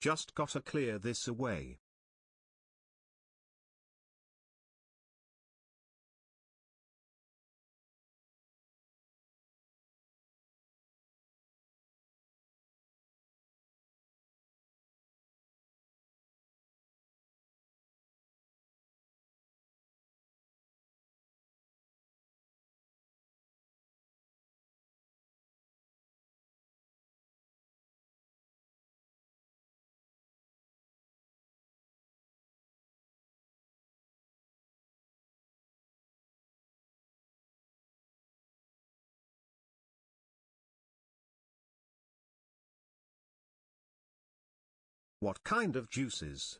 Just gotta clear this away. What kind of juices?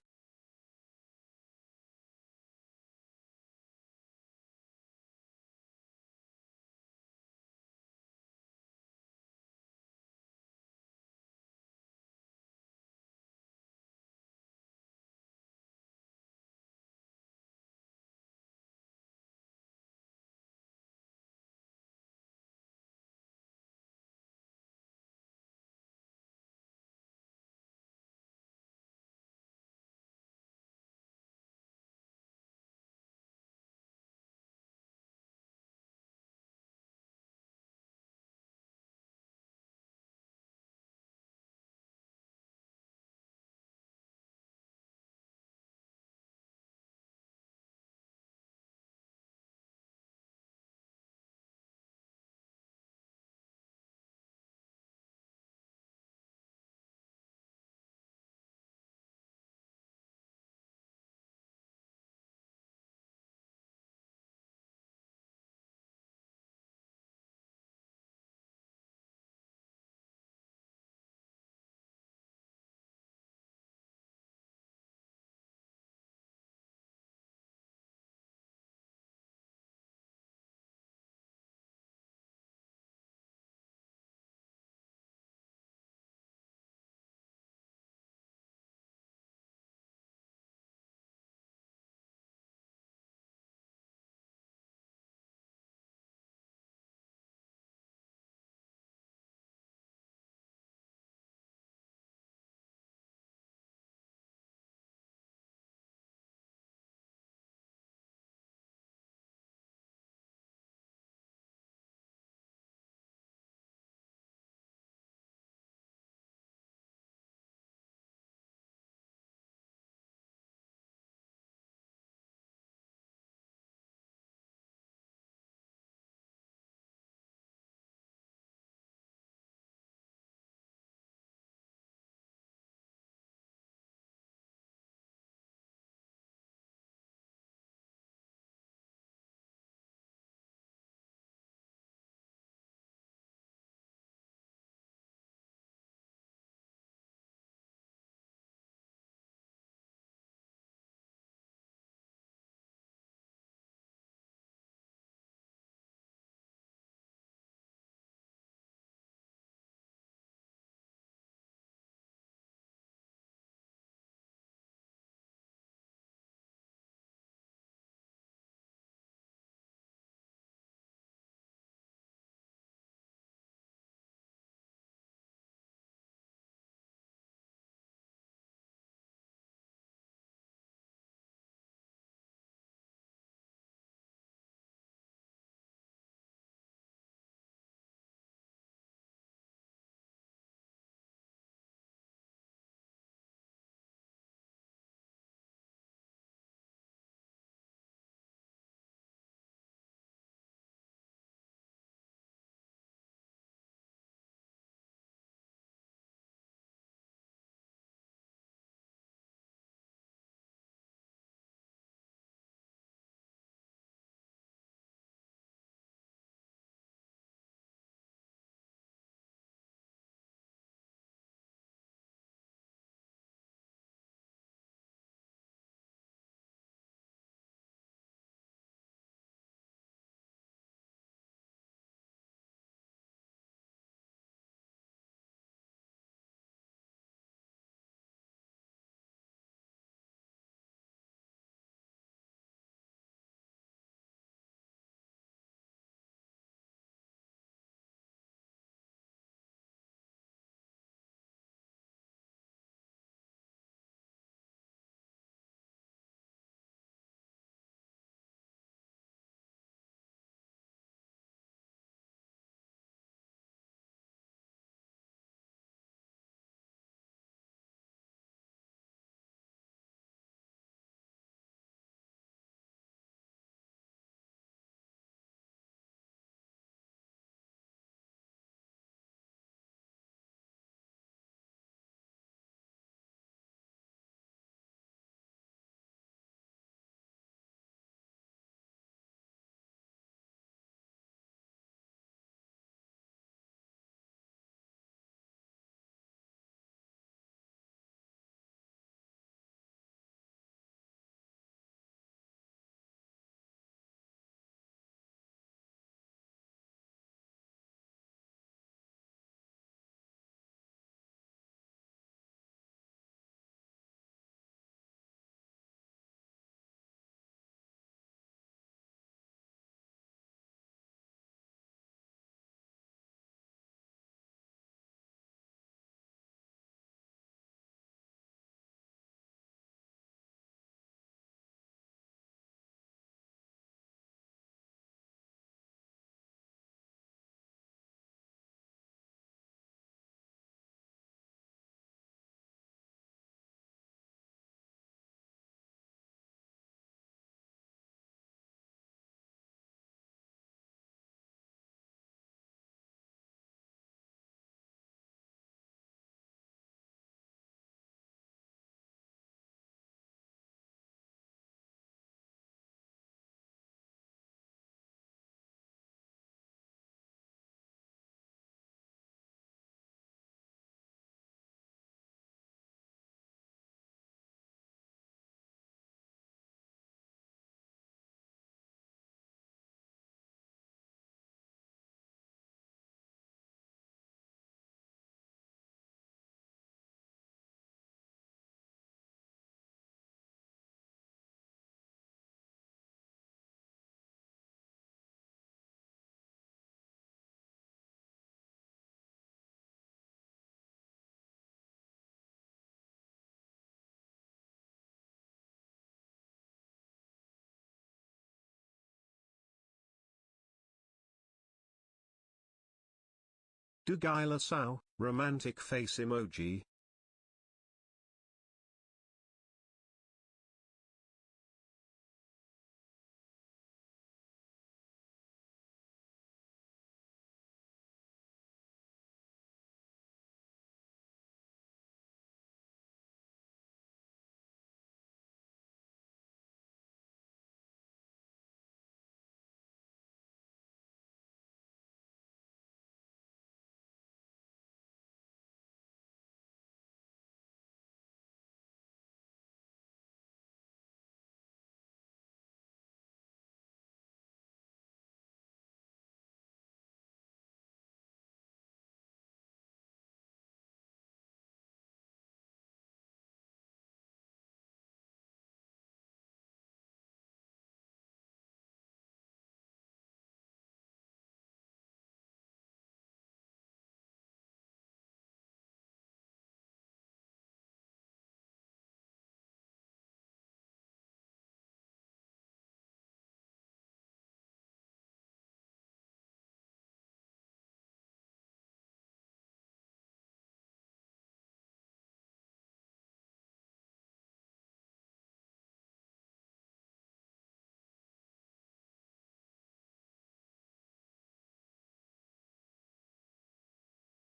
Dugilasau, romantic face emoji.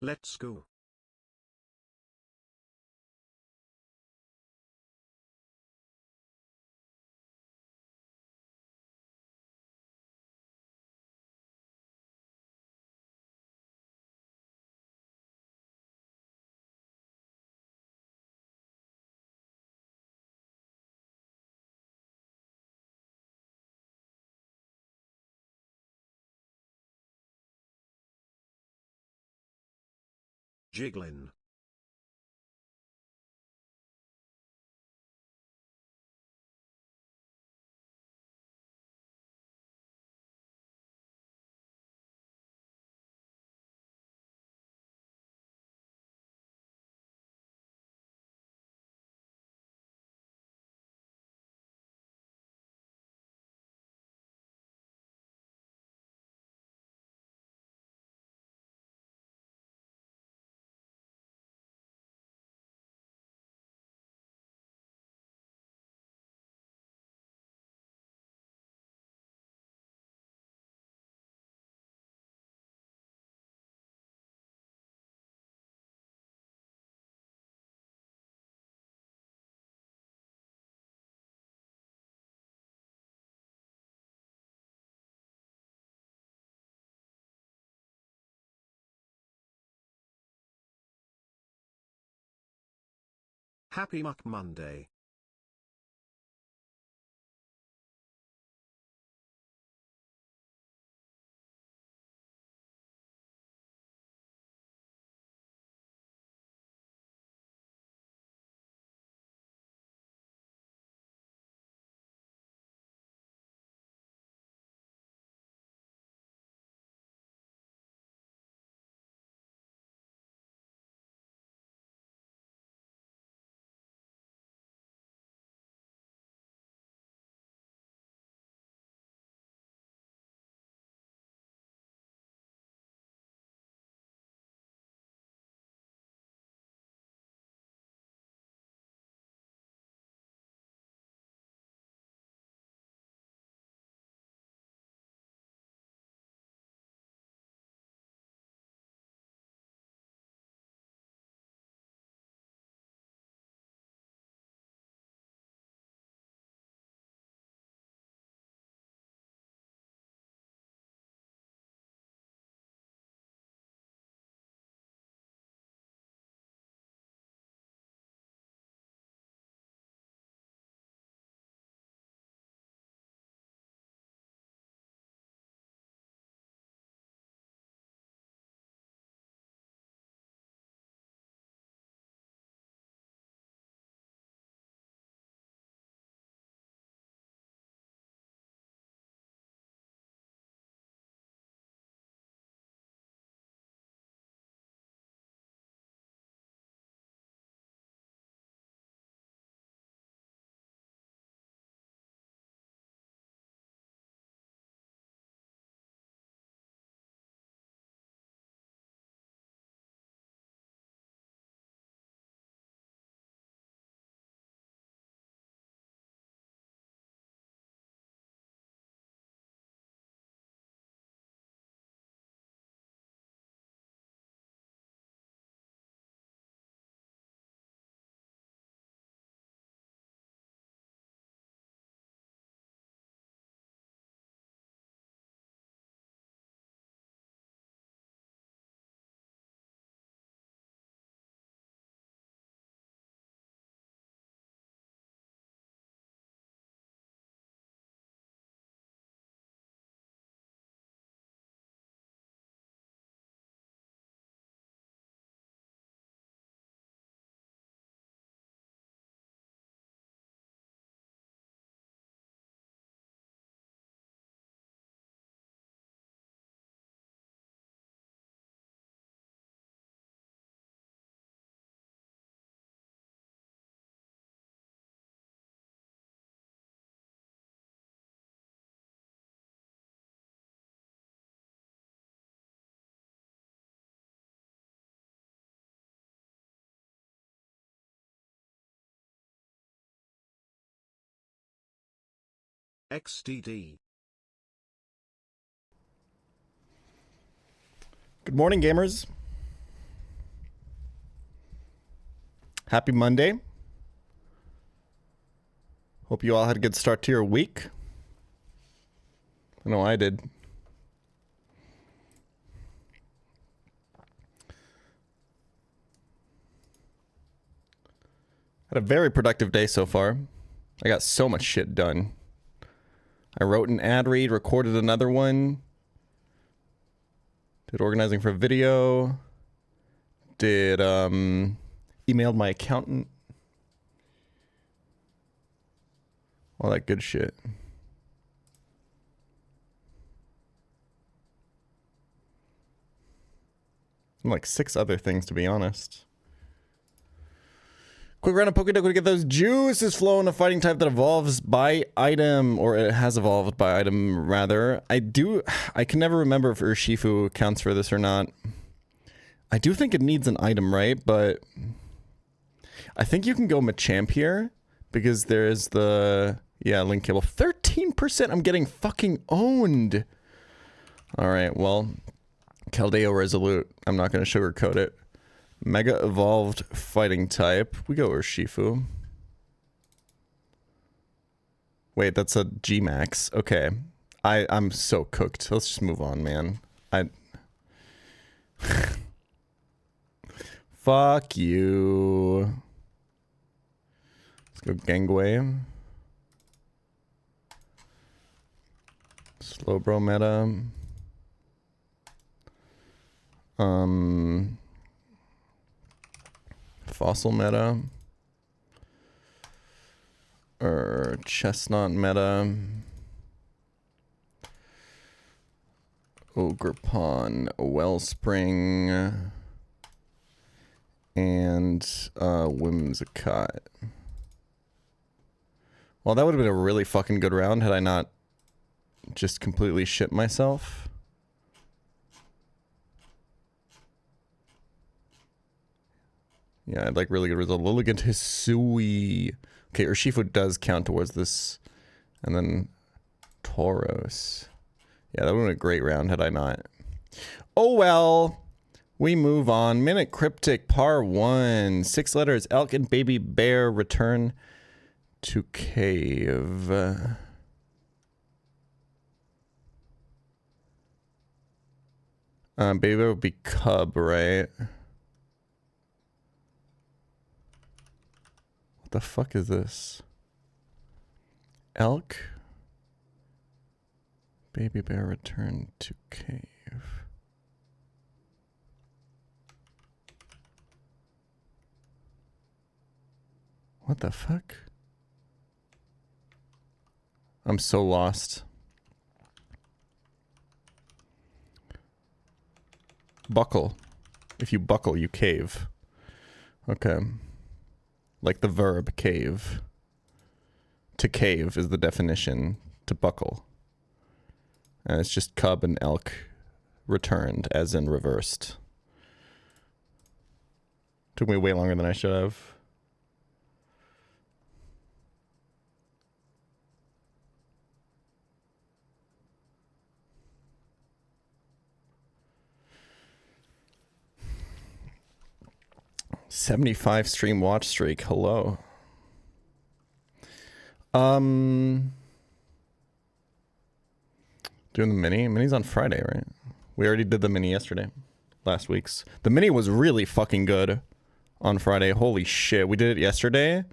Let's go. Jiggling. Happy Muck Monday. XDD. Good morning, gamers. Happy Monday. Hope you all had a good start to your week. I know I did. Had a very productive day so far. I got so much shit done. I wrote an ad read, recorded another one. Did organizing for a video. Did, emailed my accountant. All that good shit. And like 6 other things, to be honest. Quick round of Pokédex to get those juices flowing. A fighting type that evolves by item, or it has evolved by item, rather. I can never remember if Urshifu counts for this or not. I do think it needs an item, right? But I think you can go Machamp here, because there's the, yeah, link cable. 13%, I'm getting fucking owned. Alright, well, Caldeo Resolute. I'm not going to sugarcoat it. Mega evolved fighting type. We go Urshifu. Wait, that's a G-Max. Okay. I'm so cooked. Let's just move on, man. Fuck you. Let's go Gangway. Slowbro meta. Fossil meta. Or Chestnut meta. Ogerpon, Wellspring. And Whimsicott. Well, that would have been a really fucking good round had I not just completely shit myself. Yeah, I'd like really good result. Lilligant Hisui. Okay, Urshifu does count towards this. And then Tauros. Yeah, that would have been a great round had I not. Oh well. We move on. Minute Cryptic Par 1. 6 letters. Elk and Baby Bear return to cave. Baby Bear would be cub, right? The fuck is this? Elk? Baby Bear return to cave. What the fuck? I'm so lost. Buckle. If you buckle, you cave. Okay. Like the verb cave. To cave is the definition. To buckle. And it's just cub and elk returned, as in reversed. Took me way longer than I should have. $75 stream watch streak. Hello. Doing the mini. Mini's on Friday, right? We already did the mini yesterday. Last week's. The mini was really fucking good on Friday. Holy shit. We did it yesterday.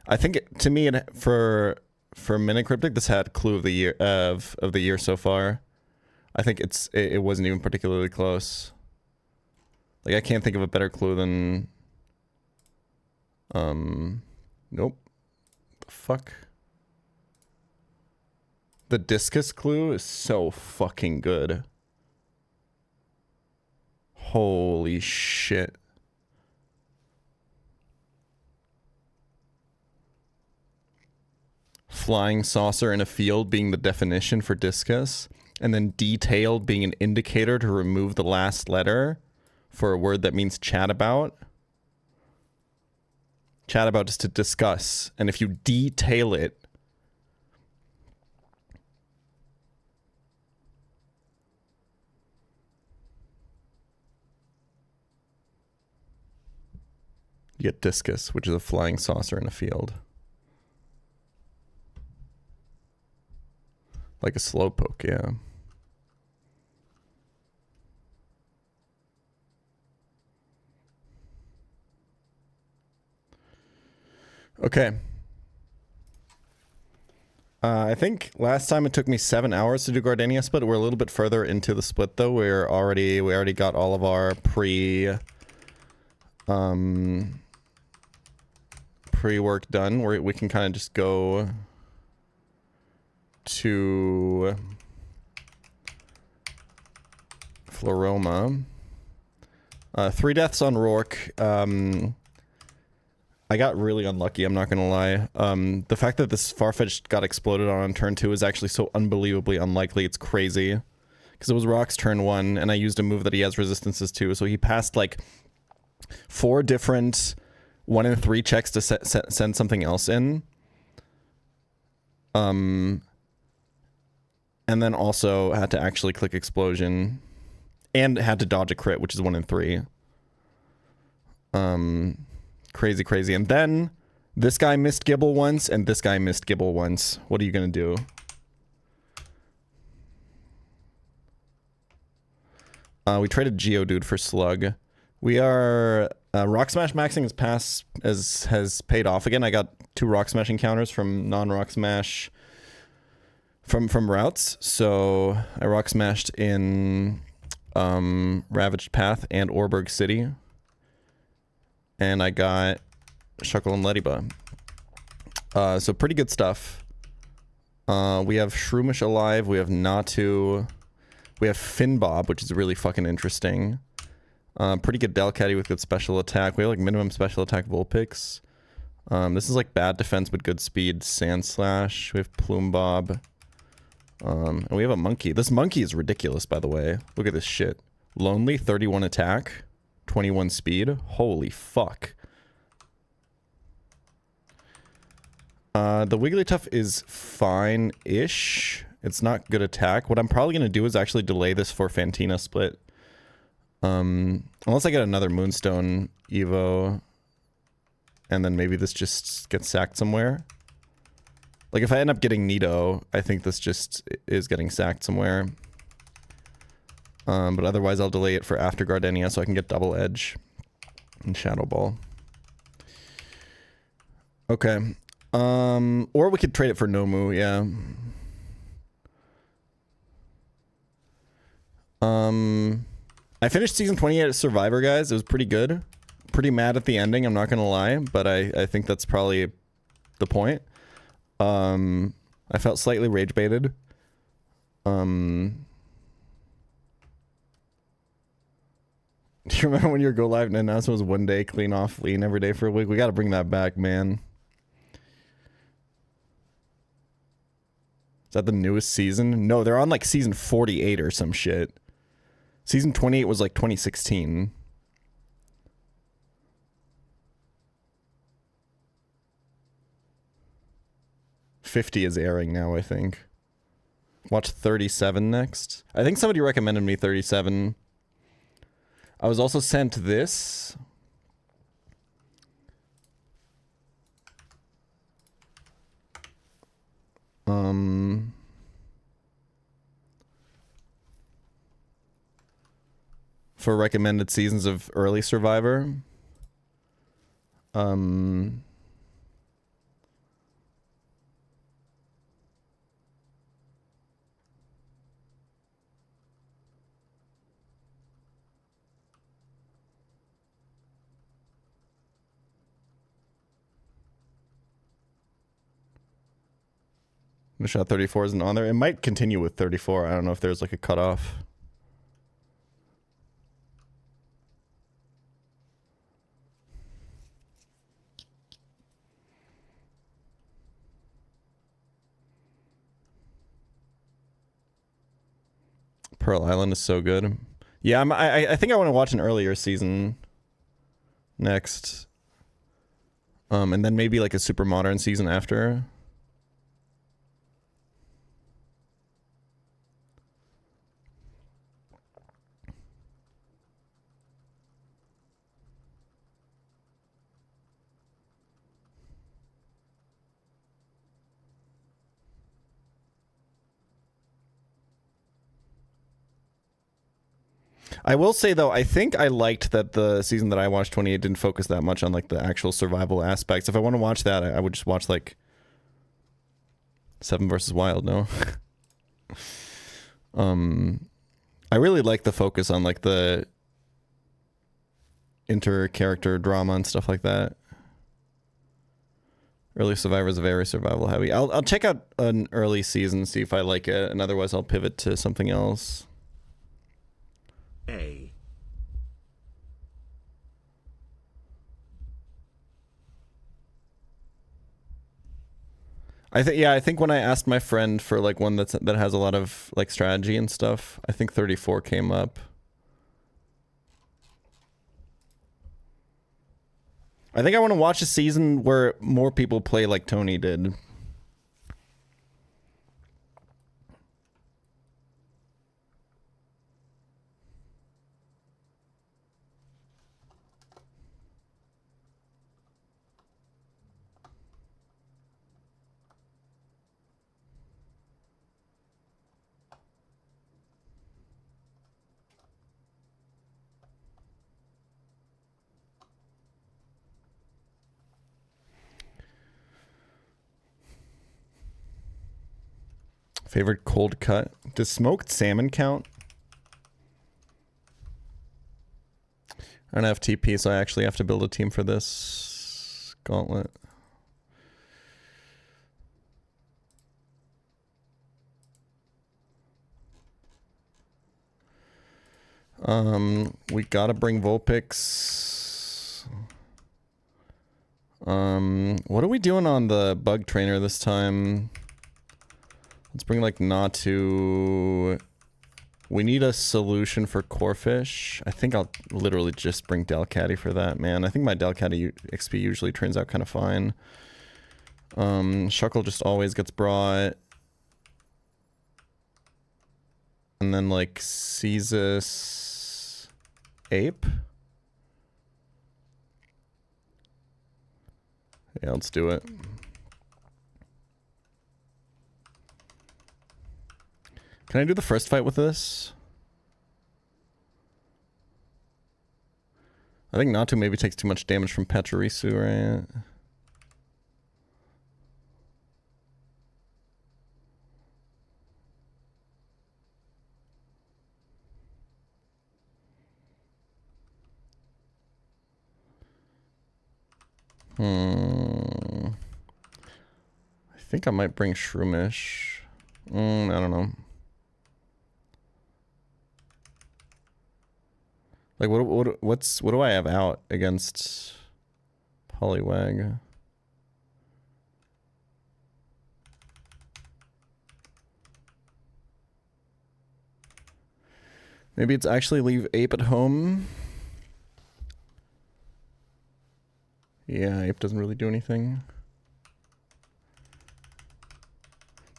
I think to me for Minute Cryptic, this had clue of the year of the year so far. I think it wasn't even particularly close. Like, I can't think of a better clue than... Nope. The fuck? The discus clue is so fucking good. Holy shit. Flying saucer in a field being the definition for discus, and then detailed being an indicator to remove the last letter for a word that means chat about. Chat about is to discuss, and if you detail it, You get discus, which is a flying saucer in a field. Like a slowpoke, yeah. Okay. I think last time it took me 7 hours to do Gardenia split. We're a little bit further into the split though. We already got all of our pre-work done. We can kind of just go to Floroma. 3 deaths on Rourke. I got really unlucky, I'm not gonna lie. The fact that this Farfetch'd got exploded on turn 2 is actually so unbelievably unlikely, it's crazy. Because it was Rock's turn 1, and I used a move that he has resistances to, so he passed like 4 different 1 in 3 checks to send something else in. And then also had to actually click explosion. And had to dodge a crit, which is 1 in 3. Crazy. And then this guy missed Gibble once, and this guy missed Gibble once. What are you gonna do? We traded Geodude for Slug. We are Rock Smash maxing has paid off again. I got 2 Rock Smash encounters from non-Rock Smash from routes. So I Rock Smashed in Ravaged Path and Orberg City. And I got Shuckle and Leddyba. So pretty good stuff. We have Shroomish alive. We have Natu. We have Finbob, which is really fucking interesting. Pretty good Delcatty with good special attack. We have like minimum special attack Vulpix. This is like bad defense but good speed. Sandslash. We have Plumbebob. And we have a monkey. This monkey is ridiculous, by the way. Look at this shit. Lonely, 31 attack. 21 speed. Holy fuck. The Wigglytuff is fine-ish. It's not good attack. What I'm probably going to do is actually delay this for Fantina split. Unless I get another Moonstone Evo. And then maybe this just gets sacked somewhere. Like if I end up getting Nido, I think this just is getting sacked somewhere. But otherwise I'll delay it for after Gardenia so I can get Double Edge and Shadow Ball. Okay. Or we could trade it for Nomu, yeah. I finished season 28 at Survivor, guys. It was pretty good. Pretty mad at the ending, I'm not gonna lie, but I think that's probably the point. I felt slightly rage baited. Do you remember when your go live announcement was 1 day clean off lean every day for a week? We gotta bring that back, man. Is that the newest season? No, they're on like season 48 or some shit. Season 28 was like 2016. '50 is airing now, I think. Watch 37 next. I think somebody recommended me 37. I was also sent this. For recommended seasons of early Survivor. Shot 34 isn't on there. It might continue with 34. I don't know if there's like a cutoff. Pearl Island is so good. Yeah, I think I want to watch an earlier season next. And then maybe like a super modern season after. I will say though, I think I liked that the season that I watched 28 didn't focus that much on like the actual survival aspects. If I want to watch that, I would just watch like 7 vs Wild. No. I really like the focus on like the inter-character drama and stuff like that. Early Survivor is very survival heavy. I'll check out an early season, see if I like it, and otherwise I'll pivot to something else. A. I think when I asked my friend for like one that has a lot of like strategy and stuff, I think 34 came up. I think I want to watch a season where more people play like Tony did. Favorite cold cut? Does smoked salmon count? I don't have TP, so I actually have to build a team for this gauntlet. We gotta bring Vulpix. What are we doing on the bug trainer this time? Let's bring like Natu. We need a solution for Corefish. I think I'll literally just bring Delcatty for that, man. I think my Delcatty XP usually turns out kind of fine. Shuckle just always gets brought. And then like Caesus Ape. Yeah, let's do it. Can I do the first fight with this? I think Natu maybe takes too much damage from Pachirisu, right? I think I might bring Shroomish. I don't know. Like what do I have out against Poliwag? Maybe it's actually leave Ape at home. Yeah, Ape doesn't really do anything.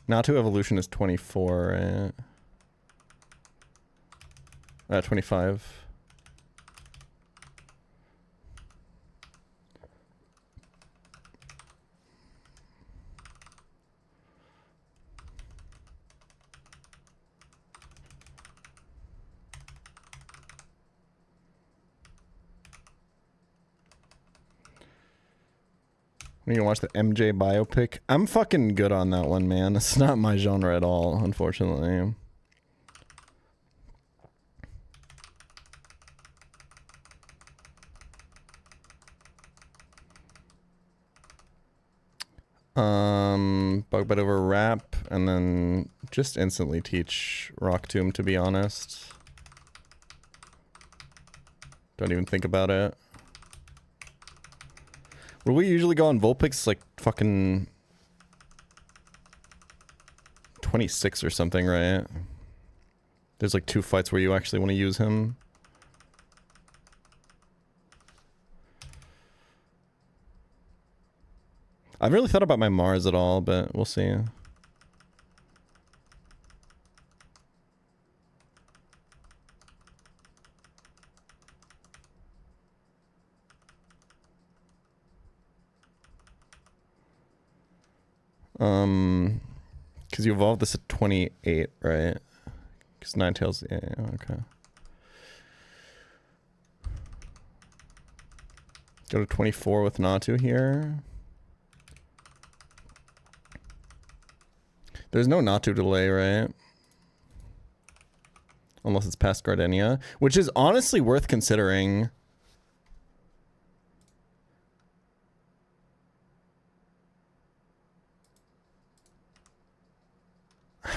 Natu evolution is 24, right? 25. You can watch the MJ biopic. I'm fucking good on that one, man. It's not my genre at all, unfortunately. Bug bite over wrap, and then just instantly teach Rock Tomb, to be honest. Don't even think about it. Would we usually go on Vulpix like fucking 26 or something, right? There's like 2 fights where you actually want to use him. I haven't really thought about my Mars at all, but we'll see. Because you evolved this at 28, right? Because Ninetales, yeah, okay. Go to 24 with Natu here. There's no Natu delay, right? Unless it's past Gardenia, which is honestly worth considering.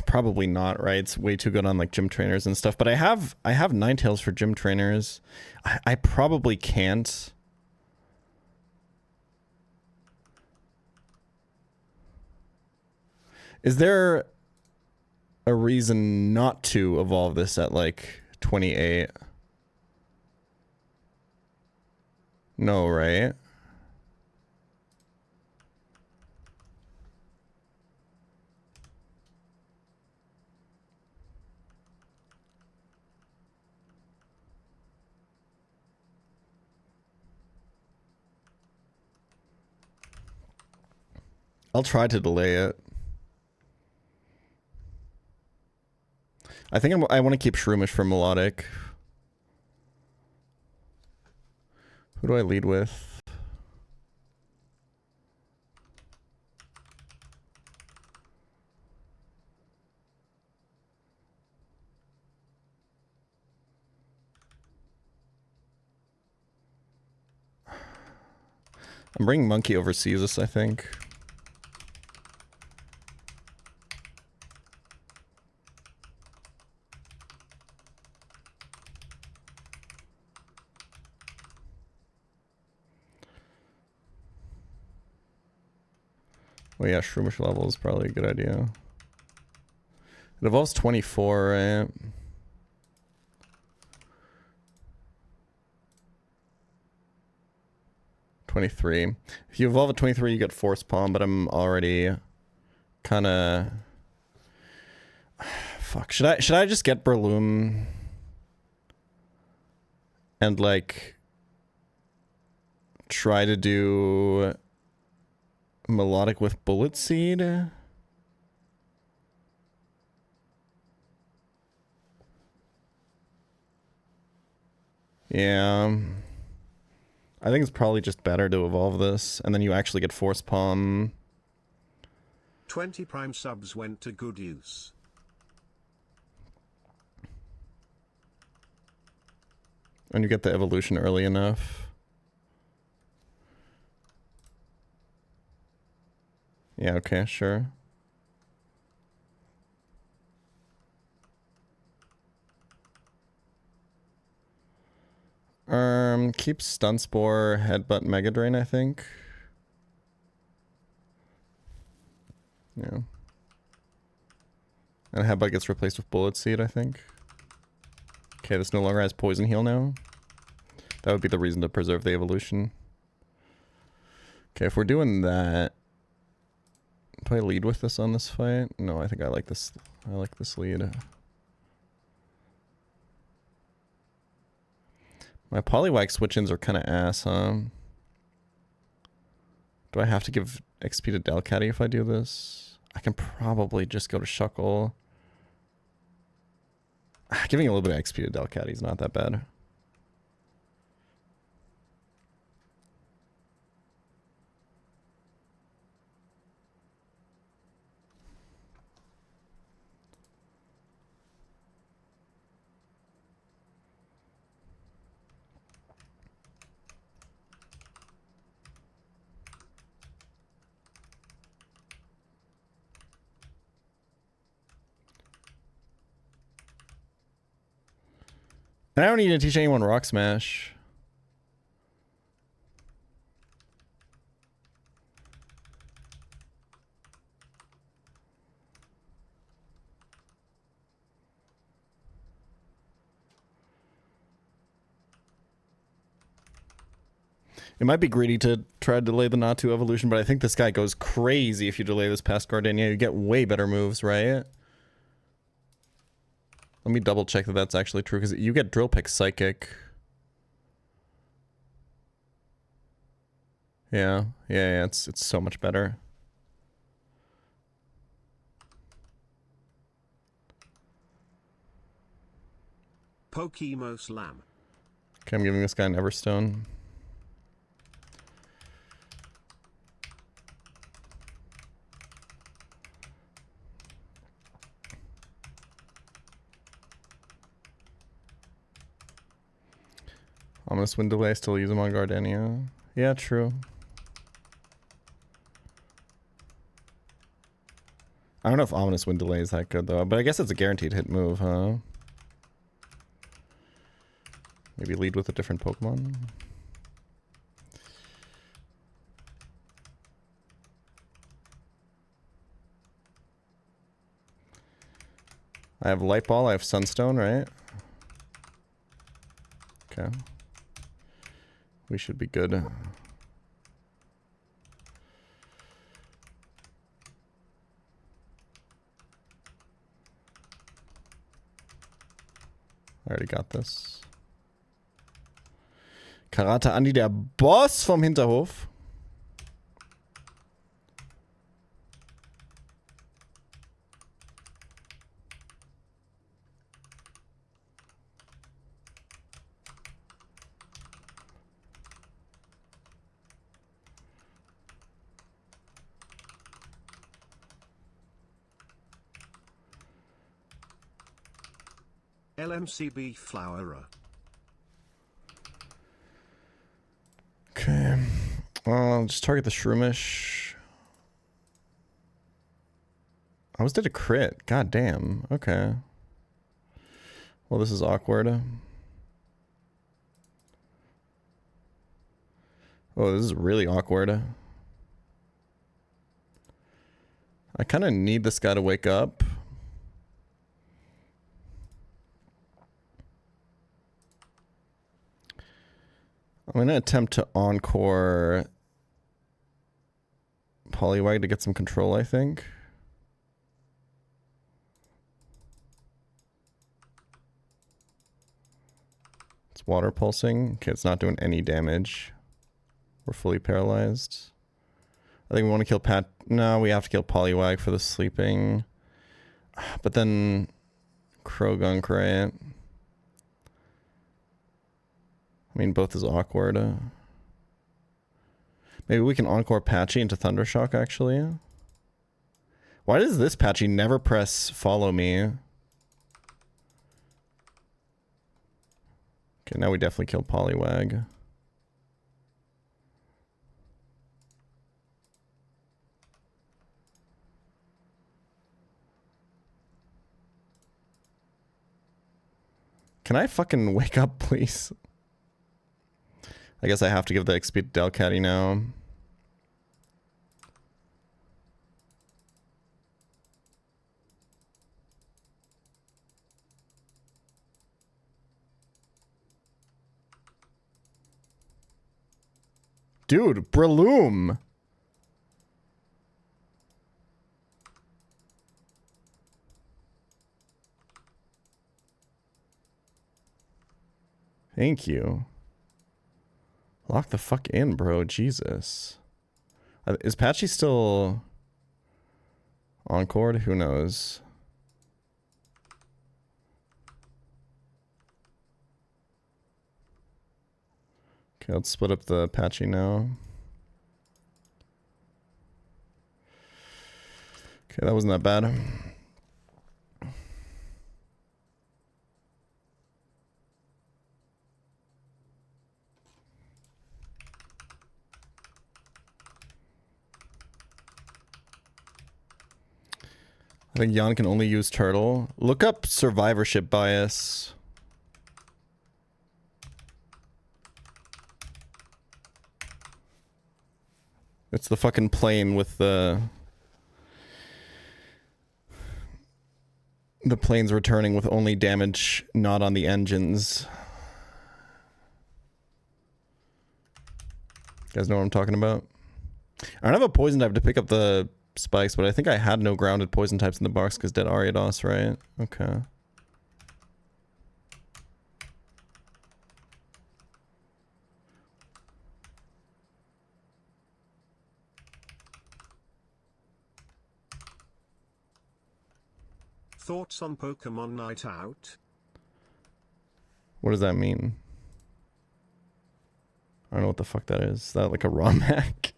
Probably not, right? It's way too good on like gym trainers and stuff. But I have Ninetales for gym trainers. I probably can't. Is there a reason not to evolve this at like 28? No, right? I'll try to delay it. I think I want to keep Shroomish for melodic. Who do I lead with? I'm bringing Monkey over Caesar, I think. Oh yeah, Shroomish level is probably a good idea. It evolves 24, right? '23. If you evolve at 23, you get Force Palm, but I'm already kind of... Fuck. Should I just get Breloom and like try to do melodic with Bullet Seed? Yeah. I think it's probably just better to evolve this, and then you actually get Force Palm. 20 Prime subs went to good use. And you get the evolution early enough. Yeah, okay, sure. Keep Stun Spore, Headbutt, Mega Drain, I think. Yeah. And Headbutt gets replaced with Bullet Seed, I think. Okay, this no longer has Poison Heal now. That would be the reason to preserve the evolution. Okay, if we're doing that... Do I lead with this on this fight? No, I think I like this. I like this lead. My Poliwag switch-ins are kind of ass, huh? Do I have to give XP to Delcatty if I do this? I can probably just go to Shuckle. Giving a little bit of XP to Delcatty is not that bad. And I don't need to teach anyone Rock Smash. It might be greedy to try to delay the Natu evolution, but I think this guy goes crazy if you delay this past Gardenia. You get way better moves, right? Let me double check that that's actually true, because you get Drill Pick Psychic. Yeah, it's so much better. Pokemo Slam. Okay, I'm giving this guy an Everstone. Ominous wind delay, still use them on Gardenia. Yeah, true. I don't know if ominous wind delay is that good though, but I guess it's a guaranteed hit move, huh? Maybe lead with a different Pokemon. I have Light Ball, I have Sunstone, right? Okay. We should be good. I already got this. Karate Andi, der Boss vom Hinterhof. LMCB Flowerer. Okay. Just target the Shroomish. I almost did a crit. God damn. Okay. Well, this is awkward. Oh, this is really awkward. I kind of need this guy to wake up. I'm going to attempt to Encore Poliwag to get some control, I think. It's water pulsing. Okay, it's not doing any damage. We're fully paralyzed. I think we want to kill Pat. No, we have to kill Poliwag for the sleeping. But then Krogunk, right? I mean, both is awkward. Maybe we can Encore Patchy into Thundershock, actually. Why does this Patchy never press follow me? Okay, now we definitely kill Poliwag. Can I fucking wake up, please? I guess I have to give the XP to Delcatty now. Dude, Breloom! Thank you. Lock the fuck in, bro. Jesus. Is Patchy still Encored? Who knows? Okay, let's split up the Patchy now. Okay, that wasn't that bad. I think Jan can only use Turtle. Look up survivorship bias. It's the fucking plane with the planes returning with only damage not on the engines. You guys know what I'm talking about? I don't have a poison type to pick up the spikes, but I think I had no grounded poison types in the box because dead Ariados, right? Okay. Thoughts on Pokemon Night Out? What does that mean? I don't know what the fuck that is. Is that like a ROM hack?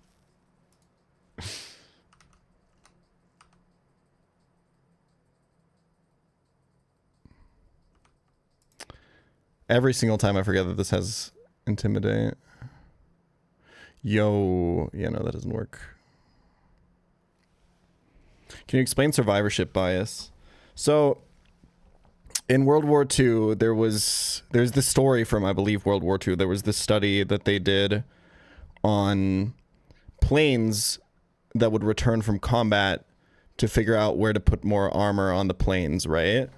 Every single time I forget that this has Intimidate. Yo. Yeah, no, that doesn't work. Can you explain survivorship bias? So, in World War II, there's this story from, I believe, World War II. There was this study that they did on planes that would return from combat to figure out where to put more armor on the planes, right?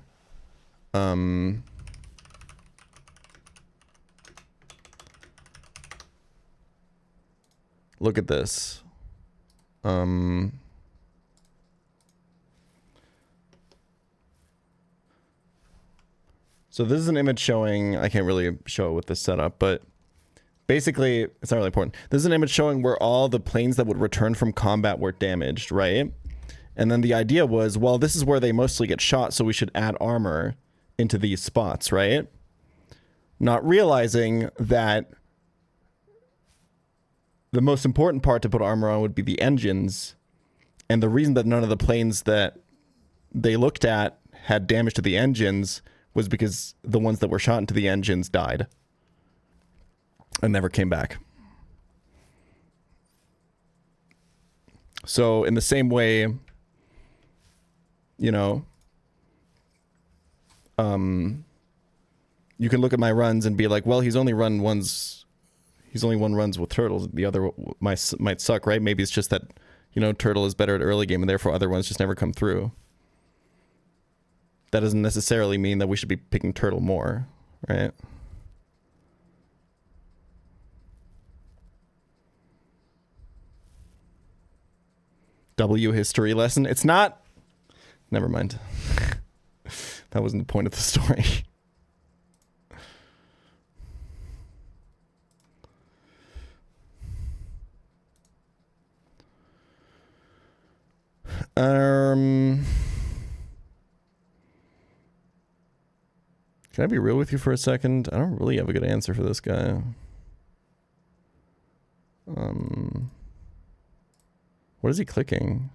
Look at this. So this is an image showing, I can't really show it with this setup, but basically, it's not really important. This is an image showing where all the planes that would return from combat were damaged, right? And then the idea was, well, this is where they mostly get shot, so we should add armor into these spots, right? Not realizing that the most important part to put armor on would be the engines. And the reason that none of the planes that they looked at had damage to the engines was because the ones that were shot into the engines died and never came back. So in the same way, you know, you can look at my runs and be like, well, he's only won runs with turtles. The other might suck, right? Maybe it's just that, you know, turtle is better at early game and therefore other ones just never come through. That doesn't necessarily mean that we should be picking turtle more, right? W history lesson. It's not. Never mind. That wasn't the point of the story. Can I be real with you for a second? I don't really have a good answer for this guy. What is he clicking?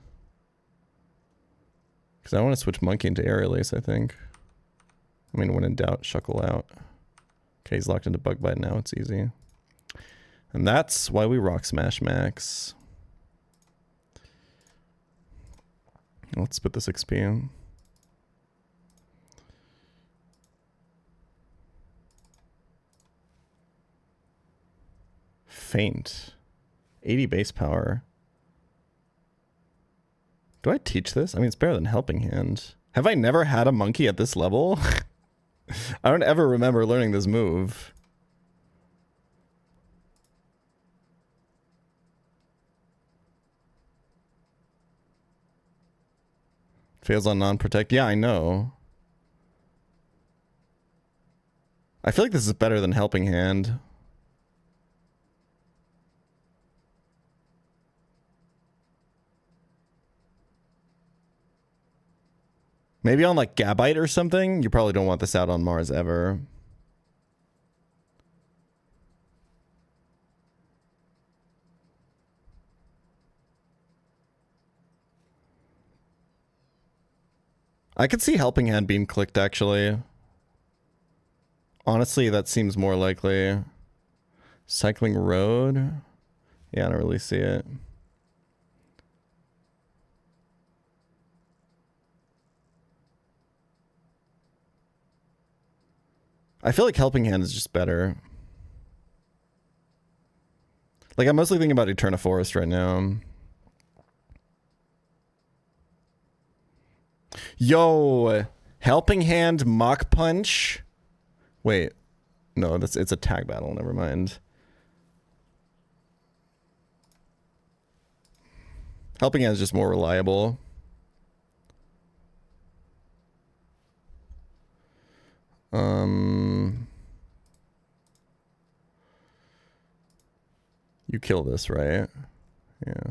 Because I want to switch monkey into aerial ace, I think. I mean, when in doubt, shuckle out. Okay, he's locked into bug bite now. It's easy. And that's why we rock smash max. Let's spit this XP. Faint. 80 base power. Do I teach this? I mean, it's better than helping hand. Have I never had a monkey at this level? I don't ever remember learning this move. Fails on non-protect. Yeah, I know. I feel like this is better than helping hand. Maybe on like Gabite or something? You probably don't want this out on Mars ever. I could see helping hand being clicked actually. Honestly, that seems more likely. Cycling road? Yeah, I don't really see it. I feel like helping hand is just better. Like, I'm mostly thinking about Eterna Forest right now. Yo, helping hand Mach Punch. Wait, no, it's a tag battle. Never mind. Helping hand is just more reliable. You kill this, right? Yeah.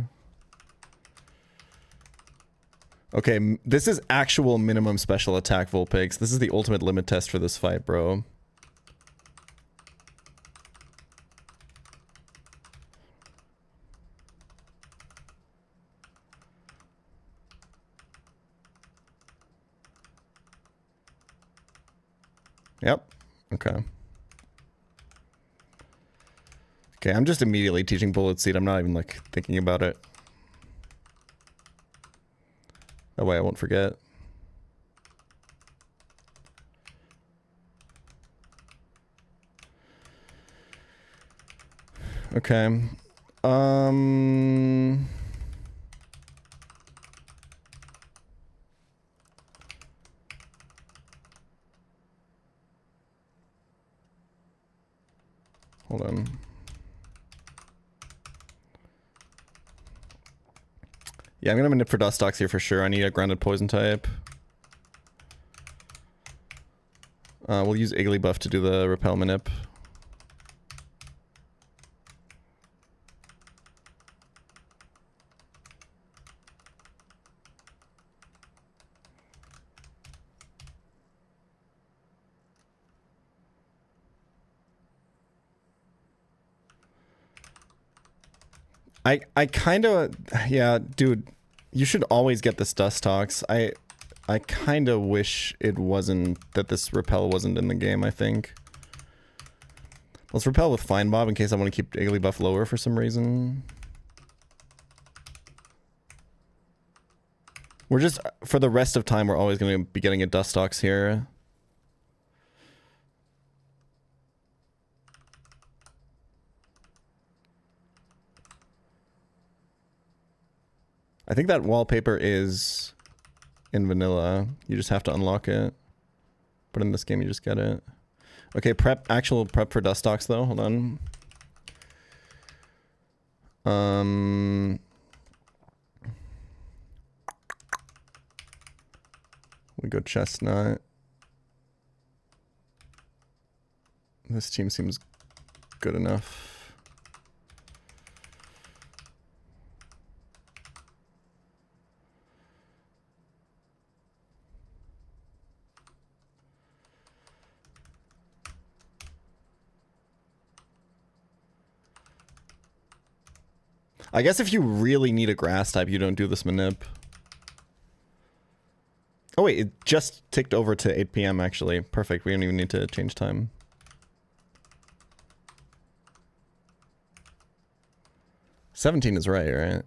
Okay, this is actual minimum special attack Vulpix. This is the ultimate limit test for this fight, bro. Yep. Okay. Okay, I'm just immediately teaching bullet seed. I'm not even like thinking about it. That way I won't forget. Okay. Hold on. Yeah, I'm gonna nip for Dustox here for sure. I need a grounded poison type. We'll use Igglybuff to do the repel manip. I kind of, yeah, dude, you should always get this Dustox. I kind of wish it wasn't, that this repel wasn't in the game, I think. Let's repel with Fine Bob in case I want to keep Igglybuff lower for some reason. We're just, for the rest of time, we're always going to be getting a Dustox here. I think that wallpaper is in vanilla. You just have to unlock it. But in this game, you just get it. Okay, actual prep for Dustox though. Hold on. We go Chestnut. This team seems good enough. I guess if you really need a grass type, you don't do this manip. Oh wait, it just ticked over to 8 PM actually. Perfect, we don't even need to change time. $17 is right?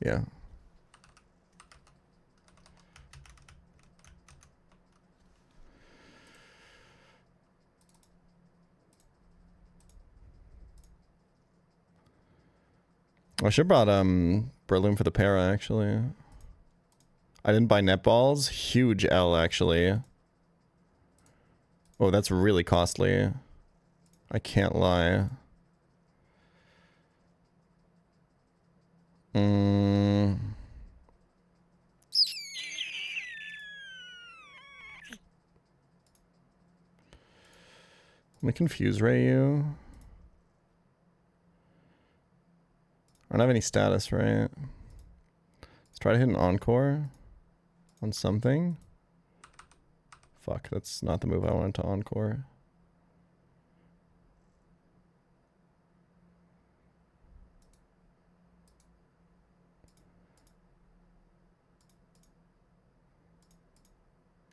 Yeah. I should have brought Breloom for the para actually. I didn't buy netballs. Huge L actually. Oh, that's really costly. I can't lie. I'm gonna confuse Ray you. I don't have any status, right? Let's try to hit an encore on something. Fuck, that's not the move I wanted to encore.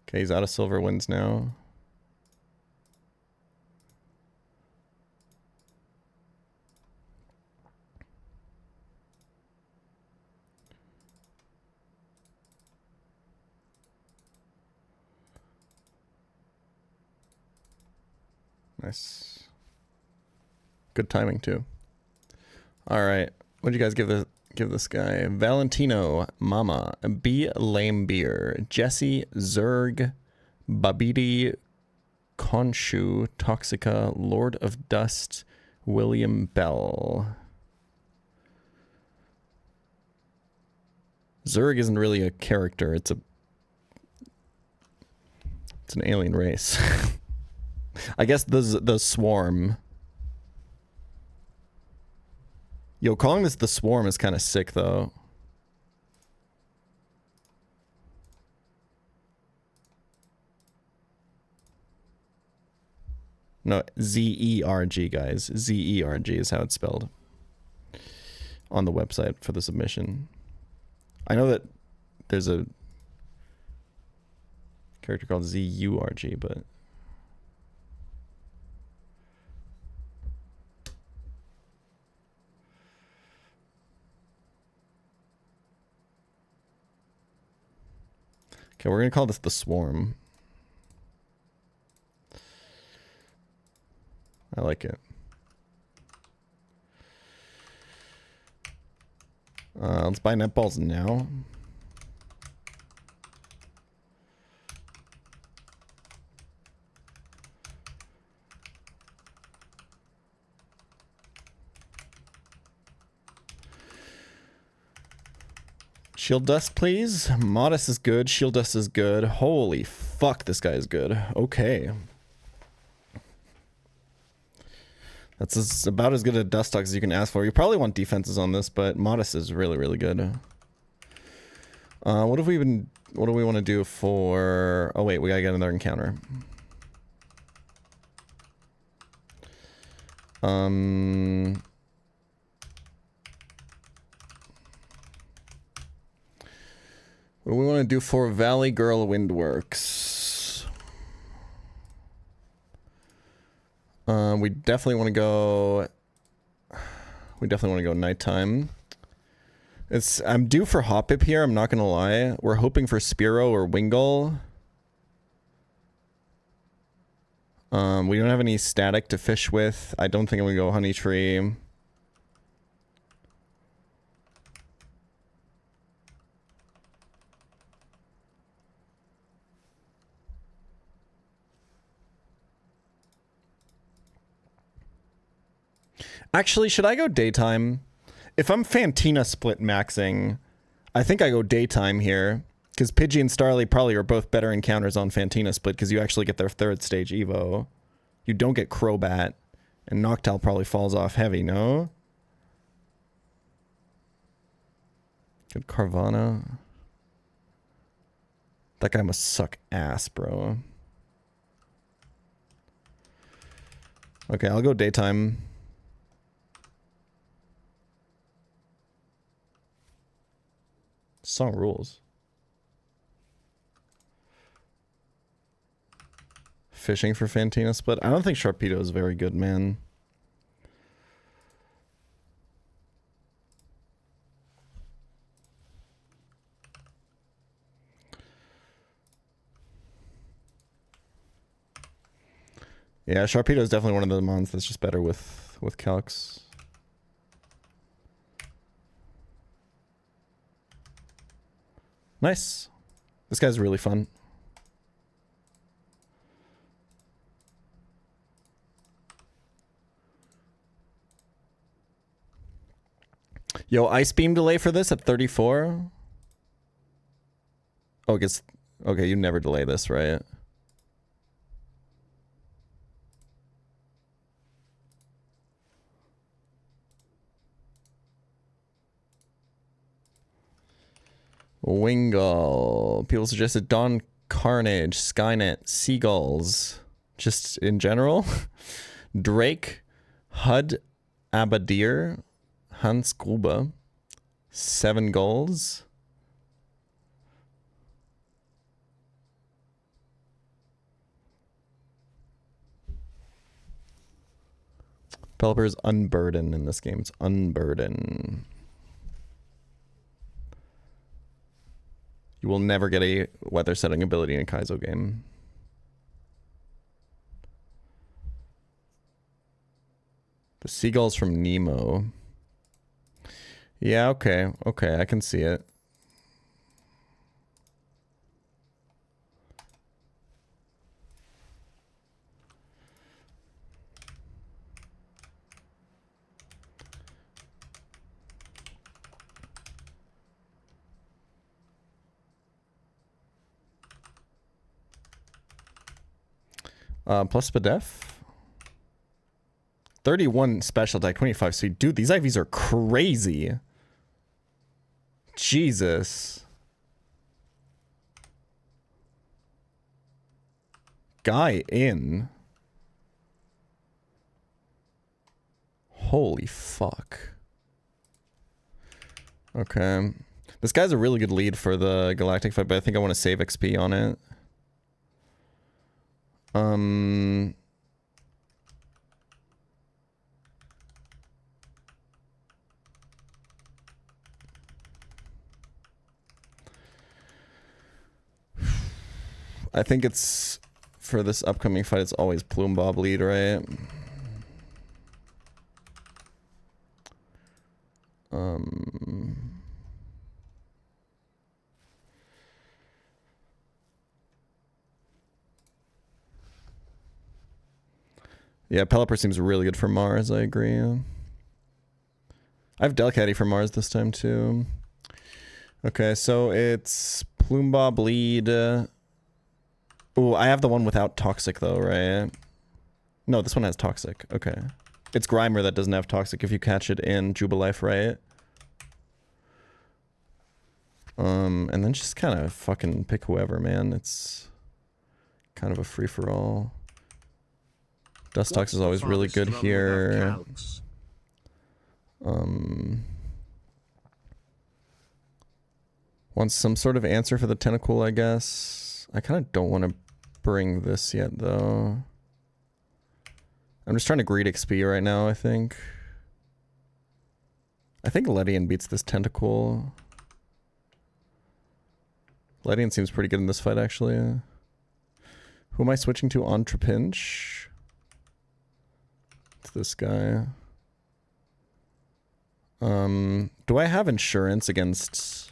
Okay, he's out of silver wins now. Nice. Good timing too. All right, what do you guys give this guy? Valentino, Mama, B. Lame Beer, Jesse, Zerg, Babidi, Khonshu, Toxica, Lord of Dust, William Bell. Zerg isn't really a character, it's an alien race. I guess the swarm. Yo, calling this the swarm is kind of sick though. No, Z-E-R-G, guys. Z-E-R-G is how it's spelled on the website for the submission. I know that there's a character called ZURG, but okay, we're gonna call this the Swarm. I like it. Let's buy netballs now. Shield dust, please. Modest is good. Shield dust is good. Holy fuck, this guy is good. Okay. That's about as good a dust talk as you can ask for. You probably want defenses on this, but modest is really, really good. What do we want to do for... Oh wait, we gotta get another encounter. What do we want to do for Valley Girl Windworks? We definitely want to go... We definitely want to go nighttime. I'm due for Hoppip here, I'm not gonna lie. We're hoping for Spearow or Wingull. We don't have any static to fish with. I don't think I'm gonna go Honey Tree. Actually, should I go daytime? If I'm Fantina split maxing, I think I go daytime here. Because Pidgey and Starly probably are both better encounters on Fantina split because you actually get their 3rd stage Evo. You don't get Crobat. And Noctowl probably falls off heavy, no? Good Carvana. That guy must suck ass, bro. Okay, I'll go daytime. Song rules. Fishing for Fantina split. I don't think Sharpedo is very good, man. Yeah, Sharpedo is definitely one of the mons that's just better with calcs. Nice. This guy's really fun. Yo, Ice Beam delay for this at 34? Oh, it gets... Okay, you never delay this, right? Wingull. People suggested Dawn Carnage, Skynet, Seagulls. Just in general. Drake, Hud Abadir, Hans Gruber. 7 goals. Developers Unburden in this game. It's Unburden. You will never get a weather setting ability in a Kaizo game. The seagulls from Nemo. Yeah, okay. Okay, I can see it. Plus Spadef. 31 special attack, 25 speed. Dude, these IVs are crazy. Jesus. Guy in. Holy fuck. Okay. This guy's a really good lead for the Galactic fight, but I think I want to save XP on it. I think it's for this upcoming fight. It's always Plume Bob lead, right? Yeah, Pelipper seems really good for Mars, I agree. I have Delcatty for Mars this time too. Okay, so it's Plume Bob lead. Ooh, I have the one without Toxic though, right? No, this one has Toxic. Okay. It's Grimer that doesn't have Toxic if you catch it in Jubilife, right? And then just kind of fucking pick whoever, man. It's kind of a free-for-all. Dustox is always really good here. Wants some sort of answer for the Tentacool, I guess. I kind of don't want to bring this yet, though. I'm just trying to greed XP right now, I think. I think Ledian beats this Tentacool. Ledian seems pretty good in this fight, actually. Who am I switching to on Trapinch? It's this guy. Do I have insurance against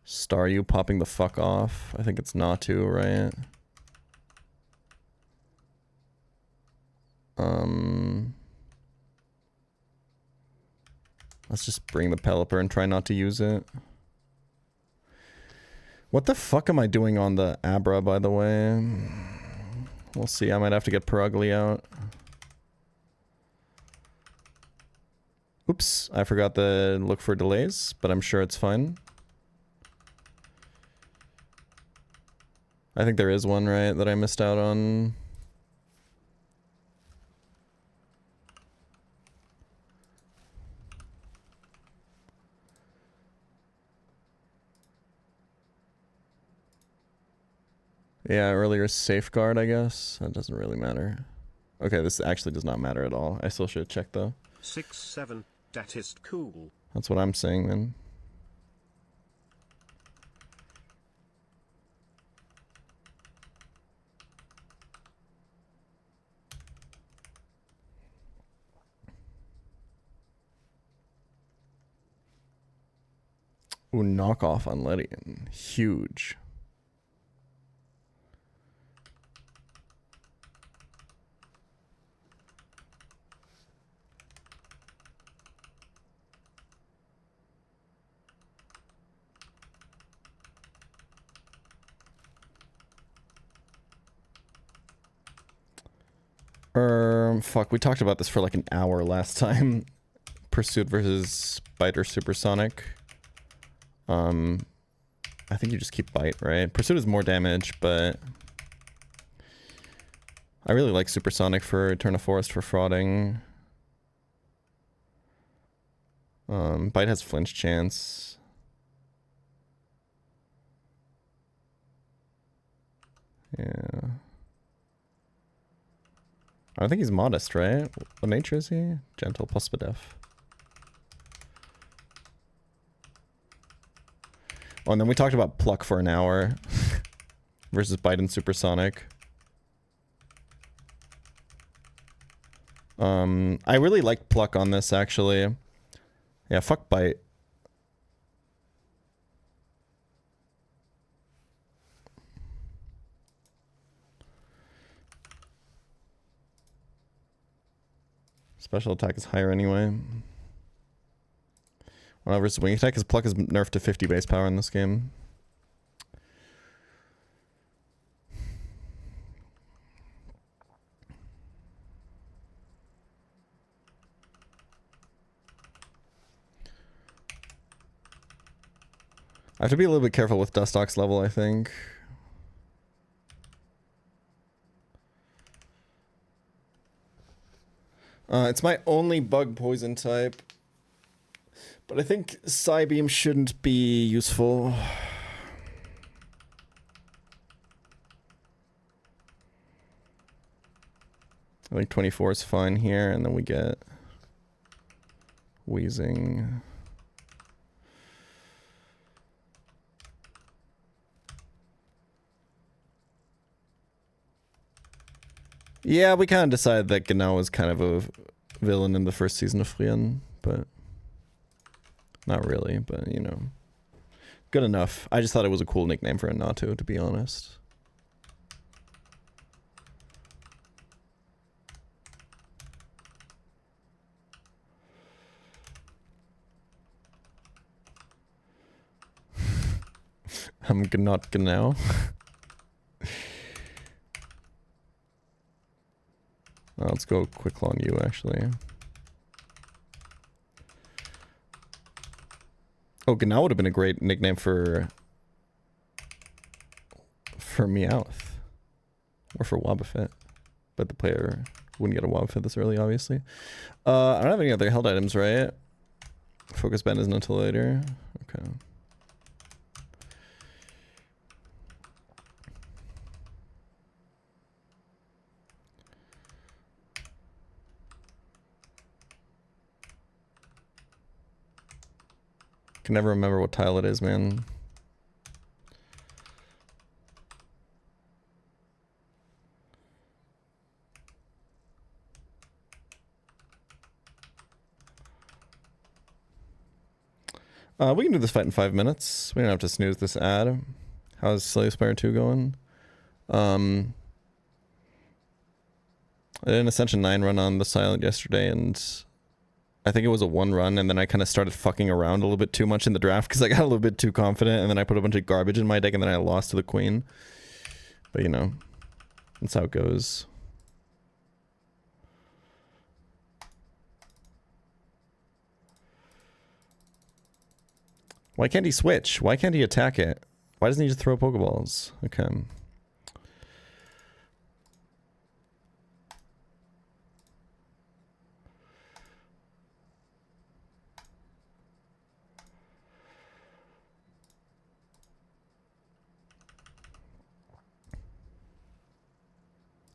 Staryu popping the fuck off? I think it's not to, right? Let's just bring the Pelipper and try not to use it. What the fuck am I doing on the Abra, by the way? We'll see. I might have to get Perugly out. Oops, I forgot to look for delays, but I'm sure it's fine. I think there is one, right, that I missed out on. Yeah, earlier Safeguard, I guess. That doesn't really matter. Okay, this actually does not matter at all. I still should check, though. 6-7, that is cool. That's what I'm saying, then. Ooh, knockoff on Ledian. Huge. Fuck, we talked about this for like an hour last time. Pursuit versus Bite or Supersonic. I think you just keep Bite, right? Pursuit is more damage, but I really like Supersonic for Turn of Forest for frauding. Bite has flinch chance. Yeah. I think he's modest, right? What nature is he? Gentle plus Spadef. Oh, and then we talked about Pluck for an hour. Versus Bite and Supersonic. I really like Pluck on this, actually. Yeah, fuck Bite. Special attack is higher anyway. Well, versus wing attack, his Pluck is nerfed to 50 base power in this game. I have to be a little bit careful with Dustox level, I think. It's my only bug poison type. But I think Psybeam shouldn't be useful. I think 24 is fine here, and then we get wheezing. Yeah, we kind of decided that Genau was kind of a villain in the first season of Frieren, but not really, but you know, good enough. I just thought it was a cool nickname for a Nato, to be honest. I'm not Genau. Let's go quick on you, actually. Oh, Genau would have been a great nickname for Meowth. Or for Wobbuffet. But the player wouldn't get a Wobbuffet this early, obviously. I don't have any other held items, right? Focus band isn't until later. Okay. Can never remember what tile it is, man. We can do this fight in 5 minutes. We don't have to snooze this ad. How's Slay Spire 2 going? I did an Ascension 9 run on the Silent yesterday, and I think it was a 1 run, and then I kind of started fucking around a little bit too much in the draft because I got a little bit too confident, and then I put a bunch of garbage in my deck, and then I lost to the Queen. But you know, that's how it goes. Why can't he switch? Why can't he attack it? Why doesn't he just throw Pokeballs? Okay.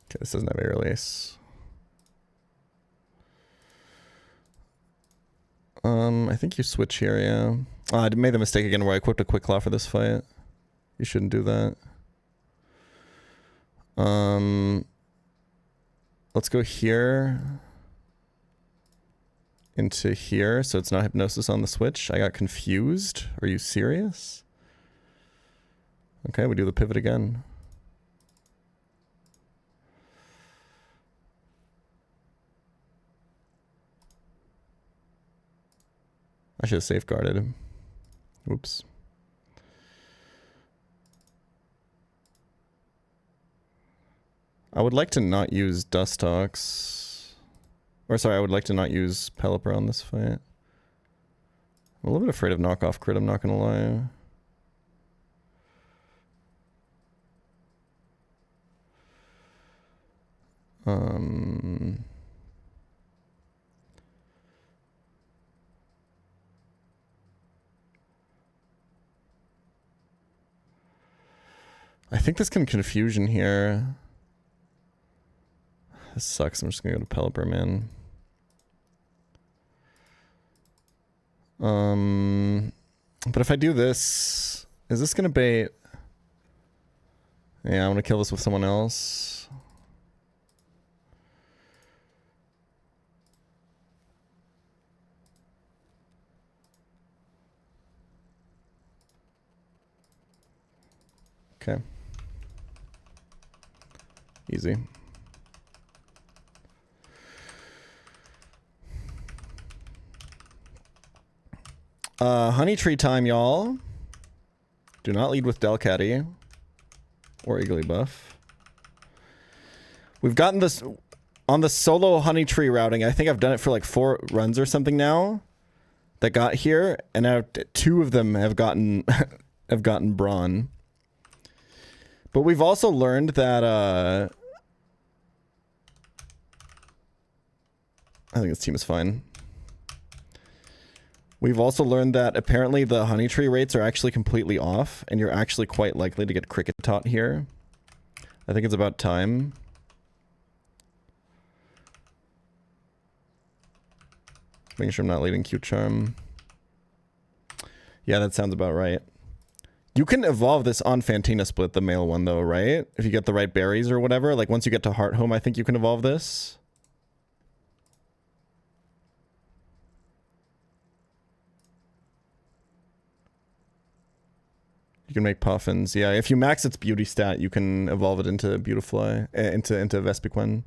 Okay, this doesn't have air lace. I think you switch here, yeah. I made the mistake again where I equipped a Quick Claw for this fight. You shouldn't do that. Let's go here into here, so it's not Hypnosis on the switch. I got confused. Are you serious? Okay, we do the pivot again. I should have safeguarded. Oops. I would like to not use Dustox. Or sorry, I would like to not use Pelipper on this fight. I'm a little bit afraid of knockoff crit, I'm not gonna lie. I think this can confusion here. This sucks. I'm just gonna go to Pelipper, man. But if I do this, is this gonna bait? Yeah, I'm gonna kill this with someone else. Okay. Easy. Honey tree time, y'all. Do not lead with Delcatty or Igglybuff. We've gotten this on the solo honey tree routing. I think I've done it for like 4 runs or something now that got here, and now 2 of them have gotten have gotten Brawn. But we've also learned that I think this team is fine. We've also learned that apparently the honey tree rates are actually completely off, and you're actually quite likely to get cricket taught here. I think it's about time. Making sure I'm not leading cute charm. Yeah, that sounds about right. You can evolve this on Fantina Split, the male one, though, right? If you get the right berries or whatever. Like, once you get to Heart Home, I think you can evolve this. You can make puffins. Yeah, if you max its beauty stat, you can evolve it into Beautifly, into Vespiquen.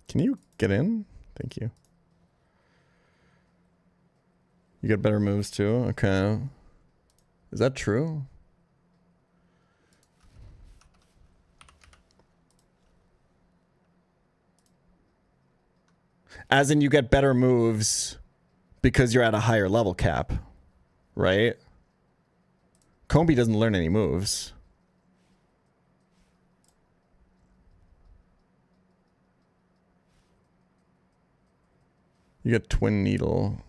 Can you get in? Thank you. You get better moves too? Okay. Is that true? As in you get better moves because you're at a higher level cap, right? Combi doesn't learn any moves. You get Twin Needle.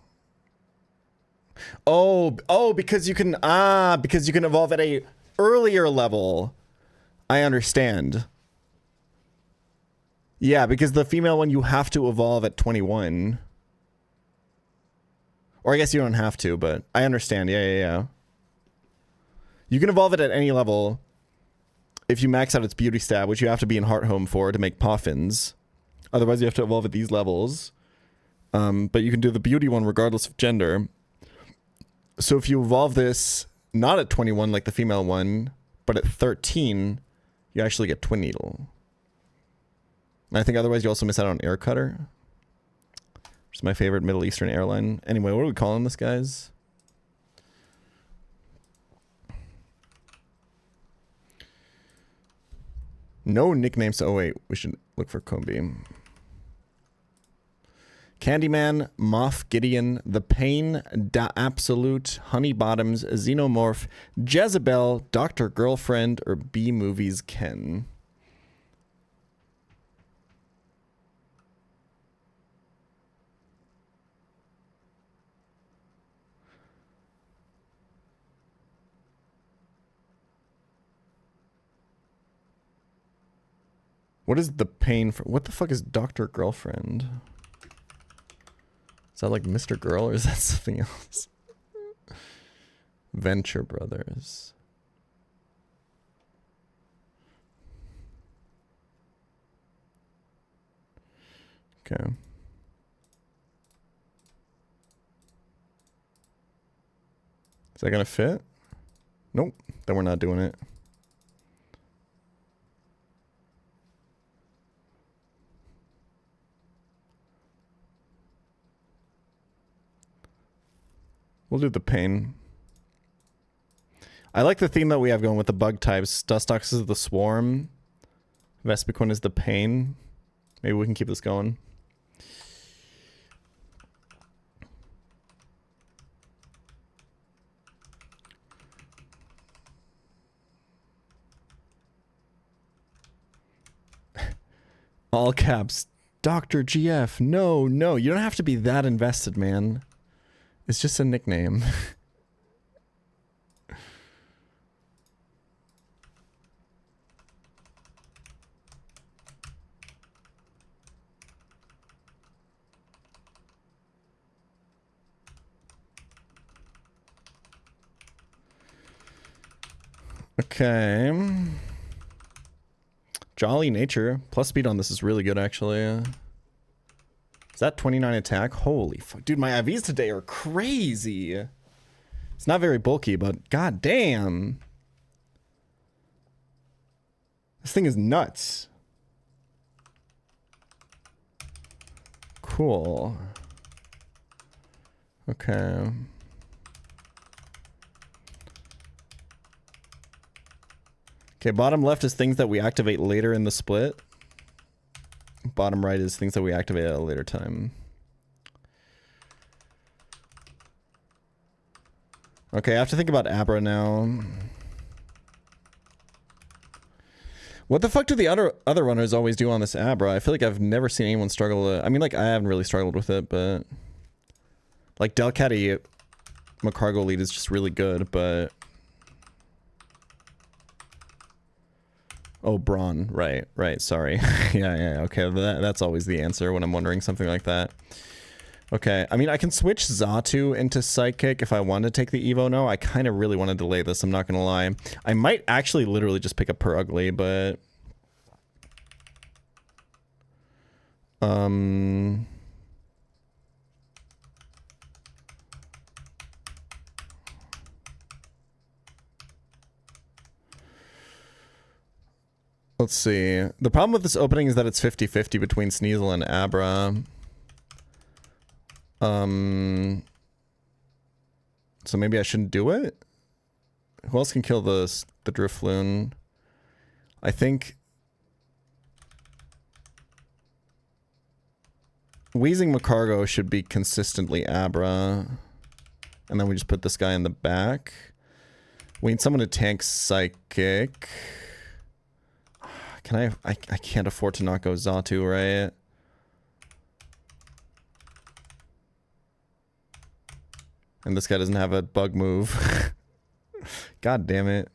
Oh, because you can, because you can evolve at a earlier level. I understand. Yeah, because the female one, you have to evolve at 21. Or I guess you don't have to, but I understand. Yeah. You can evolve it at any level if you max out its beauty stat, which you have to be in Heart Home for to make puffins. Otherwise, you have to evolve at these levels. But you can do the beauty one regardless of gender. So if you evolve this not at 21 like the female one, but at 13, you actually get Twin Needle. And I think otherwise you also miss out on Air Cutter, which is my favorite Middle Eastern airline. Anyway, what are we calling this, guys? No nicknames. Oh, wait. We should look for Combi. Candyman, Moff Gideon, The Pain, Da Absolute, Honey Bottoms, Xenomorph, Jezebel, Dr. Girlfriend, or B Movies Ken. What is The Pain for? What the fuck is Dr. Girlfriend? Is that like Mr. Girl or is that something else? Venture Brothers. Okay. Is that gonna fit? Nope. Then we're not doing it. We'll do The Pain. I like the theme that we have going with the bug types. Dustox is the Swarm. Vespiquen is the Pain. Maybe we can keep this going. All caps. Dr. GF. No, you don't have to be that invested, man. It's just a nickname. Okay. Jolly Nature. Plus speed on this is really good, actually. Is that 29 attack? Holy fuck. Dude, my IVs today are crazy. It's not very bulky, but god damn. This thing is nuts. Cool. Okay. Okay, bottom left is things that we activate later in the split. Bottom right is things that we activate at a later time. Okay, I have to think about Abra now. What the fuck do the other runners always do on this Abra? I feel like I've never seen anyone struggle to... I mean, like, I haven't really struggled with it, but... Like, Delcatty Macargo lead is just really good, but... Oh, Brawn. Right, sorry. yeah, okay, that's always the answer when I'm wondering something like that. Okay, I mean, I can switch Xatu into Psychic if I want to take the Evo now. I kind of really want to delay this, I'm not gonna lie. I might actually literally just pick up Per Ugly, but... Let's see. The problem with this opening is that it's 50-50 between Sneasel and Abra. So maybe I shouldn't do it? Who else can kill the Drifloon? I think... Wheezing Macargo should be consistently Abra. And then we just put this guy in the back. We need someone to tank Psychic. Can I can't afford to not go Xatu, right? And this guy doesn't have a bug move. God damn it.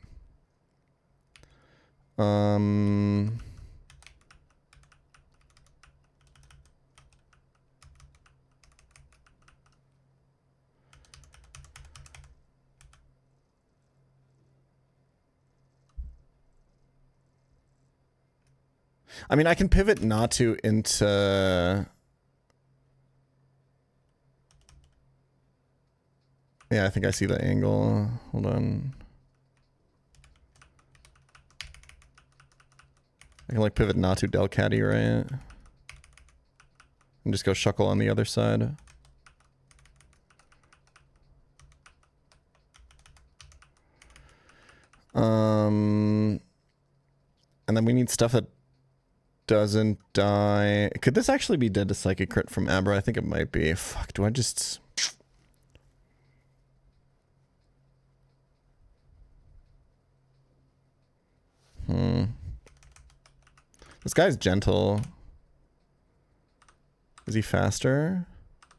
I mean, I can pivot Natu into... Yeah, I think I see the angle. Hold on. I can like pivot Natu Delcatty, right? And just go Shuckle on the other side. And then we need stuff that doesn't die. Could this actually be dead to Psychic Crit from Abra? I think it might be. Fuck, do I just... This guy's gentle. Is he faster?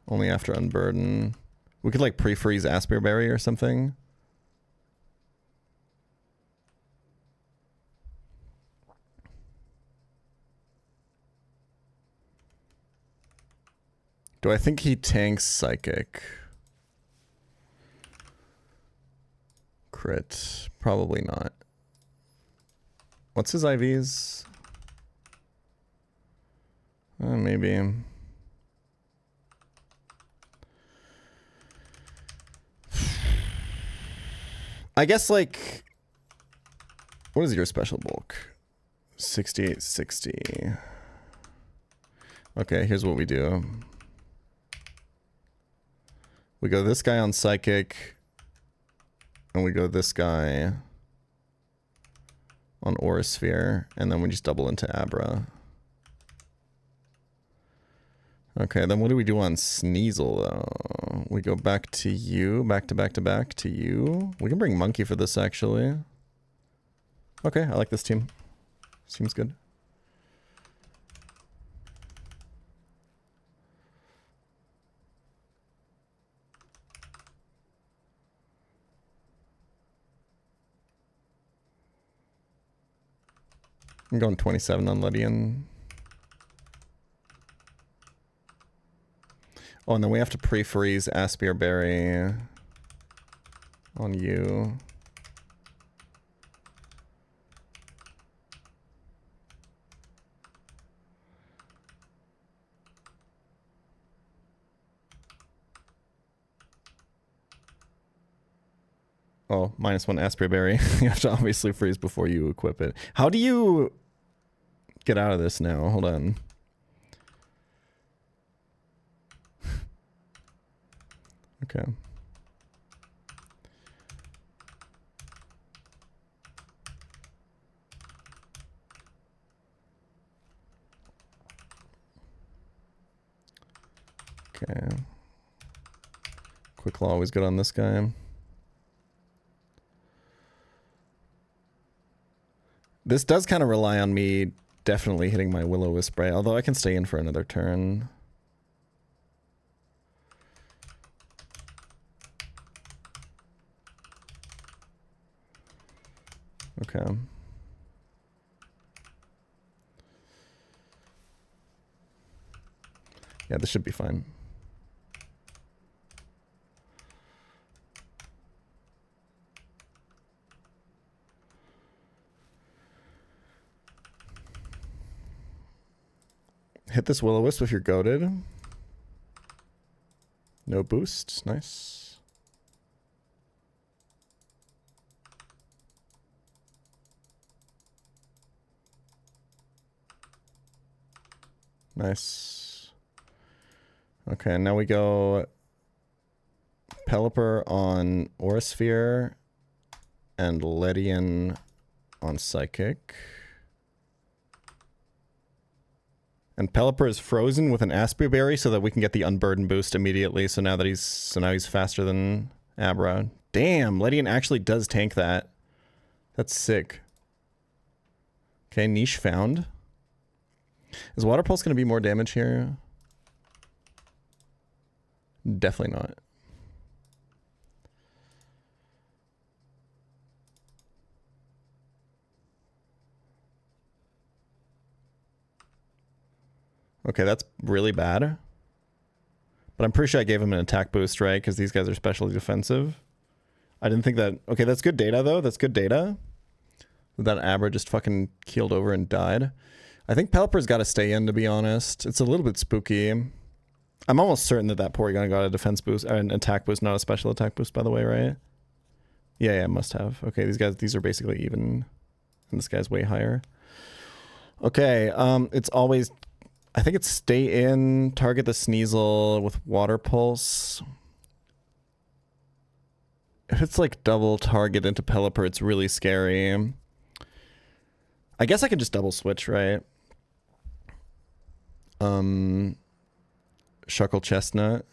Only after Unburden. We could like pre-freeze Aspear Berry or something. Do I think he tanks Psychic? Crit. Probably not. What's his IVs? Maybe. I guess like... What is your special bulk? 6860. Okay, here's what we do. We go this guy on Psychic. And we go this guy on Aura Sphere. And then we just double into Abra. Okay, then what do we do on Sneasel, though? We go back to you, back to you. We can bring Monkey for this, actually. Okay, I like this team. Seems good. I'm going 27 on Lydian. Oh, and then we have to pre-freeze Aspear Berry on you. Oh, -1 Aspear Berry. You have to obviously freeze before you equip it. How do you get out of this now? Hold on. Okay. Okay. Quick Claw always good on this guy. This does kind of rely on me definitely hitting my Will-O-Wisp, right? Although I can stay in for another turn. Okay. Yeah, this should be fine. Hit this Will-O-Wisp if you're goated. No boost. Nice. Nice. Okay, now we go Pelipper on Aurasphere and Ledian on Psychic. And Pelipper is frozen with an Aspie Berry so that we can get the Unburden boost immediately. So now he's faster than Abra. Damn, Ledian actually does tank that. That's sick. Okay, niche found. Is Water Pulse going to be more damage here? Definitely not. Okay, that's really bad. But I'm pretty sure I gave him an attack boost, right? Because these guys are specially defensive. I didn't think that... Okay, that's good data, though. That's good data. That Abra just fucking keeled over and died. I think Pelipper's got to stay in, to be honest. It's a little bit spooky. I'm almost certain that that Porygon got a defense boost, an attack boost, not a special attack boost, by the way, right? Yeah, must have. Okay, these are basically even, and this guy's way higher. Okay, it's always, I think it's stay in, target the Sneasel with Water Pulse. If it's like double target into Pelipper, it's really scary. I guess I could just double switch, right? Shuckle Chestnut.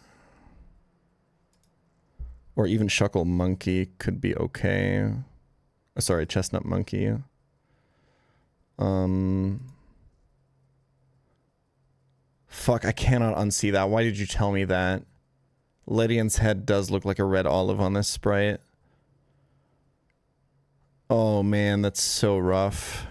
Or even Shuckle Monkey could be okay. Sorry, Chestnut Monkey. Fuck, I cannot unsee that. Why did you tell me that? Ledian's head does look like a red olive on this sprite. Oh man, that's so rough.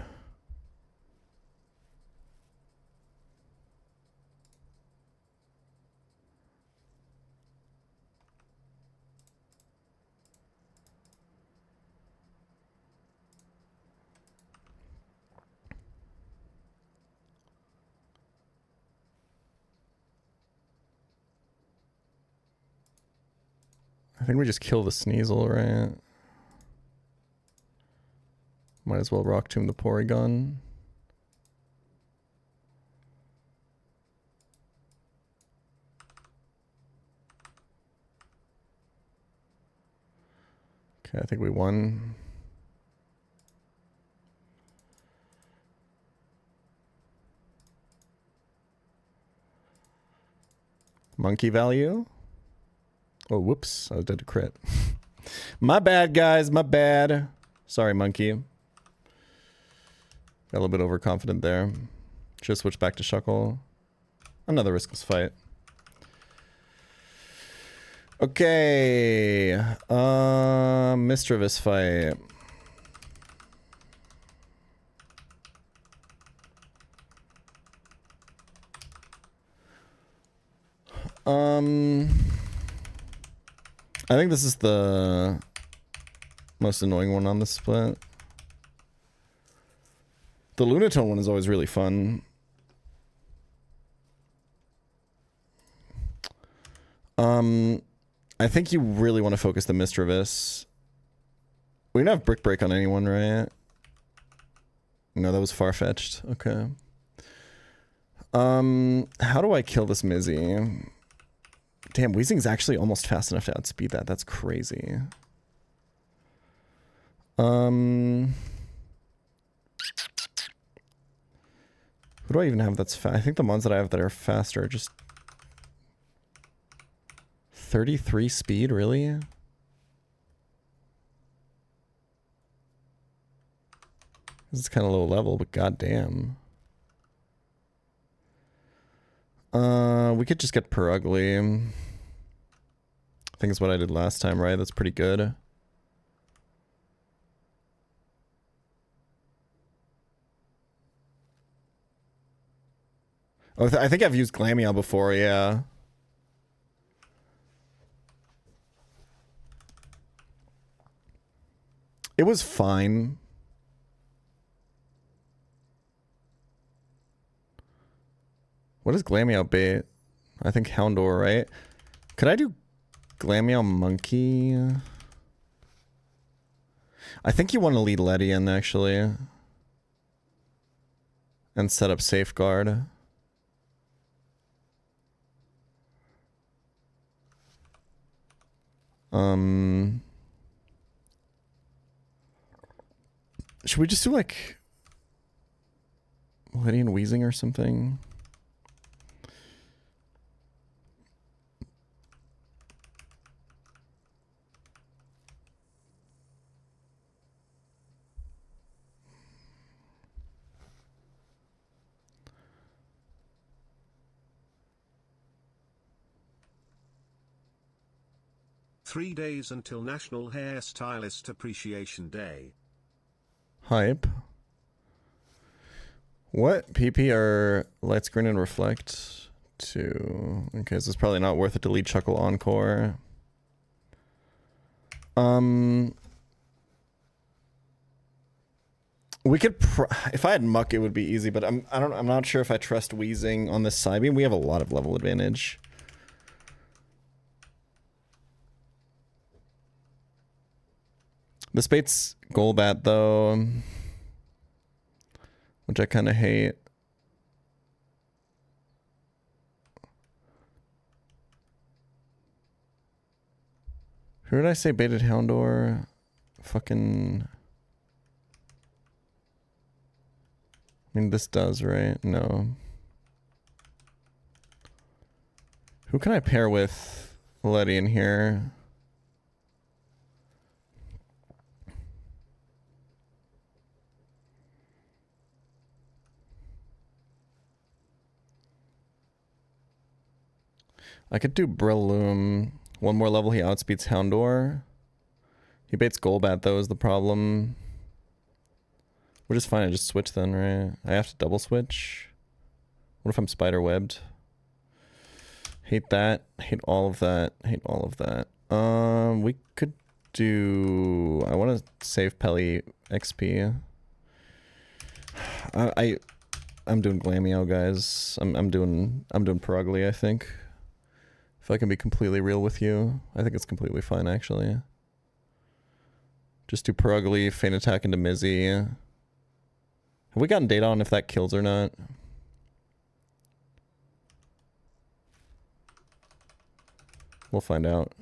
I think we just kill the Sneasel, right? Might as well Rock Tomb the Porygon. Okay, I think we won. Monkey value? Oh, whoops. I was dead to crit. My bad, guys. My bad. Sorry, Monkey. Got a little bit overconfident there. Should switch back to Shuckle. Another riskless fight. Okay. Mischievous fight. I think this is the most annoying one on this split. The Lunatone one is always really fun. I think you really want to focus the Mischievous. We don't have Brick Break on anyone, right? No, that was far-fetched. Okay. How do I kill this Mizzy? Damn, Weezing's actually almost fast enough to outspeed that. That's crazy. Who do I even have that's fast? I think the ones that I have that are faster are just 33 speed, really? Is This is kind of low level, but goddamn. We could just get per ugly. I think it's what I did last time, right? That's pretty good. Oh, I think I've used Glameow before, yeah. It was fine. What is Glameow bait? I think Houndor, right? Could I do Glameow Monkey? I think you want to lead Letty in, actually. And set up Safeguard. Should we just do like Letty and Wheezing or something? Three days until National Hairstylist Appreciation Day. Hype. What PP are light screen and reflect to? Okay, so it's probably not worth it to lead Chuckle Encore. We could if I had Muck, it would be easy, but I'm not sure if I trust Wheezing on this side. I mean, we have a lot of level advantage. This bait's Golbat though, which I kind of hate. Who did I say baited Houndor? Fucking... I mean, this does, right? No. Who can I pair with Letty in here? I could do Breloom. One more level, he outspeeds Houndor. He baits Golbat, though, is the problem. Which is fine, I just switch then, right? I have to double switch. What if I'm spider-webbed? Hate that. Hate all of that. Hate all of that. We could do... I want to save Pelly XP. I'm doing Glameow, guys. I'm doing Perugly, I think. If I can be completely real with you, I think it's completely fine, actually. Just do Perugly, Feint Attack into Mizzy. Have we gotten data on if that kills or not? We'll find out.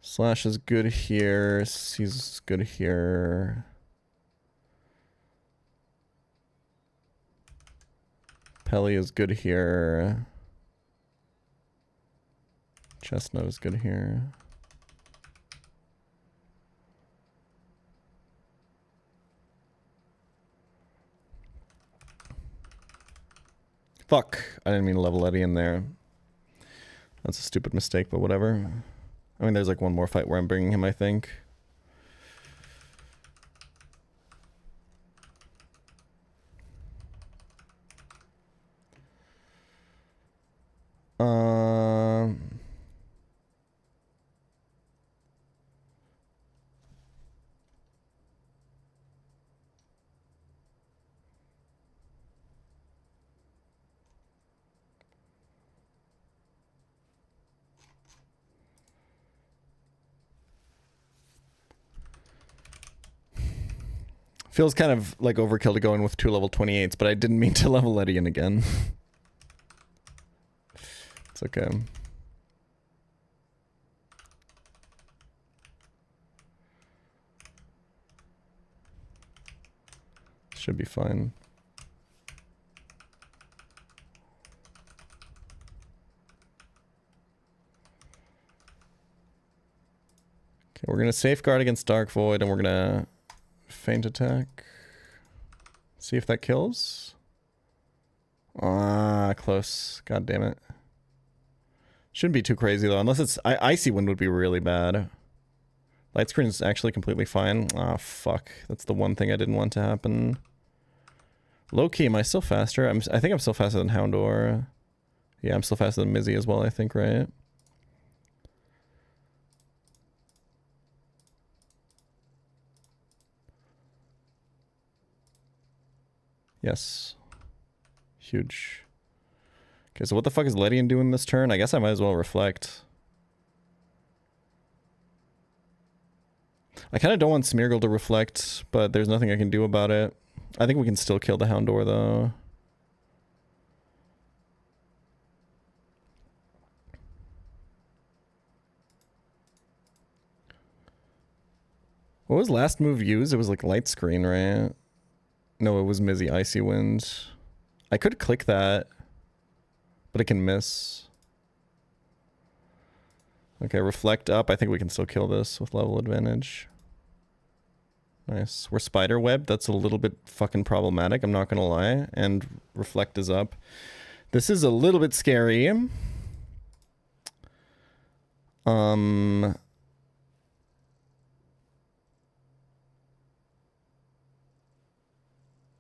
Slash is good here. He's good here. Pelly is good here. Chestnut is good here. Fuck. I didn't mean to level Eddie in there. That's a stupid mistake, but whatever. I mean, there's like one more fight where I'm bringing him, I think. Feels kind of like overkill to go in with 2 level 28s, but I didn't mean to level Letty in again. It's okay. Should be fine. Okay, we're gonna safeguard against Dark Void, and we're gonna feint attack. See if that kills. Ah, close. God damn it. Shouldn't be too crazy though, unless it's Icy Wind would be really bad. Light screen is actually completely fine. Ah, fuck. That's the one thing I didn't want to happen. Low key, am I still faster? I think I'm still faster than Houndor. Yeah, I'm still faster than Mizzy as well, I think, right? Yes. Huge. Okay, so what the fuck is Ledian doing this turn? I guess I might as well reflect. I kind of don't want Smeargle to reflect, but there's nothing I can do about it. I think we can still kill the Houndor, though. What was last move used? It was like Light Screen, right? No, it was Mizzy Icy Wind. I could click that, but it can miss. Okay, reflect up. I think we can still kill this with level advantage. Nice. We're spider web. That's a little bit fucking problematic, I'm not gonna lie. And reflect is up. This is a little bit scary.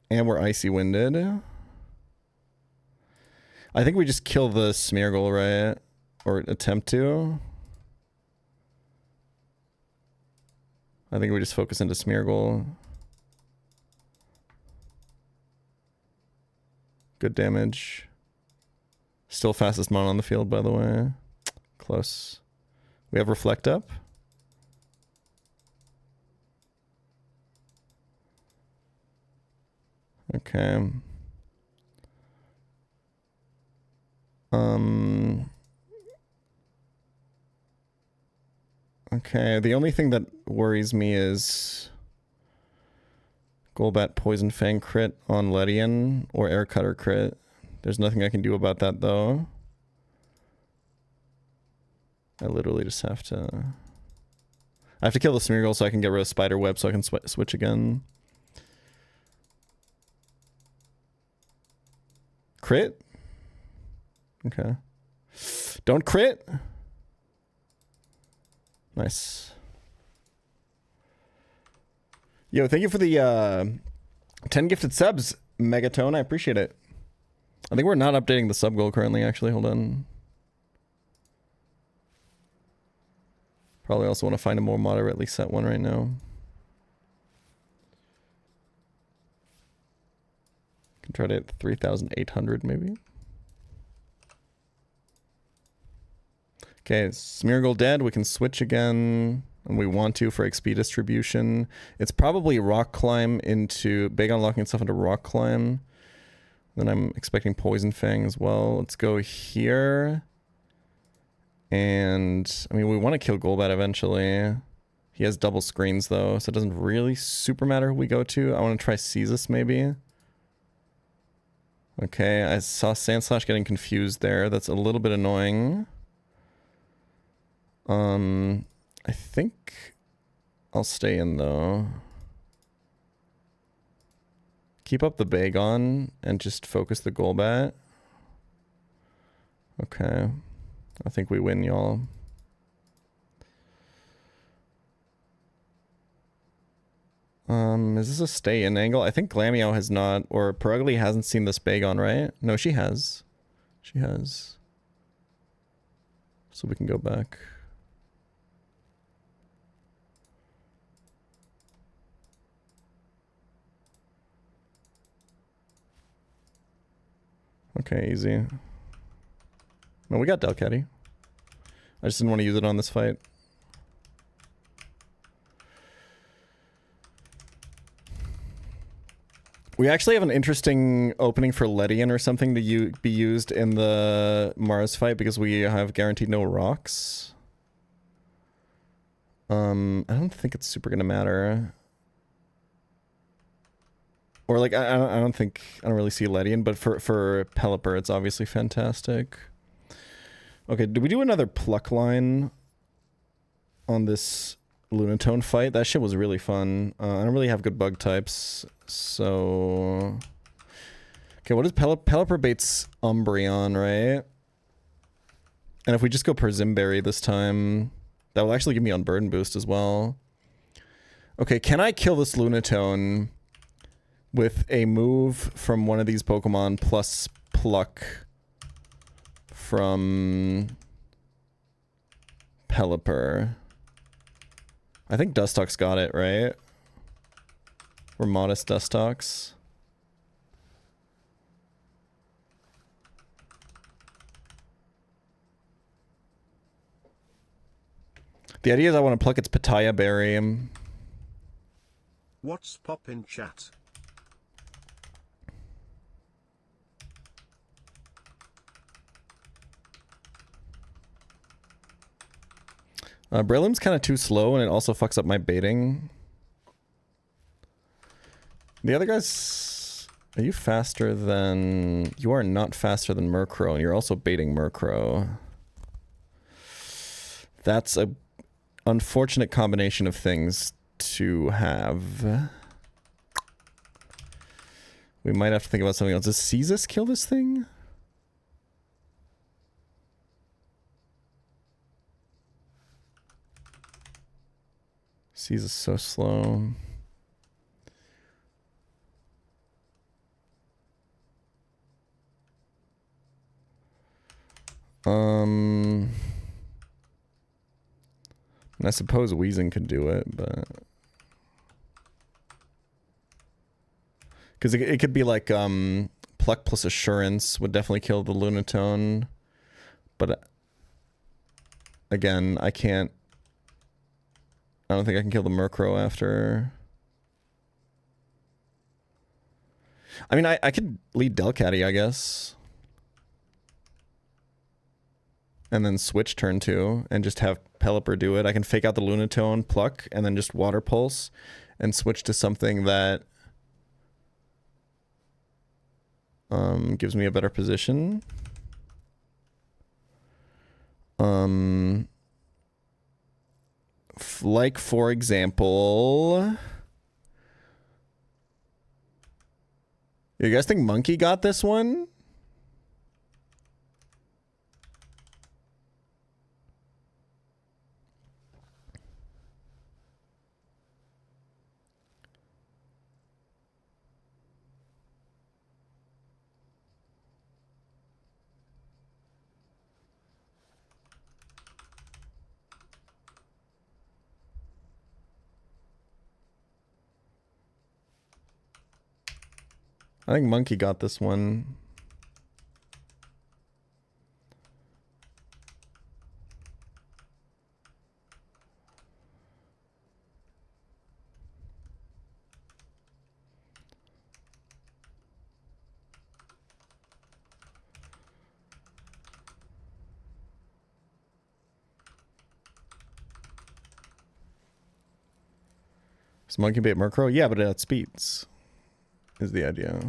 And we're icy winded. I think we just kill the Smeargle, right? Or attempt to. I think we just focus into Smeargle. Good damage. Still fastest mon on the field, by the way. Close. We have Reflect up. Okay. Okay, the only thing that worries me is Golbat Poison Fang crit on Ledian or Air Cutter crit. There's nothing I can do about that though. I literally just have to... I have to kill the Smeargle so I can get rid of Spider Web so I can switch again. Crit? Okay. Don't crit! Nice. Yo, thank you for the 10 gifted subs, Megatone. I appreciate it. I think we're not updating the sub goal currently, actually. Hold on. Probably also want to find a more moderately set one right now. Can try to hit 3,800 maybe. Okay, Smeargle dead. We can switch again, and we want to for XP distribution. It's probably Rock Climb into... Big unlocking stuff into Rock Climb. Then I'm expecting Poison Fang as well. Let's go here. And, I mean, we want to kill Golbat eventually. He has double screens, though, so it doesn't really super matter who we go to. I want to try Caestus, maybe. Okay, I saw Sandslash getting confused there. That's a little bit annoying. I think I'll stay in though. Keep up the Bagon and just focus the Golbat. Okay. I think we win, y'all. Is this a stay in angle? I think Glameow has not, or Perugly hasn't seen this Bagon, right? No, she has. She has. So we can go back. Okay, easy. No, we got Delcatty. I just didn't want to use it on this fight. We actually have an interesting opening for Ledian or something to be used in the Mars fight because we have guaranteed no rocks. I don't think it's super gonna matter. Or like I don't really see Ledian, but for Pelipper it's obviously fantastic. Okay, do we do another pluck line on this Lunatone fight. That shit was really fun. I don't really have good bug types, so... Okay, what is Pelipper baits Umbreon, right? And if we just go Perzimberry this time, that will actually give me Unburden boost as well. Okay, can I kill this Lunatone with a move from one of these Pokemon plus Pluck from Pelipper? I think Dustox got it, right? Or Modest Dustox. The idea is I want to pluck its Pitaya Berry. What's pop in chat? Breloom's kind of too slow and it also fucks up my baiting. The other guys... Are you faster than... You are not faster than Murkrow, and you're also baiting Murkrow. That's a unfortunate combination of things to have. We might have to think about something else. Does Caestus kill this thing? Caestus is so slow. I suppose Weezing could do it, but... Because it could be like, Pluck plus Assurance would definitely kill the Lunatone. But, again, I can't... I don't think I can kill the Murkrow after... I mean, I could lead Delcatty, I guess. And then switch turn 2 and just have Pelipper do it. I can fake out the Lunatone, Pluck, and then just Water Pulse and switch to something that gives me a better position. Like, for example... You guys think Monkey got this one? I think Monkey got this one. Does Monkey bait Murkrow? Yeah, but it outspeeds. Is the idea.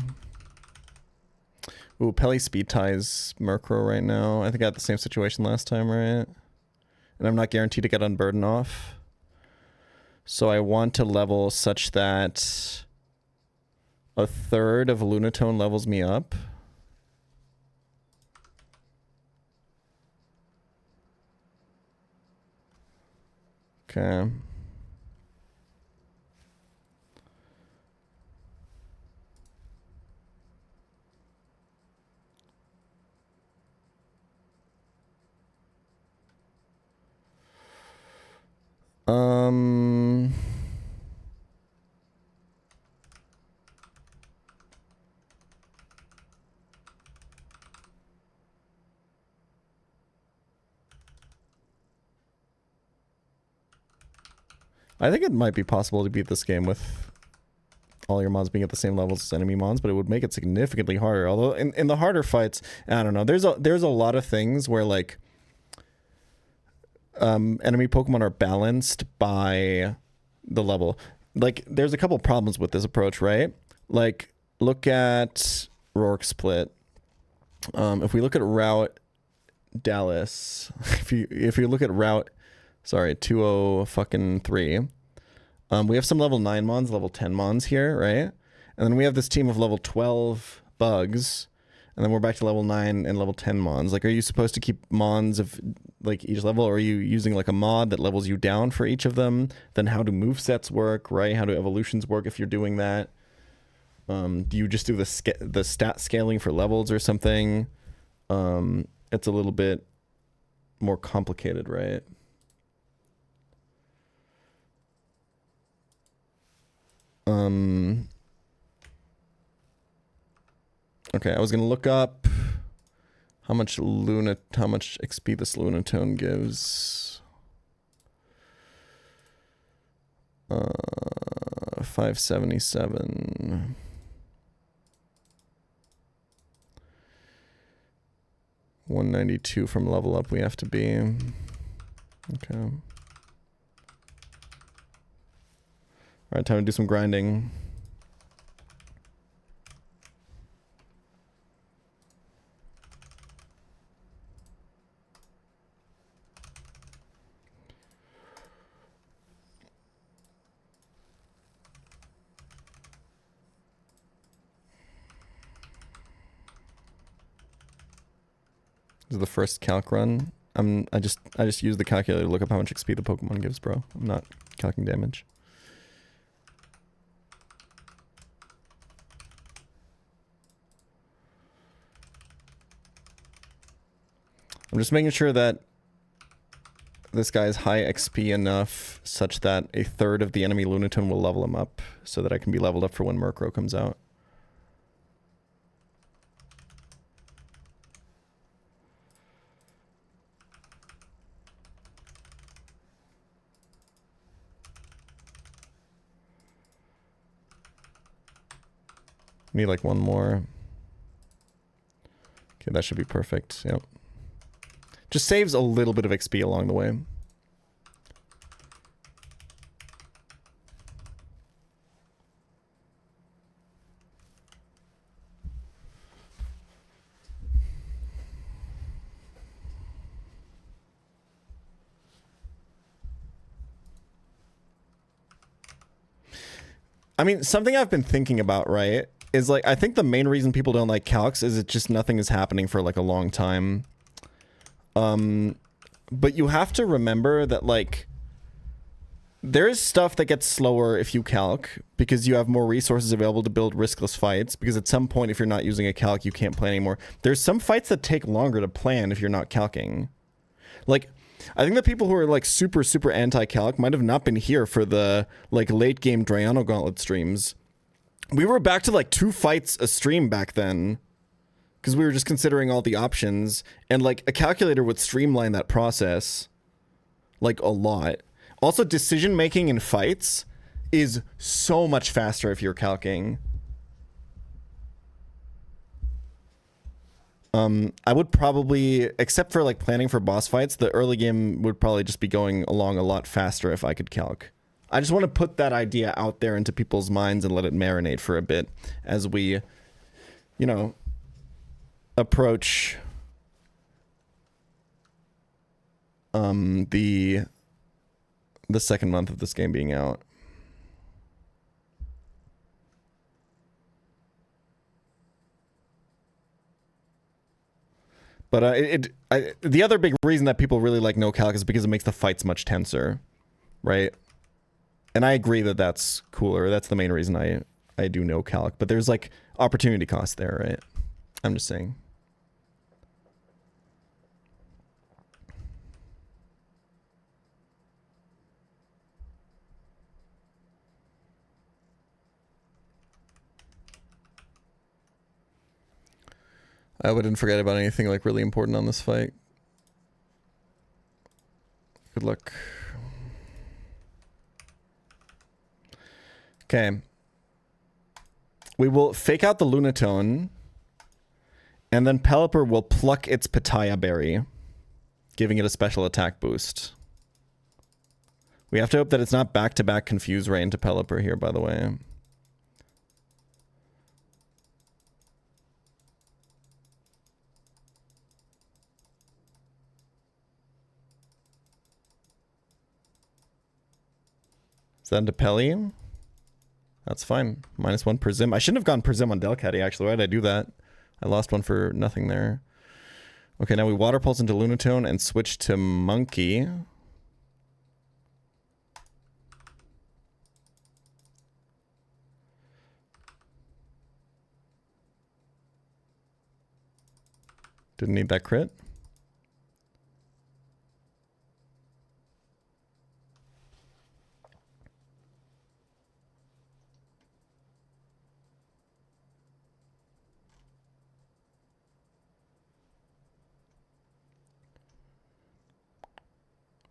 Ooh, Pelly speed ties Murkrow right now. I think I had the same situation last time, right? And I'm not guaranteed to get Unburden off. So I want to level such that a third of Lunatone levels me up. Okay. I think it might be possible to beat this game with all your mons being at the same levels as enemy mons, but it would make it significantly harder. Although in the harder fights, I don't know. There's a lot of things where like enemy Pokemon are balanced by the level. Like there's a couple problems with this approach, right? Like look at Rourke Split. If we look at Route Dallas, if you look at Route Sorry, 203. We have some level 9 mons, level 10 mons here, right? And then we have this team of level 12 bugs. And then we're back to level 9 and level 10 mons. Like, are you supposed to keep mons of, like, each level? Or are you using, like, a mod that levels you down for each of them? Then how do movesets work, right? How do evolutions work if you're doing that? Do you just do the stat scaling for levels or something? It's a little bit more complicated, right? Okay, I was gonna look up how much XP this Lunatone gives. 577. 192 from level up we have to be. Okay. Alright, time to do some grinding. This is the first calc run. I just use the calculator to look up how much XP the Pokemon gives, bro. I'm not calcing damage. I'm just making sure that this guy is high XP enough such that a third of the enemy Lunatone will level him up so that I can be leveled up for when Murkrow comes out. Need like one more. Okay, that should be perfect. Yep. Just saves a little bit of XP along the way. I mean, something I've been thinking about, right, is like, I think the main reason people don't like calcs is it just nothing is happening for like a long time. But you have to remember that like, there's stuff that gets slower if you calc because you have more resources available to build riskless fights, because at some point if you're not using a calc you can't plan anymore. There's some fights that take longer to plan if you're not calcing. Like, I think the people who are like super anti-calc might have not been here for the like late game Drayano Gauntlet streams. We were back to like 2 fights a stream back then because we were just considering all the options, and like a calculator would streamline that process like a lot. Also, decision making in fights is so much faster if you're calcing. I would probably, except for like planning for boss fights, the early game would probably just be going along a lot faster if I could calc. I just want to put that idea out there into people's minds and let it marinate for a bit as we, you know, approach the second month of this game being out. But the other big reason that people really like no calc is because it makes the fights much tenser, right? And I agree that that's cooler. That's the main reason I do no calc. But there's like opportunity cost there, right? I'm just saying. I wouldn't forget about anything like really important on this fight. Good luck. Okay. We will fake out the Lunatone, and then Pelipper will pluck its Pitaya Berry, giving it a special attack boost. We have to hope that it's not back-to-back Confuse Ray into Pelipper here, by the way. Is that into Pelly? That's fine. -1 per Zim. I shouldn't have gone per Zim on Delcatty, actually. Why did I do that? I lost one for nothing there. Okay, now we water pulse into Lunatone and switch to Monkey. Didn't need that crit.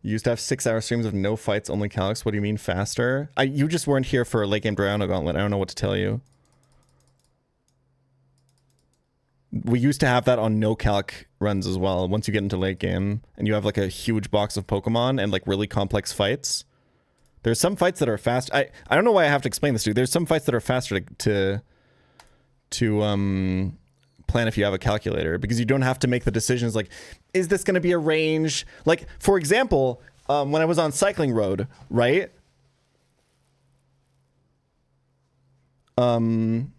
You used to have 6-hour streams of no fights, only Calyx. What do you mean faster? You just weren't here for late game Drayano Gauntlet. I don't know what to tell you. We used to have that on no calc runs as well. Once you get into late game and you have like a huge box of Pokemon and like really complex fights. There's some fights that are fast. I don't know why I have to explain this to you. There's some fights that are faster to plan if you have a calculator, because you don't have to make the decisions like, is this going to be a range? Like, for example, when I was on Cycling Road, right? Umbreon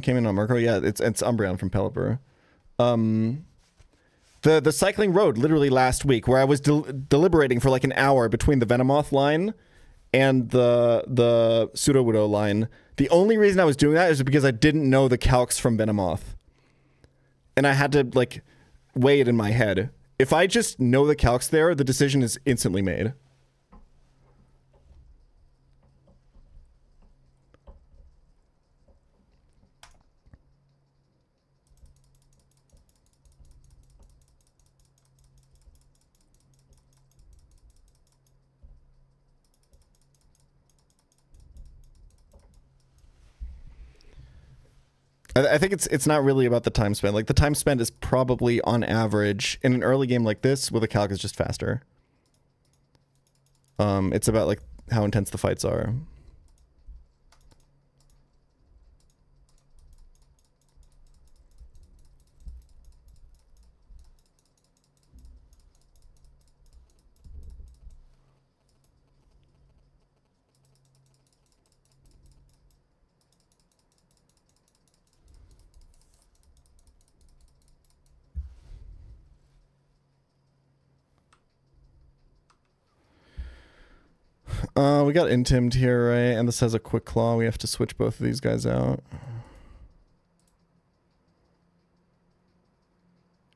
came in on Marco. Yeah, it's Umbreon from Pelipper. The Cycling Road literally last week, where I was deliberating for like an hour between the Venomoth line and the Sudowoodo line. The only reason I was doing that is because I didn't know the calcs from Venomoth. And I had to like weigh it in my head. If I just know the calcs there, the decision is instantly made. I think it's not really about the time spent. Like, the time spent is probably on average in an early game like this with a calc is just faster. It's about like how intense the fights are. We got intimed here, right? And this has a quick claw. We have to switch both of these guys out.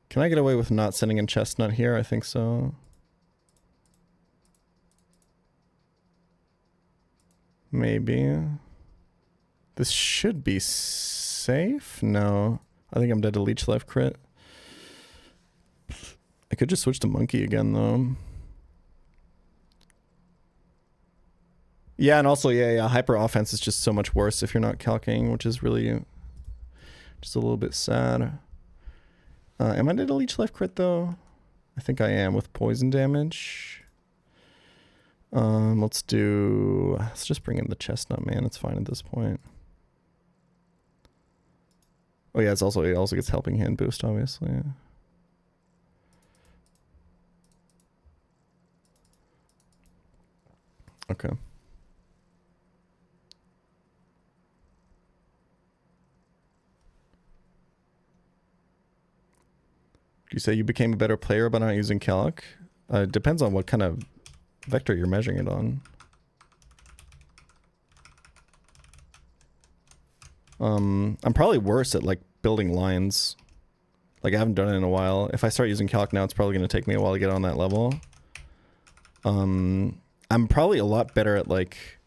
Can I get away with not sending in Chestnut here? I think so. Maybe. This should be safe? No. I think I'm dead to Leech Life crit. I could just switch to Monkey again, though. Yeah, and also, yeah, hyper offense is just so much worse if you're not calcing, which is really just a little bit sad. Am I dead to Leech Life crit, though? I think I am with poison damage. Let's just bring in the Chestnut, man. It's fine at this point. Oh yeah, it also gets Helping Hand boost, obviously. Okay. You say you became a better player by not using calc? It depends on what kind of vector you're measuring it on. I'm probably worse at like building lines. Like, I haven't done it in a while. If I start using calc now, it's probably going to take me a while to get on that level. I'm probably a lot better at like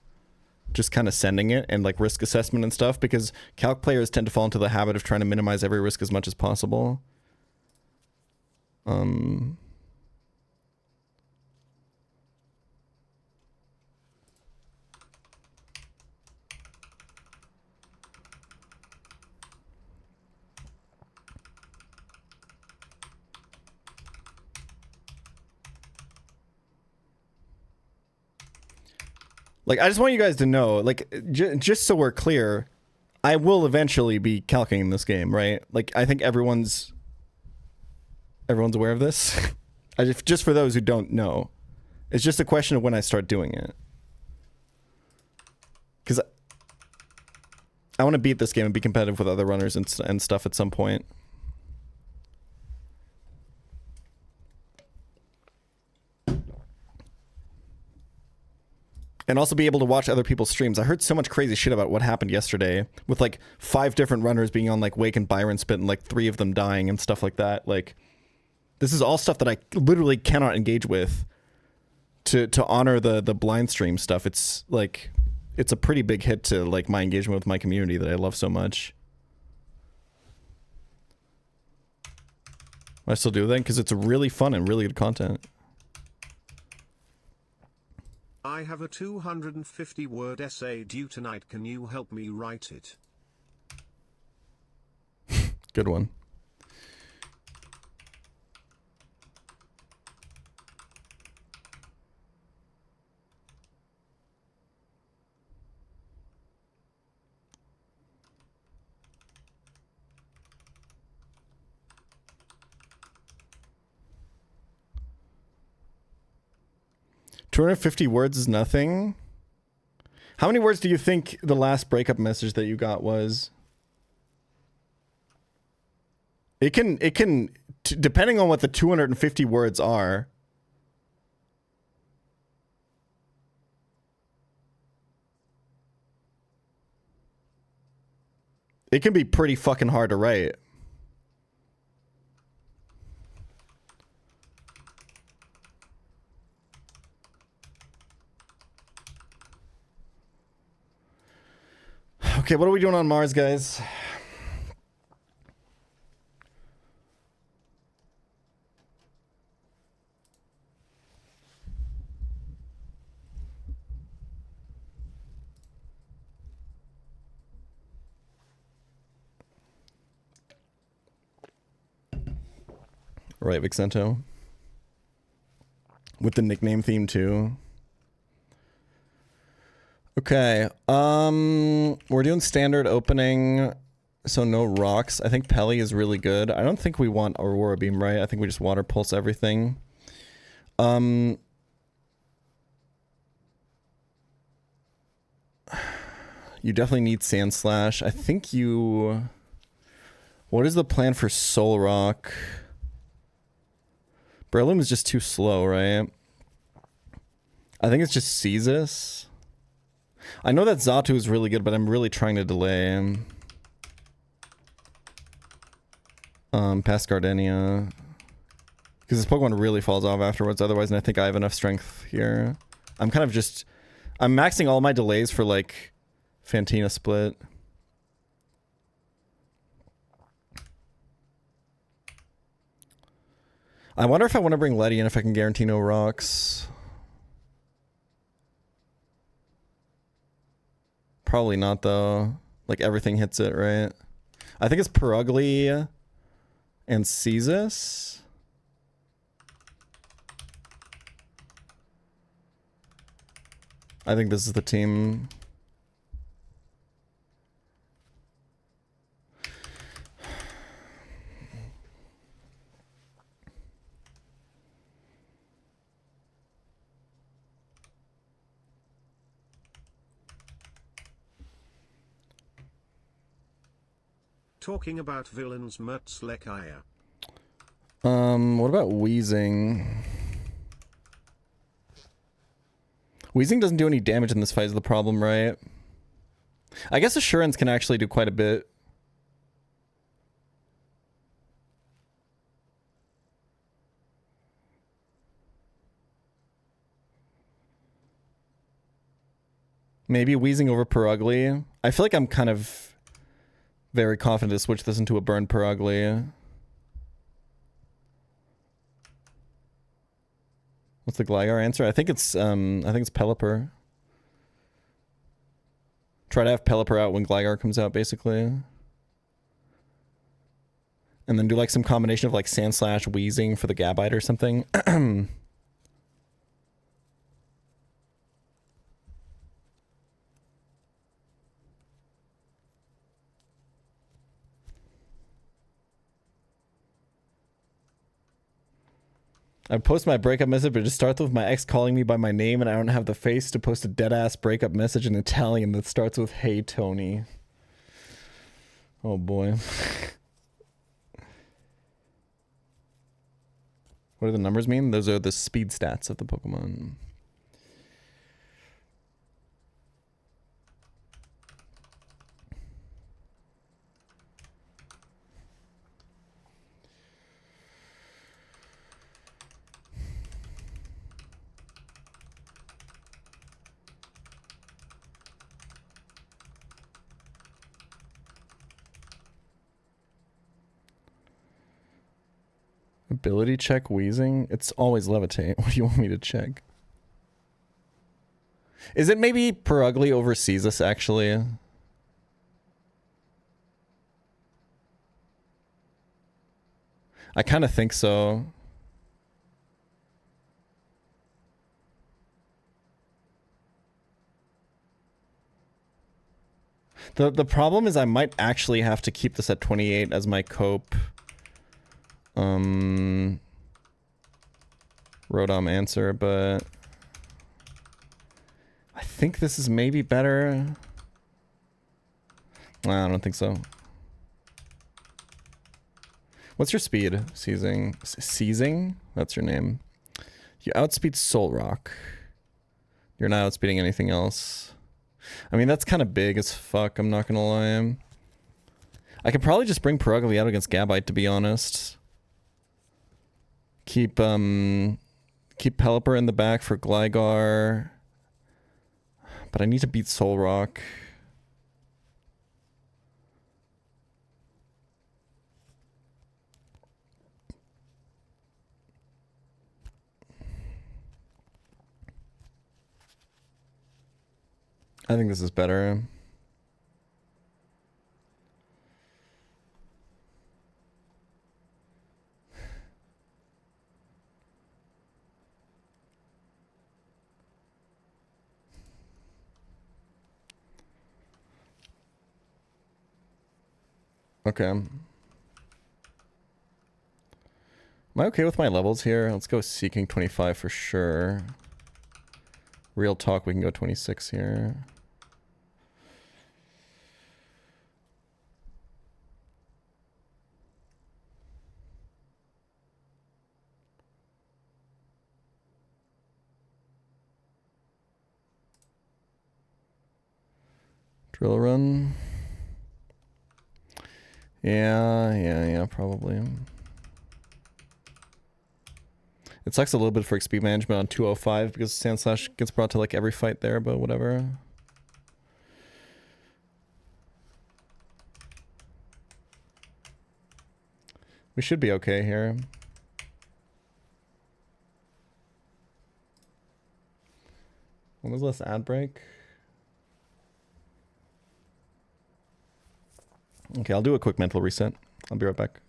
just kind of sending it and like risk assessment and stuff, because calc players tend to fall into the habit of trying to minimize every risk as much as possible. Like, I just want you guys to know, like, just so we're clear, I will eventually be calcing in this game, right? Like, I think everyone's aware of this. Just for those who don't know, It's just a question of when I start doing it. Because I want to beat this game and be competitive with other runners and stuff at some point. And also be able to watch other people's streams. I heard so much crazy shit about what happened yesterday with like 5 different runners being on like Wake and Byron Spit and like 3 of them dying and stuff like that. Like, this is all stuff that I literally cannot engage with to honor the blind stream stuff. It's like, it's a pretty big hit to like my engagement with my community that I love so much. I still do that because it's really fun and really good content. I have a 250-word essay due tonight. Can you help me write it? Good one. $250 words is nothing. How many words do you think the last breakup message that you got was? It can depending on what the 250 words are. It can be pretty fucking hard to write. Okay, what are we doing on Mars, guys? Right, Vicento. With the nickname theme too. Okay, we're doing standard opening, so no rocks. I think Pelly is really good. I don't think we want Aurora Beam, right? I think we just water pulse everything. You definitely need Sand Slash. I think you... What is the plan for Soul Rock? Breloom is just too slow, right? I think it's just Caestus. I know that Xatu is really good, but I'm really trying to delay him. Past Gardenia. Because this Pokemon really falls off afterwards otherwise, and I think I have enough strength here. I'm kind of just... I'm maxing all my delays for, like, Fantina Split. I wonder if I want to bring Letty in if I can guarantee no rocks. Probably not, though. Like, everything hits it, right? I think it's Perugly and Caestus. I think this is the team. Talking about villains, Mutzlekaya. What about Wheezing? Wheezing doesn't do any damage in this fight is the problem, right? I guess Assurance can actually do quite a bit. Maybe Wheezing over Perugly. I feel like I'm kind of very confident to switch this into a burn Perugly. What's the Gligar answer? I think it's Pelipper. Try to have Pelipper out when Gligar comes out, basically. And then do like some combination of like Sand Slash, Wheezing for the Gabite or something. I post my breakup message, but it just starts with my ex calling me by my name, and I don't have the face to post a dead-ass breakup message in Italian that starts with "Hey, Tony." Oh, boy. What do the numbers mean? Those are the speed stats of the Pokemon. Ability check wheezing? It's always levitate. What do you want me to check? Is it maybe Perugly oversees us, actually? I kind of think so. The problem is I might actually have to keep this at 28 as my cope. Rodom answer, but I think this is maybe better. I don't think so. What's your speed? Seizing? That's your name. You outspeed Solrock. You're not outspeeding anything else. I mean, that's kind of big as fuck, I'm not gonna lie. I could probably just bring Perugly out against Gabite, to be honest. Keep Pelipper in the back for Gligar. But I need to beat Solrock. I think this is better. Okay. Am I okay with my levels here? Let's go Seeking 25 for sure. Real talk, we can go 26 here. Drill run. Yeah, probably. It sucks a little bit for XP management on 205 because Sandslash gets brought to like every fight there, but whatever. We should be okay here. When was the last ad break? Okay, I'll do a quick mental reset. I'll be right back.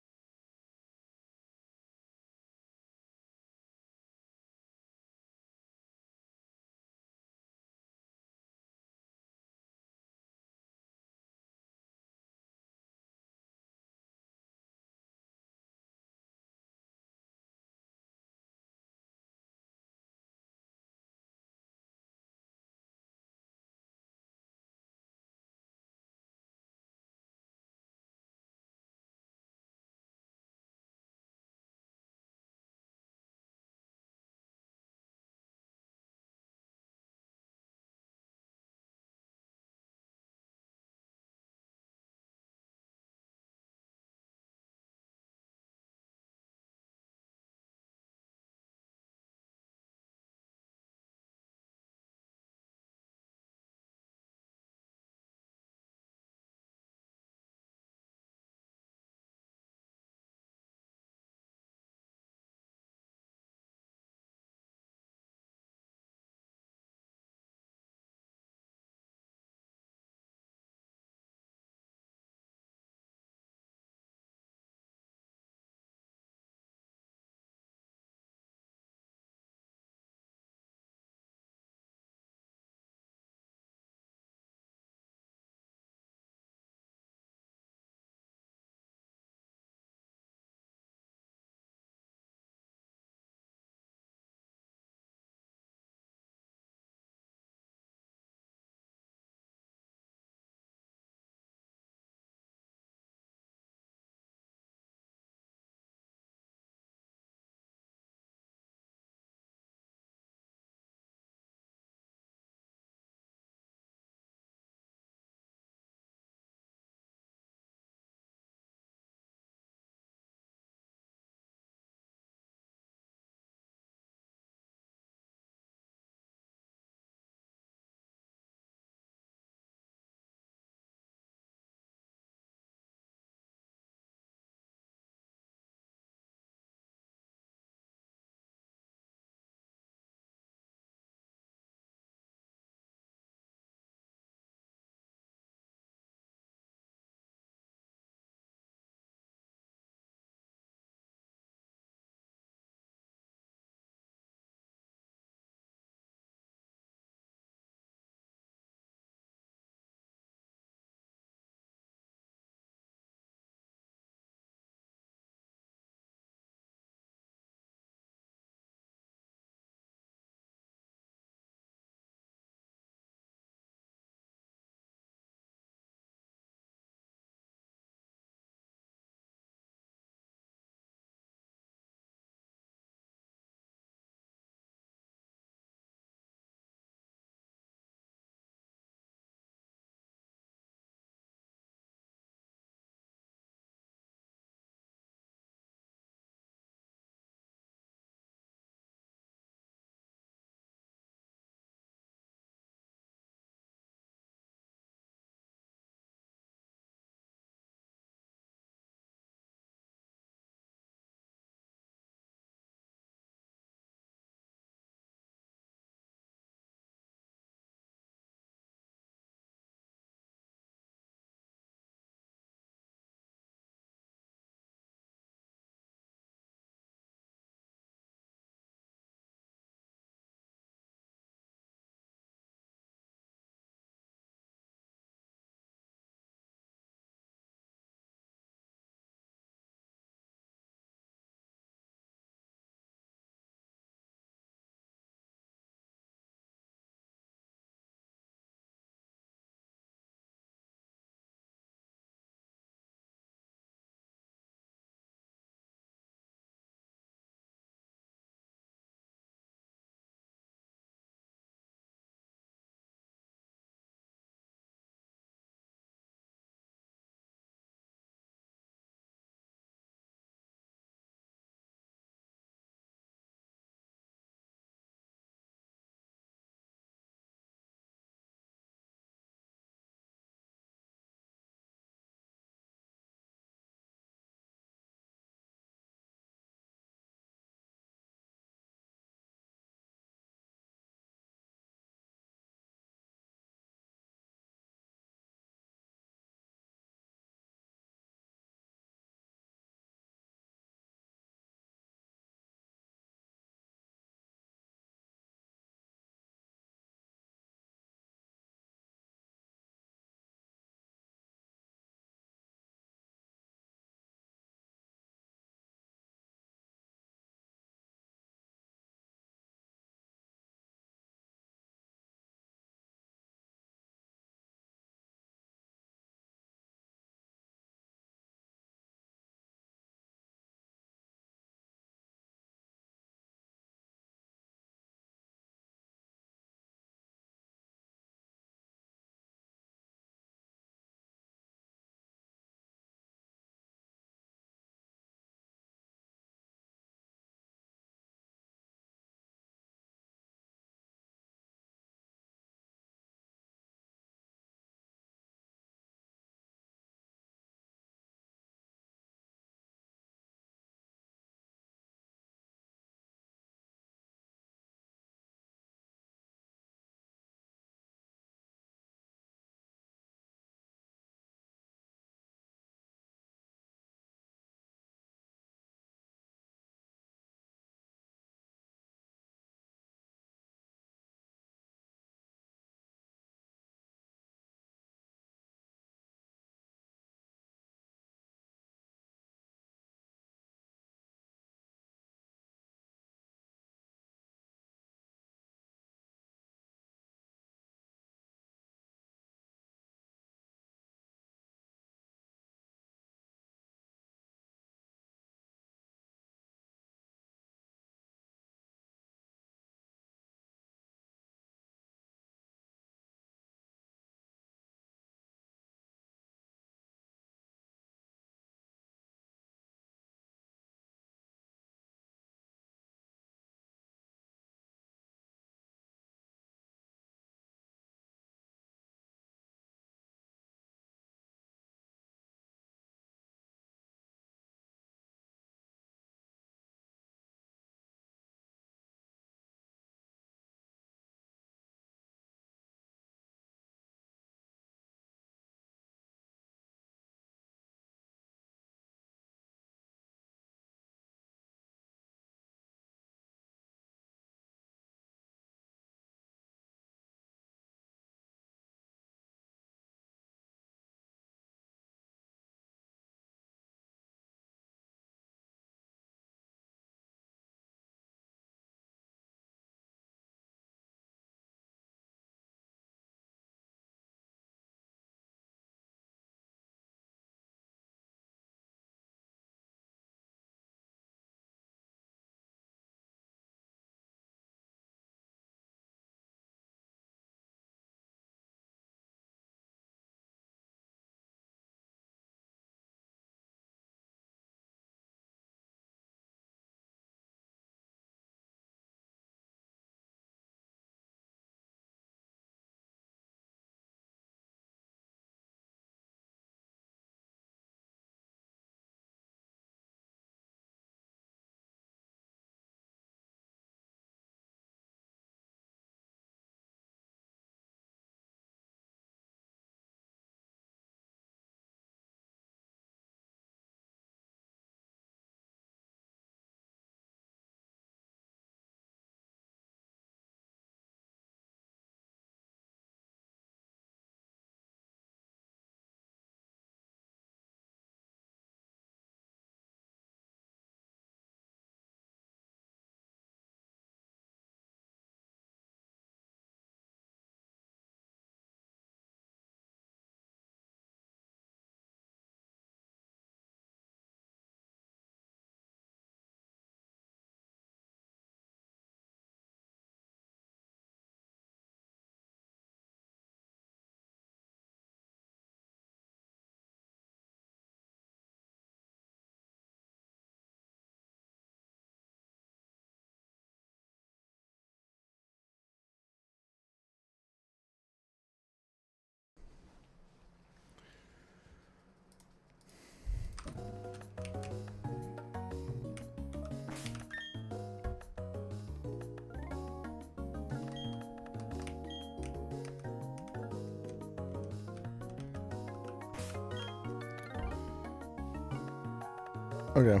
Okay.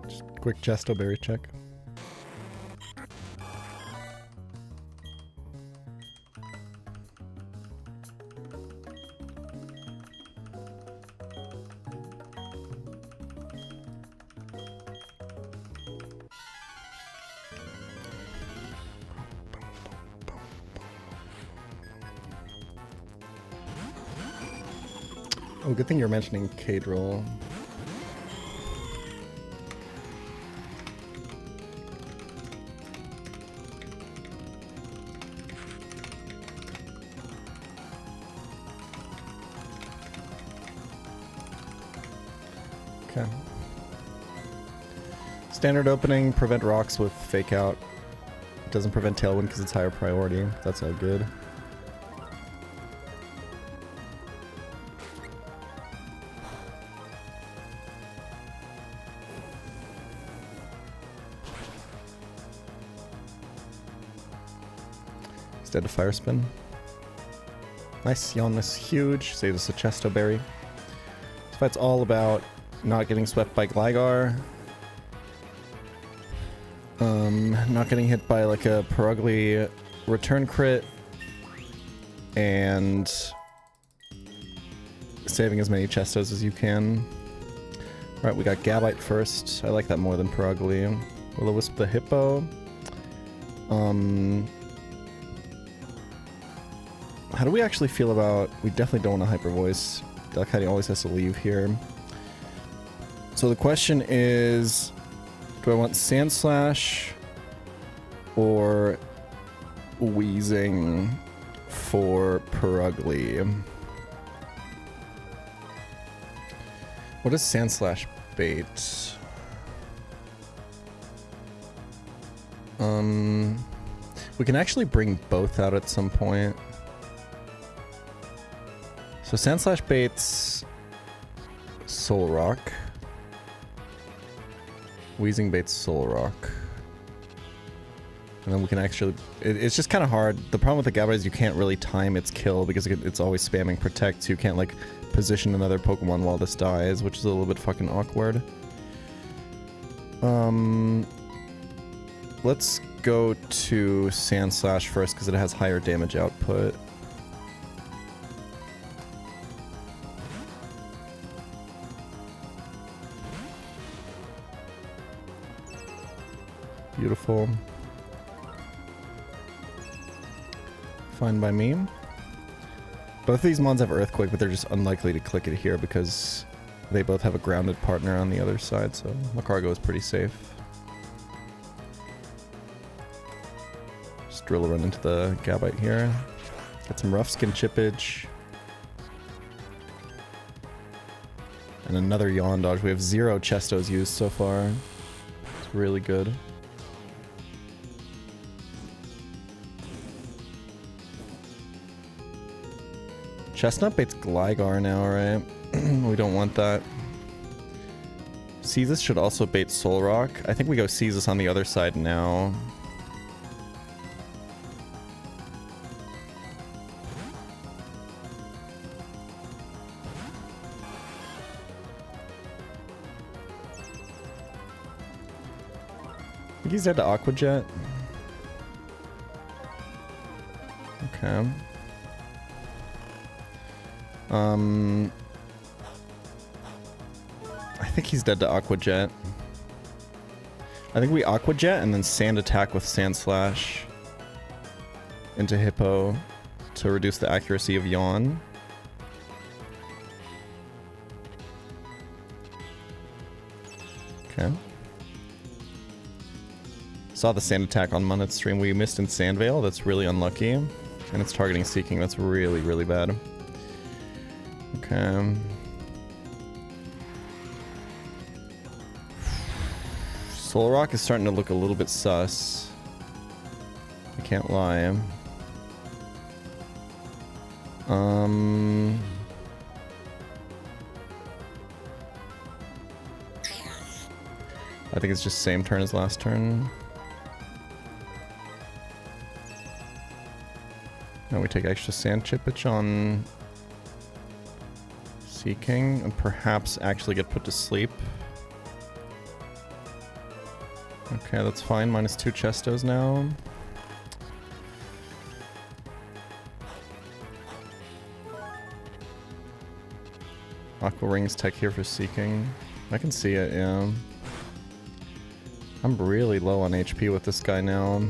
Just quick chesto berry check. Oh, good thing you're mentioning K-Droll. Okay. Standard opening, prevent rocks with fake out. It doesn't prevent tailwind because it's higher priority. That's all good. Dead to fire spin. Nice, Yawn is huge. Saves us a chesto berry. This fight's all about not getting swept by Gligar. Not getting hit by like a Perugly return crit. And saving as many chestos as you can. Alright, we got Gabite first. I like that more than Perugly. Will-O-Wisp the Hippo. How do we actually feel about... We definitely don't want a Hyper Voice. Delcatty always has to leave here. So the question is... Do I want Sand Slash or Wheezing for Perugly? What is Sand Slash bait? We can actually bring both out at some point. So Sand Slash baits Soul Rock. Wheezing baits Soul Rock. And then we can actually... It's just kind of hard. The problem with the Gabite is you can't really time its kill because it's always spamming Protect, so you can't like position another Pokemon while this dies, which is a little bit fucking awkward. Let's go to Sand Slash first because it has higher damage output. Beautiful. Fine by me. Both of these mons have Earthquake, but they're just unlikely to click it here because they both have a grounded partner on the other side, so Macargo is pretty safe. Just drill a run into the Gabite here. Get some Rough Skin Chippage. And another Yawn Dodge. We have 0 Chestos used so far. It's really good. Chestnut baits Gligar now, right? We don't want that. Ceasus should also bait Solrock. I think we go Ceasus on the other side now. I think he's dead to Aqua Jet. Okay. I think he's dead to Aqua Jet. I think we Aqua Jet and then Sand Attack with Sand Slash into Hippo to reduce the accuracy of Yawn. Okay. Saw the Sand Attack on Munet's stream. We missed in Sandvale. That's really unlucky. And it's targeting Seeking. That's really, really bad. Okay. Solrock is starting to look a little bit sus. I can't lie. I think it's just same turn as last turn. Now we take extra Sand Chippage on Seeking and perhaps actually get put to sleep. Okay, that's fine. -2 chestos now. Aqua Rings tech here for Seeking. I can see it, yeah. I'm really low on HP with this guy now.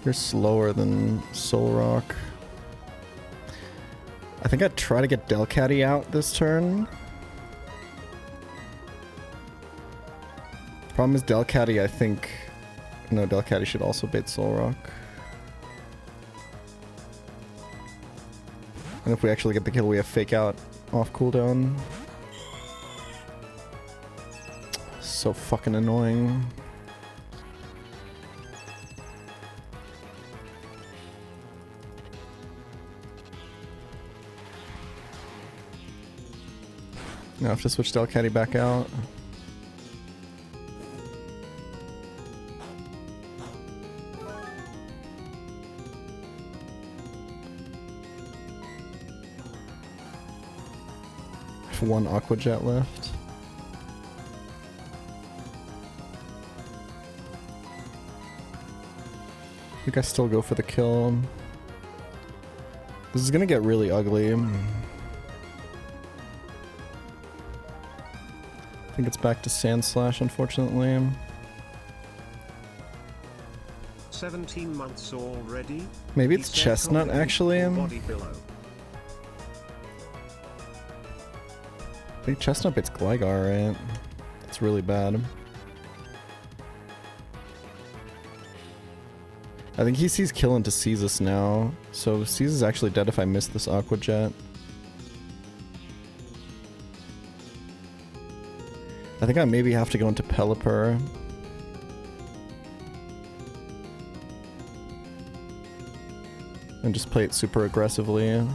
You're slower than Soul Rock. I think I'd try to get Delcatty out this turn. Problem is Delcatty, I think... No, Delcatty should also bait Soul Rock. And if we actually get the kill, we have Fake Out off cooldown. So fucking annoying. Now I have to switch Delcatty back out. I have one Aqua Jet left. I think I still go for the kill. This is gonna get really ugly. I think it's back to Sand Slash, unfortunately. 17 months already. Maybe it's Chestnut, actually. I think Chestnut beats Gligar, right? That's really bad. I think he sees kill into Caestus now. So Caestus is actually dead if I miss this Aqua Jet. I think I maybe have to go into Pelipper. And just play it super aggressively.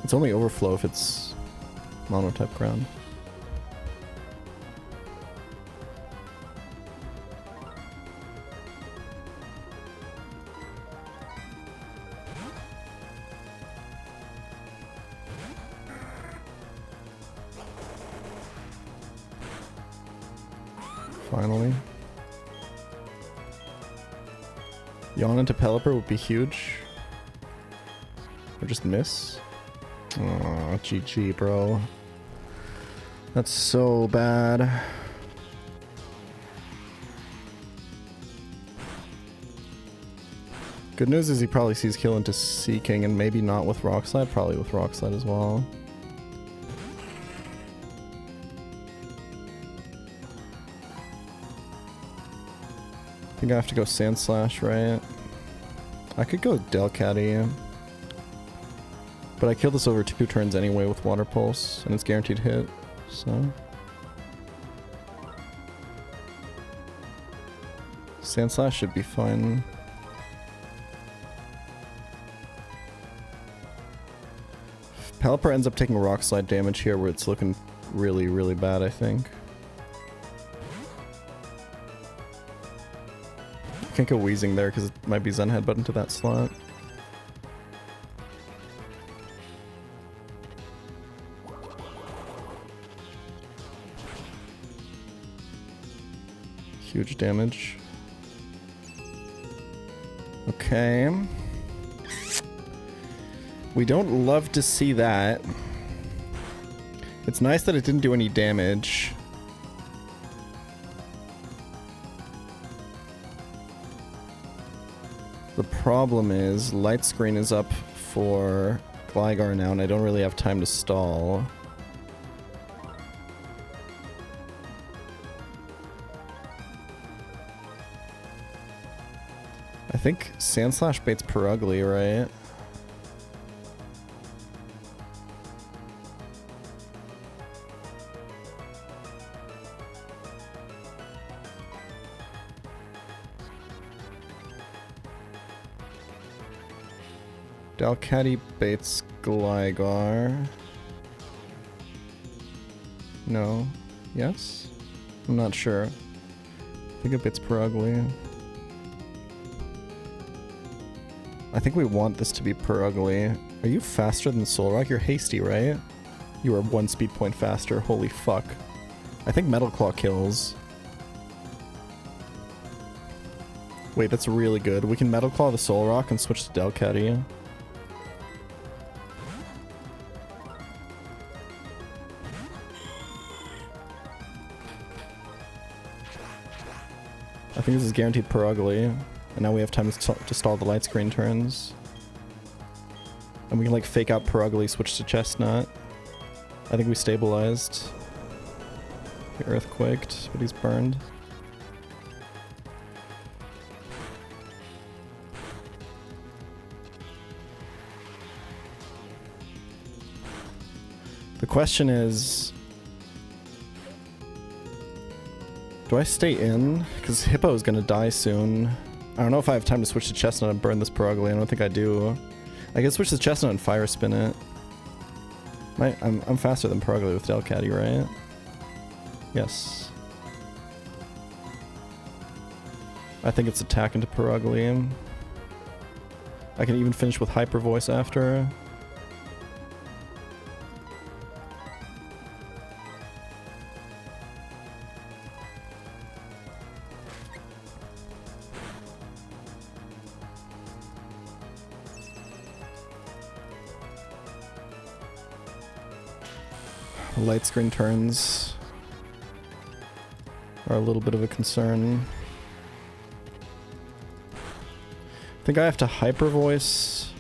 It's only Overflow if it's Mono-type ground. Finally. Yawn into Pelipper would be huge. Or just miss. Aw, GG, bro. That's so bad. Good news is he probably sees kill into Seeking, and maybe not with Rock Slide, probably with Rock Slide as well. I think I have to go Sand Slash, right? I could go Delcatty. But I killed this over 2 turns anyway with Water Pulse, and it's guaranteed hit, so... Sand Slash should be fine. Pelipper ends up taking Rock Slide damage here where it's looking really, really bad, I think. Can't go Wheezing there because it might be Zen Headbutt into that slot. Huge damage. Okay. We don't love to see that. It's nice that it didn't do any damage. The problem is, Light Screen is up for Gligar now, and I don't really have time to stall. I think Sand Slash baits Perugly, right? Delcatty baits Gligar. No. Yes? I'm not sure. I think it baits Perugly. I think we want this to be Perugly. Are you faster than Solrock? You're hasty, right? You are 1 speed point faster. Holy fuck. I think Metal Claw kills. Wait, that's really good. We can Metal Claw the Solrock and switch to Delcatty. I think this is guaranteed Perugly. And now we have time to stall the light screen turns. And we can like fake out Perugly, switch to Chestnut. I think we stabilized. He earthquaked, but he's burned. The question is, do I stay in? Because Hippo is gonna die soon. I don't know if I have time to switch to Chestnut and burn this Perugly. I don't think I do. I can switch to Chestnut and Fire Spin it. I'm faster than Perugly with Delcatty, right? Yes. I think it's attack into Perugly. I can even finish with Hyper Voice after. Light screen turns are a little bit of a concern. I think I have to Hyper Voice.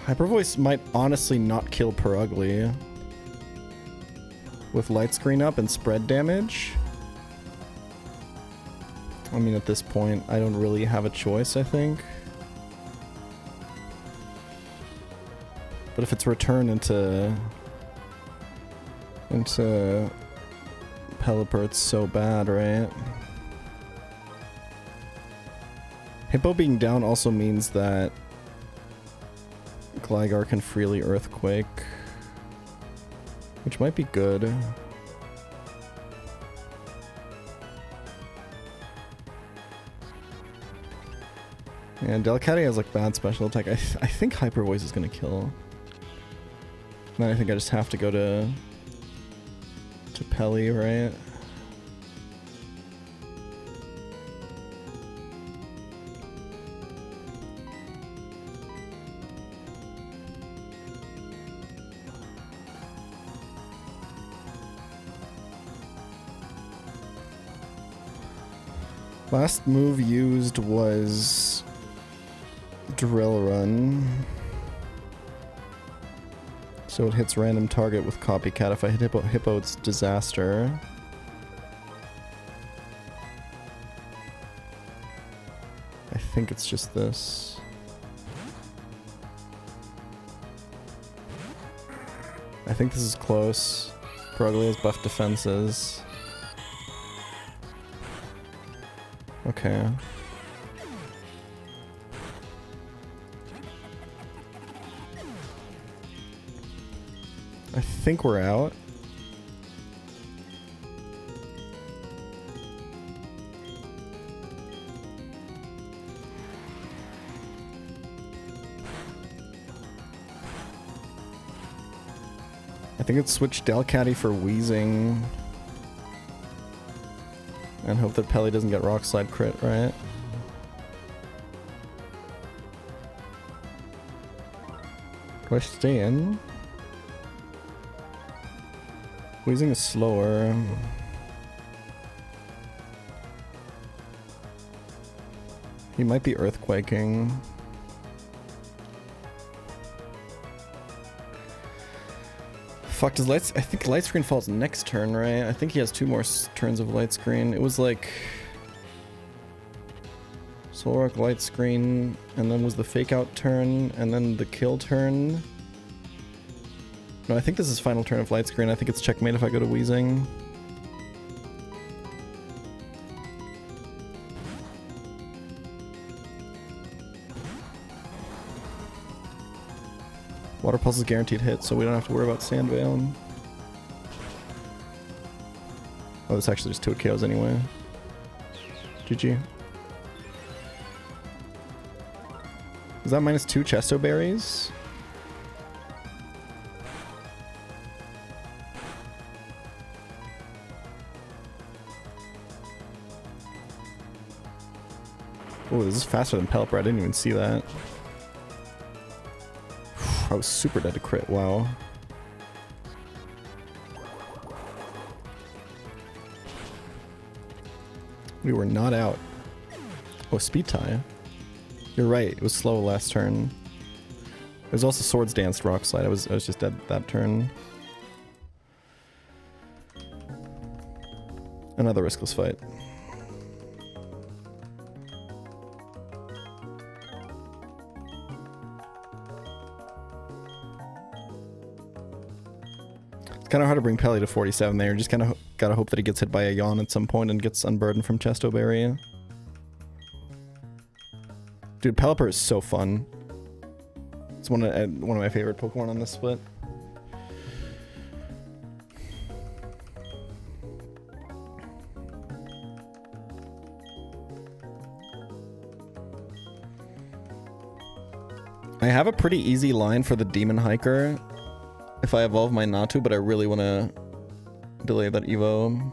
Hyper Voice might honestly not kill Perugly. With light screen up and spread damage. I mean, at this point, I don't really have a choice, I think. But if it's return into Pelipper, it's so bad, right? Hippo being down also means that Gligar can freely Earthquake, which might be good. And Delcatty has like bad special attack. I think Hyper Voice is gonna kill. Then I think I just have to go to Pelly, right? Last move used was Drill Run. So it hits random target with Copycat. If I hit Hippo, it's Disaster. I think it's just this. I think this is close. Perugly has buff defenses. Okay. I think we're out. I think it's switch Delcatty for Wheezing. And hope that Pelly doesn't get Rock Slide crit, right? Do I stay in? Wheezing is slower. He might be Earthquaking. Fuck, does lights? I think light screen falls next turn, right? I think he has 2 more turns of light screen. It was like Solrock light screen, and then was the fake out turn, and then the kill turn. No, I think this is final turn of light screen. I think it's checkmate if I go to Wheezing. Water Pulse is guaranteed hit, so we don't have to worry about Sand Veil. Oh, this actually just 2 KOs anyway. GG. Is that -2 Chesto Berries? Oh, this is faster than Pelipper. I didn't even see that. I was super dead to crit. Wow. We were not out. Oh, speed tie. You're right. It was slow last turn. There's also Swords Danced Rock Slide. I was just dead that turn. Another riskless fight. Kind of hard to bring Pelly to 47 there. Just kind of gotta hope that he gets hit by a yawn at some point and gets unburdened from Chesto Berry. Dude, Pelipper is so fun. It's one of my favorite Pokemon on this split. I have a pretty easy line for the Demon Hiker if I evolve my Natu, but I really want to delay that Evo.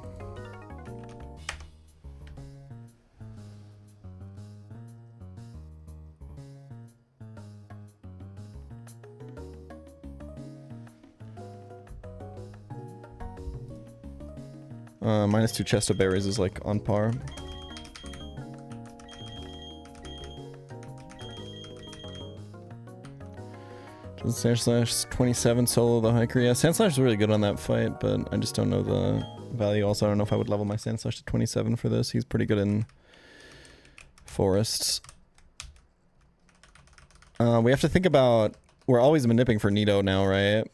-2 Chesto Berries is like on par. Sandslash 27 solo the hiker. Yeah, Sandslash is really good on that fight, but I just don't know the value. Also, I don't know if I would level my Sandslash to 27 for this. He's pretty good in forests. We have to think about... We're always manipping for Nido now, right?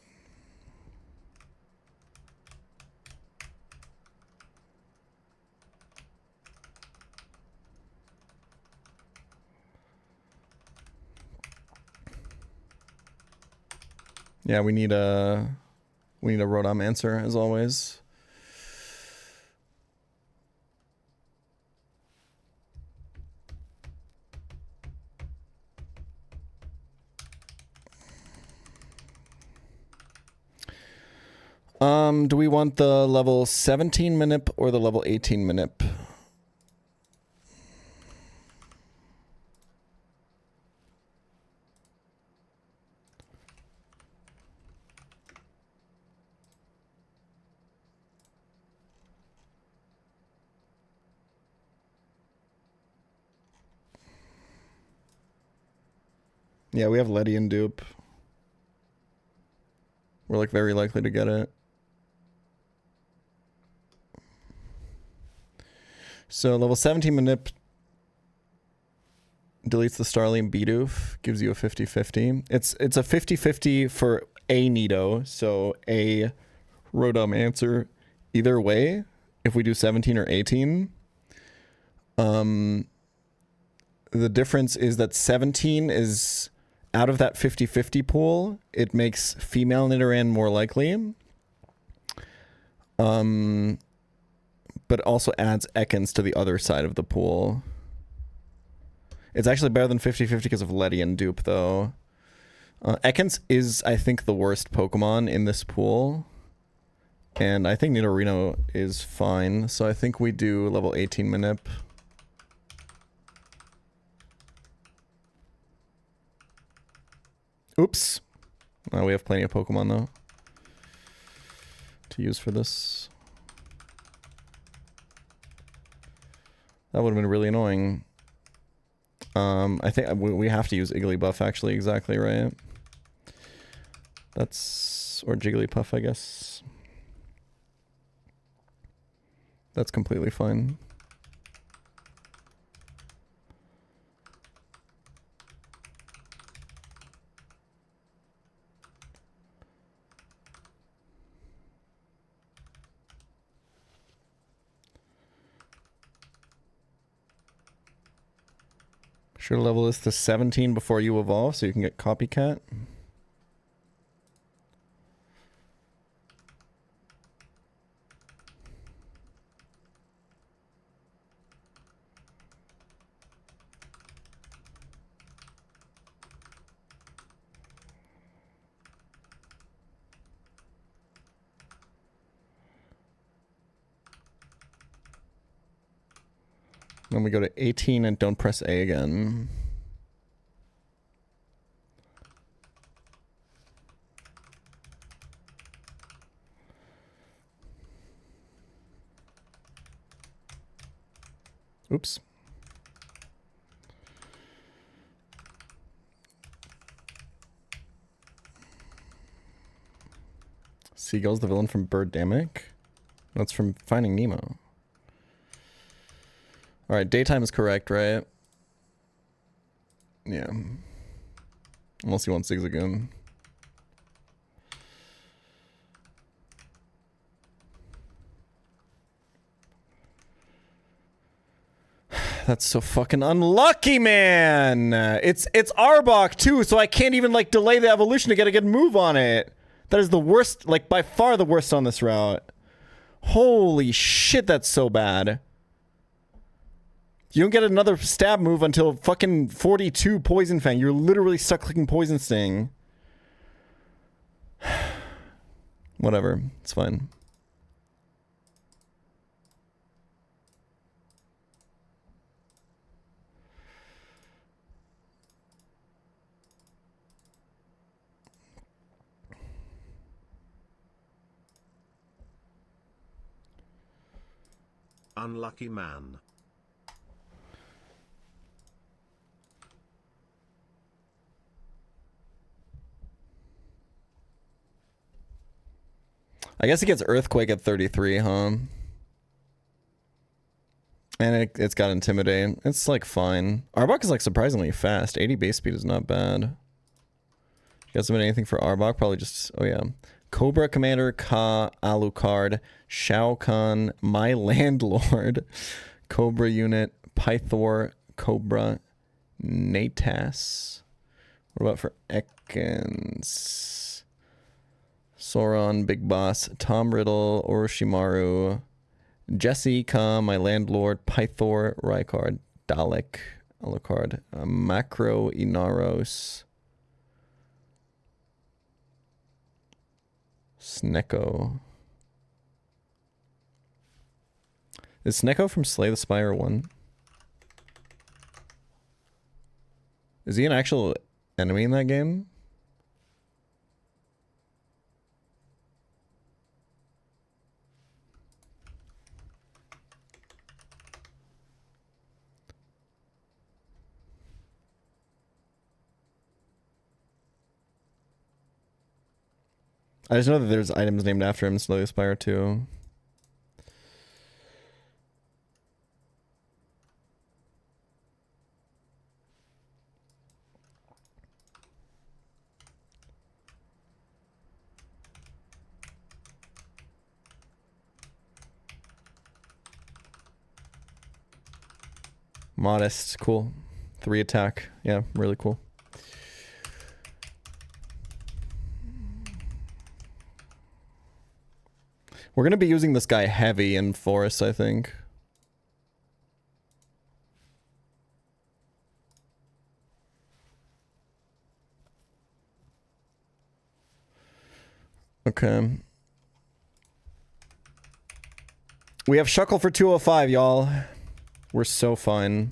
Yeah, we need a Rotom answer as always. Do we want the level 17 Manip or the level 18 Manip? Yeah, we have Letty and Dupe. We're like very likely to get it. So level 17 Manip deletes the Starling Bidoof, gives you a 50-50. It's a 50-50 for a Nido, so a Rotom answer either way, if we do 17 or 18. The difference is that 17 is out of that 50-50 pool. It makes female Nidoran more likely. But also adds Ekans to the other side of the pool. It's actually better than 50-50 because of Letty and Dupe, though. Ekans is, I think, the worst Pokemon in this pool. And I think Nidorino is fine. So I think we do level 18 Manip. Oops. We have plenty of Pokemon, though, to use for this. That would have been really annoying. I think we have to use Igglybuff, actually, exactly right. That's... or Jigglypuff, I guess. That's completely fine. Should level this to 17 before you evolve so you can get Copycat. Then we go to 18 and don't press A again. Oops. Seagull's the villain from Birdemic? That's from Finding Nemo. Alright, daytime is correct, right? Yeah. Unless you want Zigzagoon. That's so fucking unlucky, man! It's Arbok too, so I can't even like delay the evolution to get a good move on it. That is the worst, like by far the worst on this route. Holy shit, that's so bad. You don't get another stab move until fucking 42 Poison Fang. You're literally stuck clicking Poison Sting. Whatever, it's fine. Unlucky man. I guess it gets Earthquake at 33, huh? And it's got Intimidate. It's like fine. Arbok is like surprisingly fast. 80 base speed is not bad. You guys have anything for Arbok? Probably just, oh yeah. Cobra Commander, Ka, Alucard, Shao Kahn, My Landlord, Cobra Unit, Pythor, Cobra, Natas. What about for Ekans? Sauron, Big Boss, Tom Riddle, Orochimaru, Jesse, Ka, My Landlord, Pythor, Rykard, Dalek, Alucard, Macro, Inaros, Snecko. Is Snecko from Slay the Spire 1? Is he an actual enemy in that game? I just know that there's items named after him in Slay the Spire too. Modest, cool. 3 attack. Yeah, really cool. We're going to be using this guy heavy in Forest, I think. Okay. We have Shuckle for 205, y'all. We're so fine.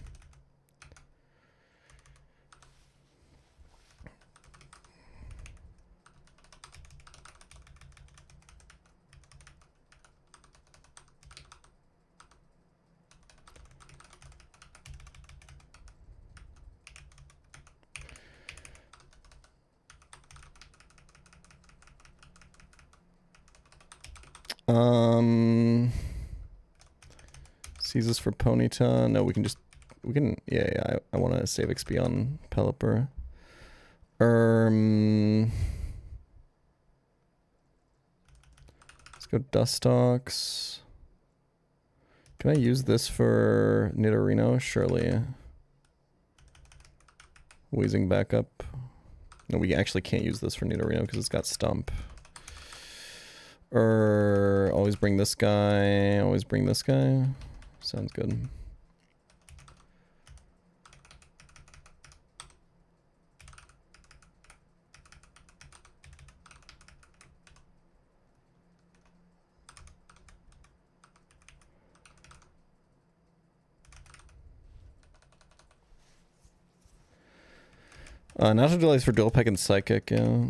Seize this for Ponyta. No, we can, yeah, I want to save XP on Pelipper. Let's go Dustox. Can I use this for Nidorino? Surely. Wheezing back up. No, we actually can't use this for Nidorino because it's got Stump. Always bring this guy. Always bring this guy. Sounds good. Natural delays for dual peck and psychic, yeah.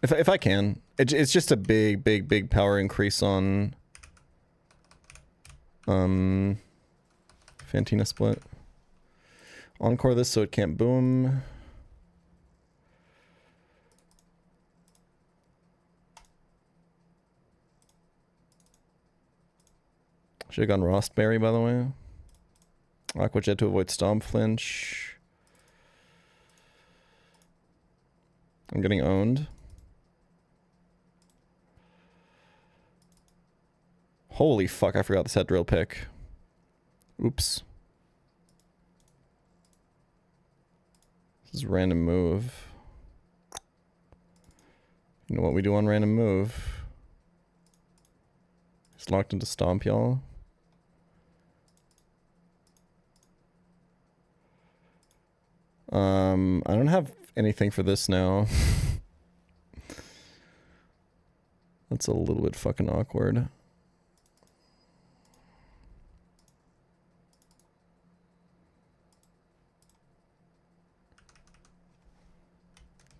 If I can. It's just a big power increase on Fantina split. Encore this so it can't boom. Should have gone Rostberry, by the way. Aqua Jet to avoid Stomp Flinch. I'm getting owned. Holy fuck, I forgot this had drill pick. Oops. This is random move. You know what we do on random move? It's locked into Stomp, y'all. I don't have anything for this now. That's a little bit fucking awkward.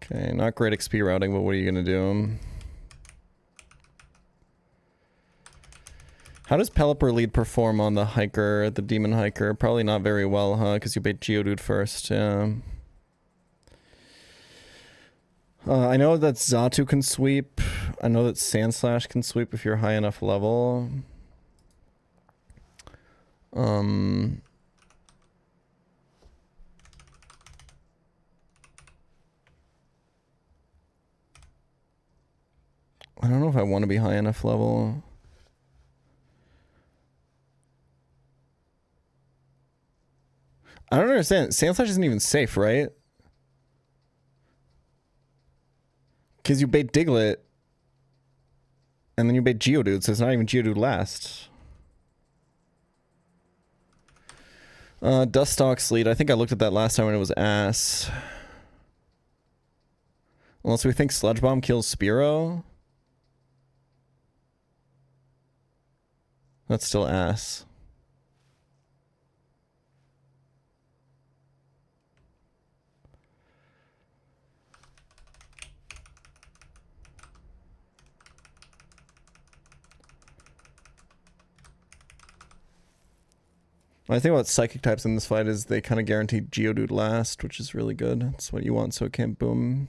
Okay, not great XP routing, but what are you gonna do? How does Pelipper lead perform on the hiker, the demon hiker? Probably not very well, huh? Because you bait Geodude first, yeah. I know that Xatu can sweep. I know that Sandslash can sweep if you're high enough level. I don't know if I want to be high enough level. I don't understand. Sandslash isn't even safe, right? Because you bait Diglett, and then you bait Geodude, so it's not even Geodude last. Dustox lead. I think I looked at that last time when it was ass. Unless we think Sludge Bomb kills Spearow. That's still ass. I think about psychic types in this fight is they kind of guarantee Geodude last, which is really good. That's what you want so it can't boom.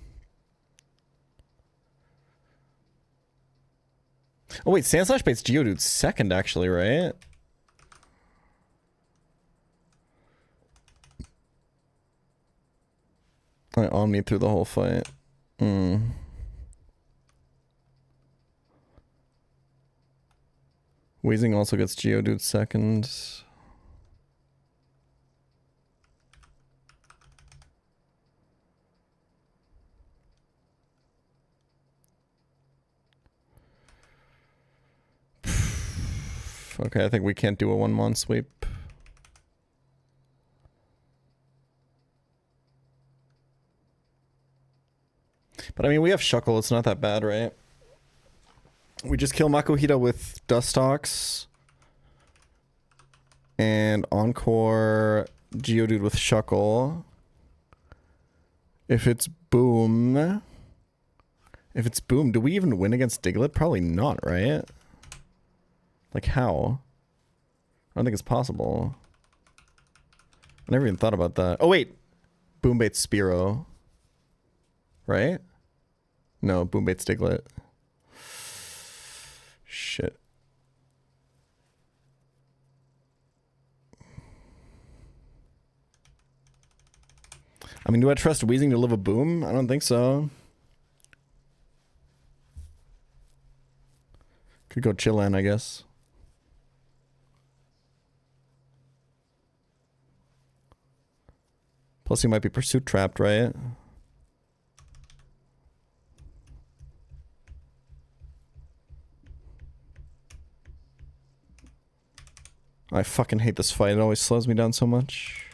Oh wait, Sandslash baits Geodude second actually, right? I Omni through the whole fight. Weezing also gets Geodude second. Okay, I think we can't do a one-mon sweep. But I mean, we have Shuckle, it's not that bad, right? We just kill Makuhita with Dustox. And Encore Geodude with Shuckle. If it's boom... If it's boom, do we even win against Diglett? Probably not, right? Like, how? I don't think it's possible. I never even thought about that. Oh, wait! Boom baits Spearow. Right? No, boom baits Diglett. Shit. I mean, do I trust Weezing to live a boom? I don't think so. Could go Chillan, I guess. Plus he might be pursuit trapped, right? I fucking hate this fight. It always slows me down so much.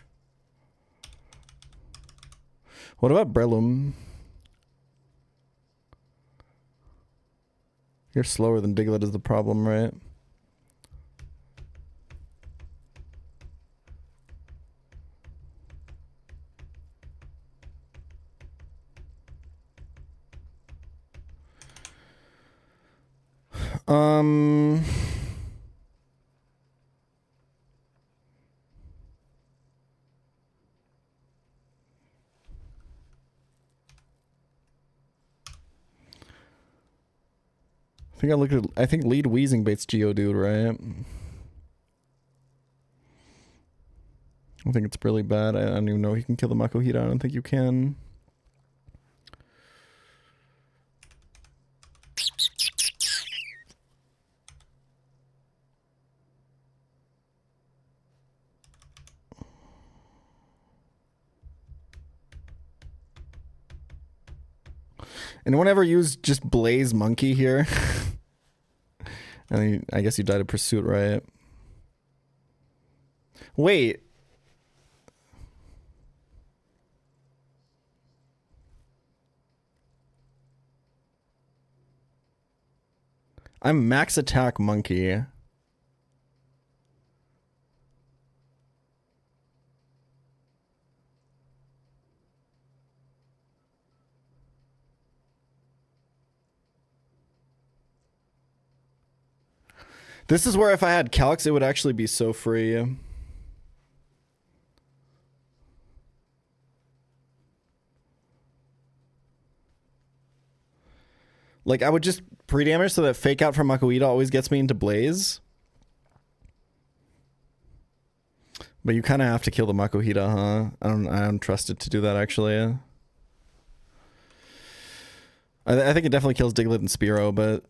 What about Breloom? You're slower than Diglett is the problem, right? Um... I think lead wheezing bait's Geodude, right? I think it's really bad. I don't even know if you can kill the Makuhita. I don't think you can. Anyone ever use just Blaze Monkey here? And I guess you died of Pursuit, right? Wait. I'm Max Attack Monkey. This is where if I had Calx, it would actually be so free. Like, I would just pre-damage so that Fake Out from Makuhita always gets me into Blaze. But you kind of have to kill the Makuhita, huh? I don't trust it to do that, actually. I think it definitely kills Diglett and Spearow, but...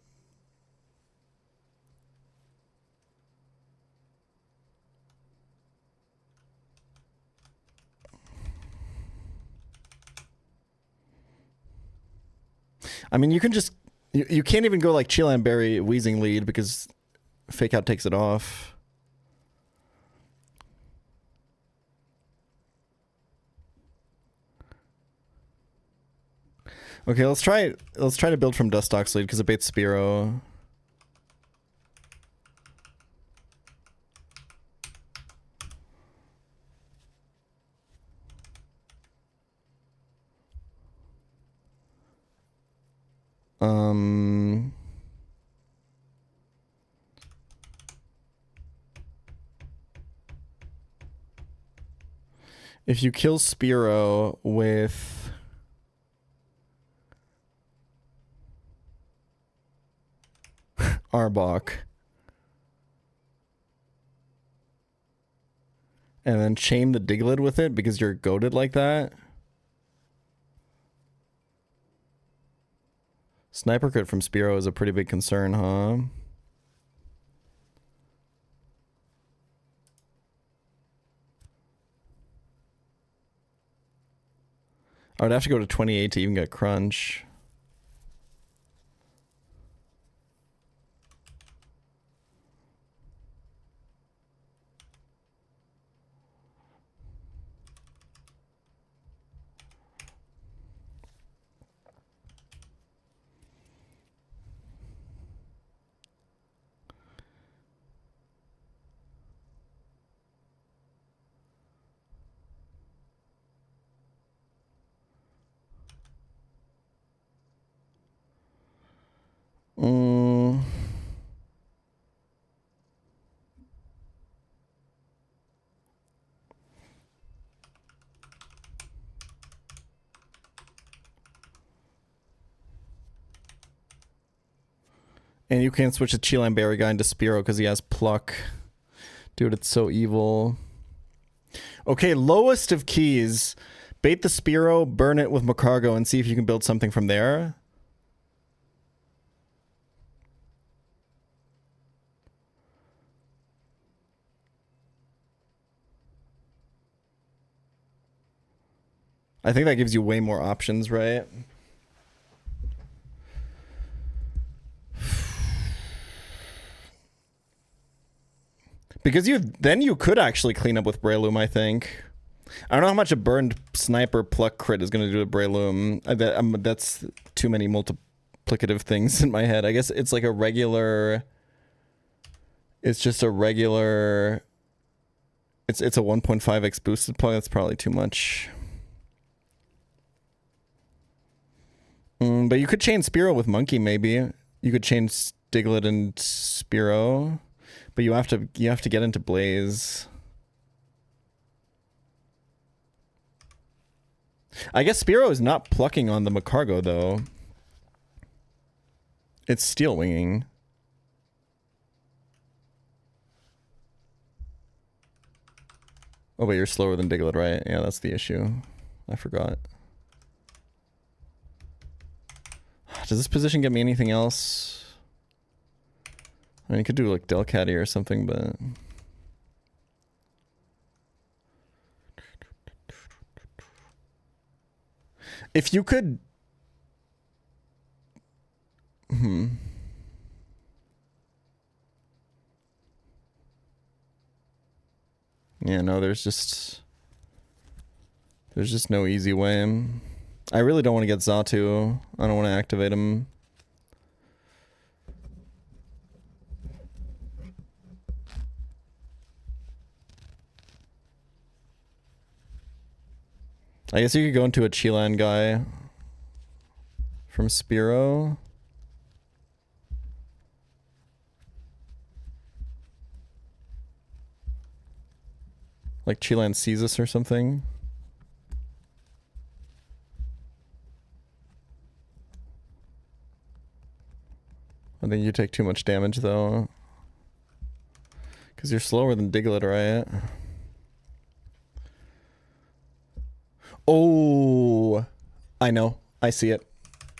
I mean, you can just... You can't even go like Chelan Berry Wheezing lead because Fake Out takes it off. Okay, let's try to build from Dustox lead because it baits Spearow. If you kill Spearow with Arbok and then chain the Diglett with it because you're goated like that. Sniper crit from Spearow is a pretty big concern, huh? I would have to go to 28 to even get Crunch. And you can't switch the Chelan Berry guy into Spearow because he has Pluck. Dude, it's so evil. Okay, lowest of keys. Bait the Spearow, burn it with Macargo, and see if you can build something from there. I think that gives you way more options, right? Because then you could actually clean up with Breloom, I think. I don't know how much a burned sniper pluck crit is going to do to Breloom. That's too many multiplicative things in my head. I guess it's like a regular... It's just a regular... It's a 1.5x boosted pluck. That's probably too much. But you could chain Spearow with Monkey, maybe. You could chain Diglett and Spearow, but you have to get into Blaze. I guess Spearow is not plucking on the Macargo though. It's Steel Winging. Oh, but you're slower than Diglett, right? Yeah, that's the issue. I forgot. Does this position get me anything else? I mean, you could do like Delcatty or something, but... If you could... Yeah, no, there's just no easy way. I really don't want to get Xatu. I don't want to activate him. I guess you could go into a Cheelan guy from Spearow. Like Cheelan sees us or something. I think you take too much damage though. Because you're slower than Diglett, right? Oh, I know. I see it.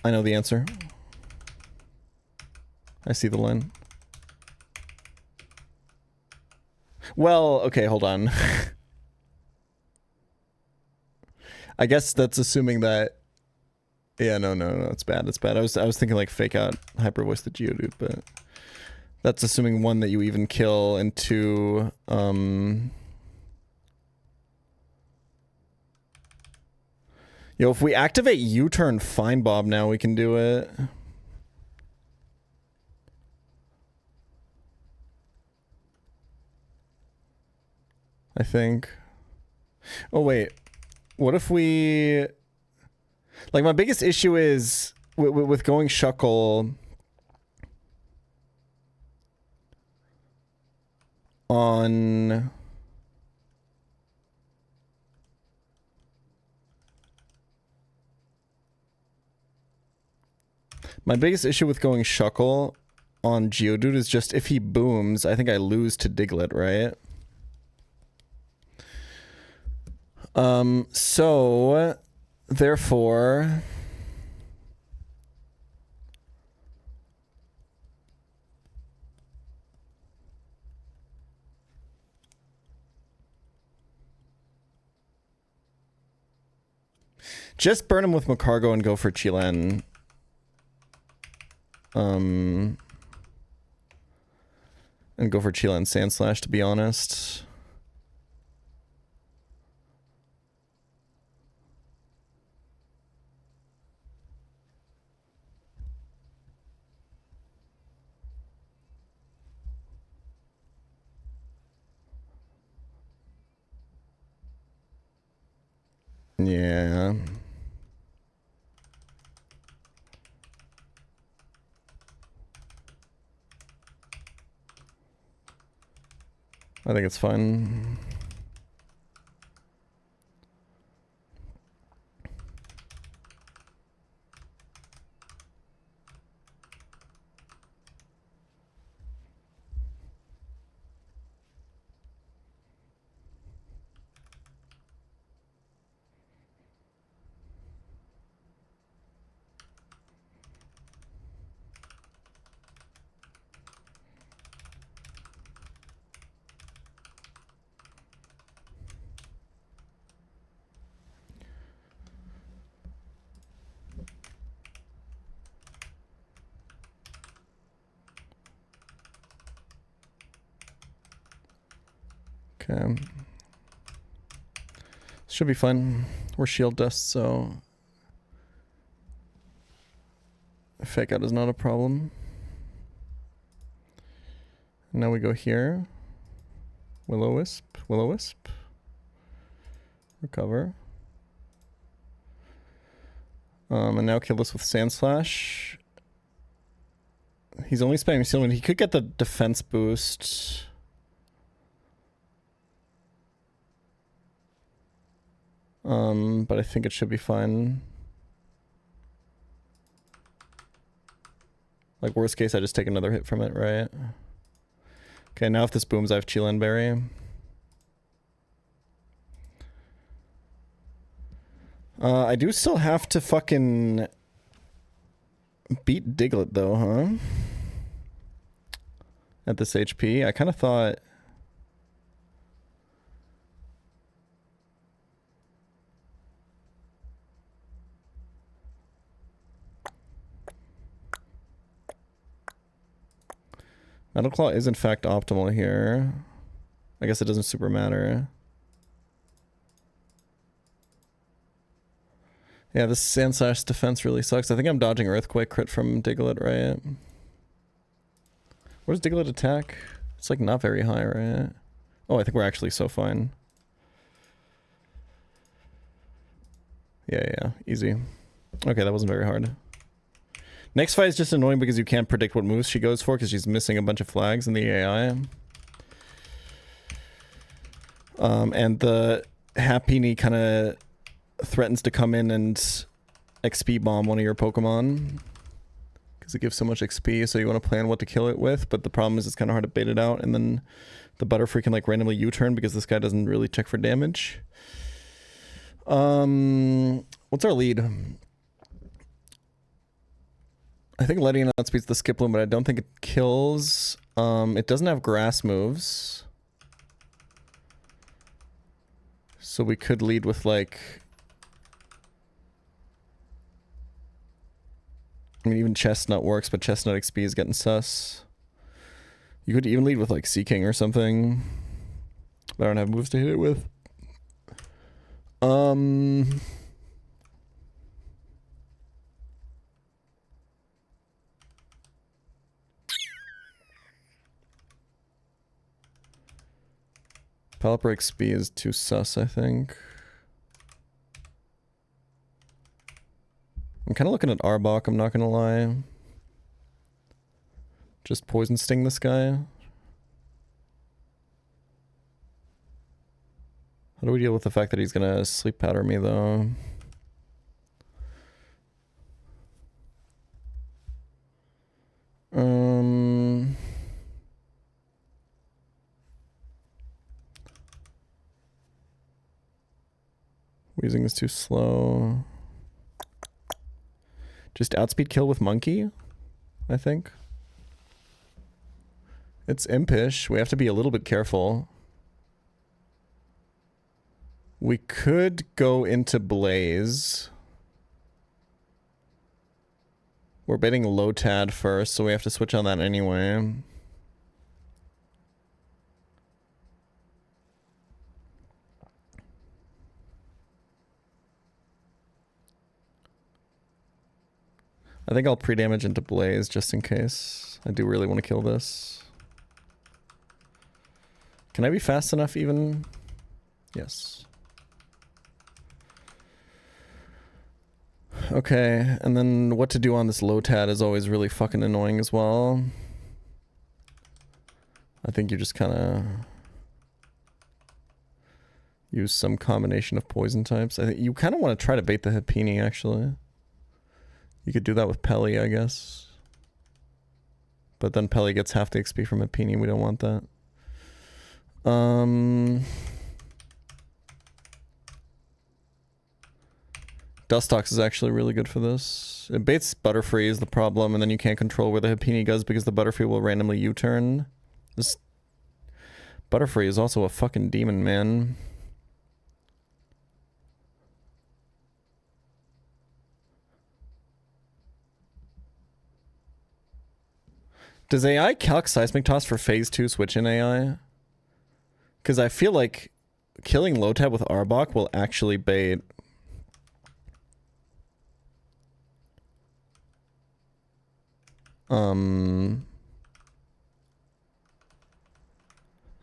I know the answer. I see the line. Well, okay, hold on. I guess that's assuming that... Yeah, no, it's bad, it's bad. I was thinking like fake out Hyper Voice the Geodude, but... That's assuming one, that you even kill, and two, Yo, if we activate U-turn Fine Bob now, we can do it. I think. Oh, wait. What if we... Like, my biggest issue is with going Shuckle on... My biggest issue with going Shuckle on Geodude is just if he booms, I think I lose to Diglett, right? So, therefore... Just burn him with Macargo and go for Cheelan. And go for Cheelan Sandslash, to be honest. Yeah. I think it's fine. Okay. Should be fine. We're shield dust, so fake out is not a problem. Now we go here. Will-O-Wisp, Will-O-Wisp. Recover. And now kill this with Sandslash. He's only spamming Sealing. He could get the defense boost. But I think it should be fine. Like, worst case, I just take another hit from it, right? Okay, now if this booms, I have Chilan Berry. I do still have to fucking beat Diglett, though, huh? At this HP. I kind of thought... Metal Claw is in fact optimal here. I guess it doesn't super matter. Yeah, this Sandslash defense really sucks. I think I'm dodging Earthquake crit from Diglett, right? What does Diglett attack? It's like not very high, right? Oh, I think we're actually so fine. Yeah, easy. Okay, that wasn't very hard. Next fight is just annoying because you can't predict what moves she goes for because she's missing a bunch of flags in the AI. And the Happiny kind of threatens to come in and XP bomb one of your Pokemon because it gives so much XP, so you want to plan what to kill it with, but the problem is it's kind of hard to bait it out, and then the Butterfree can like randomly U-turn because this guy doesn't really check for damage. What's our lead? I think Letting outspeeds the Skiploom, but I don't think it kills. It doesn't have grass moves. So we could lead with like... I mean, even Chestnut works, but Chestnut XP is getting sus. You could even lead with like Sea King or something. But I don't have moves to hit it with. Pelipper XP is too sus, I think. I'm kind of looking at Arbok, I'm not gonna lie. Just Poison Sting this guy. How do we deal with the fact that he's gonna Sleep Powder me, though? Weezing is too slow. Just outspeed kill with Monkey, I think. It's impish. We have to be a little bit careful. We could go into Blaze. We're betting Lotad first, so we have to switch on that anyway. I think I'll pre-damage into Blaze just in case. I do really want to kill this. Can I be fast enough even? Yes. Okay, and then what to do on this Lotad is always really fucking annoying as well. I think you just kind of use some combination of poison types. I think you kind of want to try to bait the Happiny, actually. You could do that with Pelly, I guess. But then Pelly gets half the XP from Happiny. We don't want that. Dustox is actually really good for this. It baits Butterfree is the problem, and then you can't control where the Happiny goes because the Butterfree will randomly U-turn. This Butterfree is also a fucking demon, man. Does AI calc Seismic Toss for Phase 2 switch in AI? Because I feel like killing Lotad with Arbok will actually bait.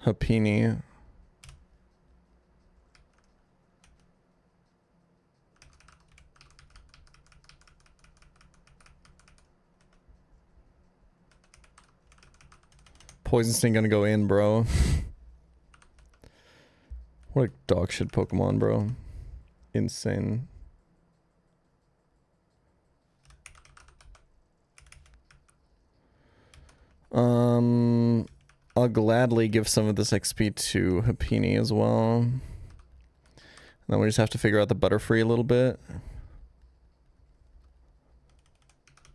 Happiny. Poison Sting gonna go in, bro. What a dog shit Pokemon, bro. Insane. I'll gladly give some of this XP to Happini as well. And then we just have to figure out the Butterfree a little bit.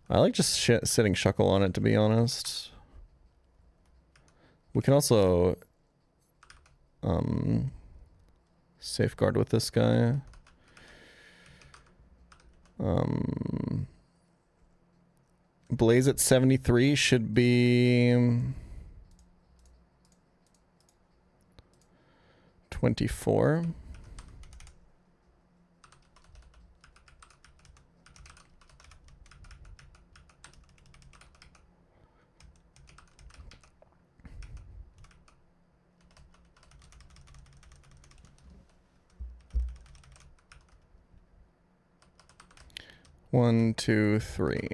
I like just sitting Shuckle on it, to be honest. We can also safeguard with this guy. Blaze at 73 should be 24. One, two, three.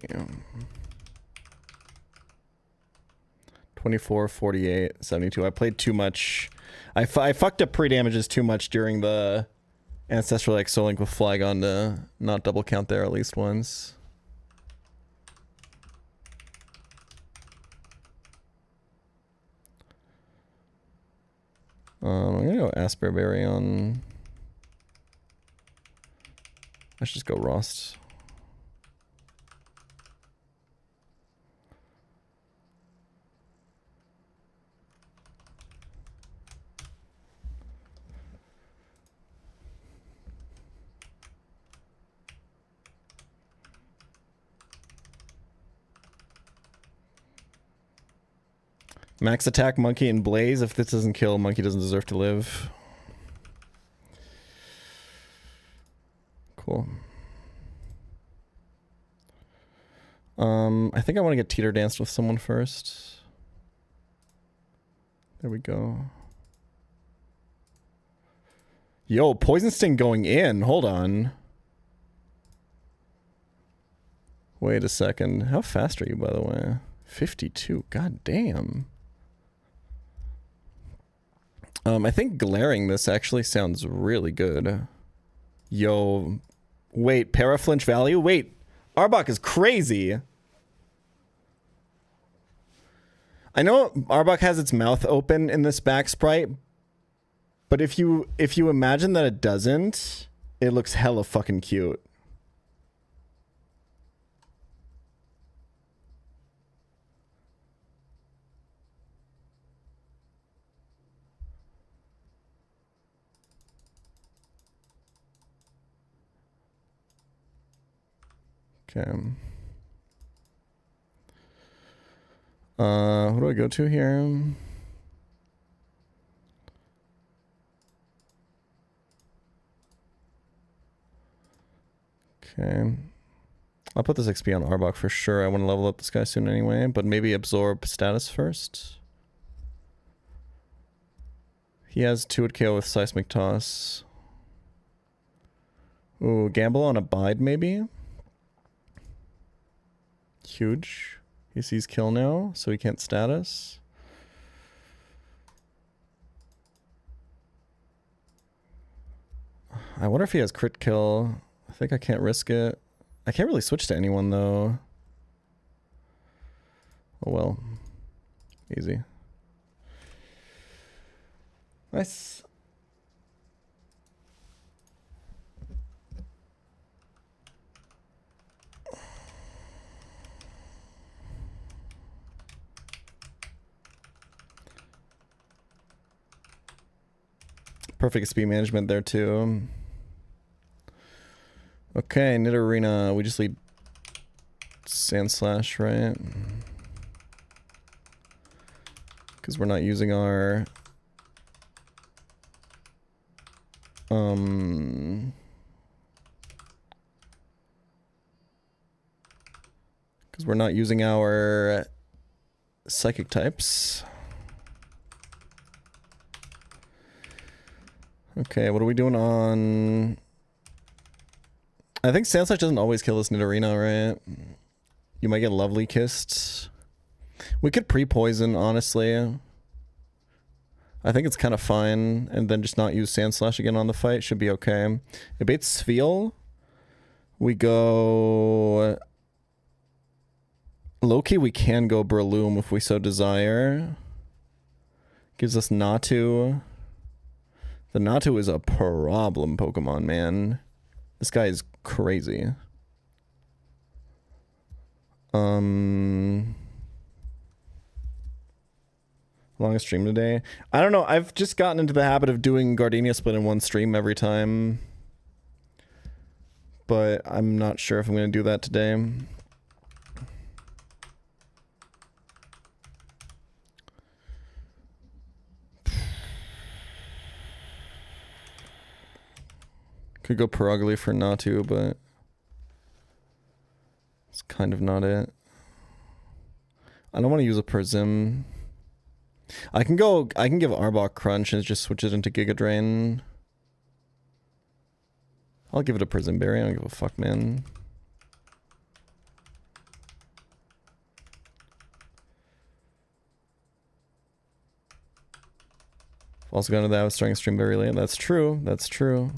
24, 48, 72. I played too much. I fucked up pre-damages too much during the Ancestral Exolink with Flygon to not double count there at least once. I'm gonna go Asperberry on... I should just go Rost. Max attack Monkey and Blaze. If this doesn't kill, Monkey doesn't deserve to live. Cool. I think I want to get Teeter Danced with someone first. There we go. Yo, Poison Sting going in. Hold on. Wait a second. How fast are you, by the way? 52. God damn. I think glaring this actually sounds really good. Yo, wait, Paraflinch value? Wait, Arbok is crazy. I know Arbok has its mouth open in this back sprite, but if you imagine that it doesn't, it looks hella fucking cute. Okay. Who do I go to here? Okay. I'll put this XP on Arbok for sure. I want to level up this guy soon anyway, but maybe absorb status first. He has 2-hit KO with Seismic Toss. Ooh, gamble on Abide maybe? Huge. He sees kill now, so he can't status. I wonder if he has crit kill. I think I can't risk it. I can't really switch to anyone though. Oh well. Easy. Nice. Perfect speed management there too. Okay, Nidorina. We just lead Sandslash, right? Because we're not using our... Because we're not using our psychic types. Okay, what are we doing on... I think Sandslash doesn't always kill this Nidorina, right? You might get Lovely Kissed. We could pre-poison, honestly. I think it's kind of fine, and then just not use Sand Slash again on the fight should be okay. It baits Sviel. We go... Low-key, we can go Breloom if we so desire. Gives us Natu. The Natu is a problem Pokemon, man. This guy is crazy. Longest stream today? I don't know. I've just gotten into the habit of doing Gardenia Split in one stream every time. But I'm not sure if I'm going to do that today. Could go Perugly for Natu, but it's kind of not it. I don't want to use a Prism. I can give Arbok Crunch and just switch it into Giga Drain. I'll give it a Prism Berry. I don't give a fuck, man. Also going to that, I was starting stream very late. That's true. That's true.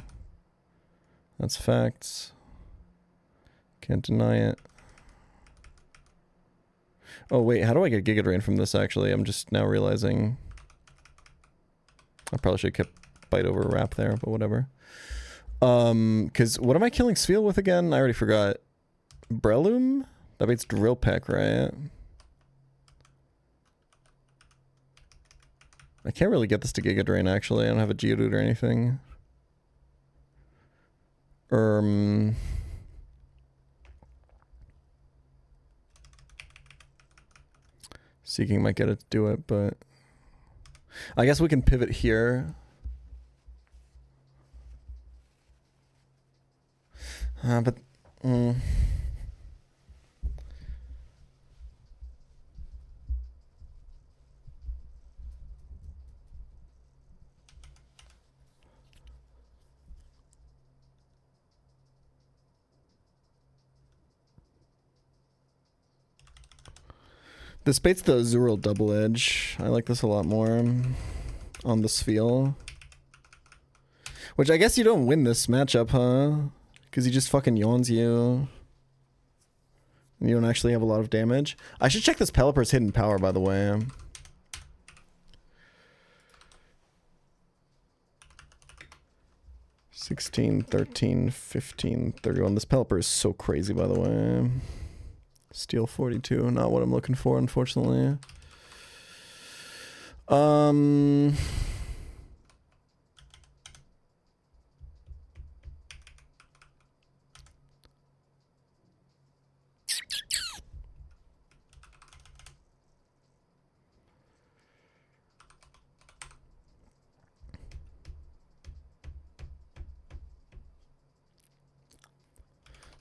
That's facts. Can't deny it. Oh wait, how do I get Giga Drain from this actually? I'm just now realizing. I probably should have kept Bite over Wrap there, but whatever. Cause what am I killing Sviel with again? I already forgot. Breloom? That beats Drill Peck, right? I can't really get this to Giga Drain actually. I don't have a Geodude or anything. Seeking might get it to do it, but I guess we can pivot here. But this baits the Azurill Double Edge. I like this a lot more on the Sviel. Which I guess you don't win this matchup, huh? Because he just fucking yawns you. And you don't actually have a lot of damage. I should check this Pelipper's hidden power, by the way. $16, $13, $15, $31. This Pelipper is so crazy, by the way. Steel 42, not what I'm looking for, unfortunately.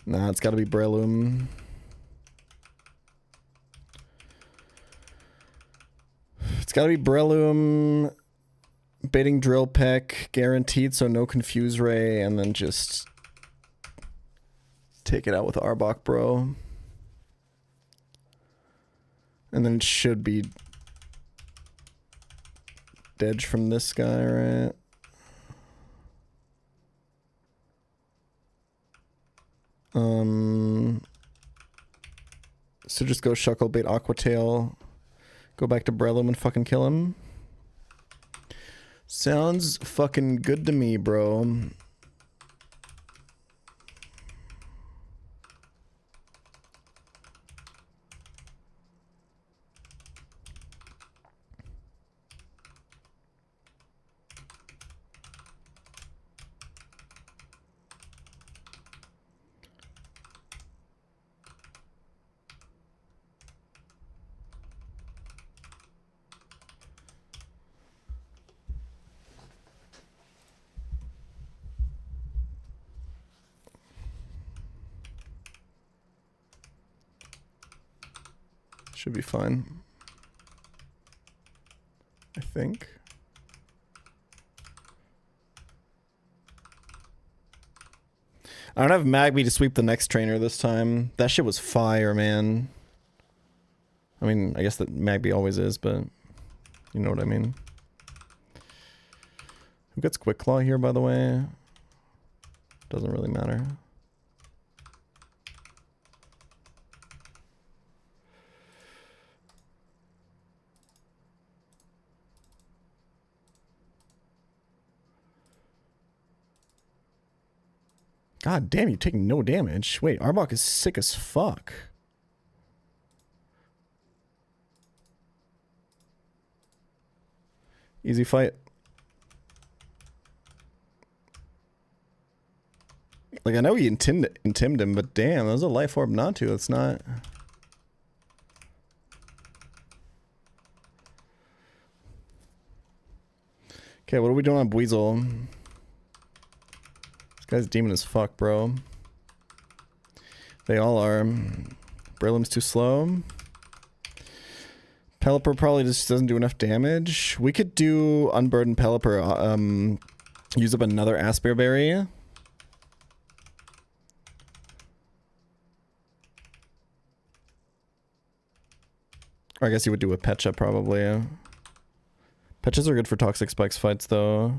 Nah, it's gotta be Breloom. It's gotta be Breloom, baiting Drill Peck, guaranteed, so no Confuse Ray, and then just take it out with Arbok, bro. And then it should be Dedge from this guy, right? So just go Shuckle, bait Aqua Tail. Go back to Breloom and fucking kill him. Sounds fucking good to me, bro. Should be fine. I think. I don't have Magby to sweep the next trainer this time. That shit was fire, man. I mean, I guess that Magby always is, but you know what I mean. Who gets Quick Claw here, by the way? Doesn't really matter. God damn, you take no damage. Wait, Arbok is sick as fuck. Easy fight. Like, I know he intimed him, but damn, that was a life orb not to. It's not... Okay, what are we doing on Buizel? This guy's demon as fuck, bro. They all are. Brelim's too slow. Pelipper probably just doesn't do enough damage. We could do Unburden Pelipper. Use up another Asper Berry. Or I guess you would do a Pecha probably. Petchas are good for Toxic Spikes fights though.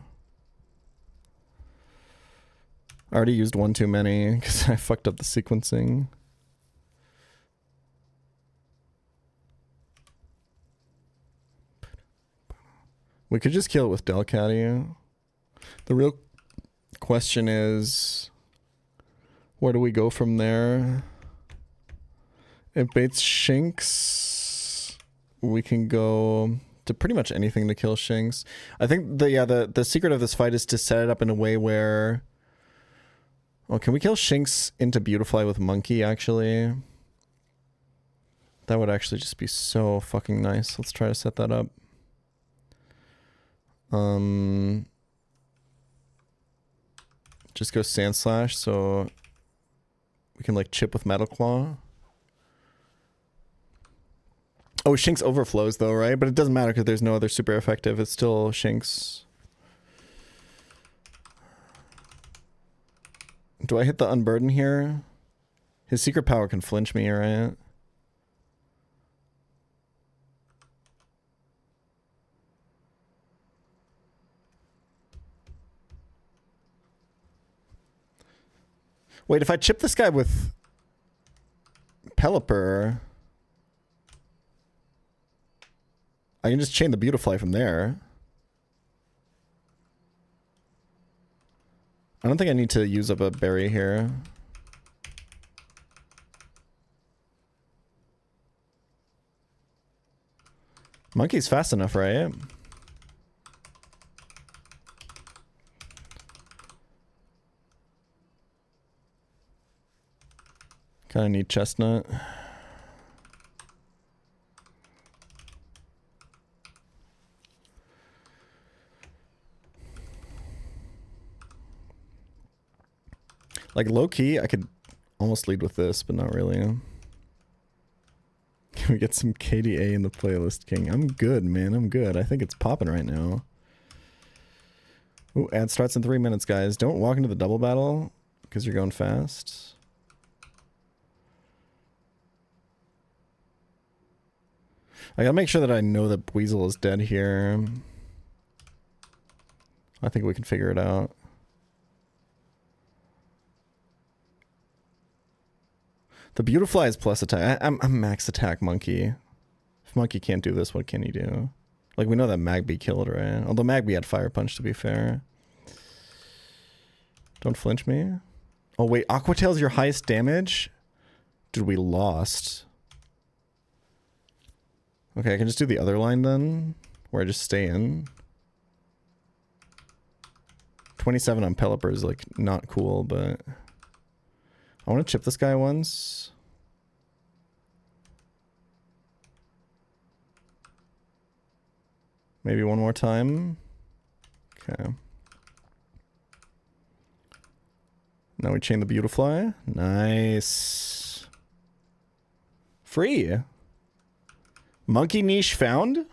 I already used one too many because I fucked up the sequencing. We could just kill it with Delcatty. The real question is, where do we go from there? If baits Shinx, we can go to pretty much anything to kill Shinx. I think the secret of this fight is to set it up in a way where... Oh, can we kill Shinx into Beautifly with Monkey, actually? That would actually just be so fucking nice. Let's try to set that up. Just go Sand Slash so we can like chip with Metal Claw. Oh, Shinx overflows though, right? But it doesn't matter because there's no other super effective. It's still Shinx. Do I hit the Unburden here? His secret power can flinch me, right? Wait, if I chip this guy with Pelipper, I can just chain the Beautifly from there. I don't think I need to use up a berry here. Monkey's fast enough, right? Kind of need Chestnut. Like low-key, I could almost lead with this, but not really. Can we get some KDA in the playlist, King? I'm good, man. I'm good. I think it's popping right now. Ooh, ad starts in 3 minutes, guys. Don't walk into the double battle because you're going fast. I gotta make sure that I know that Buizel is dead here. I think we can figure it out. The Beautifly is plus attack. I'm max attack Monkey. If Monkey can't do this, what can he do? Like, we know that Magby killed, right? Although Magby had Fire Punch, to be fair. Don't flinch me. Oh, wait. Aqua Tail's your highest damage? Dude, we lost. Okay, I can just do the other line then, where I just stay in. 27 on Pelipper is, like, not cool, but... I want to chip this guy once. Maybe one more time. Okay. Now we chain the Beautifly. Nice. Free. Monkey niche found?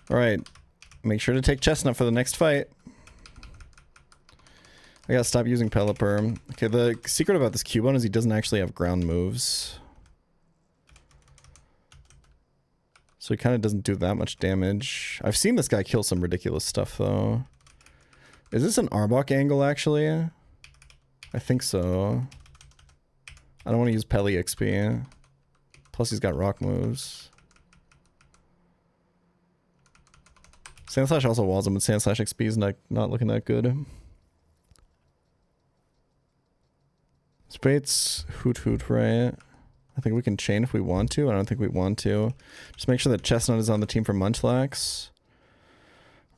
Alright. Make sure to take Chestnut for the next fight. I gotta stop using Pelipper. Okay, the secret about this Cubone is he doesn't actually have ground moves. So he kind of doesn't do that much damage. I've seen this guy kill some ridiculous stuff, though. Is this an Arbok angle, actually? I think so. I don't want to use Peli XP. Plus he's got rock moves. Sandslash also walls him, but Sandslash XP is not looking that good. Spates, Hoot, right? I think we can chain if we want to. I don't think we want to. Just make sure that Chestnut is on the team for Munchlax.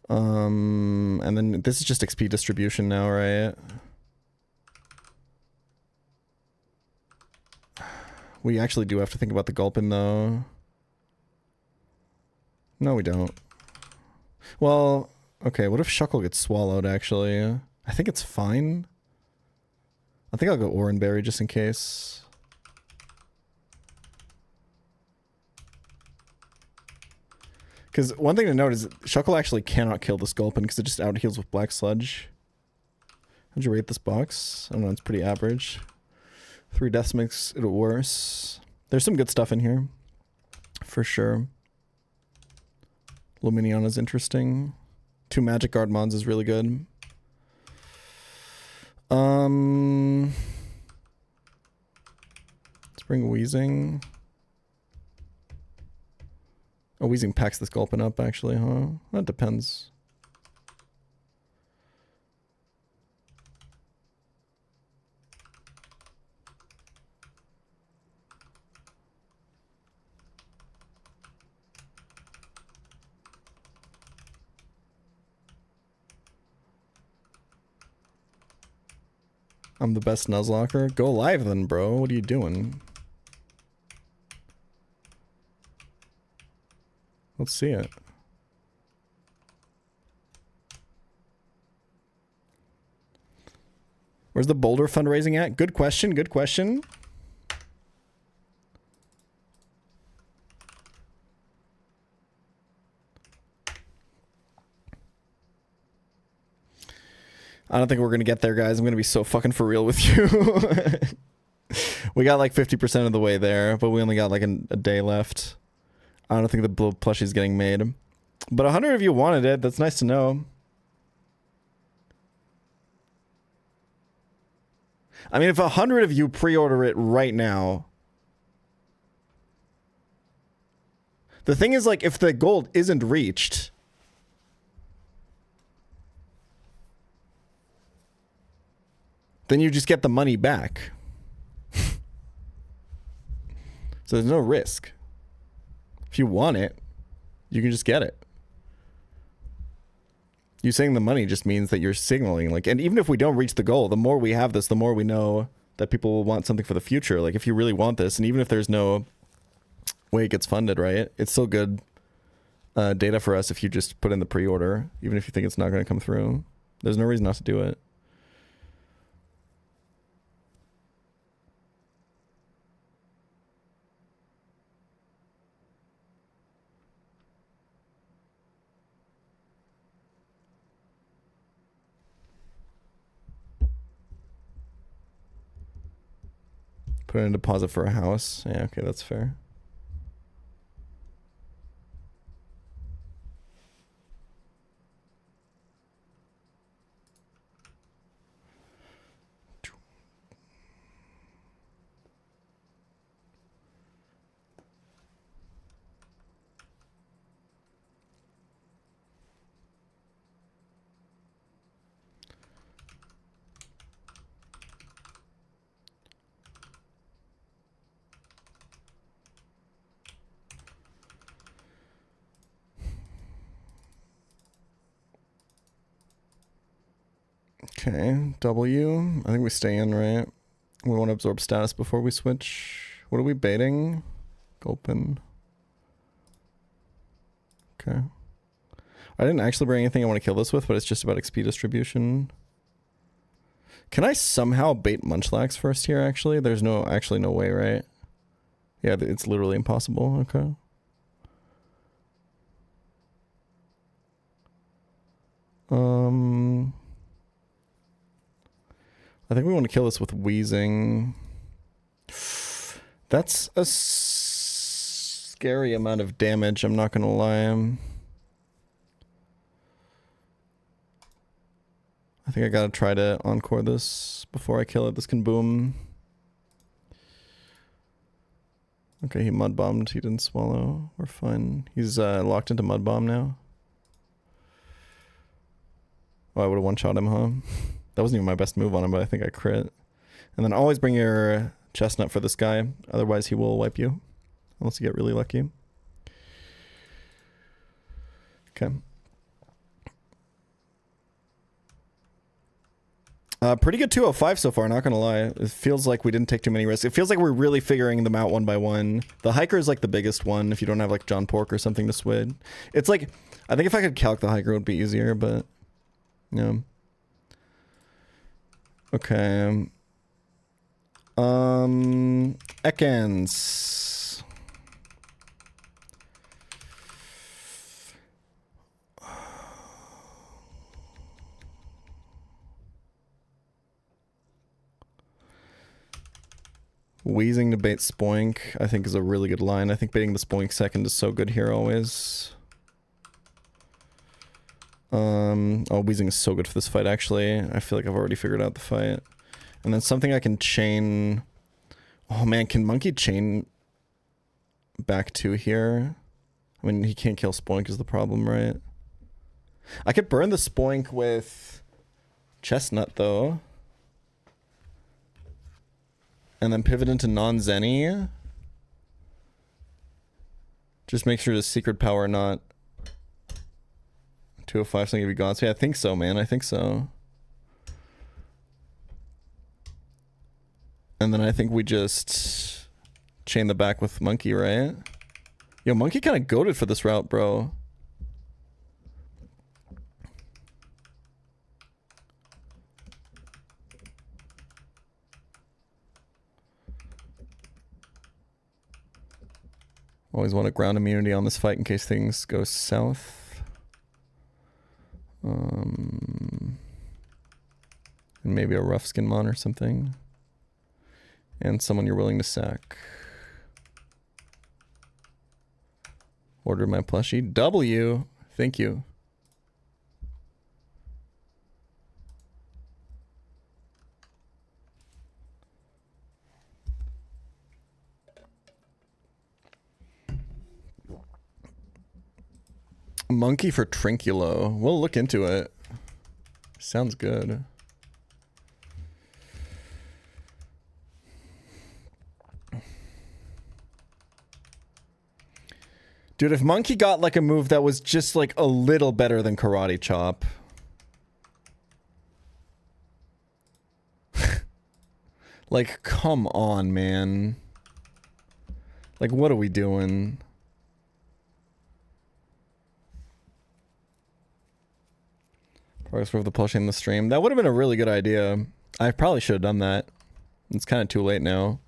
And then this is just XP distribution now, right? We actually do have to think about the Gulpin, though. No, we don't. Well, okay, what if Shuckle gets swallowed, actually? I think it's fine. I think I'll go Oranberry just in case. Because one thing to note is that Shuckle actually cannot kill this Gulpin because it just out-heals with Black Sludge. How'd you rate this box? I don't know, it's pretty average. 3 deaths makes it worse. There's some good stuff in here. For sure. Luminion is interesting. 2 Magic Guard Mons is really good. Let's bring Weezing. Oh, Weezing packs this Gulpin up, actually, huh? That depends. I'm the best Nuzlocker. Go live then, bro. What are you doing? Let's see it. Where's the Boulder fundraising at? Good question, good question. I don't think we're gonna get there, guys. I'm gonna be so fucking for real with you. We got like 50% of the way there, but we only got like a day left. I don't think the blue plushie is getting made. But 100 of you wanted it. That's nice to know. I mean, if 100 of you pre-order it right now. The thing is, like, if the gold isn't reached, then you just get the money back. So there's no risk. If you want it, you can just get it. You saying the money just means that you're signaling, like, and even if we don't reach the goal, the more we have this, the more we know that people will want something for the future. Like, if you really want this, and even if there's no way it gets funded, right? It's still good data for us if you just put in the pre-order, even if you think it's not going to come through. There's no reason not to do it. Put in a deposit for a house. Yeah, okay, that's fair. Okay, W. I think we stay in, right? We want to absorb status before we switch. What are we baiting? Gulpin. Okay. I didn't actually bring anything I want to kill this with, but it's just about XP distribution. Can I somehow bait Munchlax first here, actually? There's actually no way, right? Yeah, it's literally impossible. Okay. I think we want to kill this with wheezing. That's a scary amount of damage, I'm not gonna lie. I think I gotta try to encore this before I kill it. This can boom. Okay, he mud bombed. He didn't swallow. We're fine. He's locked into mud bomb now. Oh, I would have one-shot him, huh? That wasn't even my best move on him, but I think I crit. And then always bring your chestnut for this guy. Otherwise, he will wipe you. Unless you get really lucky. Okay. Pretty good 205 so far, not gonna lie. It feels like we didn't take too many risks. It feels like we're really figuring them out one by one. The hiker is like the biggest one if you don't have like John Pork or something to swid. It's like, I think if I could calc the hiker it would be easier, but yeah. Okay. Ekans. Wheezing to bait Spoink, I think is a really good line. I think baiting the Spoink second is so good here always. Oh, Wheezing is so good for this fight, actually. I feel like I've already figured out the fight. And then something I can chain... Oh man, can Monkey chain back to here? I mean, he can't kill Spoink is the problem, right? I could burn the Spoink with Chestnut, though. And then pivot into non-Zenny. Just make sure the secret power not... 205 something give you Godspeed. I think so, man. I think so. And then I think we just chain the back with Monkey, right? Yo, Monkey kind of goated for this route, bro. Always want a ground immunity on this fight in case things go south. And maybe a rough skin mon or something. And someone you're willing to sack. Order my plushie. W. Thank you. Monkey for Trinculo. We'll look into it. Sounds good. Dude, if Monkey got like a move that was just like a little better than Karate Chop. Like, come on, man. Like, what are we doing? Progress for the plushie in the stream. That would have been a really good idea. I probably should have done that. It's kind of too late now.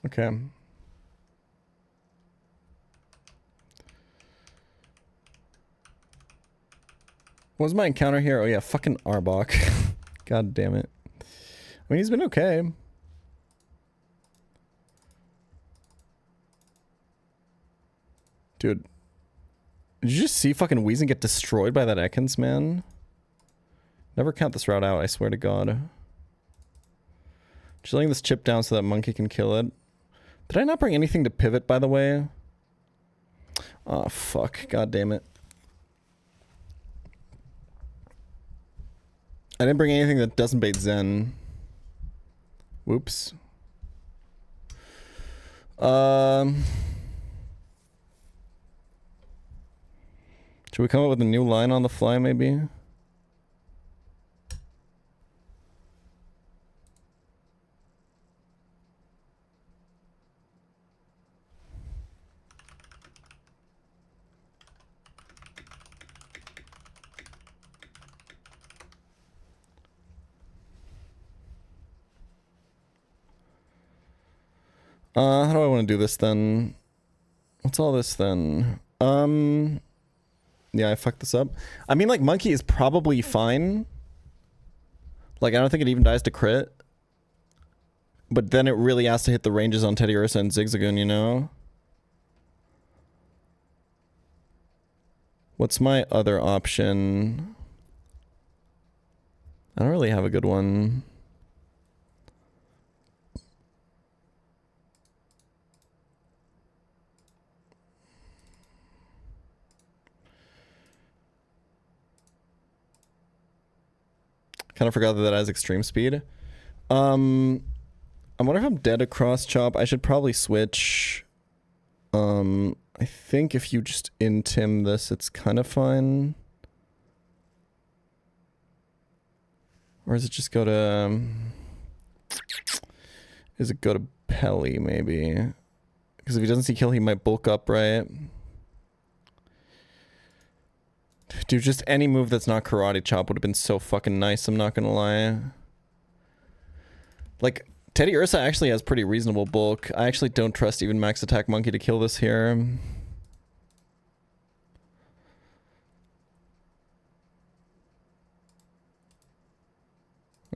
Okay. What was my encounter here? Oh yeah, fucking Arbok. God damn it. I mean, he's been okay. Dude. Did you just see fucking Weezing get destroyed by that Ekans, man? Never count this route out, I swear to God. Just laying this chip down so that monkey can kill it. Did I not bring anything to pivot, by the way? Oh, fuck. God damn it. I didn't bring anything that doesn't bait Zen. Whoops. Should we come up with a new line on the fly, maybe? How do I want to do this then? What's all this then? Yeah, I fucked this up. I mean, like, Monkey is probably fine. Like, I don't think it even dies to crit. But then it really has to hit the ranges on Teddy Ursa and Zigzagoon, you know? What's my other option? I don't really have a good one. Kind of forgot that has extreme speed. I wonder if I'm dead across chop. I should probably switch. I think if you just intim this, it's kind of fine. Or does it just go to... Does it go to Pelly, maybe? Because if he doesn't see kill, he might bulk up, right? Dude, just any move that's not karate chop would have been so fucking nice, I'm not gonna lie. Like, Teddy Ursa actually has pretty reasonable bulk. I actually don't trust even max attack monkey to kill this here.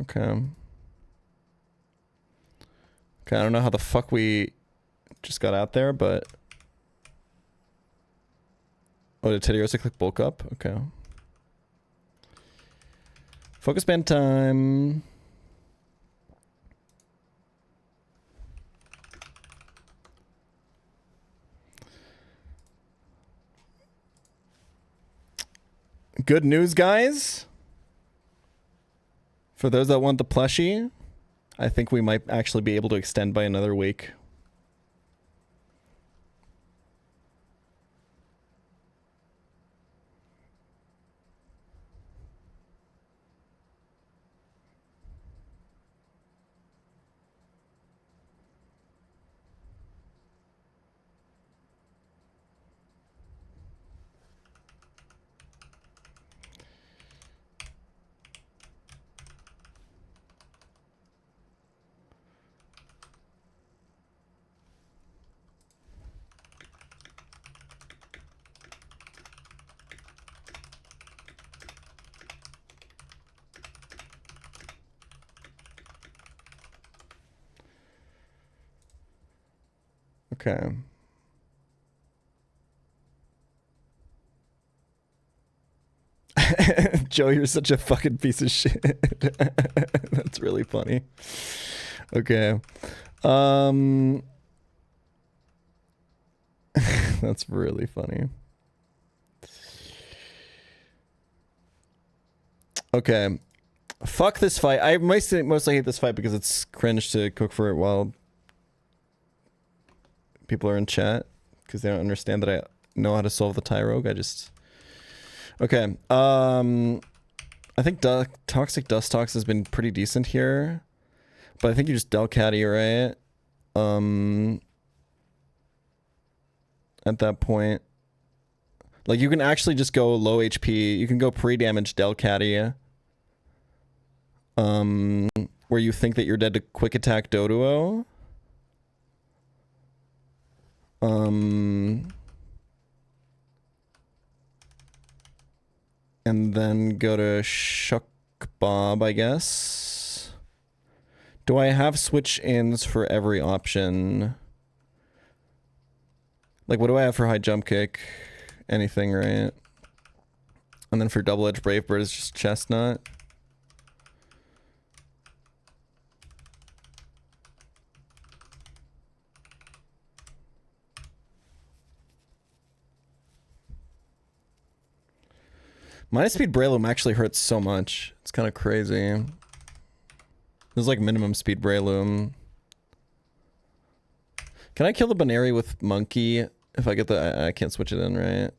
Okay. Okay, I don't know how the fuck we just got out there, but... Oh, did Teddy Ursa click bulk up? Okay. Focus band time. Good news, guys. For those that want the plushie, I think we might actually be able to extend by another week. Okay. Joe, you're such a fucking piece of shit. That's really funny. Okay. That's really funny. Okay. Fuck this fight. I mostly hate this fight because it's cringe to cook for it while people are in chat because they don't understand that I know how to solve the tie rogue. I just... Okay. I think Toxic Dust Tox has been pretty decent here. But I think you just Delcatty, right? At that point. Like, you can actually just go low HP. You can go pre-damage Delcatty. Where you think that you're dead to quick attack Doduo. And then go to Shuck Bob, I guess. Do I have switch ins for every option? Like, what do I have for high jump kick? Anything, right? And then for double edge brave bird is just chestnut. Minus speed Breloom actually hurts so much. It's kind of crazy. This is like minimum speed Breloom. Can I kill the Baneri with Monkey if I get the... I can't switch it in, right?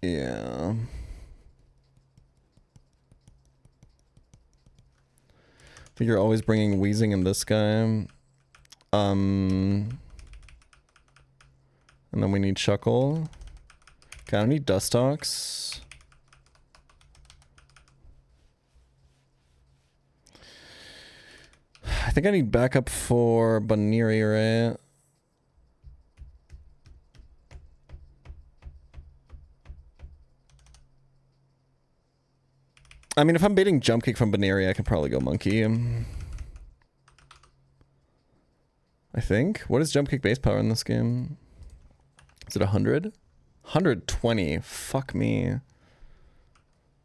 Yeah. But you're always bringing Wheezing in this guy. And then we need Shuckle. Okay, I don't need Dustox. I think I need backup for Baneri, right? I mean, if I'm baiting jump kick from Baneri, I can probably go Monkey. I think. What is jump kick base power in this game? Is it 100? 120. Fuck me.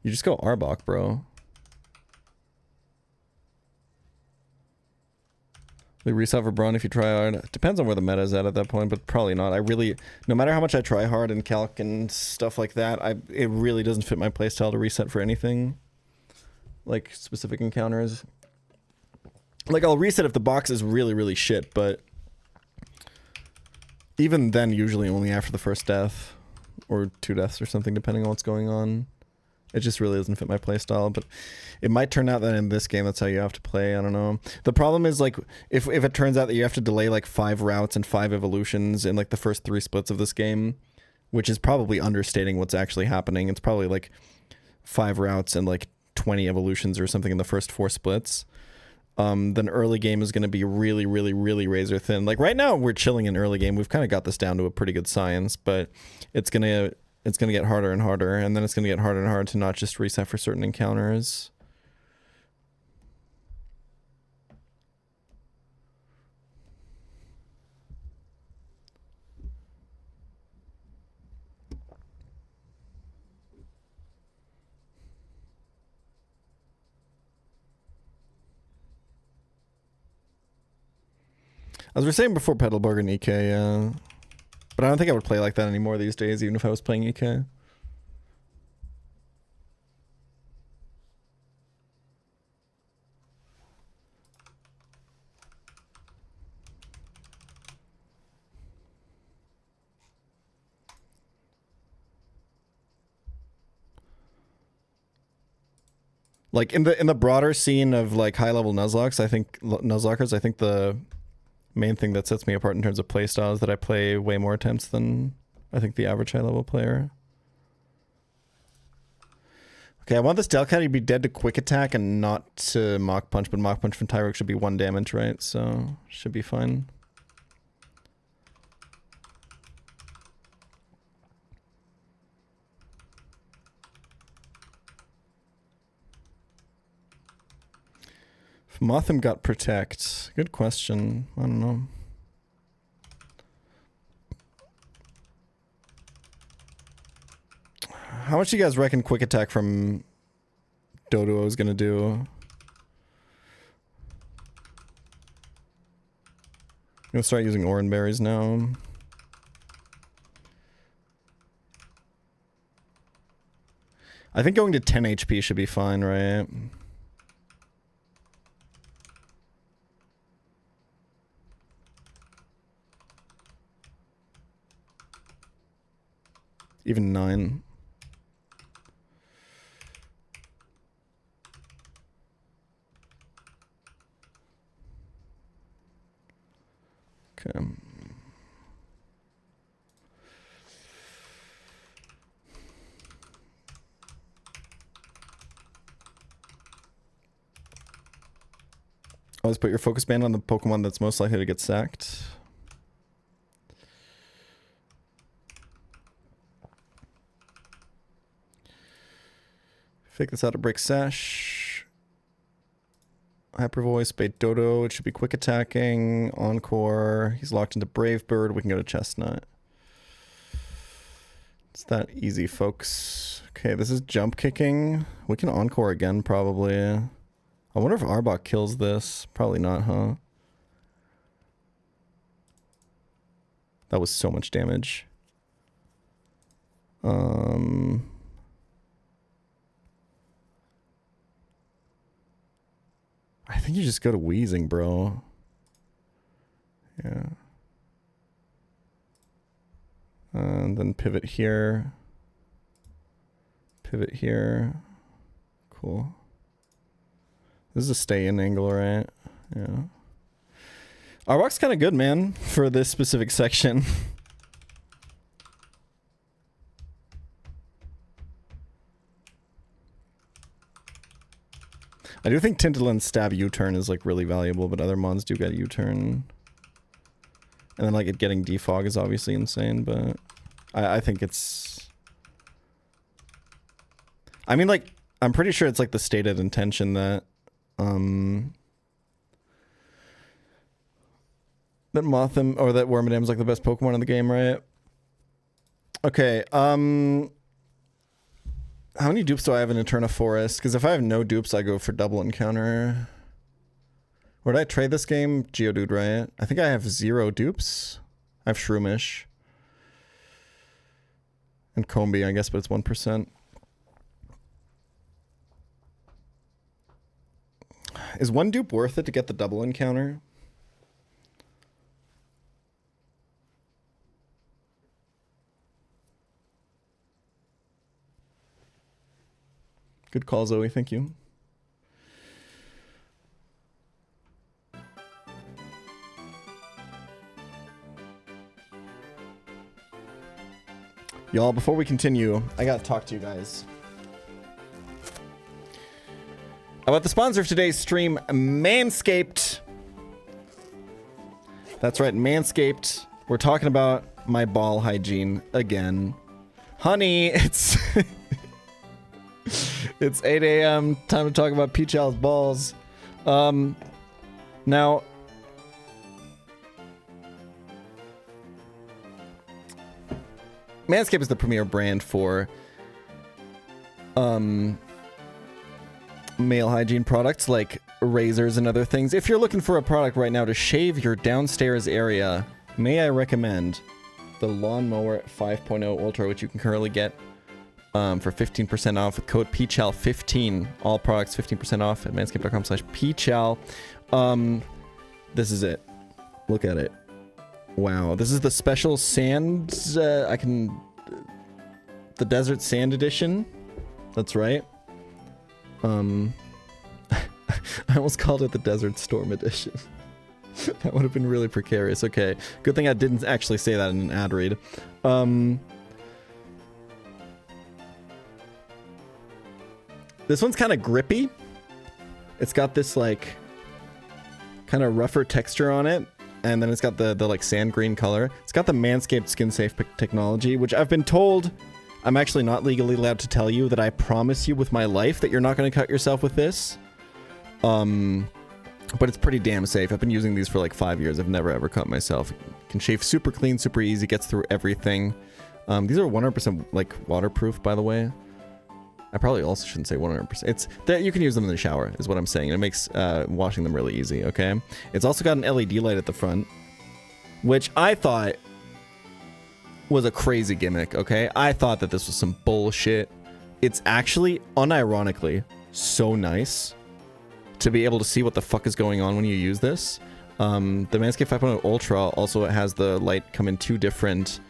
You just go Arbok, bro. We reset for Braun if you try hard. Depends on where the meta is at that point, but probably not. I really, no matter how much I try hard in calc and stuff like that, it really doesn't fit my playstyle to reset for anything. Like specific encounters. Like I'll reset if the box is really, really shit, but even then usually only after the first death or 2 deaths or something, depending on what's going on. It just really doesn't fit my playstyle, but it might turn out that in this game that's how you have to play. I don't know. The problem is like if it turns out that you have to delay like 5 routes and 5 evolutions in like the first 3 splits of this game, which is probably understating what's actually happening. It's probably like 5 routes and like 20 evolutions or something in the first 4 splits. Then early game is going to be really, really, really razor thin. Like right now we're chilling in early game. We've kind of got this down to a pretty good science, but it's going to get harder and harder, and then it's going to get harder and harder to not just reset for certain encounters. As we were saying before, Petalburg and EK, but I don't think I would play like that anymore these days, even if I was playing EK. Like in the broader scene of like high level Nuzlockers, I think the main thing that sets me apart in terms of playstyle is that I play way more attempts than I think the average high level player. Okay, I want this Delcat to be dead to quick attack and not to Mach Punch, but Mach Punch from Tyrook should be 1 damage, right? So should be fine. If Motham got Protect, good question. I don't know. How much do you guys reckon quick attack from Doduo is gonna do? I'm gonna start using Oran Berries now. I think going to 10 HP should be fine, right? Even 9. Okay. Oh, always put your focus band on the Pokemon that's most likely to get sacked. Fake this out to break Sash. Hyper Voice, bait Dodo. It should be quick attacking. Encore. He's locked into Brave Bird. We can go to Chestnut. It's that easy, folks. Okay, this is jump kicking. We can Encore again, probably. I wonder if Arbok kills this. Probably not, huh? That was so much damage. I think you just go to Wheezing, bro. Yeah. And then pivot here. Pivot here. Cool. This is a stay-in angle, right? Yeah. Arbok's kind of good, man, for this specific section. I do think Tintalin's stab U-turn is like really valuable, but other mons do get U-turn. And then like it getting defog is obviously insane, but I think it's... I mean, like, I'm pretty sure it's like the stated intention that that Mothim or that Wormadam is like the best Pokemon in the game, right? Okay, how many dupes do I have in Eterna Forest? Because if I have no dupes, I go for double encounter. Where did I trade this game? Geodude, right? I think I have 0 dupes. I have Shroomish. And Combi, I guess, but it's 1%. Is 1 dupe worth it to get the double encounter? Good call, Zoe. Thank you. Y'all, before we continue, I gotta talk to you guys about the sponsor of today's stream, Manscaped. That's right, Manscaped. We're talking about my ball hygiene again. Honey, it's... It's 8 a.m. Time to talk about pChal's balls. Now... Manscaped is the premier brand for male hygiene products like razors and other things. If you're looking for a product right now to shave your downstairs area, may I recommend the Lawnmower 5.0 Ultra, which you can currently get for 15% off with code pChal15. All products 15% off at manscaped.com/pChal. This is it. Look at it. Wow, this is the special sand, the desert sand edition. That's right. I almost called it the Desert Storm edition. That would have been really precarious. Okay, good thing I didn't actually say that in an ad read. This one's kind of grippy. It's got this like kind of rougher texture on it. And then it's got the like sand green color. It's got the Manscaped skin safe technology, which I've been told I'm actually not legally allowed to tell you, that I promise you with my life that you're not going to cut yourself with this. But it's pretty damn safe. I've been using these for like 5 years. I've never ever cut myself. It can shave super clean, super easy, gets through everything. These are 100% like waterproof, by the way. I probably also shouldn't say 100%. It's that you can use them in the shower, is what I'm saying. It makes washing them really easy, okay? It's also got an LED light at the front, which I thought was a crazy gimmick, okay? I thought that this was some bullshit. It's actually, unironically, so nice to be able to see what the fuck is going on when you use this. The Manscaped 5.0 Ultra also has the light come in 2 different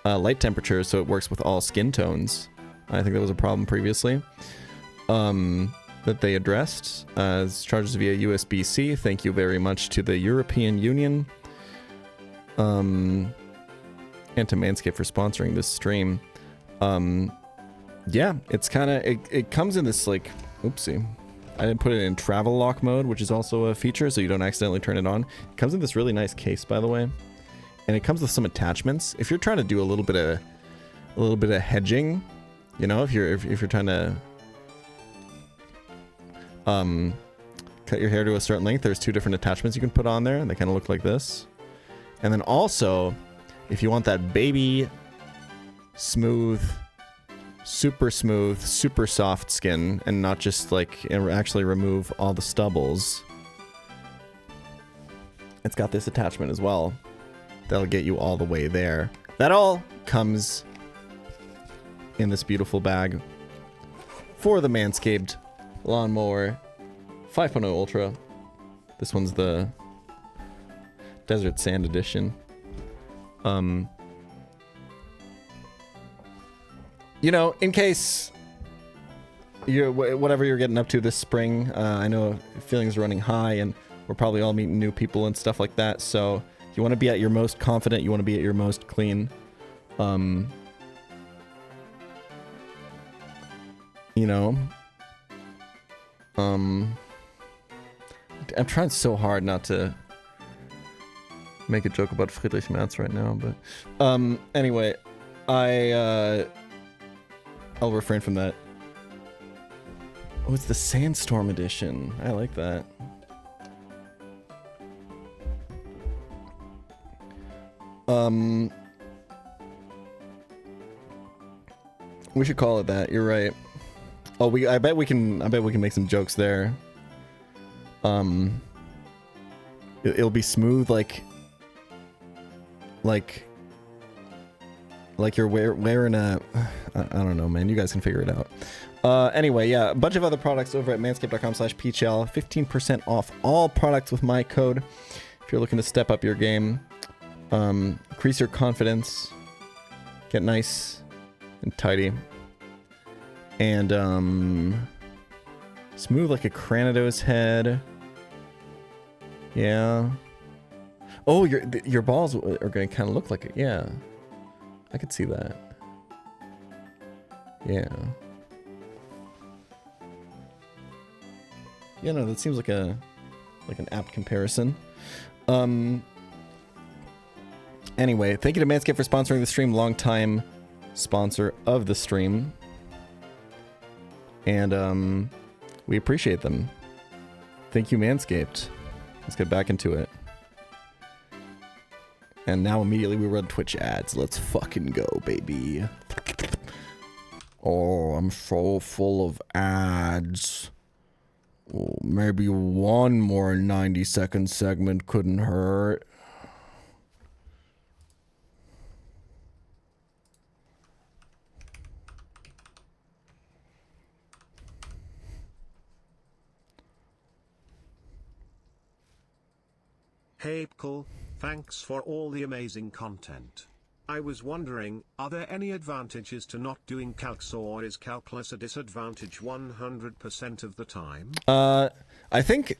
light temperatures, so it works with all skin tones. I think that was a problem previously that they addressed. It charges via USB-C. Thank you very much to the European Union and to Manscaped for sponsoring this stream. Yeah, it's kind of... It comes in this, like... Oopsie. I didn't put it in travel lock mode, which is also a feature, so you don't accidentally turn it on. It comes in this really nice case, by the way, and it comes with some attachments. If you're trying to do a little bit of hedging, you know, if you're trying to cut your hair to a certain length, there's 2 different attachments you can put on there, and they kind of look like this. And then also, if you want that baby smooth, super soft skin, and not just like actually remove all the stubbles, it's got this attachment as well that'll get you all the way there. That all comes in this beautiful bag for the Manscaped Lawnmower 5.0 Ultra. This one's the Desert Sand Edition. You know, in case you're whatever you're getting up to this spring, I know feelings are running high, and we're probably all meeting new people and stuff like that. So you want to be at your most confident. You want to be at your most clean. You know, I'm trying so hard not to make a joke about Friedrich Merz right now, but anyway, I'll refrain from that. Oh, it's the Sandstorm edition. I like that. We should call it that. You're right. Oh, I bet we can make some jokes there. It'll be smooth like you're wearing a... I don't know, man. You guys can figure it out. Anyway, yeah, a bunch of other products over at manscaped.com/pChal. 15% off all products with my code if you're looking to step up your game. Increase your confidence. Get nice and tidy. And, smooth like a Cranidos head. Yeah. Oh, your balls are going to kind of look like it. Yeah. I could see that. Yeah. Yeah, no, that seems like an apt comparison. Anyway, thank you to Manscaped for sponsoring the stream. Long-time sponsor of the stream. And we appreciate them. Thank you, Manscaped. Let's get back into it. And now immediately we run Twitch ads. Let's fucking go, baby. Oh, I'm so full of ads. Oh, maybe one more 90-second segment couldn't hurt. Hey pChal, thanks for all the amazing content. I was wondering, are there any advantages to not doing calcs, or is calculus a disadvantage 100% of the time? I think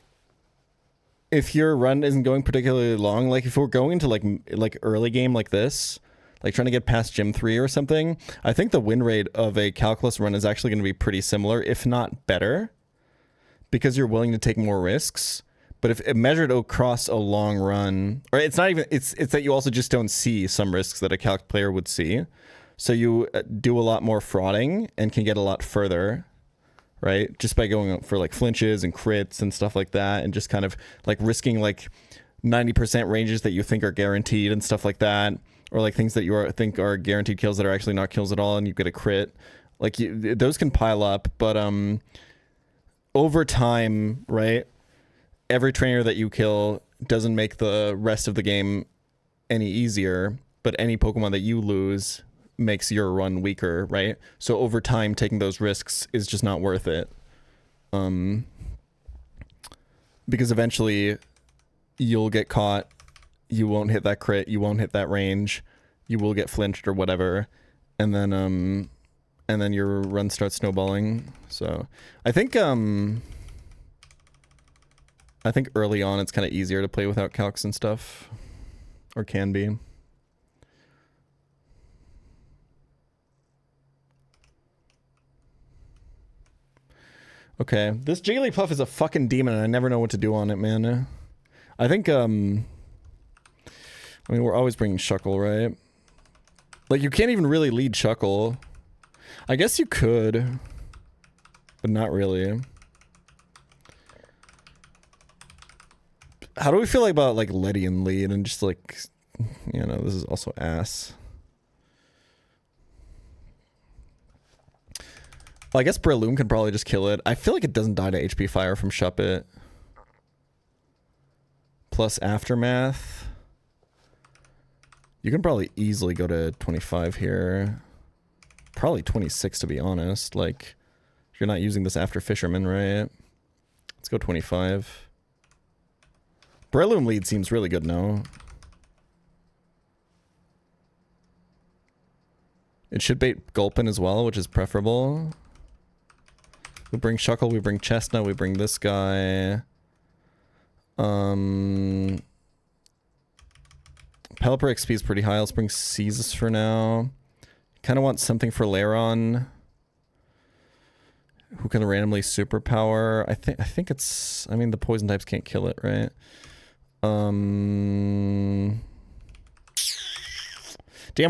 if your run isn't going particularly long, like if we're going to like early game like this, like trying to get past Gym 3 or something, I think the win rate of a calculus run is actually going to be pretty similar, if not better, because you're willing to take more risks. But if it measured across a long run, or it's not even, it's that you also just don't see some risks that a calc player would see. So you do a lot more frauding and can get a lot further, right? Just by going for like flinches and crits and stuff like that, and just kind of like risking like 90% ranges that you think are guaranteed and stuff like that, or like things that you think are guaranteed kills that are actually not kills at all, and you get a crit. Like those can pile up, but over time, right? Every trainer that you kill doesn't make the rest of the game any easier, but any Pokemon that you lose makes your run weaker, right? So over time, taking those risks is just not worth it. Because eventually you'll get caught, you won't hit that crit, you won't hit that range, you will get flinched or whatever, and then your run starts snowballing. So I think early on it's kind of easier to play without calcs and stuff, or can be. Okay, this Jigglypuff is a fucking demon and I never know what to do on it, man. I think, I mean, we're always bringing Shuckle, right? Like, you can't even really lead Shuckle. I guess you could, but not really. How do we feel like about, like, Ledian lead and just, like, you know, this is also ass. Well, I guess Breloom can probably just kill it. I feel like it doesn't die to HP Fire from Shuppet. Plus Aftermath. You can probably easily go to 25 here. Probably 26 to be honest. Like, if you're not using this after Fisherman, right? Let's go 25. Breloom lead seems really good now. It should bait Gulpin as well, which is preferable. We bring Shuckle, we bring Chestnut, we bring this guy. Pelipper XP is pretty high. Let's bring Caesar for now. Kind of want something for Lairon. Who can randomly superpower? I think it's... I mean, the poison types can't kill it, right? Damn,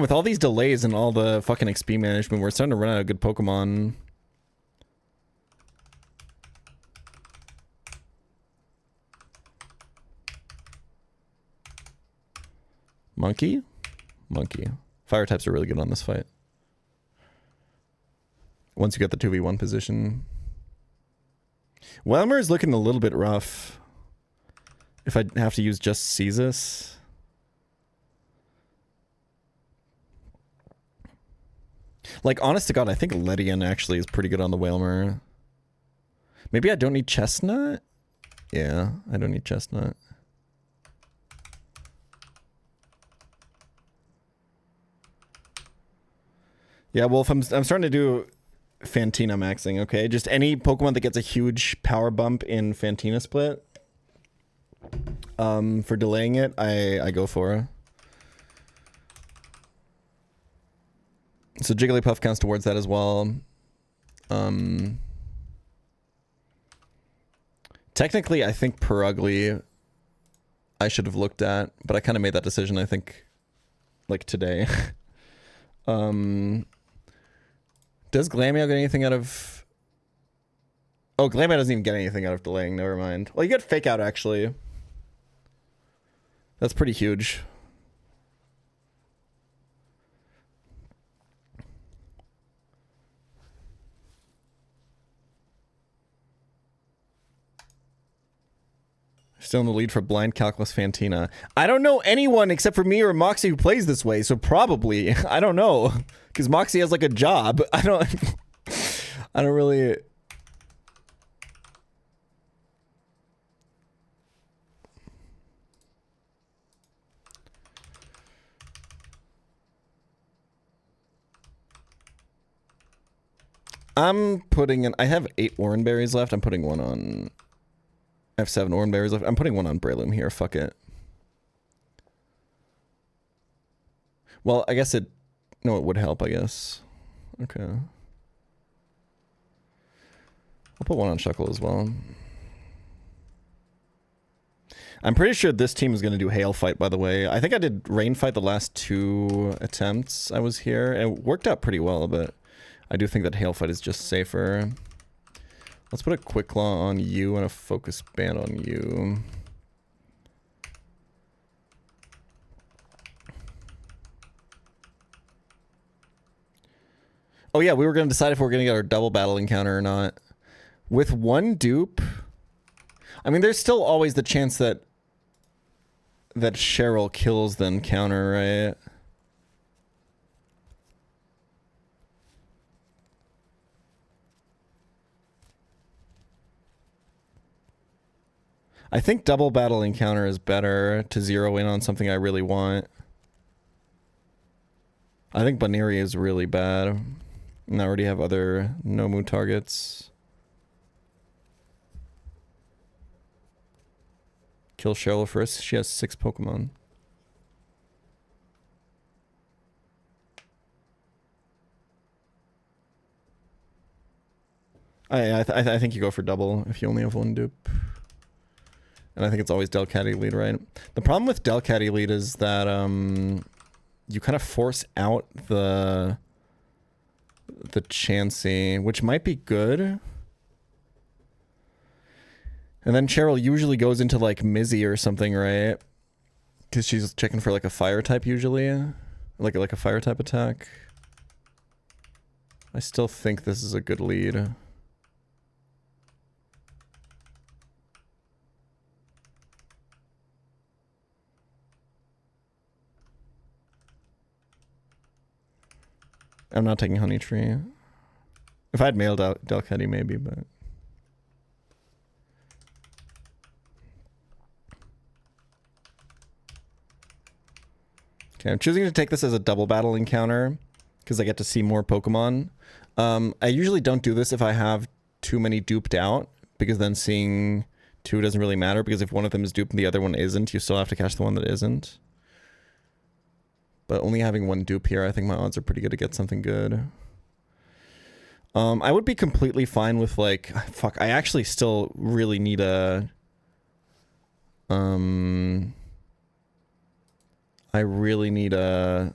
with all these delays and all the fucking XP management, we're starting to run out of good Pokemon. Monkey? Monkey. Fire types are really good on this fight. Once you get the 2v1 position. Welmer is looking a little bit rough. If I have to use just Caesar. Like, honest to God, I think Ledian actually is pretty good on the Whalmer. Maybe I don't need Chestnut? Yeah, I don't need Chestnut. Yeah, Wolf, I'm starting to do Fantina maxing, okay? Just any Pokemon that gets a huge power bump in Fantina split. For delaying it, I go for. So Jigglypuff counts towards that as well. Technically, I think Perugly I should have looked at, but I kind of made that decision, I think, like today. Does Glameow get anything out of... Oh, Glameow doesn't even get anything out of delaying, never mind. Well, you get Fake Out, actually. That's pretty huge. Still in the lead for Blind Calculus Fantina. I don't know anyone except for me or Moxie who plays this way, so probably. I don't know. Because Moxie has like a job. I don't really... I'm putting in... I have 8 Oran Berries left. I'm putting one on... I have 7 Oran Berries left. I'm putting one on Breloom here. Fuck it. Well, I guess it... No, it would help, I guess. Okay. I'll put one on Shuckle as well. I'm pretty sure this team is going to do Hail Fight, by the way. I think I did Rain Fight the last 2 attempts I was here. And it worked out pretty well, but I do think that Hail Fight is just safer. Let's put a Quick Claw on you and a Focus Band on you. Oh yeah, we were going to decide if we're going to get our double battle encounter or not. With one dupe, I mean, there's still always the chance that Cheryl kills the encounter, right? I think double battle encounter is better to zero in on something I really want. I think Baneri is really bad. And I already have other Nomu targets. Kill Cheryl first. She has 6 Pokemon. I think you go for double if you only have one dupe. And I think it's always Delcat Elite, right? The problem with Delcat Elite is that you kind of force out the Chansey, which might be good. And then Cheryl usually goes into like Mizzy or something, right? Because she's checking for like a fire type usually. Like a fire type attack. I still think this is a good lead. I'm not taking Honey Tree. If I had mailed out Delcatty maybe, but... Okay, I'm choosing to take this as a double battle encounter because I get to see more Pokemon. I usually don't do this if I have too many duped out, because then seeing two doesn't really matter, because if one of them is duped and the other one isn't, you still have to catch the one that isn't. But only having one dupe here, I think my odds are pretty good to get something good. I would be completely fine with like... Fuck, I actually still really need a... I really need a...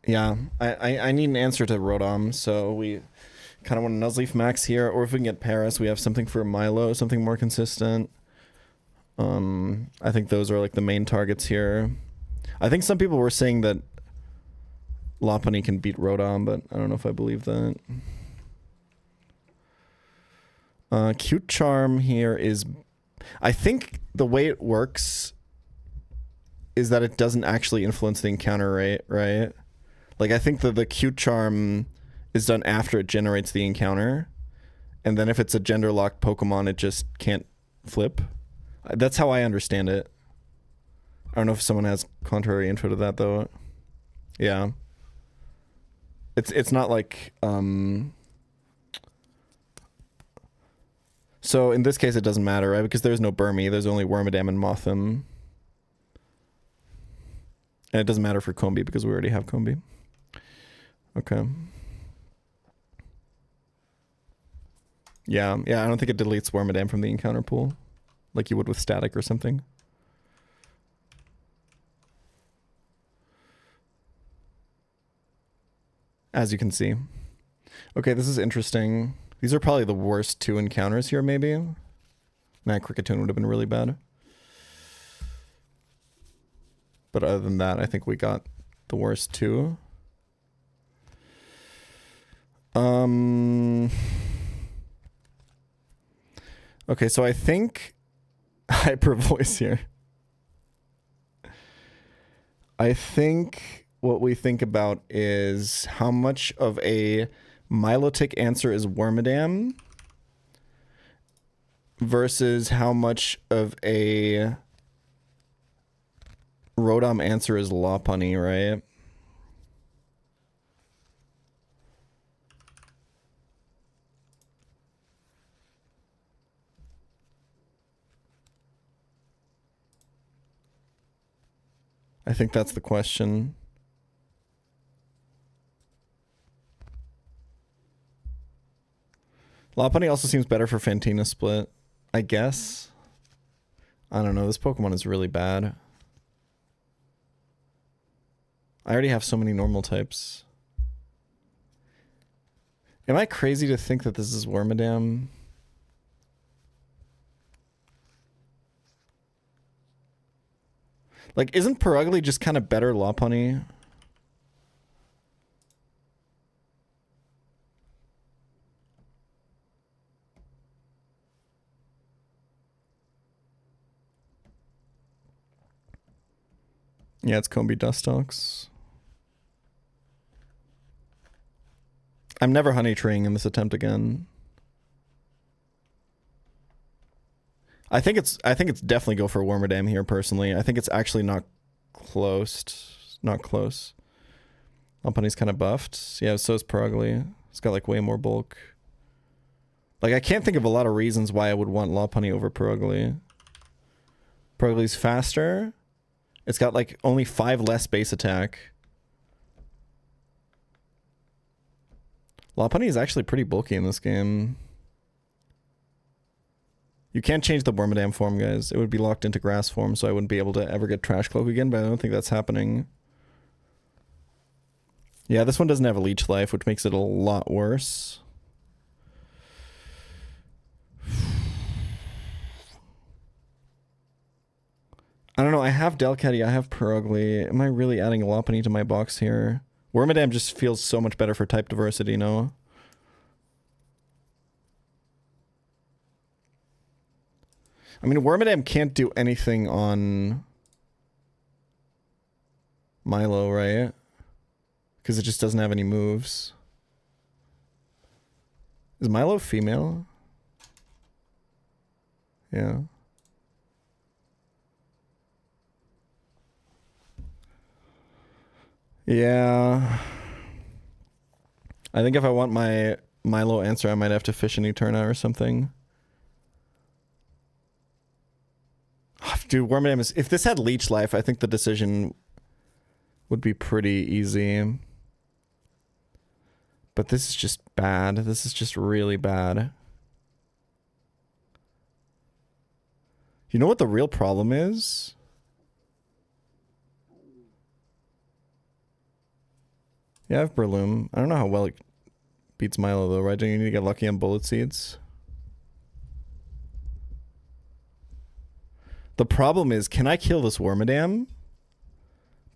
Yeah, I need an answer to Rodom, so we kind of want a Nuzleaf Max here, or if we can get Paris, we have something for Milo, something more consistent. I think those are like the main targets here. I think some people were saying that Lopunny can beat Rodom, but I don't know if I believe that. Cute Charm here is... I think the way it works is that it doesn't actually influence the encounter rate, right? Like, I think that the Cute Charm is done after it generates the encounter. And then if it's a gender-locked Pokemon, it just can't flip. That's how I understand it. I don't know if someone has contrary info to that, though. Yeah. It's not like... So, in this case, it doesn't matter, right? Because there's no Burmy. There's only Wormadam and Mothim. And it doesn't matter for Combi because we already have Combi. Okay. Yeah, I don't think it deletes Wormadam from the encounter pool. Like you would with Static or something. As you can see. Okay, this is interesting. These are probably the worst two encounters here, maybe. Nah, Kricketune would have been really bad. But other than that, I think we got the worst two. Okay, so I think hyper voice here. I think what we think about is how much of a Milotic answer is Wormadam versus how much of a Rodom answer is Lopunny, right? I think that's the question. Lopunny also seems better for Fantina split, I guess. I don't know, this Pokemon is really bad. I already have so many normal types. Am I crazy to think that this is Wormadam? Like, isn't Purugly just kind of better Lopunny? Yeah, it's Combi Dustox. I'm never honey treeing in this attempt again. I think it's definitely go for Wormadam here personally. I think it's actually not close. Not close. Lopunny's kind of buffed. Yeah, so is Purugly. It's got like way more bulk. Like I can't think of a lot of reasons why I would want Lopunny over Purugly. Purugly's faster. It's got like only 5 less base attack. Lopunny is actually pretty bulky in this game. You can't change the Wormadam form, guys. It would be locked into grass form, so I wouldn't be able to ever get Trash Cloak again, but I don't think that's happening. Yeah, this one doesn't have a leech life, which makes it a lot worse. I don't know, I have Delcatty, I have Perugly. Am I really adding Lopunny to my box here? Wormadam just feels so much better for type diversity, no? I mean, Wormadam can't do anything on Milo, right? Because it just doesn't have any moves. Is Milo female? Yeah. Yeah. I think if I want my Milo answer, I might have to fish an Eterna or something. Dude, Wormadam is... If this had Leech Life, I think the decision would be pretty easy. But this is just bad. This is just really bad. You know what the real problem is? Yeah, I have Breloom. I don't know how well it beats Milo though, right? Don't you need to get lucky on Bullet Seeds? The problem is, can I kill this Wormadam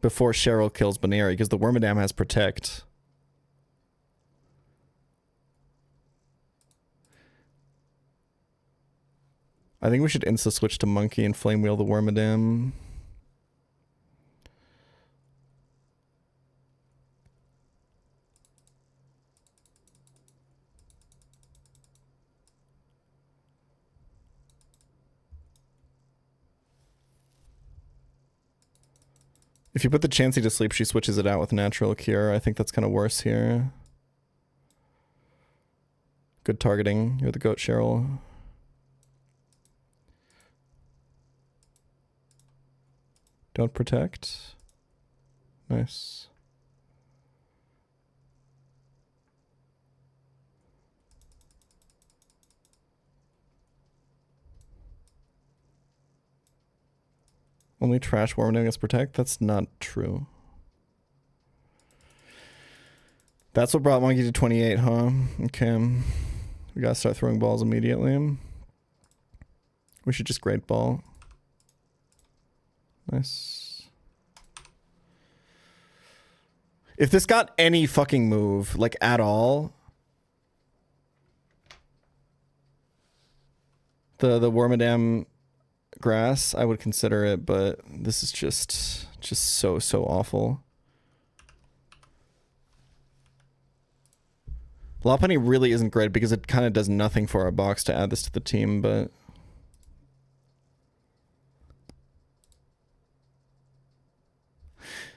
before Cheryl kills Baneri? Because the Wormadam has Protect. I think we should insta-switch to Monkey and Flame Wheel the Wormadam. If you put the Chansey to sleep, she switches it out with Natural Cure. I think that's kind of worse here. Good targeting. You're the goat, Cheryl. Don't protect. Nice. Only Trash Wormadam gets protect? That's not true. That's what brought Monkey to 28, huh? Okay. We gotta start throwing balls immediately. We should just Great Ball. Nice. If this got any fucking move, like at all, the Wormadam grass, I would consider it, but this is just so awful. Lopunny really isn't great because it kind of does nothing for our box to add this to the team, but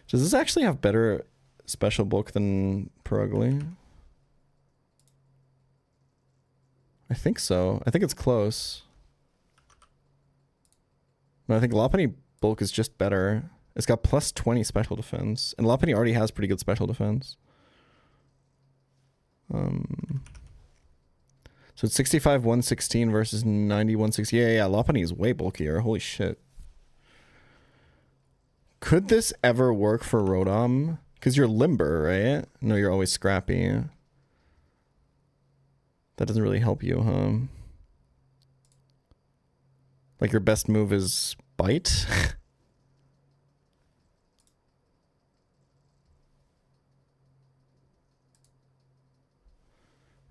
does this actually have better special bulk than Perugly? I think so. I think it's close. No, I think Lopunny bulk is just better. It's got plus 20 special defense. And Lopunny already has pretty good special defense. So it's 65, 116 versus 90, 160. Yeah, Lopunny is way bulkier. Holy shit. Could this ever work for Rotom? Because you're limber, right? No, you're always scrappy. That doesn't really help you, huh? Like your best move is Bite?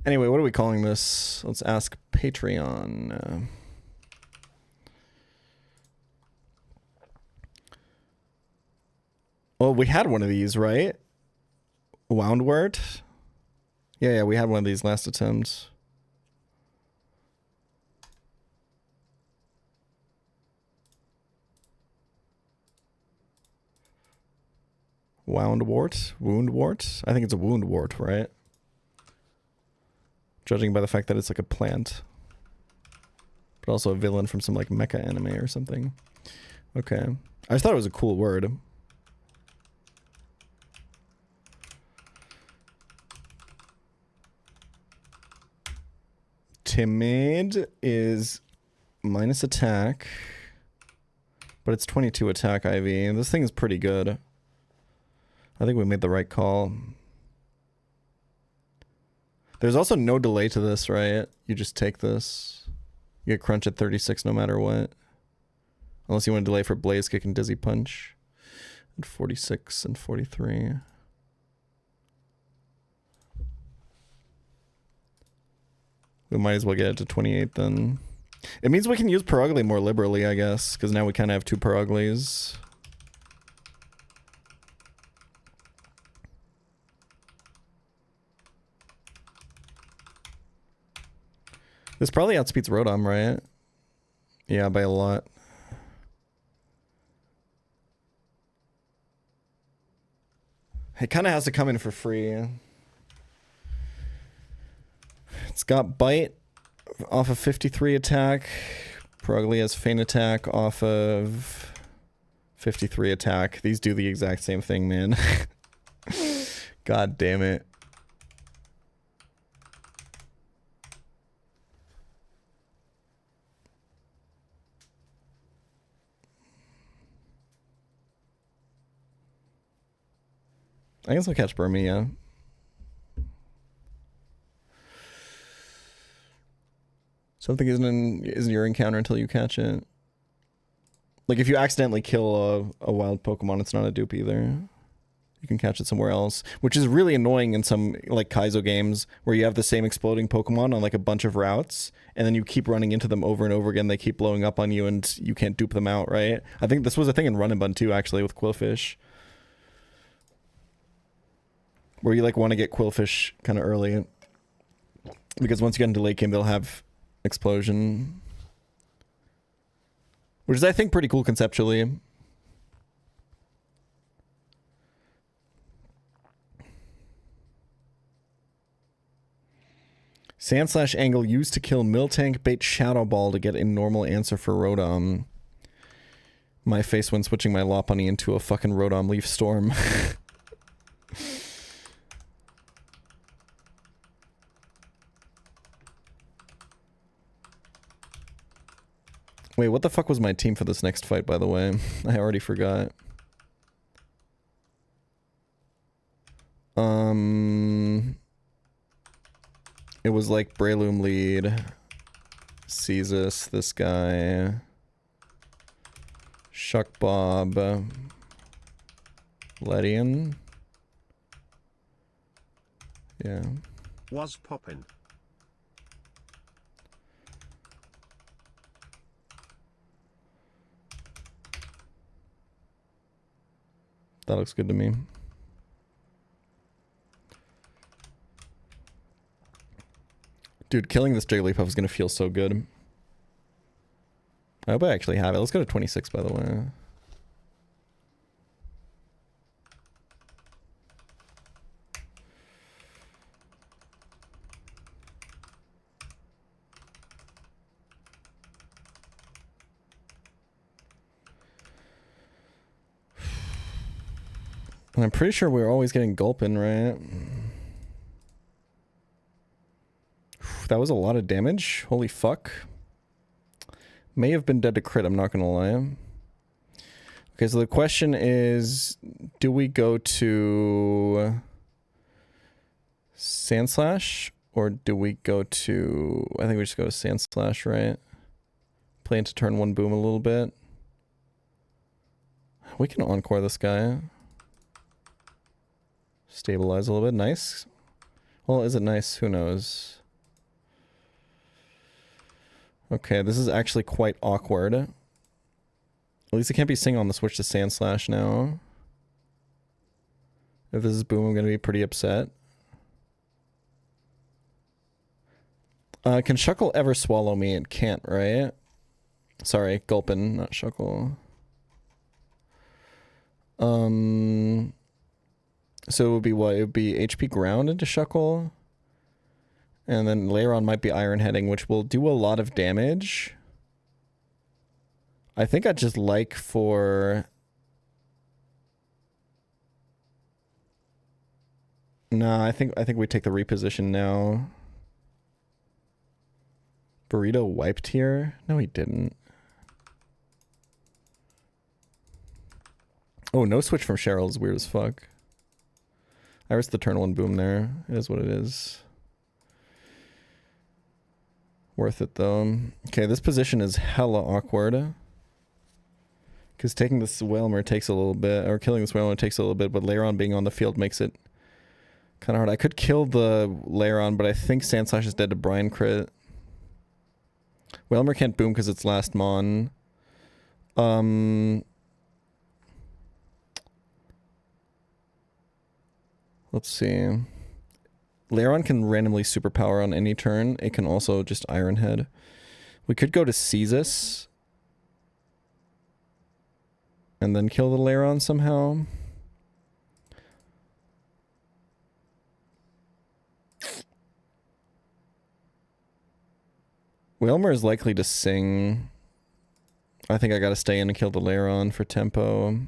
Anyway, what are we calling this? Let's ask Patreon. Well, we had one of these, right? Woundwort? Yeah, we had one of these last attempt. Woundwort? Woundwort? I think it's a Woundwort, right? Judging by the fact that it's like a plant. But also a villain from some like mecha anime or something. Okay. I just thought it was a cool word. Timid is minus attack, but it's 22 attack IV. This thing is pretty good. I think we made the right call. There's also no delay to this, right? You just take this. You get crunch at 36 no matter what. Unless you want to delay for Blaze Kick and Dizzy Punch. At 46 and 43. We might as well get it to 28 then. It means we can use Perugly more liberally, I guess, because now we kind of have 2 Peruglies. This probably outspeeds Rotom, right? Yeah, by a lot. It kind of has to come in for free. It's got Bite off of 53 attack. Perugly has Feint Attack off of 53 attack. These do the exact same thing, man. God damn it. I guess I'll catch Burmy, yeah. Something isn't your encounter until you catch it. Like if you accidentally kill a wild Pokemon, it's not a dupe either. You can catch it somewhere else, which is really annoying in some like Kaizo games where you have the same exploding Pokemon on like a bunch of routes, and then you keep running into them over and over again. They keep blowing up on you, and you can't dupe them out, right? I think this was a thing in Run and Bun too, actually, with Quillfish, where you like want to get Quillfish kind of early, because once you get into late game, they'll have Explosion, which is I think pretty cool conceptually. Sandslash angle used to kill Miltank, bait Shadow Ball to get a normal answer for Rotom. My face when switching my Lopunny into a fucking Rotom Leaf Storm. Wait, what the fuck was my team for this next fight, by the way? I already forgot. It was like Breloom lead, Caestus, this guy, Shuck Bob, Ledian. Yeah. Was poppin'. That looks good to me. Dude, killing this Jigglypuff is going to feel so good. I hope I actually have it. Let's go to 26, by the way. And I'm pretty sure we're always getting Gulpin, right? That was a lot of damage. Holy fuck. May have been dead to crit, I'm not gonna lie. Okay, so the question is, do we go to Sandslash? Or do we go to... I think we just go to Sandslash, right? Play into turn 1 Boom a little bit. We can Encore this guy. Stabilize a little bit. Nice. Well, is it nice? Who knows? Okay, this is actually quite awkward. At least it can't be Sing on the switch to Sandslash now. If this is Boom, I'm going to be pretty upset. Can Shuckle ever swallow me? It can't, right? Sorry, Gulpin, not Shuckle. So it would be what? It would be HP Ground into Shuckle. And then later on might be Iron Heading, which will do a lot of damage. I think I'd just like for... Nah, I think we take the reposition now. Burrito wiped here? No, he didn't. Oh, no switch from Cheryl is weird as fuck. I risked the turn one boom there. It is what it is. Worth it though. Okay, this position is hella awkward. Because taking this Whalmer takes a little bit, or killing this Whalmer takes a little bit, but Lairon being on the field makes it kind of hard. I could kill the Lairon, but I think Sandslash is dead to Brian crit. Whalmer can't boom because it's last mon. Let's see. Lairon can randomly superpower on any turn. It can also just Iron Head. We could go to Caesus and then kill the Lairon somehow. Whalmer is likely to sing. I think I gotta stay in and kill the Lairon for tempo.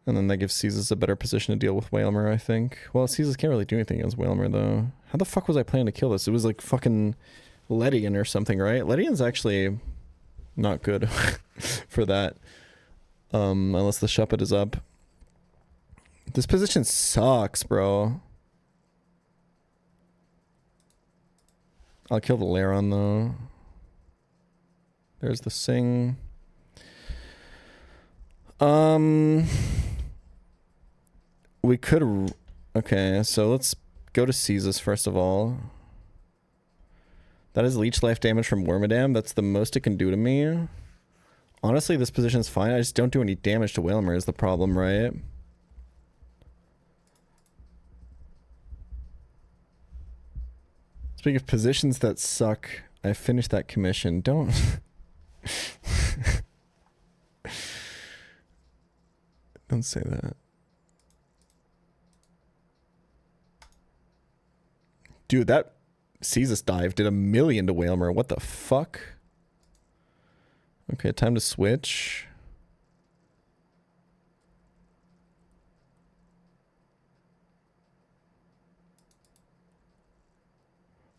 And then that gives Caesus a better position to deal with Whalmer, I think. Well, Caesus can't really do anything against Whalmer, though. How the fuck was I planning to kill this? It was like fucking Ledian or something, right? Ledian's actually not good for that. Unless the Shuppet is up. This position sucks, bro. I'll kill the Lairon, though. There's the Sing. We could... Okay, so let's go to Caesus first of all. That is leech life damage from Wormadam. That's the most it can do to me. Honestly, this position is fine. I just don't do any damage to Whalmer is the problem, right? Speaking of positions that suck, I finished that commission. Don't... Don't say that. Dude, that Caesus dive did 1,000,000 to Whalmer. What the fuck? Okay, time to switch.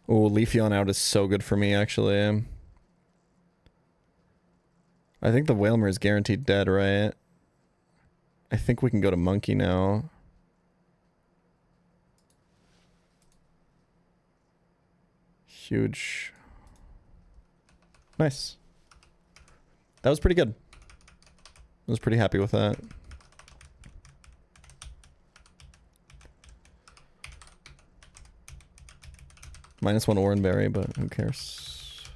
Oh, Leafeon out is so good for me, actually. I think the Whalmer is guaranteed dead, right? I think we can go to Monkey now. Huge. Nice. That was pretty good. I was pretty happy with that. -1 Oranberry, but who cares?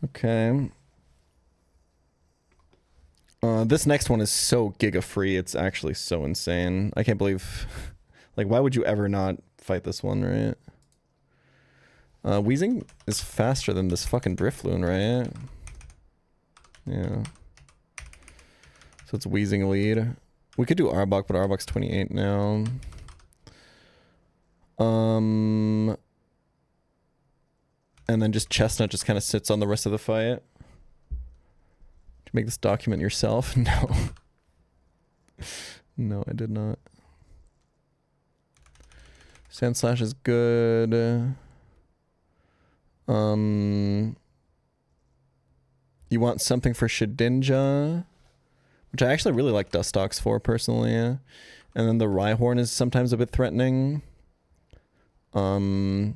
Okay. This next one is so giga free. It's actually so insane. I can't believe... Like, why would you ever not fight this one, right? Weezing is faster than this fucking Drifloon, right? Yeah. So it's Weezing lead. We could do Arbok, but Arbok's 28 now. And then just Chestnut just kind of sits on the rest of the fight. Did you make this document yourself? No. No, I did not. Sandslash is good. You want something for Shedinja, which I actually really like Dustox for personally. And then the Rhyhorn is sometimes a bit threatening. Breloom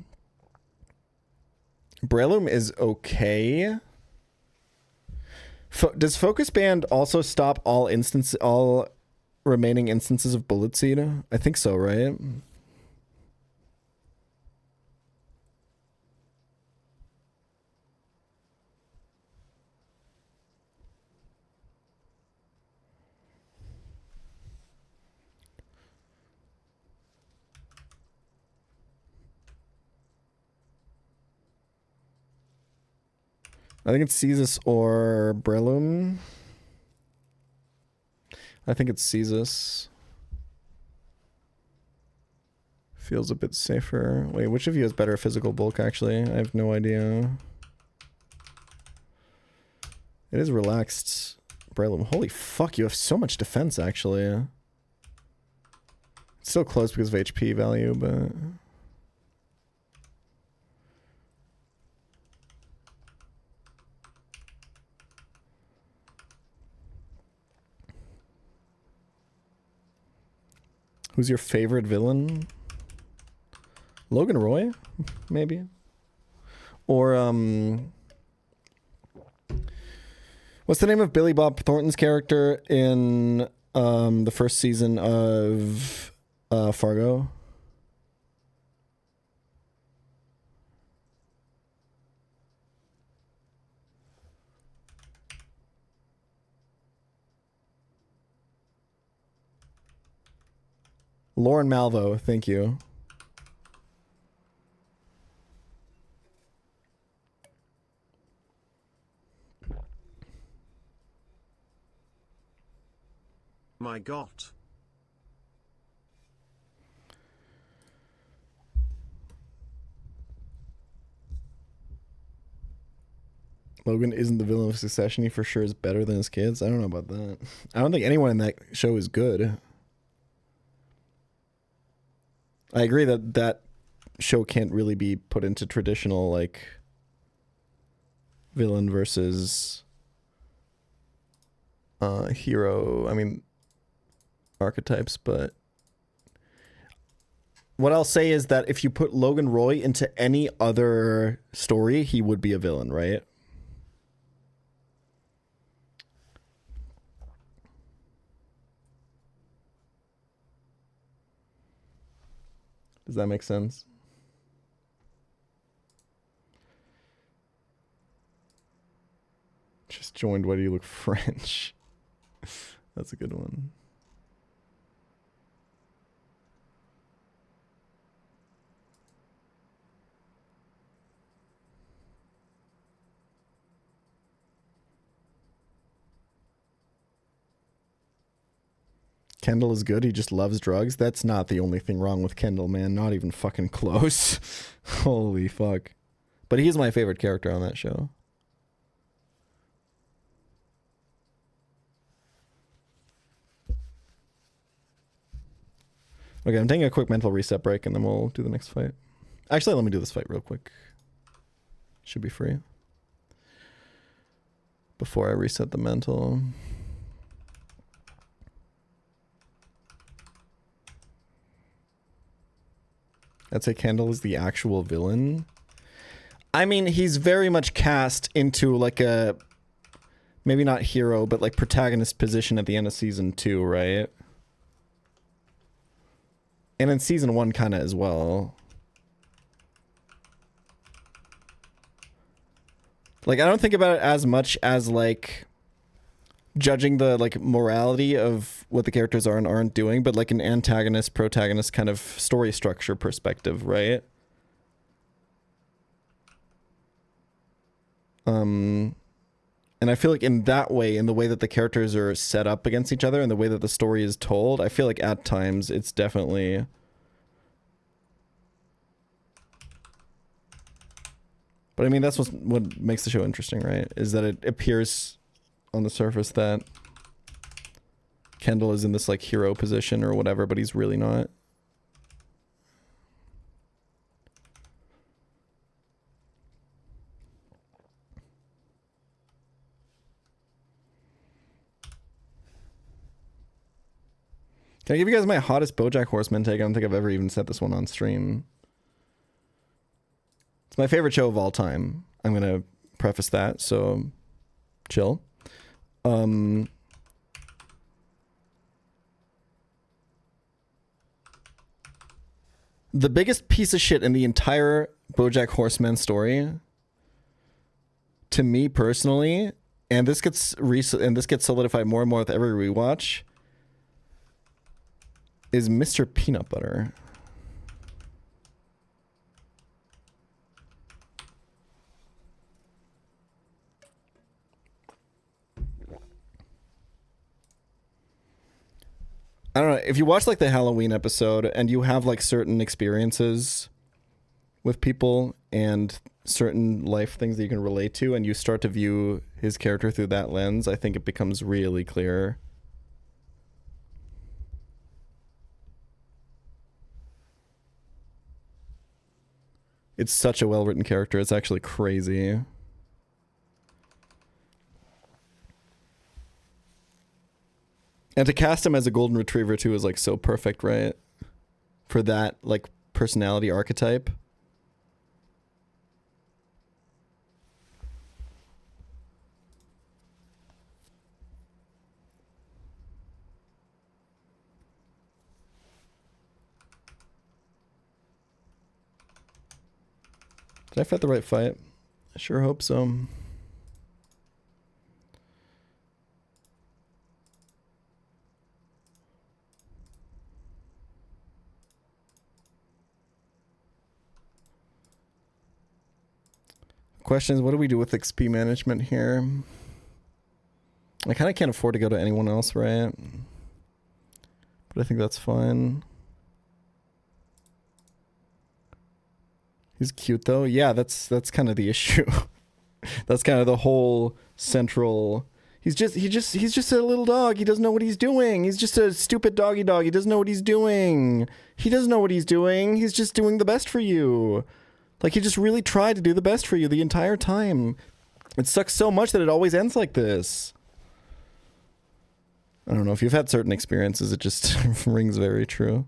is okay. Does Focus Band also stop all remaining instances of Bullet Seed? I think so, right? I think it's Caesus or Breloom. I think it's Caesus. Feels a bit safer. Wait, which of you has better physical bulk, actually? I have no idea. It is relaxed. Holy fuck, you have so much defense, actually. It's still close because of HP value, but... Who's your favorite villain? Logan Roy, maybe? Or, what's the name of Billy Bob Thornton's character in the first season of Fargo? Lauren Malvo, thank you. My God. Logan isn't the villain of Succession. He for sure is better than his kids. I don't know about that. I don't think anyone in that show is good. I agree that that show can't really be put into traditional, like, villain versus hero, I mean, archetypes, but what I'll say is that if you put Logan Roy into any other story, he would be a villain, right? Does that make sense? Just joined. Why do you look French? That's a good one. Kendall is good. He just loves drugs. That's not the only thing wrong with Kendall, man. Not even fucking close. Holy fuck. But he's my favorite character on that show. Okay, I'm taking a quick mental reset break and then we'll do the next fight. Actually, let me do this fight real quick. Should be free. Before I reset the mental. I'd say Kendall is the actual villain. I mean, he's very much cast into like a, maybe not hero, but like protagonist position at the end of season 2, right? And in season 1 kind of as well. Like, I don't think about it as much as like judging the like morality of what the characters are and aren't doing, but like an antagonist protagonist kind of story structure perspective, right? And I feel like in that way, in the way that the characters are set up against each other and the way that the story is told, I feel like at times it's definitely but I mean that's what makes the show interesting, right? Is that it appears on the surface that Kendall is in this like hero position or whatever, but he's really not. Can I give you guys my hottest BoJack Horseman take? I don't think I've ever even said this one on stream. It's my favorite show of all time. I'm gonna preface that, so chill. The biggest piece of shit in the entire BoJack Horseman story, to me personally, and this gets solidified more and more with every rewatch, is Mr. Peanut Butter. I don't know, if you watch like the Halloween episode and you have like certain experiences with people and certain life things that you can relate to, and you start to view his character through that lens, I think it becomes really clear. It's such a well-written character. It's actually crazy. And to cast him as a golden retriever too is like so perfect, right? For that like personality archetype. Did I fight the right fight? I sure hope so. Question is, what do we do with XP management here? I kind of can't afford to go to anyone else, right? But I think that's fine. He's cute though. Yeah, that's kind of the issue. That's kind of the whole central. He's just a little dog. He doesn't know what he's doing. He's just a stupid doggy dog. He doesn't know what he's doing. He doesn't know what he's doing. He's just doing the best for you. Like, he just really tried to do the best for you the entire time. It sucks so much that it always ends like this. I don't know. If you've had certain experiences, it just rings very true.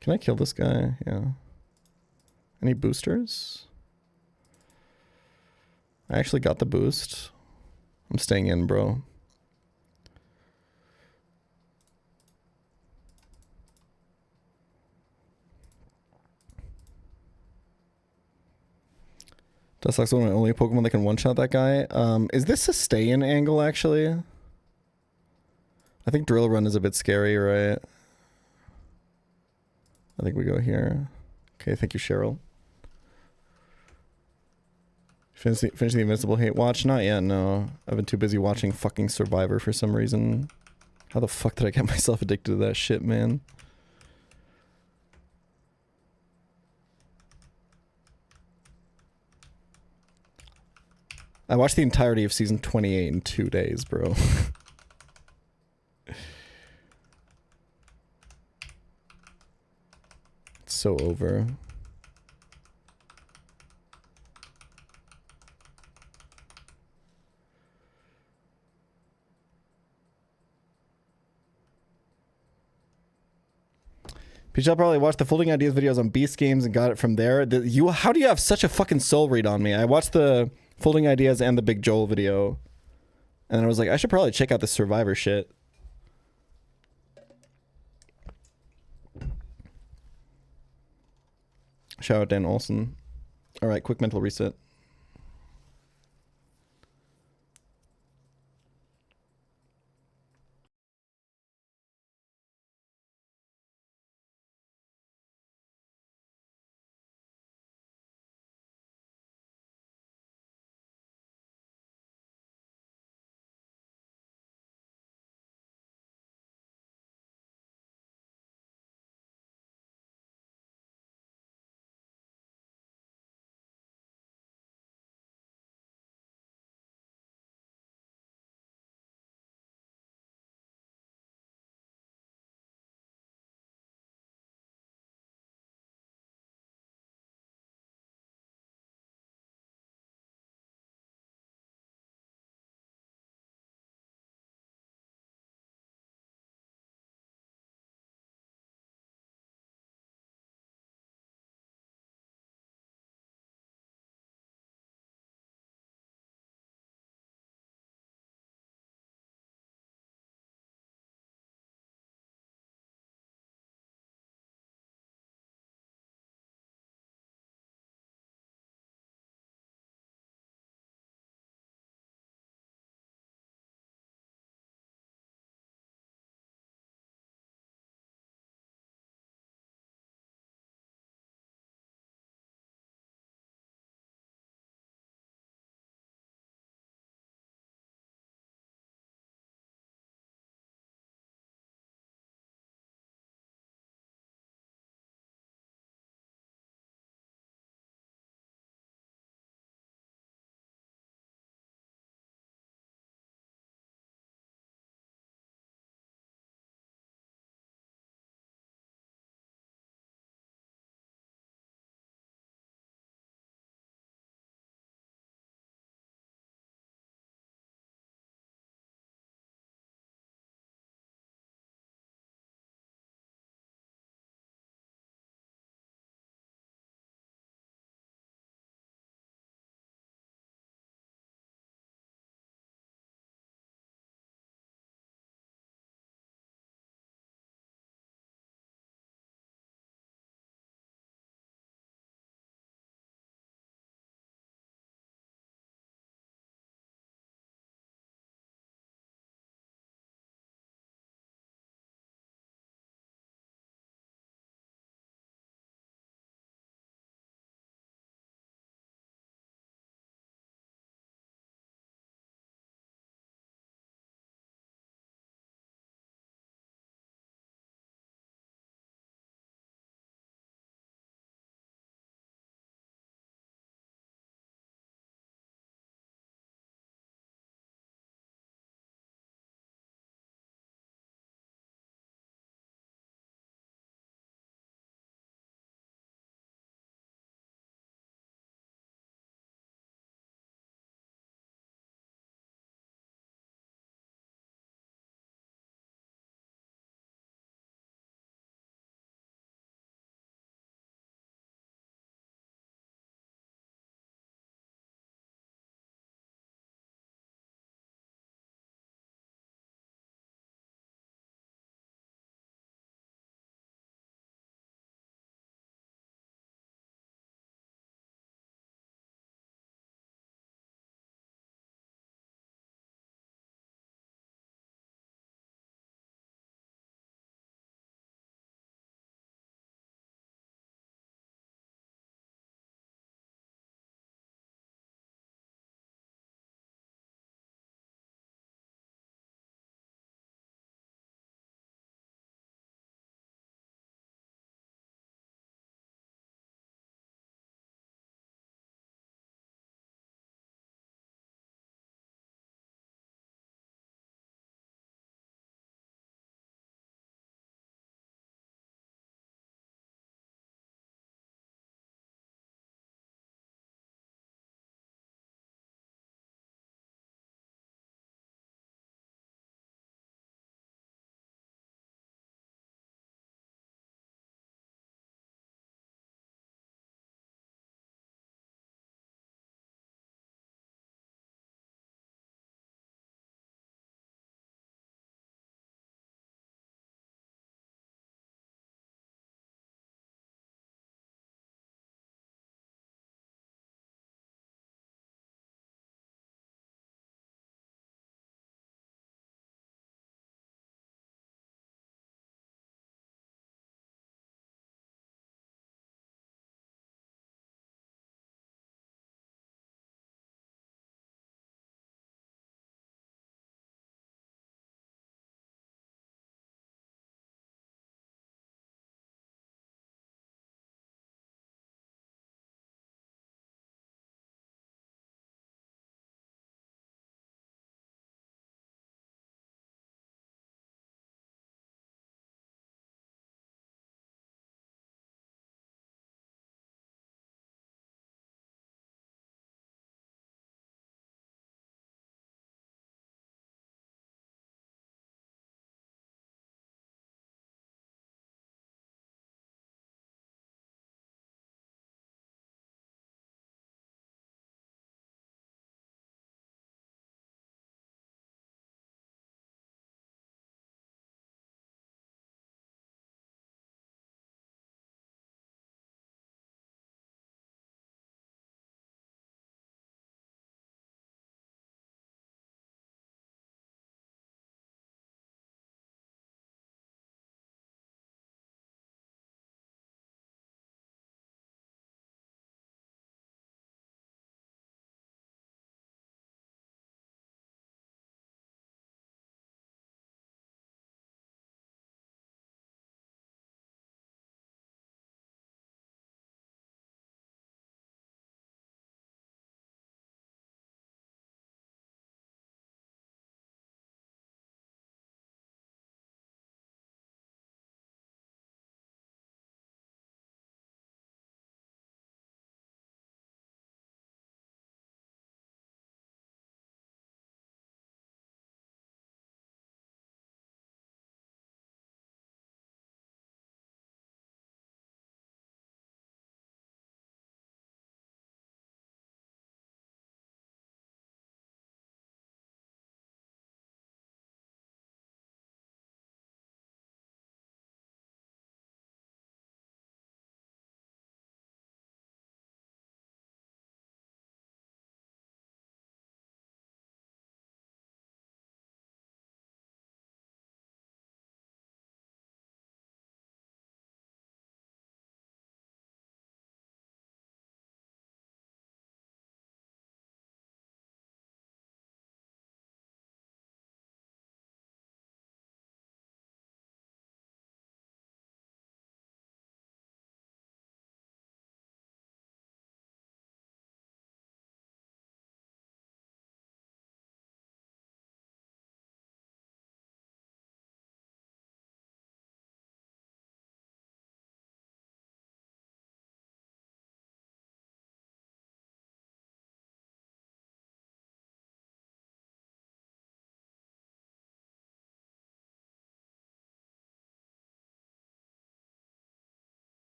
Can I kill this guy? Yeah. Any boosters? I actually got the boost. I'm staying in, bro. Dustlocke's one of the only Pokemon that can one-shot that guy. Is this a stay-in angle, actually? I think Drill Run is a bit scary, right? I think we go here. Okay, thank you, Cheryl. Finish the Invincible Hate Watch? Not yet, no. I've been too busy watching fucking Survivor for some reason. How the fuck did I get myself addicted to that shit, man? I watched the entirety of season 28 in 2 days, bro. It's so over. pChal probably watched the Folding Ideas videos on Beast Games and got it from there. How do you have such a fucking soul read on me? I watched the Folding Ideas and the Big Joel video. And then I was like, I should probably check out the Survivor shit. Shout out Dan Olsen. Alright, quick mental reset.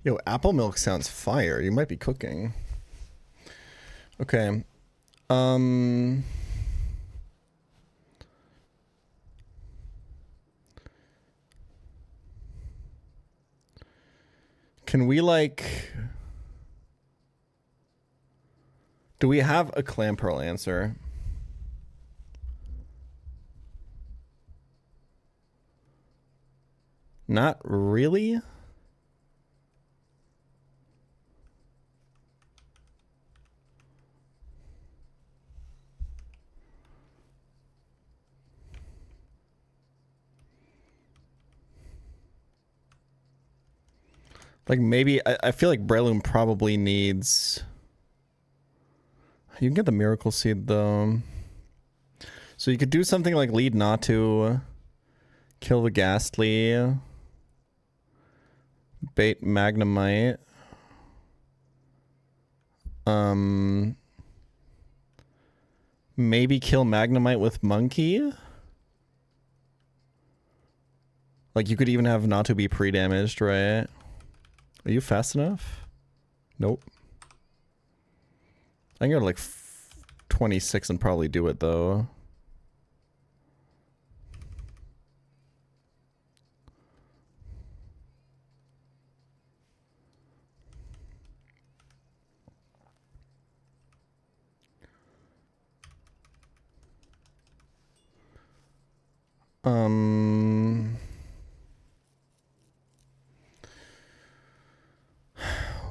Yo, apple milk sounds fire. You might be cooking. Okay. Can we like... Do we have a clam pearl answer? Not really. Like maybe, I feel like Breloom probably needs... You can get the Miracle Seed though. So you could do something like lead Natu, kill the Ghastly, bait Magnemite. Maybe kill Magnemite with Monkey. Like you could even have Natu be pre-damaged, right? Are you fast enough? Nope. I can go to like 26 and probably do it though.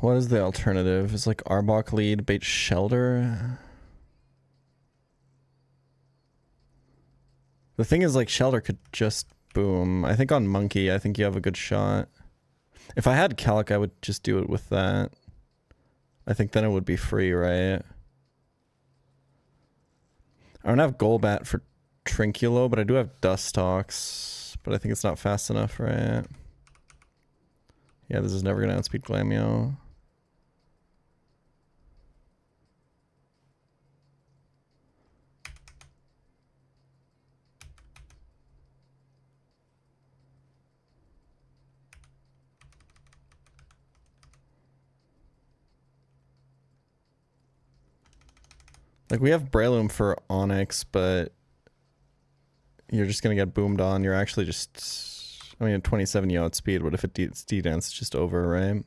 What is the alternative? It's like Arbok lead, bait Shelter. The thing is, like, Shelter could just boom. I think on Monkey, I think you have a good shot. If I had Calic, I would just do it with that. I think then it would be free, right? I don't have Golbat for Trinculo, but I do have Dustox. But I think it's not fast enough, right? Yeah, this is never going to outspeed Glamio. Like, we have Breloom for Onyx, but you're just going to get boomed on. You're actually just... I mean, at 27 you outspeed, but if it's D-Dance, it's just over, right?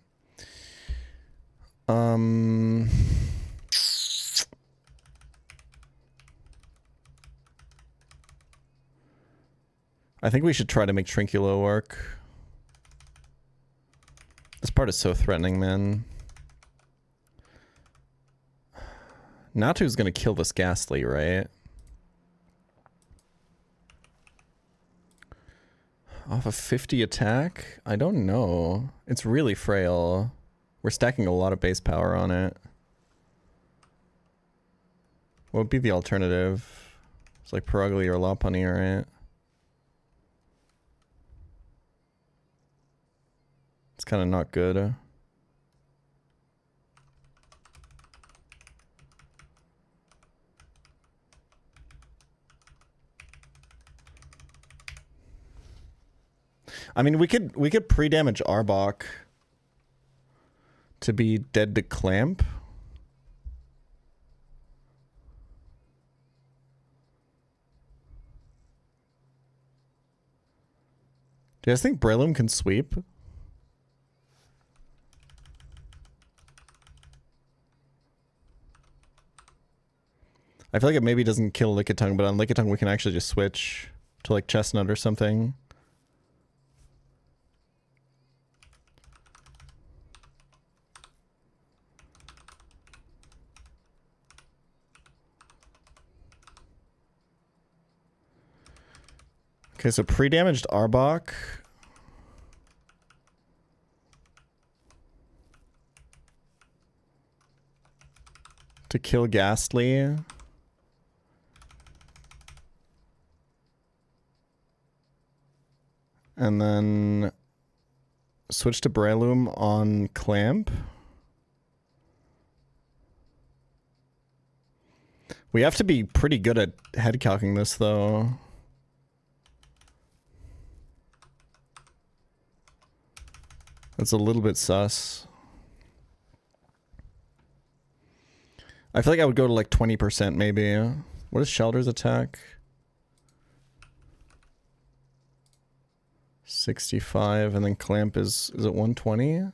I think we should try to make Trinculo work. This part is so threatening, man. Natu's gonna kill this Ghastly, right? Off a 50 attack? I don't know. It's really frail. We're stacking a lot of base power on it. What would be the alternative? It's like Perugly or Lopunny, right? It's kind of not good. I mean, we could pre-damage Arbok to be dead to Clamp. Do you guys think Breloom can sweep? I feel like it maybe doesn't kill Lickitung, but on Lickitung we can actually just switch to like Chestnut or something. Okay, so pre-damaged Arbok. To kill Ghastly. And then switch to Breloom on Clamp. We have to be pretty good at head calcing this though. That's a little bit sus. I feel like I would go to like 20% maybe. What is Shelter's attack? 65, and then Clamp is it 120?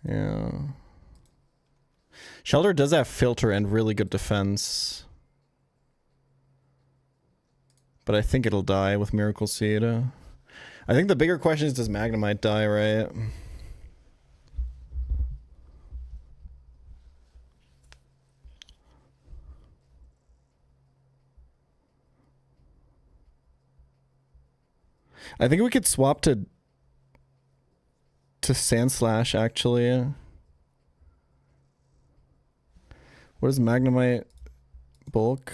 Yeah. Shelter does have filter and really good defense. But I think it'll die with Miracle Seed. I think the bigger question is, does Magnemite die, right? I think we could swap to Sand Slash, actually. What is Magnemite bulk?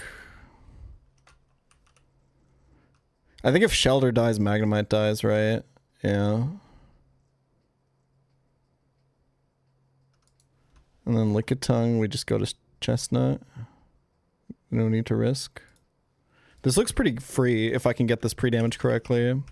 I think if Shelter dies, Magnemite dies, right? Yeah. And then Lickitung, we just go to Chestnut. No need to risk. This looks pretty free if I can get this pre-damage correctly.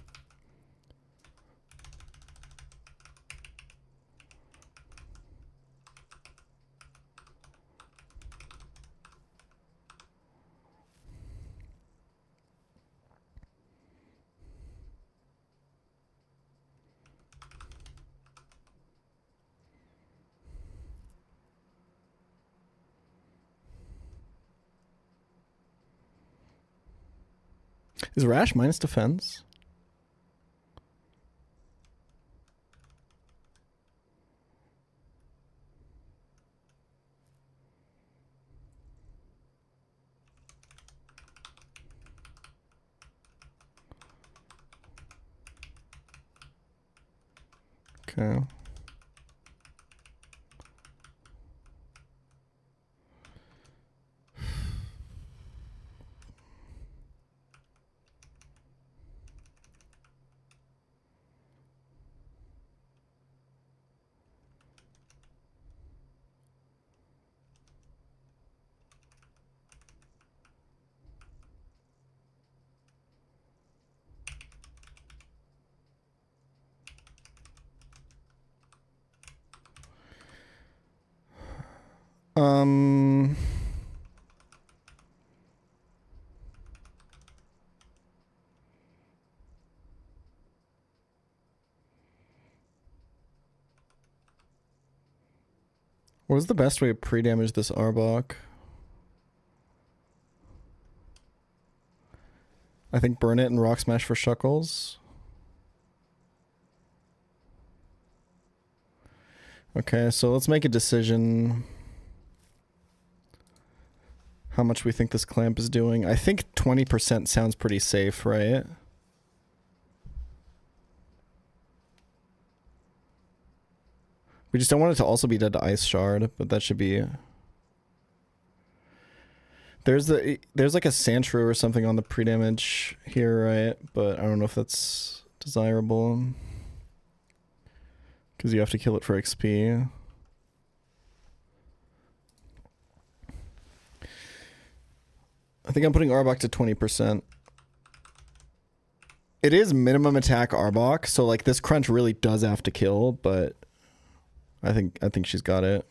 Is Rash minus defense? Okay. What is the best way to pre-damage this Arbok? I think burn it and Rock Smash for Shuckles. Okay, so let's make a decision. How much we think this Clamp is doing. I think 20% sounds pretty safe, right? We just don't want it to also be dead to Ice Shard, but that should be... There's like a Sandshrew or something on the pre-damage here, right? But I don't know if that's desirable. Because you have to kill it for XP. I think I'm putting Arbok to 20%. It is minimum attack Arbok, so like this crunch really does have to kill, but I think she's got it.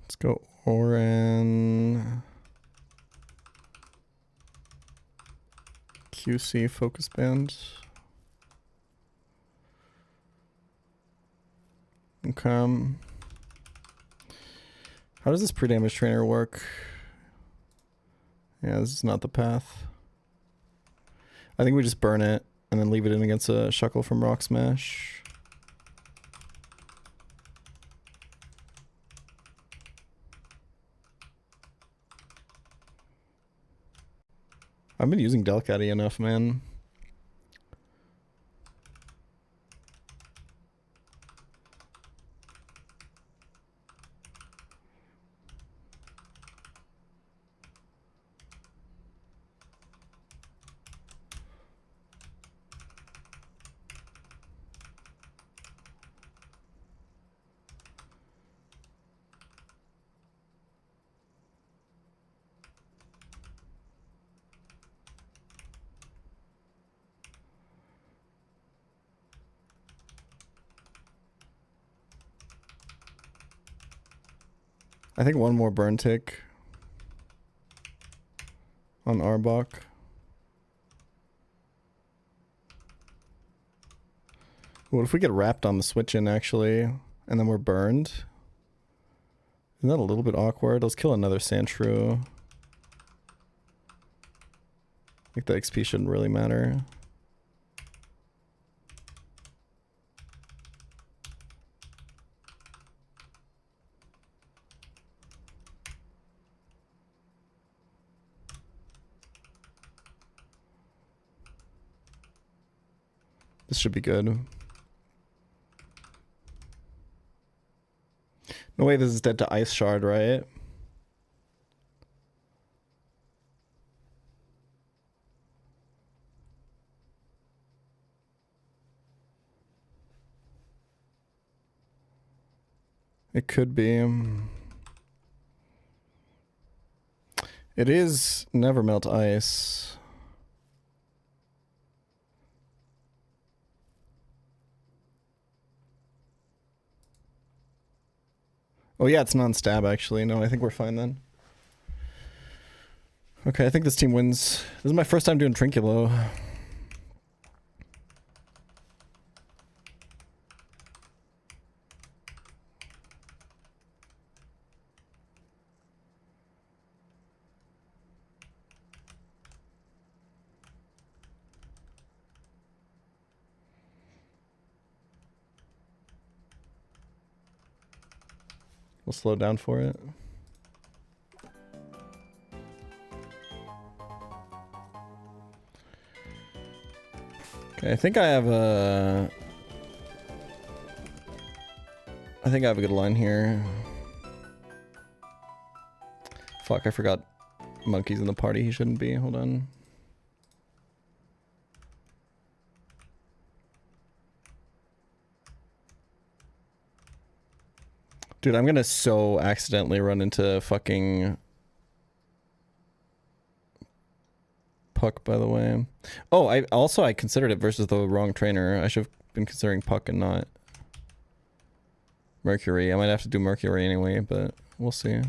Let's go Oran. QC Focus Band. Okay. How does this pre-damage trainer work? Yeah, this is not the path. I think we just burn it and then leave it in against a Shuckle from Rock Smash. I've been using Delcatty enough, man. I think one more burn tick on Arbok. What if we get wrapped on the switch in actually, and then we're burned? Isn't that a little bit awkward? Let's kill another Sandshrew. I think the XP shouldn't really matter. This should be good. No way this is dead to Ice Shard, right? It could be. It is never melt ice. Oh yeah, it's non-stab actually. No, I think we're fine then. Okay, I think this team wins. This is my first time doing Trinculo. We'll slow down for it. Okay, I think I have a good line here. Fuck, I forgot Monkey's in the party. He shouldn't be. Hold on. Dude, I'm gonna so accidentally run into fucking Puck, by the way. Oh, I considered it versus the wrong trainer. I should have been considering Puck and not Mercury. I might have to do Mercury anyway, but we'll see.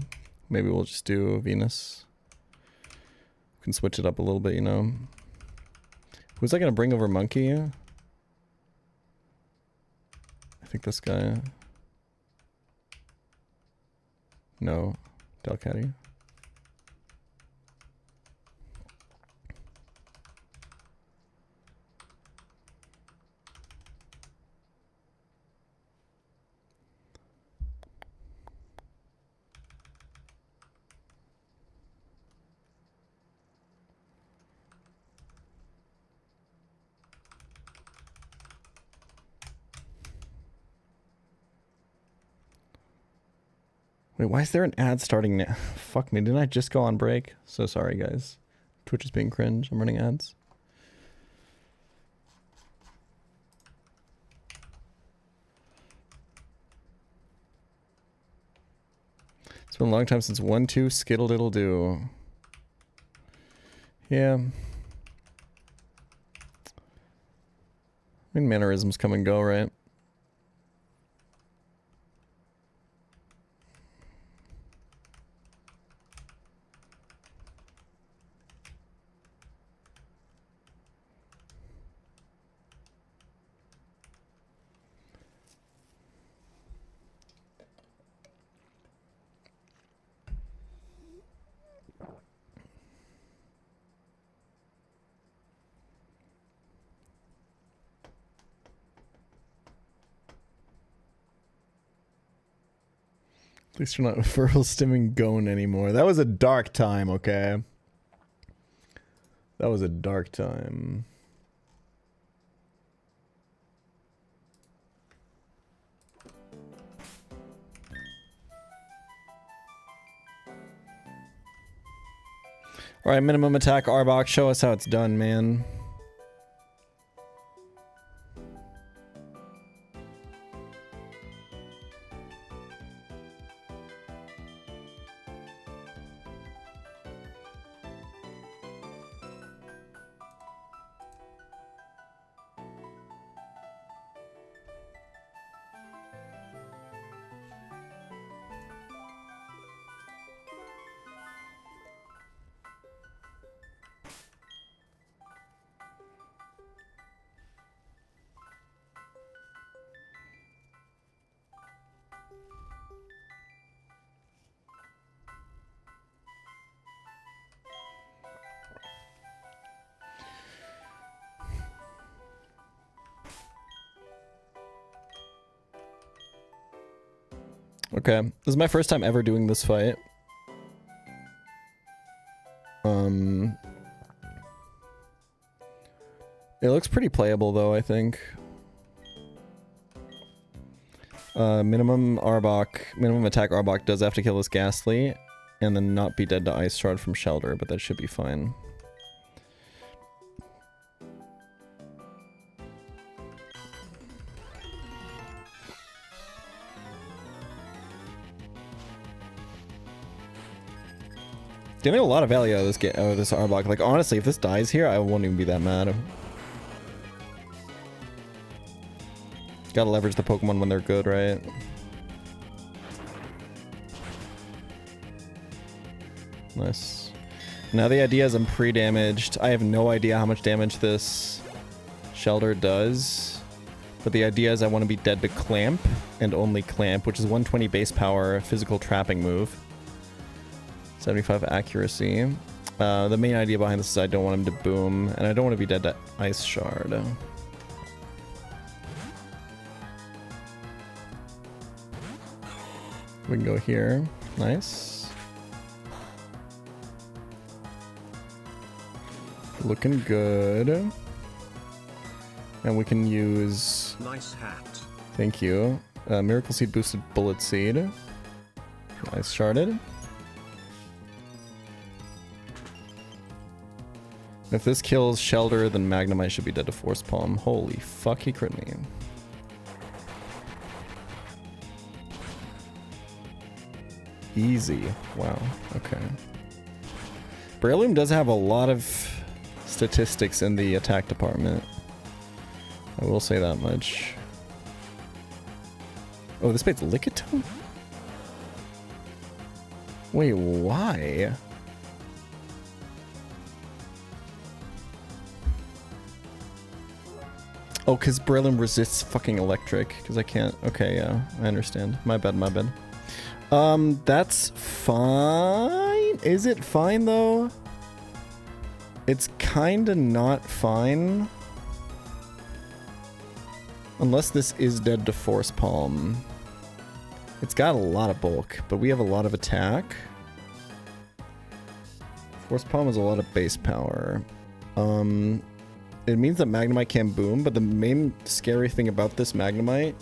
Maybe we'll just do Venus. We can switch it up a little bit, you know. Who's I gonna bring over Monkey? I think this guy. No, Delcatty. Wait, why is there an ad starting now? Fuck me, didn't I just go on break? So sorry, guys. Twitch is being cringe. I'm running ads. It's been a long time since 1-2 Skittle Diddle Do. Yeah. I mean, mannerisms come and go, right? At least you're not verbal stimming Gone anymore. That was a dark time, okay? That was a dark time. Alright, minimum attack Arbok. Show us how it's done, man. Okay, this is my first time ever doing this fight. It looks pretty playable though, I think. Minimum attack Arbok does have to kill this Ghastly, and then not be dead to Ice Shard from Shelter, but that should be fine. Getting a lot of value out of this Arbok. Like, honestly, if this dies here, I won't even be that mad. Gotta leverage the Pokemon when they're good, right? Nice. Now the idea is I'm pre-damaged. I have no idea how much damage this Shelter does. But the idea is I want to be dead to Clamp, and only Clamp, which is 120 base power, physical trapping move. 75 accuracy. The main idea behind this is I don't want him to boom, and I don't want to be dead to Ice Shard. We can go here. Nice. Looking good. And we can use... Nice hat. Thank you. Miracle Seed boosted Bullet Seed. Ice Sharded. If this kills Shelter, then Magnemite should be dead to Force Palm. Holy fuck, he crit me. Easy. Wow. Okay. Breloom does have a lot of statistics in the attack department. I will say that much. Oh, this bait's Lickitung? Wait, why? Oh, because Breloom resists fucking electric. Because I can't... Okay, yeah. I understand. My bad, my bad. That's fine. Is it fine, though? It's kinda not fine. Unless this is dead to Force Palm. It's got a lot of bulk, but we have a lot of attack. Force Palm has a lot of base power. It means that Magnemite can boom, but the main scary thing about this Magnemite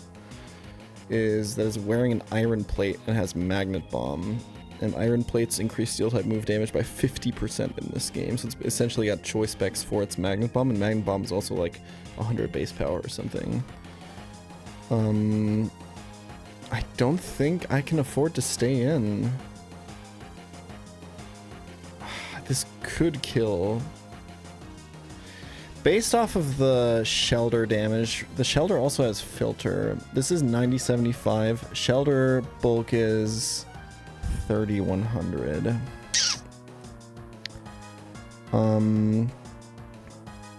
is that it's wearing an Iron Plate and has Magnet Bomb. And Iron Plates increase Steel-type move damage by 50% in this game, so it's essentially got choice specs for its Magnet Bomb, and Magnet Bomb is also like 100 base power or something. I don't think I can afford to stay in. This could kill. Based off of the Shelter damage, the Shelter also has Filter. This is 9075. Shelter bulk is 3100. And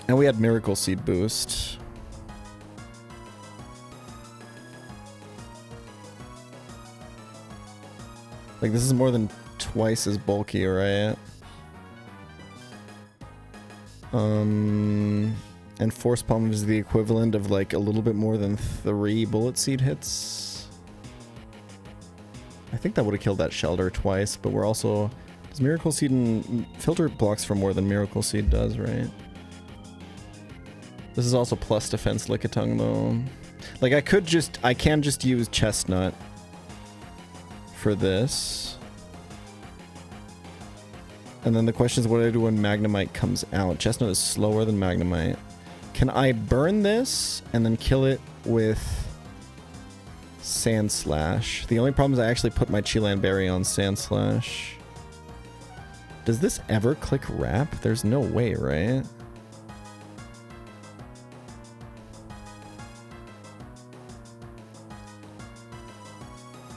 we had Miracle Seed boost. Like, this is more than twice as bulky, right? And Force Palm is the equivalent of like a little bit more than 3 Bullet Seed hits. I think that would have killed that Shelter twice, but we're also... Because Miracle Seed and Filter blocks for more than Miracle Seed does, right? This is also plus defense Lickitung though. Like I can just use Chestnut for this. And then the question is what do I do when Magnemite comes out? Chestnut is slower than Magnemite. Can I burn this and then kill it with Sand Slash? The only problem is I actually put my Cheelan Berry on Sand Slash. Does this ever click Wrap? There's no way, right?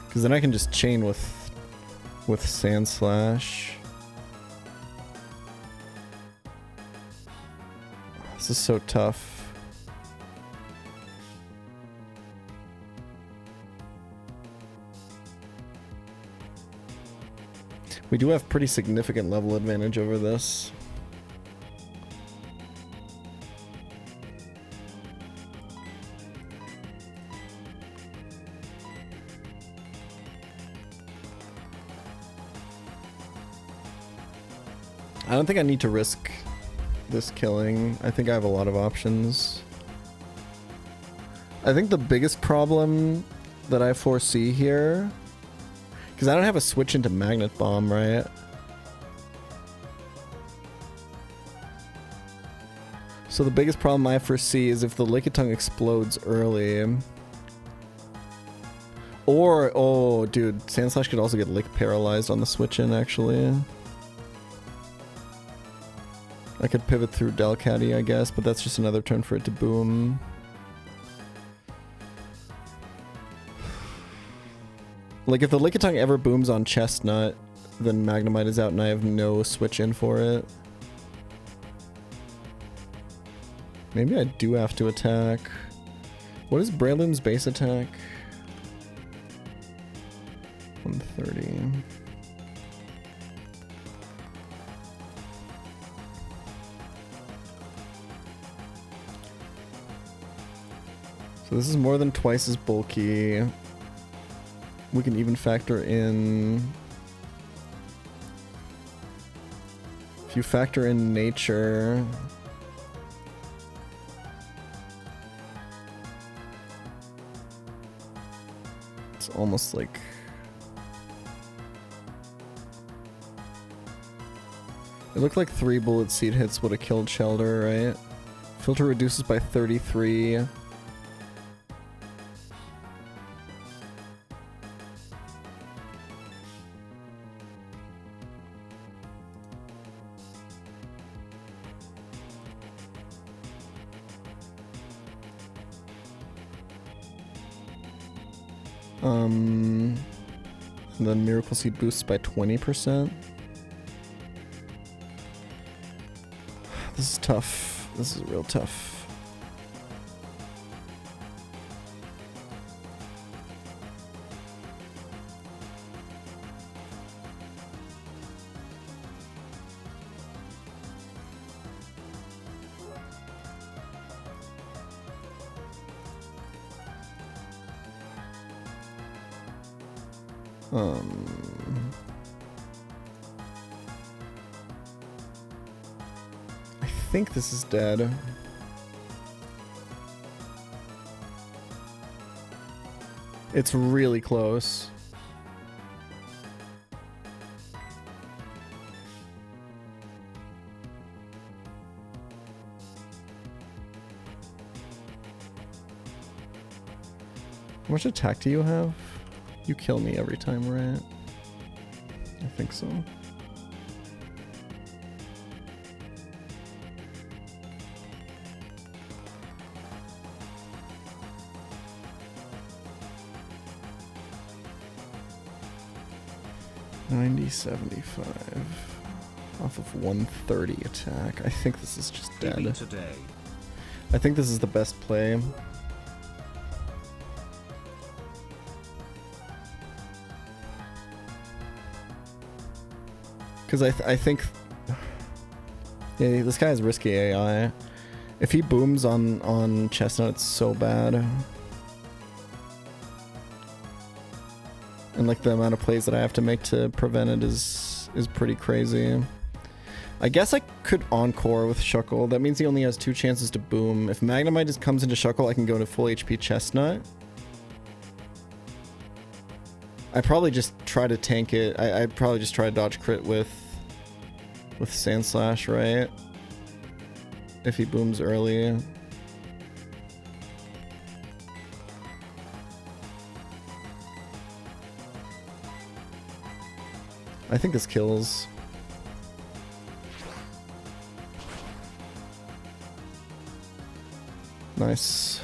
Because then I can just chain with Sand Slash. This is so tough. We do have pretty significant level advantage over this. I don't think I need to risk this killing. I think I have a lot of options. I think the biggest problem that I foresee here, because I don't have a switch into Magnet Bomb, right? So the biggest problem I foresee is if the Lickitung explodes early. Or, oh dude, Sandslash could also get Lick paralyzed on the switch in actually. I could pivot through Delcatty, I guess, but that's just another turn for it to boom. Like, if the Lickitung ever booms on Chestnut, then Magnemite is out and I have no switch in for it. Maybe I do have to attack. What is Breloom's base attack? 130. So this is more than twice as bulky. We can even factor in... If you factor in nature... It's almost like... It looked like 3 Bullet Seed hits would have killed Shelter, right? Filter reduces by 33. And then Miracle Seed boosts by 20%. This is tough. This is real tough. I think this is dead. It's really close. How much attack do you have? You kill me every time, right? I think so. $90.75 off of 130 attack. I think this is just dead. Today. I think this is the best play. Because I think... Yeah, this guy has risky AI. If he booms on Chestnut, it's so bad. And like the amount of plays that I have to make to prevent it is is pretty crazy. I guess I could encore with Shuckle. That means he only has 2 chances to boom. If Magnemite just comes into Shuckle, I can go into full HP Chestnut. I probably just try to tank it. I'd probably just try to dodge crit with Sand Slash, right? If he booms early. I think this kills. Nice.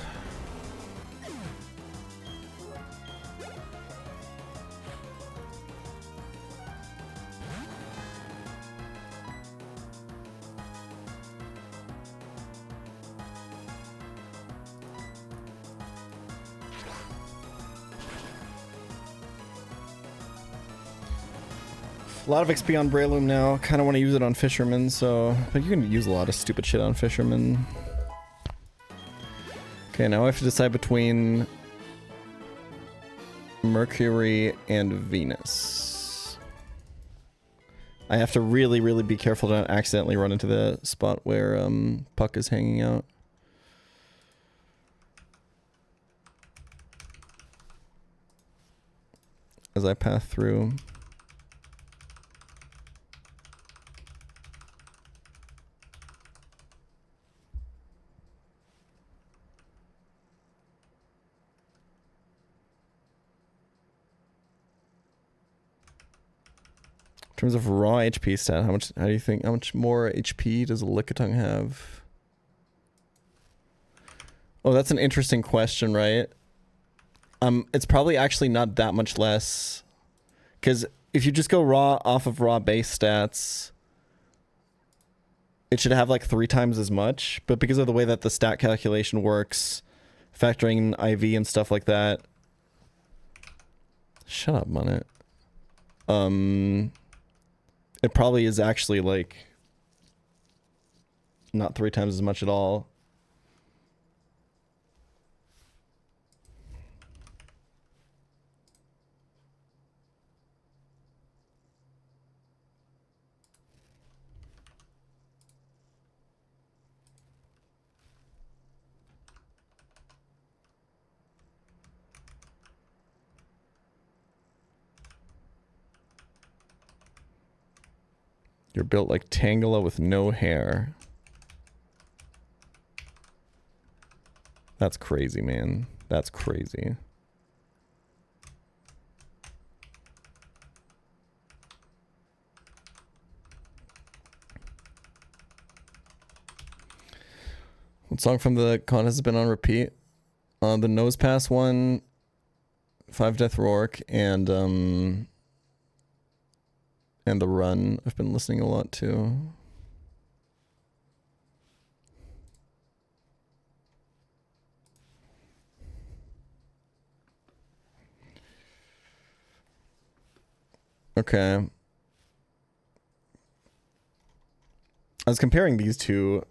A lot of XP on Breloom now. Kind of want to use it on Fisherman, so... But you can use a lot of stupid shit on Fisherman. Okay, now I have to decide between Mercury and Venus. I have to really, really be careful to not accidentally run into the spot where Puck is hanging out. As I path through. In terms of raw HP stat, how do you think, how much more HP does a Lickitung have? Oh, that's an interesting question, right? It's probably actually not that much less. Because if you just go raw off of raw base stats, it should have like 3 times as much. But because of the way that the stat calculation works, factoring in IV and stuff like that. Shut up, Munnet. It probably is actually, like, not 3 times as much at all. You're built like Tangela with no hair. That's crazy, man. That's crazy. What song from the contest has been on repeat? The Nose Pass one, 5 Death Rourke, and The Run. I've been listening a lot to. Okay. I was comparing these two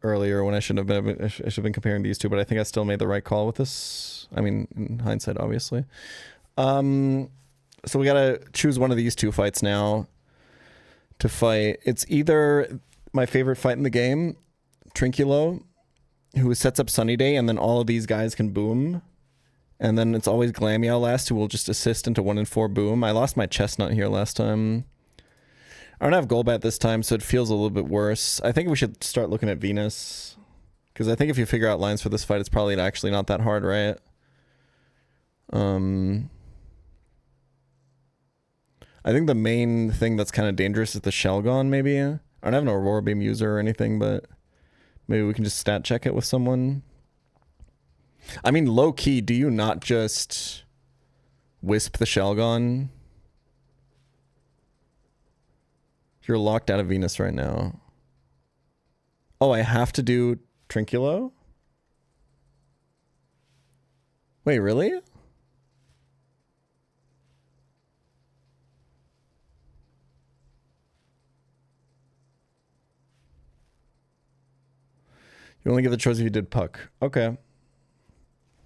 earlier when I shouldn't have been. I should have been comparing these two, but I think I still made the right call with this. I mean, in hindsight, obviously. So we gotta choose one of these two fights now to fight. It's either my favorite fight in the game, Trinculo, who sets up Sunny Day, and then all of these guys can boom. And then it's always Glameow last, who will just assist into 1 in 4 boom. I lost my Chestnut here last time. I don't have Golbat this time, so it feels a little bit worse. I think we should start looking at Venus. Because I think if you figure out lines for this fight, it's probably actually not that hard, right? I think the main thing that's kind of dangerous is the Shelgon, maybe. I don't have an Aurora Beam user or anything, but maybe we can just stat check it with someone. I mean, low-key, do you not just Wisp the Shelgon? You're locked out of Venus right now. Oh, I have to do Trinculo? Wait, really? You only get the choice if you did Puck. Okay.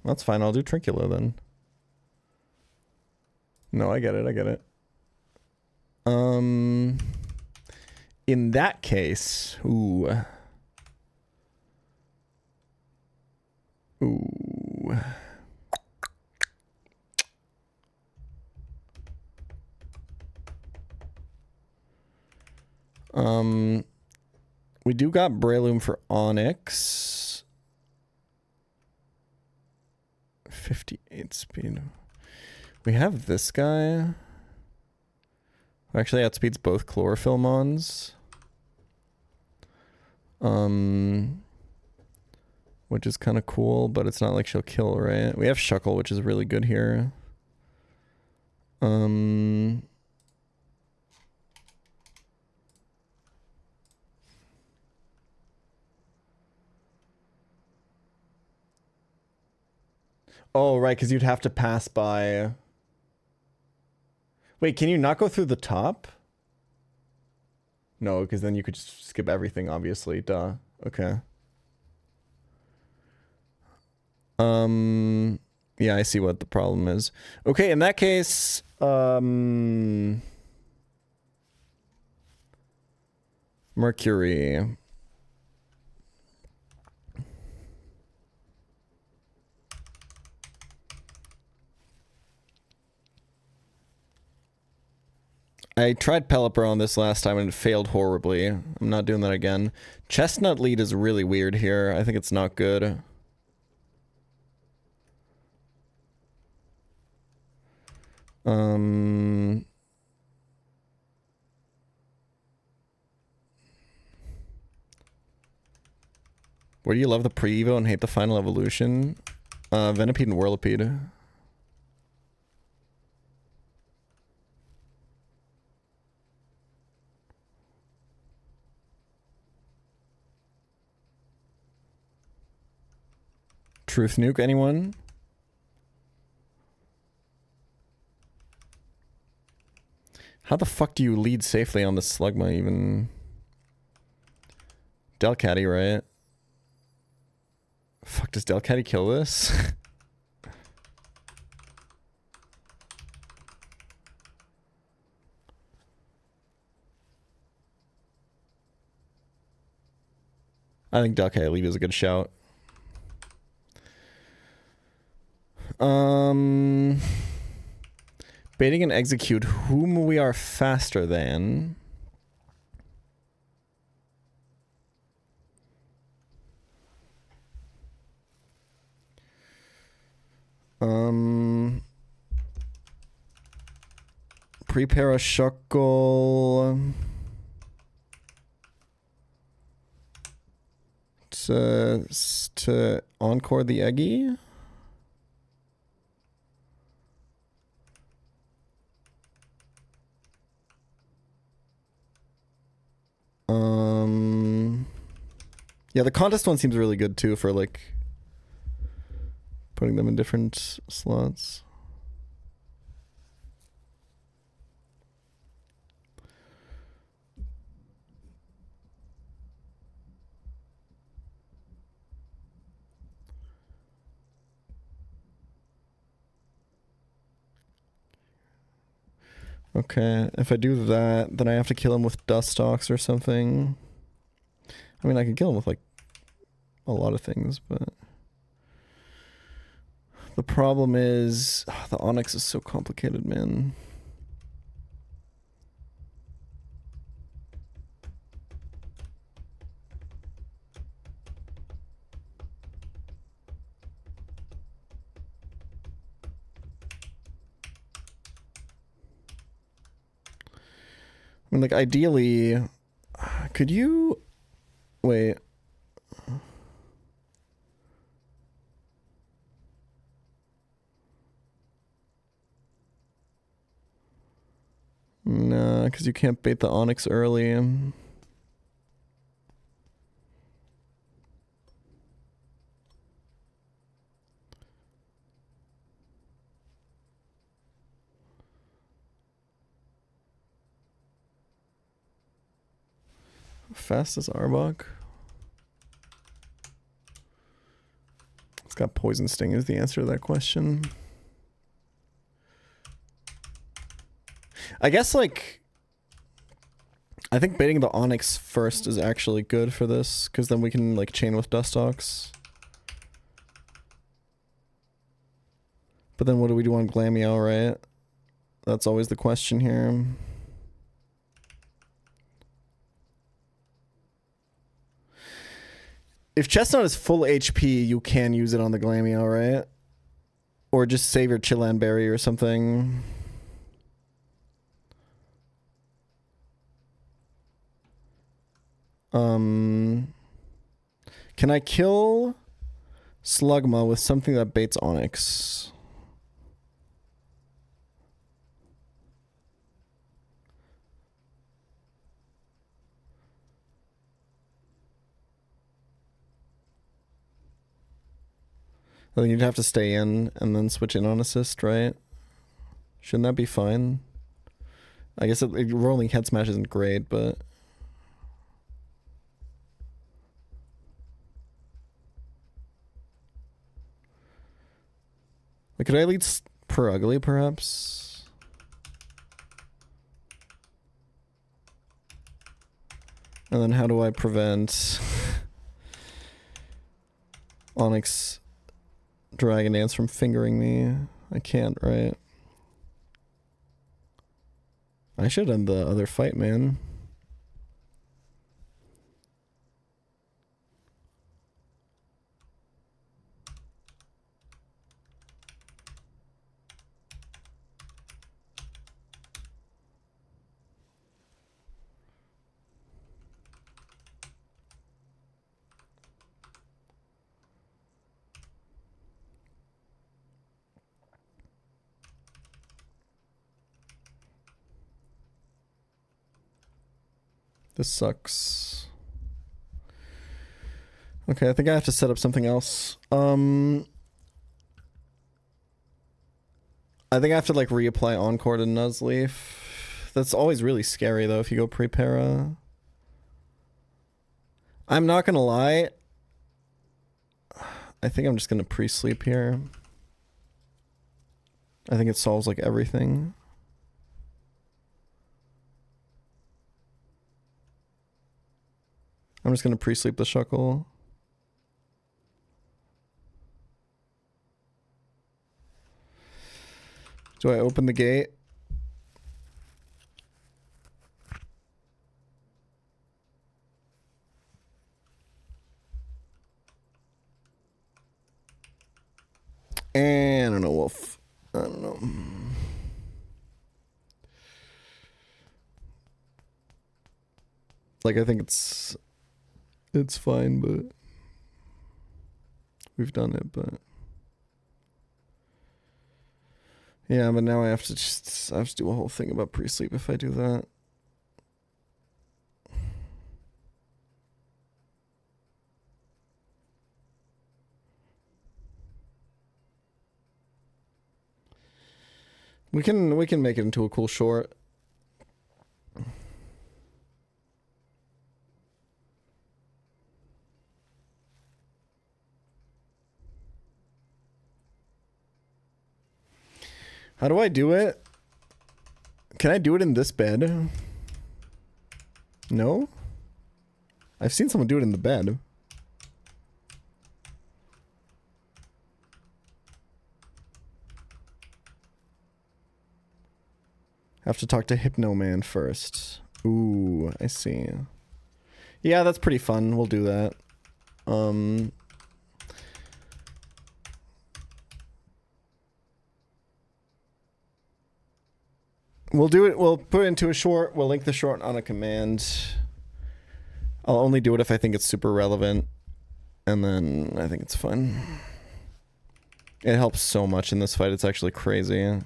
That's fine. I'll do Trinculo then. No, I get it. I get it. In that case, ooh. Ooh. We do got Breloom for Onyx. 58 speed. We have this guy. Actually, outspeeds both Chlorophyll Mons. Which is kind of cool, but it's not like she'll kill, right? We have Shuckle, which is really good here. Oh, right, because you'd have to pass by... Wait, can you not go through the top? No, because then you could just skip everything, obviously. Duh. Okay. Yeah, I see what the problem is. Okay, in that case, Mercury. I tried Pelipper on this last time and it failed horribly. I'm not doing that again. Chestnut lead is really weird here. I think it's not good. Where do you love the pre-evo and hate the final evolution? Venipede and Whirlipede. Truth Nuke, anyone? How the fuck do you lead safely on the Slugma even? Delcatty, right? Fuck, does Delcatty kill this? I think Delcatty lead is a good shout. Baiting and execute whom we are faster than. Prepare a Shuckle to encore the Eggy. Yeah, the contest one seems really good too for like putting them in different slots. Okay, if I do that, then I have to kill him with Dustox or something. I mean, I can kill him with like a lot of things, but the problem is the Onyx is so complicated, man. I mean, like, ideally, could you... Wait. Nah, because you can't bait the Onyx early. Fast as Arbok. It's got Poison Sting is the answer to that question. I guess, like, I think baiting the Onyx first is actually good for this, because then we can like chain with Dustox. But then what do we do on Glameow, right? That's always the question here. If Chestnut is full HP, you can use it on the Glameow, right? Or just save your Chilan Berry or something. Can I kill Slugma with something that baits Onyx? Then you'd have to stay in and then switch in on assist, right? Shouldn't that be fine? I guess rolling head smash isn't great, but... Like, could I lead per ugly, perhaps? And then how do I prevent Onyx Dragon Dance from fingering me? I can't, right? I should end the other fight, man. This sucks. Okay, I think I have to set up something else. I think I have to like reapply Encore to Nuzleaf. That's always really scary though if you go pre-para. I'm not gonna lie. I think I'm just gonna pre-sleep here. I think it solves like everything. I'm just gonna pre-sleep the Shuckle. Do I open the gate? And I don't know, Wolf. I don't know. Like, I think it's fine, but we've done it, but yeah, but now I have to do a whole thing about pre-sleep if I do that. We can make it into a cool short. How do I do it? Can I do it in this bed? No? I've seen someone do it in the bed. Have to talk to Hypno Man first. Ooh, I see. Yeah, that's pretty fun. We'll do that. We'll do it. We'll put it into a short. We'll link the short on a command. I'll only do it if I think it's super relevant. And then I think it's fun. It helps so much in this fight. It's actually crazy.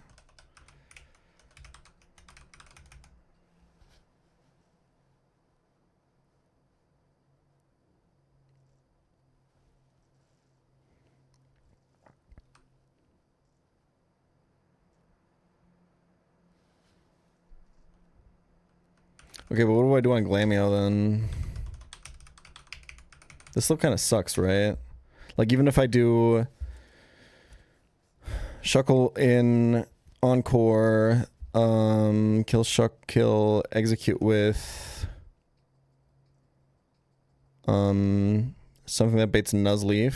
Okay, but what do I do on Glameow then? This still kind of sucks, right? Like, even if I do Shuckle in Encore, kill execute with Something that baits Nuzleaf.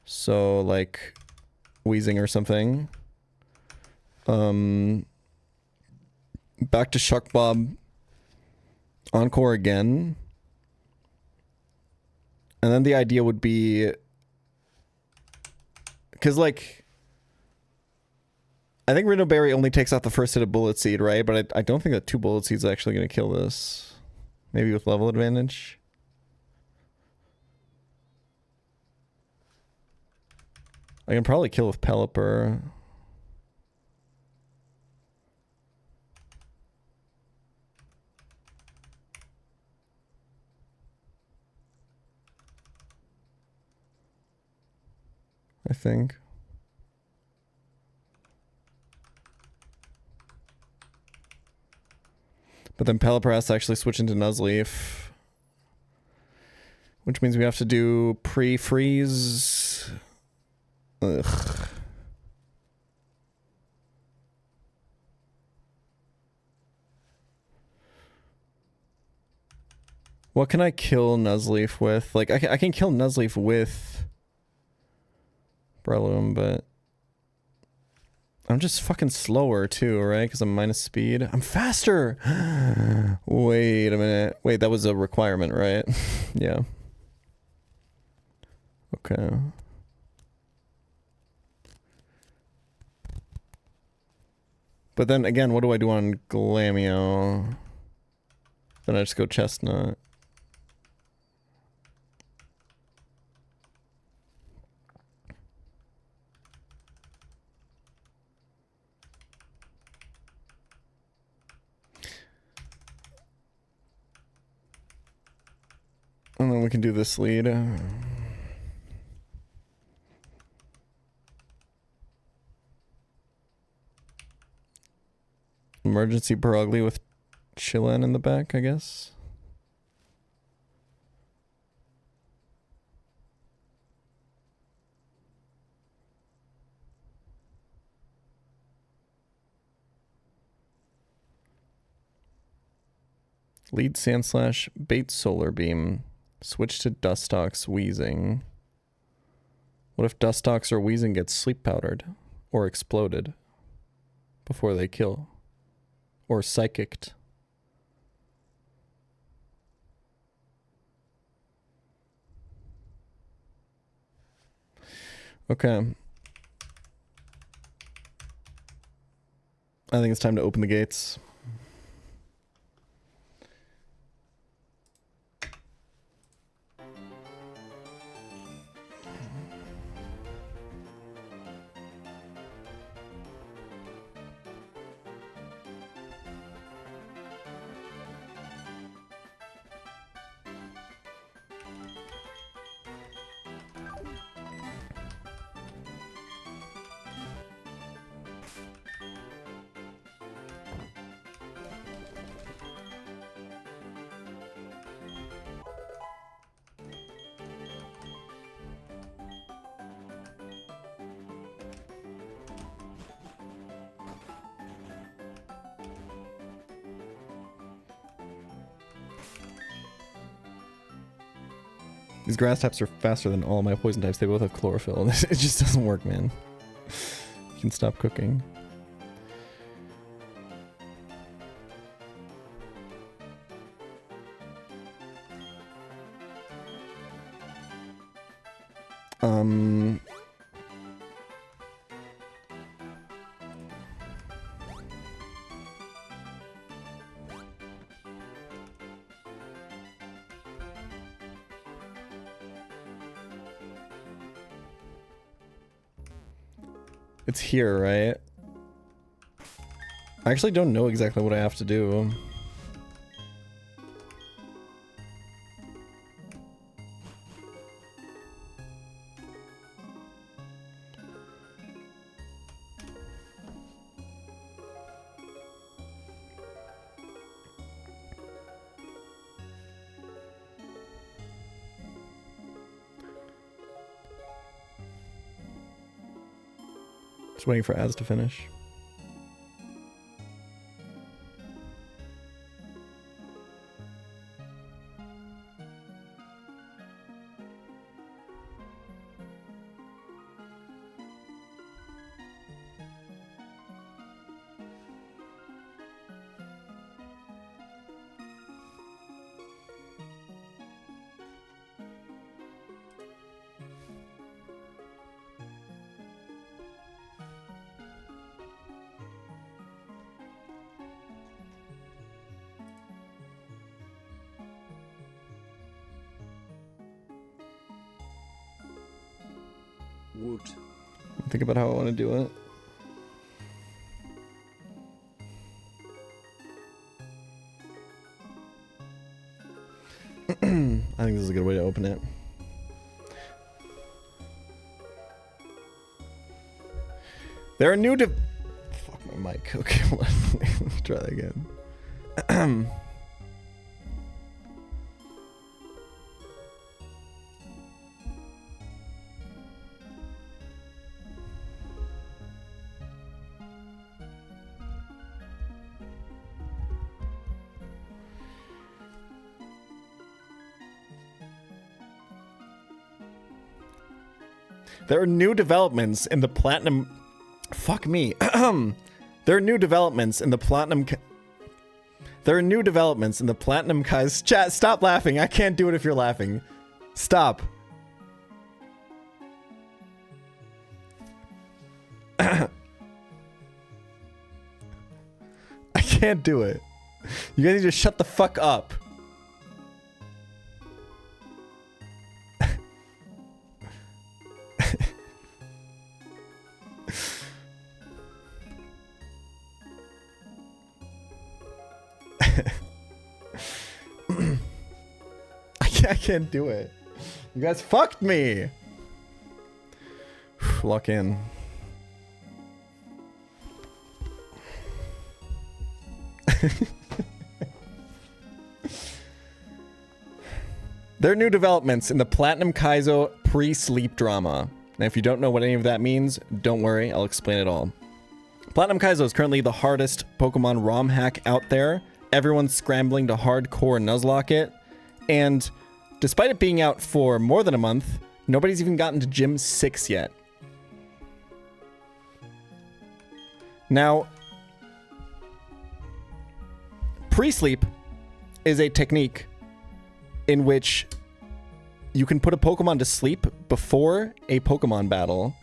So, like, Wheezing or something. Back to Shuck Bob. Encore again. And then the idea would be... Because, like... I think Rhino Berry only takes out the first hit of Bullet Seed, right? But I don't think that 2 Bullet Seeds is actually going to kill this. Maybe with level advantage. I can probably kill with Pelipper. I think. But then Pelipper has to actually switch into Nuzleaf. Which means we have to do pre-freeze. Ugh. What can I kill Nuzleaf with? Like, I can kill Nuzleaf with Breloom, but I'm just fucking slower too, right? Because I'm minus speed. I'm faster! Wait a minute. Wait, that was a requirement, right? Yeah. Okay. But then again, what do I do on Glamio? Then I just go Chestnut. And then we can do this lead. Emergency Barogli with Chillin in the back, I guess. Lead Sandslash, bait Solar Beam. Switch to Dustox Wheezing. What if Dustox or Wheezing gets sleep powdered? Or exploded? Before they kill? Or psychicked? Okay. I think it's time to open the gates. These grass types are faster than all my poison types. They both have chlorophyll. It just doesn't work, man. You can stop cooking. It's here, right? I actually don't know exactly what I have to do. Just waiting for ads to finish. Woot. Think about how I want to do it. I think this is a good way to open it. There are new fuck my mic. Okay, let's try that again. There are new developments in the platinum. Fuck me. There are new developments in the platinum. There are new developments in the platinum Kaizo. Chat, stop laughing. I can't do it if you're laughing. Stop. I can't do it. You guys need to shut the fuck up. I can't do it. You guys fucked me. Lock in. There are new developments in the Platinum Kaizo pre-sleep drama. Now, if you don't know what any of that means, don't worry, I'll explain it all. Platinum Kaizo is currently the hardest Pokemon ROM hack out there. Everyone's scrambling to hardcore Nuzlocke it, and despite it being out for more than a month, nobody's even gotten to Gym 6 yet. Now, pre-sleep is a technique in which you can put a Pokemon to sleep before a Pokemon battle,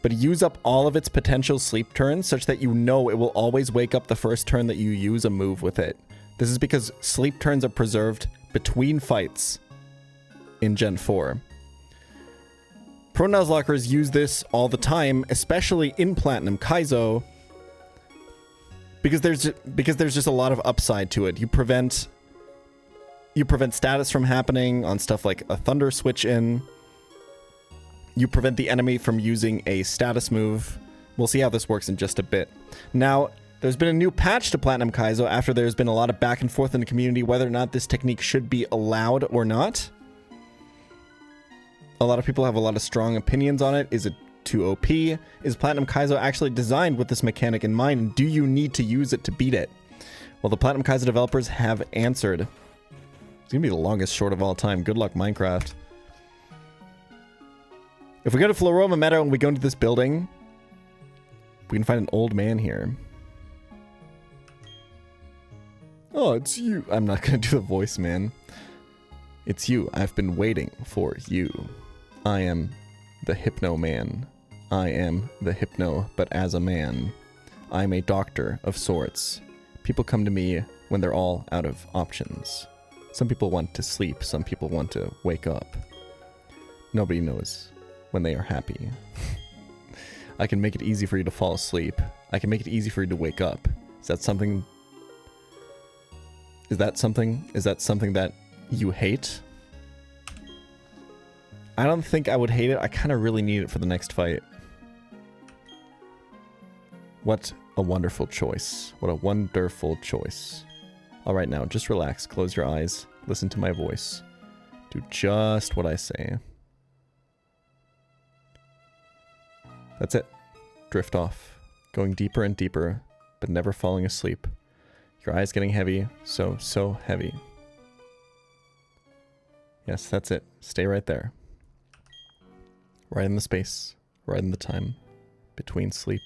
but use up all of its potential sleep turns such that you know it will always wake up the first turn that you use a move with it. This is because sleep turns are preserved between fights in Gen 4. Pro Nuzlockers use this all the time, especially in Platinum Kaizo, because there's just a lot of upside to it. You prevent status from happening on stuff like a Thunder Switch in. You prevent the enemy from using a status move. We'll see how this works in just a bit. Now, there's been a new patch to Platinum Kaizo after there's been a lot of back and forth in the community whether or not this technique should be allowed or not. A lot of people have a lot of strong opinions on it. Is it too OP? Is Platinum Kaizo actually designed with this mechanic in mind? And do you need to use it to beat it? Well, the Platinum Kaizo developers have answered. It's gonna be the longest short of all time. Good luck, Minecraft. If we go to Floroma Meadow and we go into this building, we can find an old man here. Oh, it's you. I'm not gonna do the voice, man. It's you. I've been waiting for you. I am the Hypno Man. I am the Hypno, but as a man. I'm a doctor of sorts. People come to me when they're all out of options. Some people want to sleep. Some people want to wake up. Nobody knows when they are happy. I can make it easy for you to fall asleep. I can make it easy for you to wake up. Is that something? Is that something that you hate? I don't think I would hate it. I kind of really need it for the next fight. What a wonderful choice. What a wonderful choice. All right, now just relax. Close your eyes. Listen to my voice. Do just what I say. That's it. Drift off. Going deeper and deeper, but never falling asleep. Your eyes getting heavy. So heavy. Yes, that's it. Stay right there. Right in the space. Right in the time. Between sleep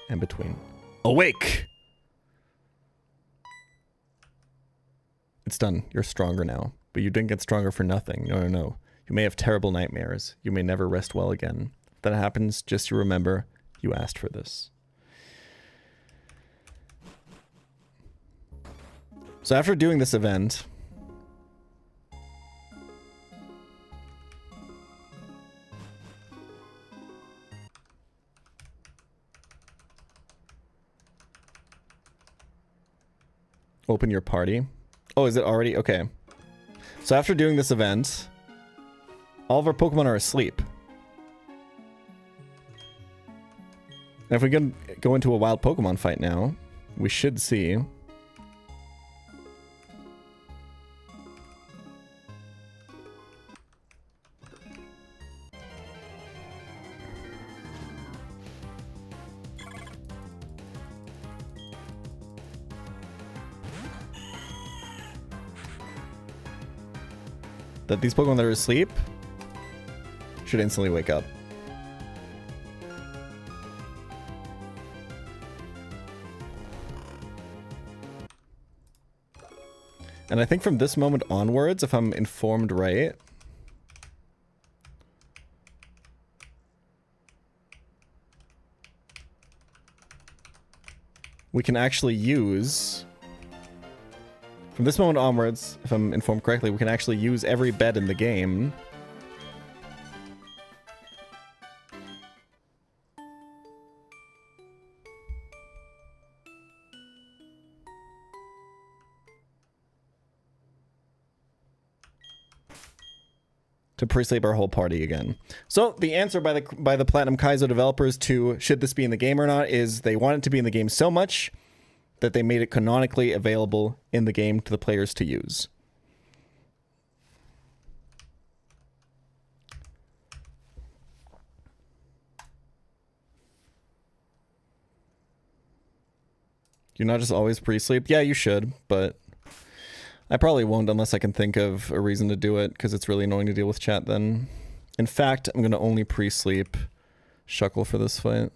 and between awake! It's done. You're stronger now. But you didn't get stronger for nothing. No. You may have terrible nightmares. You may never rest well again. If that happens, just you remember, you asked for this. So after doing this event, Open your party. Oh, is it already? Okay. So after doing this event, all of our Pokemon are asleep. And if we can go into a wild Pokemon fight now, we should see... that these Pokemon that are asleep should instantly wake up. And I think from this moment onwards, if I'm informed right, we can actually use... From this moment onwards, if I'm informed correctly, we can actually use every bed in the game to pre-sleep our whole party again. So the answer by the Platinum Kaizo developers to should this be in the game or not is they want it to be in the game so much that they made it canonically available in the game to the players to use. Do you not just always pre-sleep? Yeah, you should, but I probably won't unless I can think of a reason to do it, because it's really annoying to deal with chat then. In fact, I'm going to only pre-sleep Shuckle for this fight.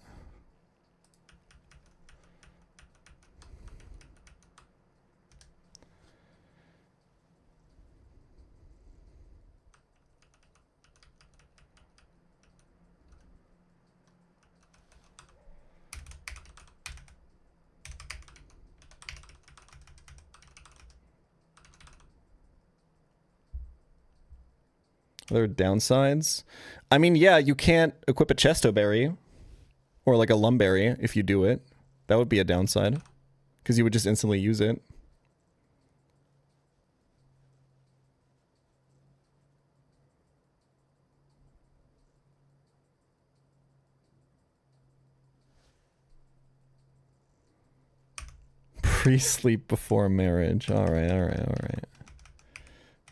Are there downsides? I mean, yeah, you can't equip a Chesto Berry or like a Lumberry if you do it. That would be a downside because you would just instantly use it. Pre-sleep before marriage. All right, all right, all right.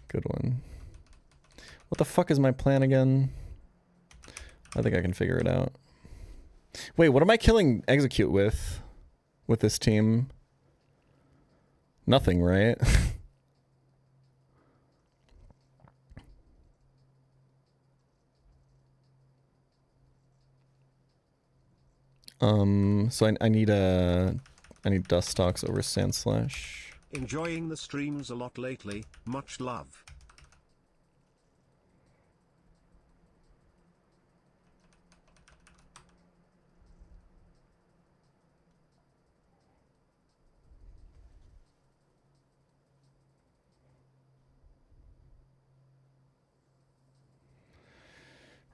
Good one. What the fuck is my plan again? I think I can figure it out. Wait, what am I killing Execute with this team? Nothing, right? So I need Dust Stalks over Sandslash. Enjoying the streams a lot lately. Much love.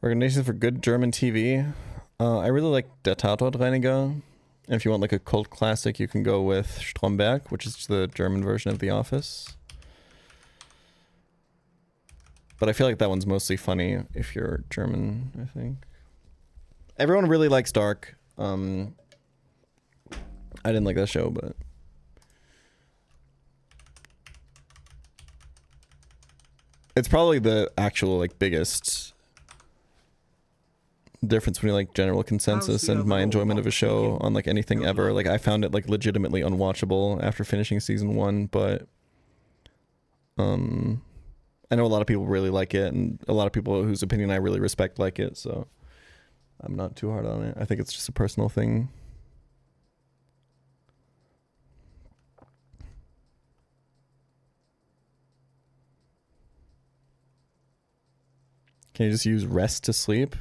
Recommendations for good German TV. I really like Der Tatortreiniger. And if you want like a cult classic, you can go with Stromberg, which is the German version of The Office. But I feel like that one's mostly funny if you're German, I think. Everyone really likes Dark. I didn't like that show, but... it's probably the actual like biggest difference between like general consensus and my enjoyment of a show on like anything ever. Like I found it like legitimately unwatchable after finishing season 1, but I know a lot of people really like it, and a lot of people whose opinion I really respect like it, so I'm not too hard on it. I think it's just a personal thing. Can you just use rest to sleep?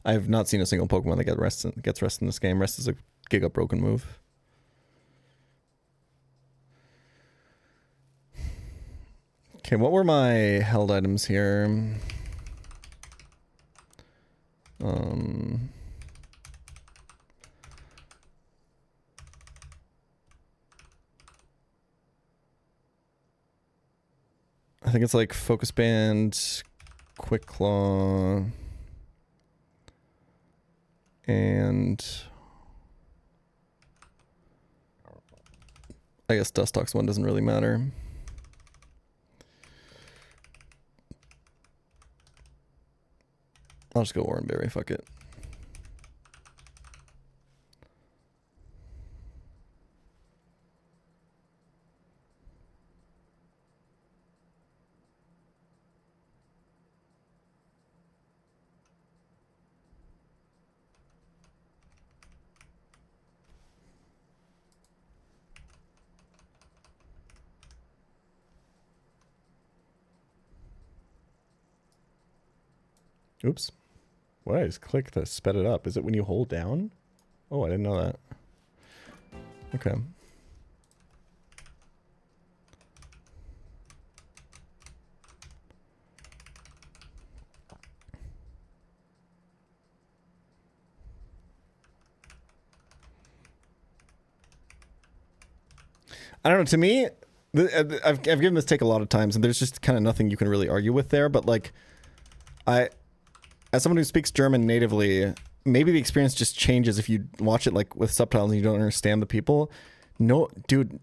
I have not seen a single Pokemon that gets rest in this game. Rest is a Giga broken move. Okay, what were my held items here? I think it's like Focus Band, Quick Claw, and I guess Dustox one doesn't really matter. I'll just go Oranberry, fuck it. Oops. Why did I just click to sped it up? Is it when you hold down? Oh, I didn't know that. Okay. I don't know, to me, I've given this take a lot of times, and there's just kind of nothing you can really argue with there, but like, as someone who speaks German natively, maybe the experience just changes if you watch it like with subtitles and you don't understand the people. No, dude,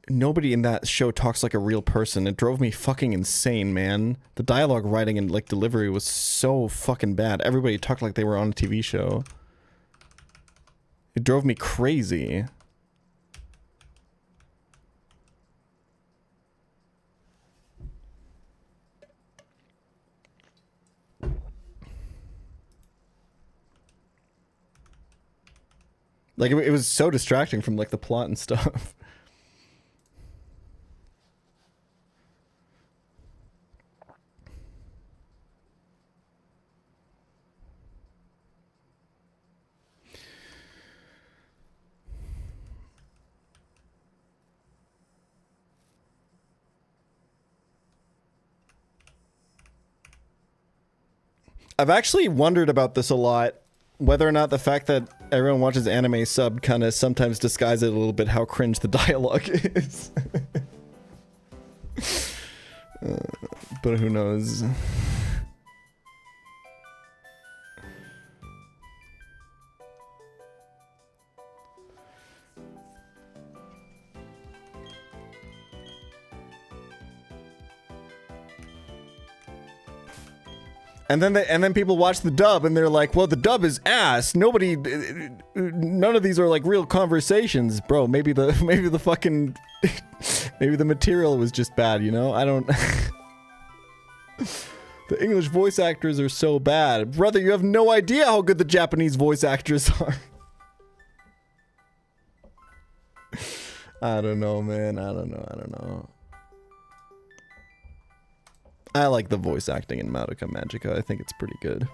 nobody in that show talks like a real person. It drove me fucking insane, man. The dialogue writing and like delivery was so fucking bad. Everybody talked like they were on a TV show. It drove me crazy. Like, it was so distracting from, like, the plot and stuff. I've actually wondered about this a lot. Whether or not the fact that everyone watches anime sub kind of sometimes disguises it a little bit how cringe the dialogue is. But who knows? And then people watch the dub and they're like, well, the dub is ass. Nobody, none of these are like real conversations, bro. Maybe the fucking, maybe the material was just bad, you know? I don't. The English voice actors are so bad, brother. You have no idea how good the Japanese voice actors are. I don't know, man. I don't know. I like the voice acting in Madoka Magica. I think it's pretty good.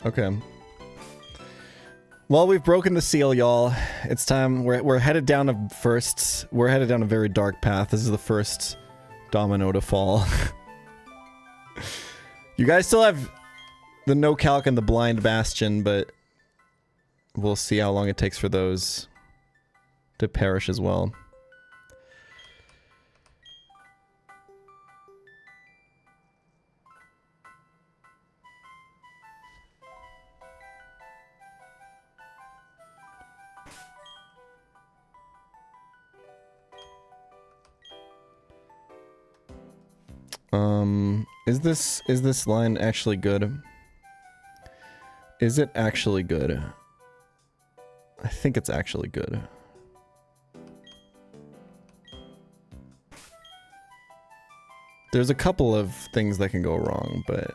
Okay. Well, we've broken the seal, y'all. It's time. We're headed down we're headed down a very dark path. This is the first domino to fall. You guys still have the no calc and the blind bastion, but we'll see how long it takes for those to perish as well. Is this line actually good? Is it actually good? I think it's actually good. There's a couple of things that can go wrong, but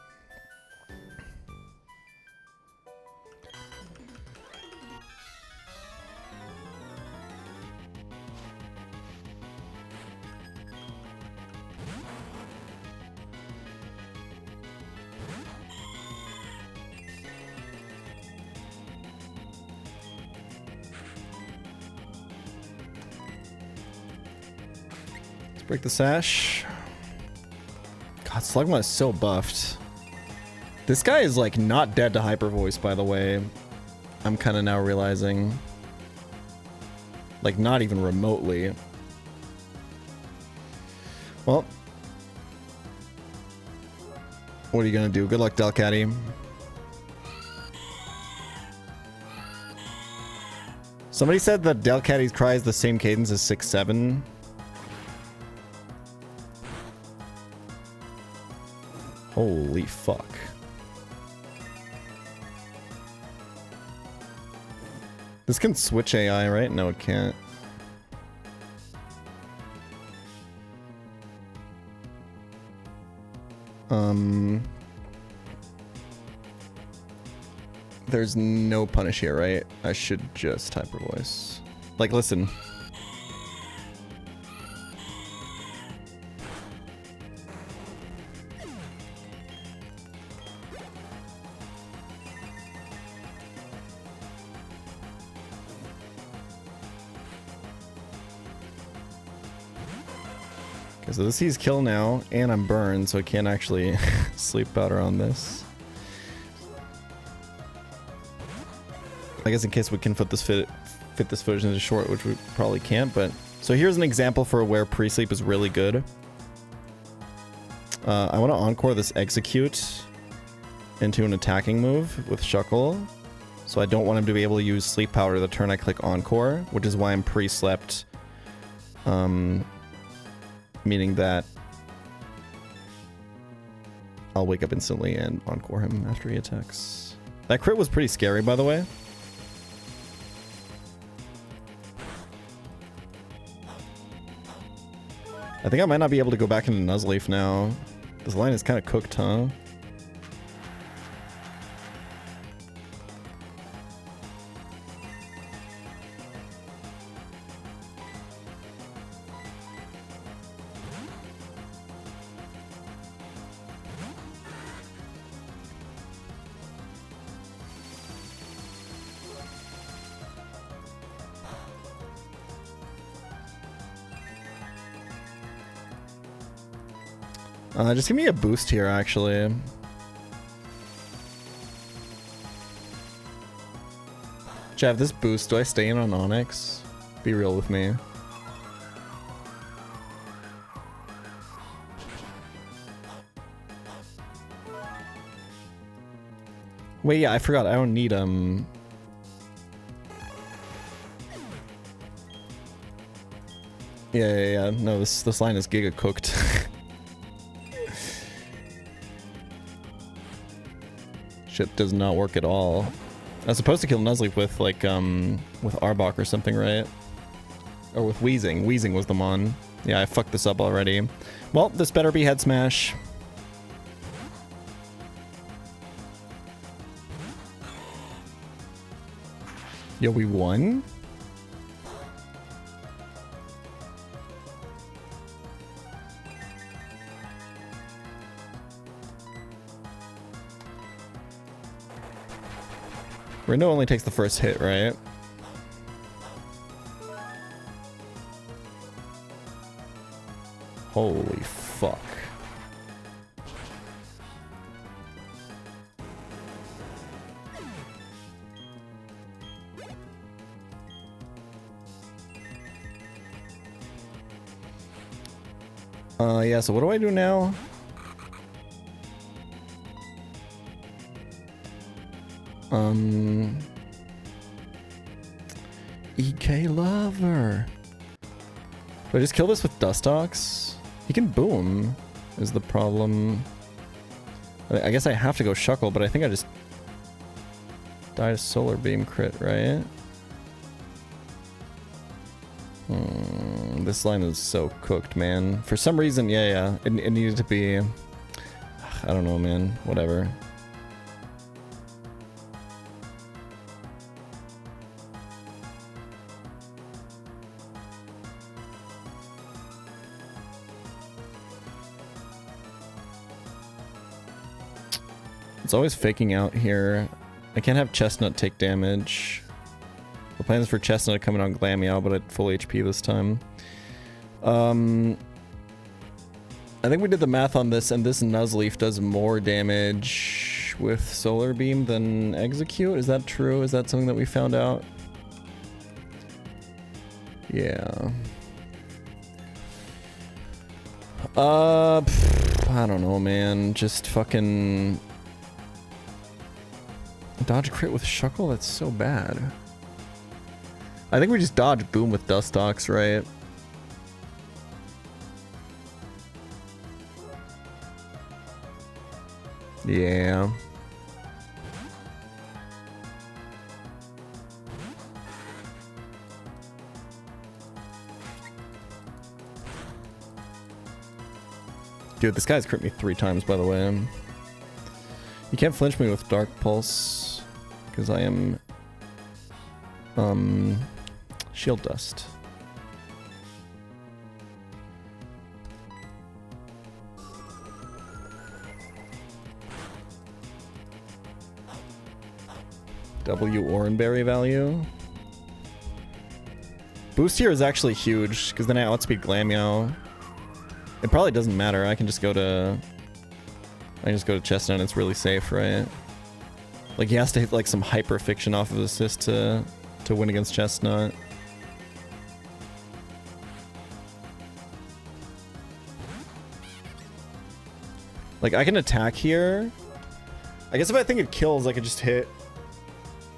Break the sash. God, Slugma is so buffed. This guy is like not dead to hyper voice, by the way. I'm kind of now realizing. Like not even remotely. Well. What are you gonna do? Good luck, Delcatty. Somebody said that Delcatty's cry is the same cadence as 6-7. Holy fuck. This can switch AI, right? No, it can't. There's no punish here, right? I should just hyper voice. Like, listen. Okay, so this sees kill now, and I'm burned, so I can't actually sleep powder on this. I guess in case we can fit this footage into short, which we probably can't, but... So here's an example for where pre-sleep is really good. I want to encore this execute into an attacking move with Shuckle. So I don't want him to be able to use sleep powder the turn I click encore, which is why I'm pre-slept. Meaning that I'll wake up instantly and encore him after he attacks. That crit was pretty scary, by the way. I think I might not be able to go back into Nuzleaf now. This line is kind of cooked, huh? Just give me a boost here, actually. Jeff, this boost, do I stay in on Onyx? Be real with me. Wait, yeah, I forgot. I don't need, Yeah. No, this line is giga cooked. Shit does not work at all. I was supposed to kill Nuzleaf with, like, with Arbok or something, right? Or with Wheezing. Wheezing was the mon. Yeah, I fucked this up already. Well, this better be head smash. Yo, we won? Reno only takes the first hit, right? Holy fuck. Yeah, so what do I do now? EK Lover. Do I just kill this with Dustox? He can boom, is the problem. I guess I have to go Shuckle, but I think I just die to Solar Beam crit, right? This line is so cooked, man. For some reason, yeah, it needed to be... I don't know, man. Whatever. It's always faking out here. I can't have Chestnut take damage. The plan is for Chestnut to come in on Glameow, but at full HP this time. I think we did the math on this, and this Nuzleaf does more damage with Solar Beam than Execute. Is that true? Is that something that we found out? Yeah. I don't know, man. Just fucking... Dodge crit with Shuckle? That's so bad. I think we just dodge Boom with Dustox, right? Yeah. Dude, this guy's crit me 3 times, by the way. You can't flinch me with Dark Pulse, because I am... Shield Dust. W Oranberry value. Boost here is actually huge, because then I outspeed Glameow. It probably doesn't matter. I can just go to... Chestnut. It's really safe, right? Like, he has to hit, like, some hyper fiction off of assist to win against Chestnut. Like, I can attack here. I guess if I think it kills, I could just hit.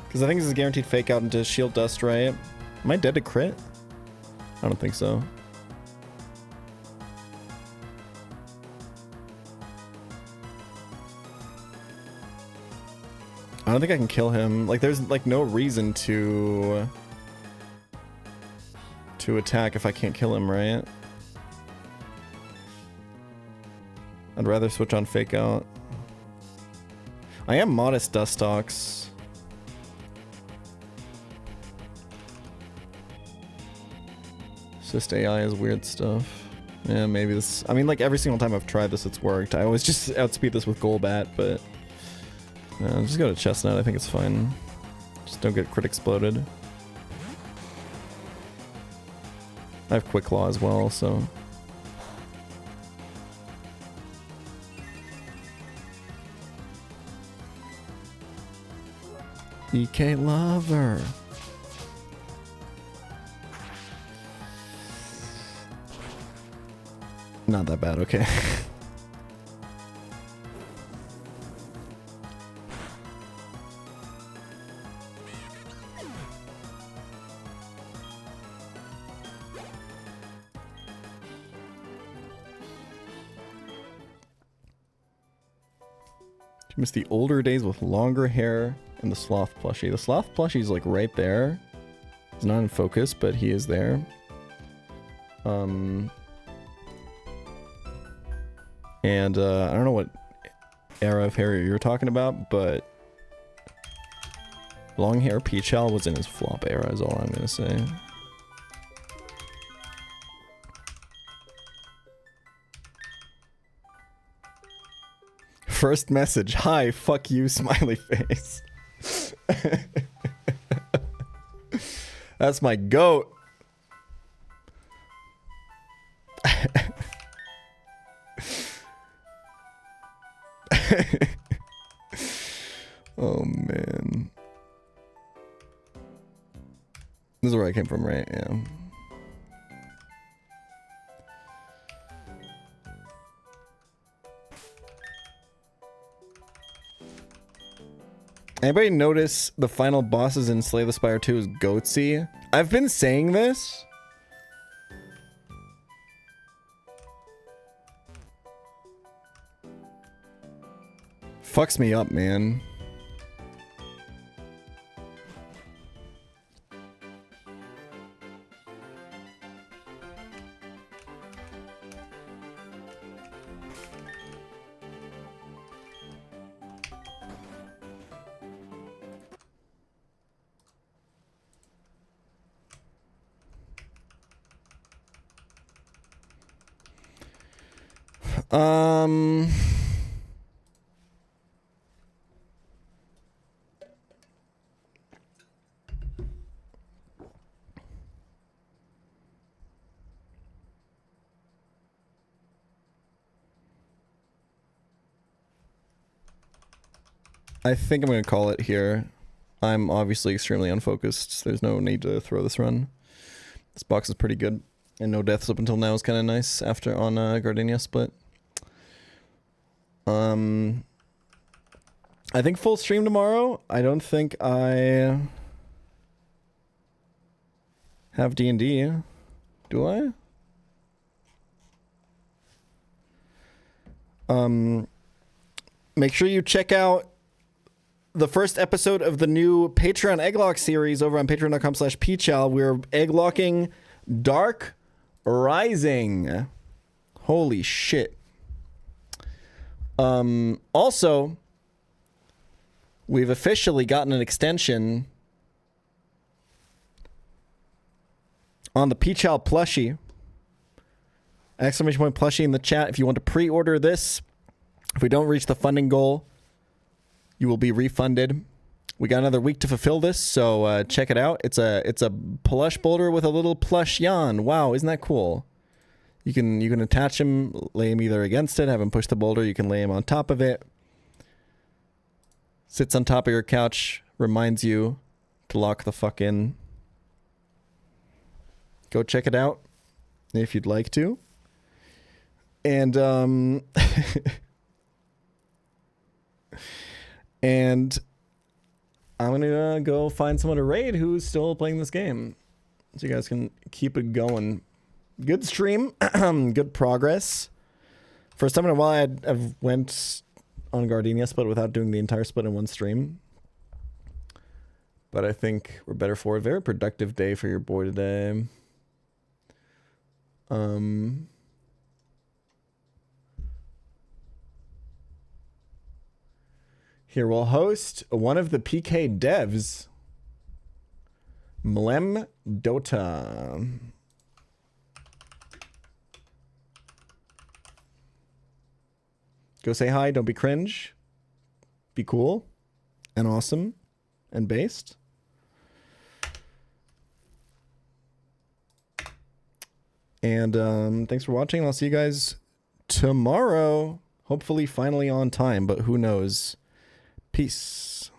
Because I think this is guaranteed fake out into Shield Dust, right? Am I dead to crit? I don't think so. I don't think I can kill him. Like, there's, like, no reason to attack if I can't kill him, right? I'd rather switch on Fake Out. I am Modest Dustox. Assist AI is weird stuff. Yeah, maybe this... I mean, like, every single time I've tried this, it's worked. I always just outspeed this with Golbat, but... just go to Chestnut, I think it's fine. Just don't get crit exploded. I have Quick Claw as well, so... EK Lover! Not that bad, okay. Miss the older days with longer hair and the Sloth plushie. The Sloth plushie is like right there. He's not in focus, but he is there. And I don't know what era of hair you're talking about, but long hair pChal was in his flop era is all I'm gonna say. First message, hi, fuck you, smiley face. That's my goat. Oh man. This is where I came from, right? Yeah. Anybody notice the final bosses in Slay the Spire 2 is goatsy? I've been saying this. Fucks me up, man. I think I'm going to call it here. I'm obviously extremely unfocused. There's no need to throw this run. This box is pretty good. And no deaths up until now is kind of nice after on Gardenia split. I think full stream tomorrow. I don't think I have D&D. Do I? Make sure you check out the first episode of the new Patreon Egglock series over on patreon.com/pChal. We're egglocking Dark Rising. Holy shit. Also, we've officially gotten an extension on the pChal plushie. Exclamation point plushie in the chat if you want to pre-order this. If we don't reach the funding goal, you will be refunded. We got another week to fulfill this, so check it out. It's a plush boulder with a little plush Yan. Wow, isn't that cool? You can attach him, lay him either against it, have him push the boulder. You can lay him on top of it. Sits on top of your couch, reminds you to lock the fuck in. Go check it out if you'd like to. And and I'm gonna go find someone to raid who's still playing this game, so you guys can keep it going. Good stream, good progress. First time in a while I've went on Gardenia split without doing the entire split in one stream. But I think we're better for it. Very productive day for your boy today. Here, we'll host one of the PK devs, Mlem Dota. Go say hi, don't be cringe. Be cool and awesome and based. And thanks for watching. I'll see you guys tomorrow. Hopefully finally on time, but who knows. Peace.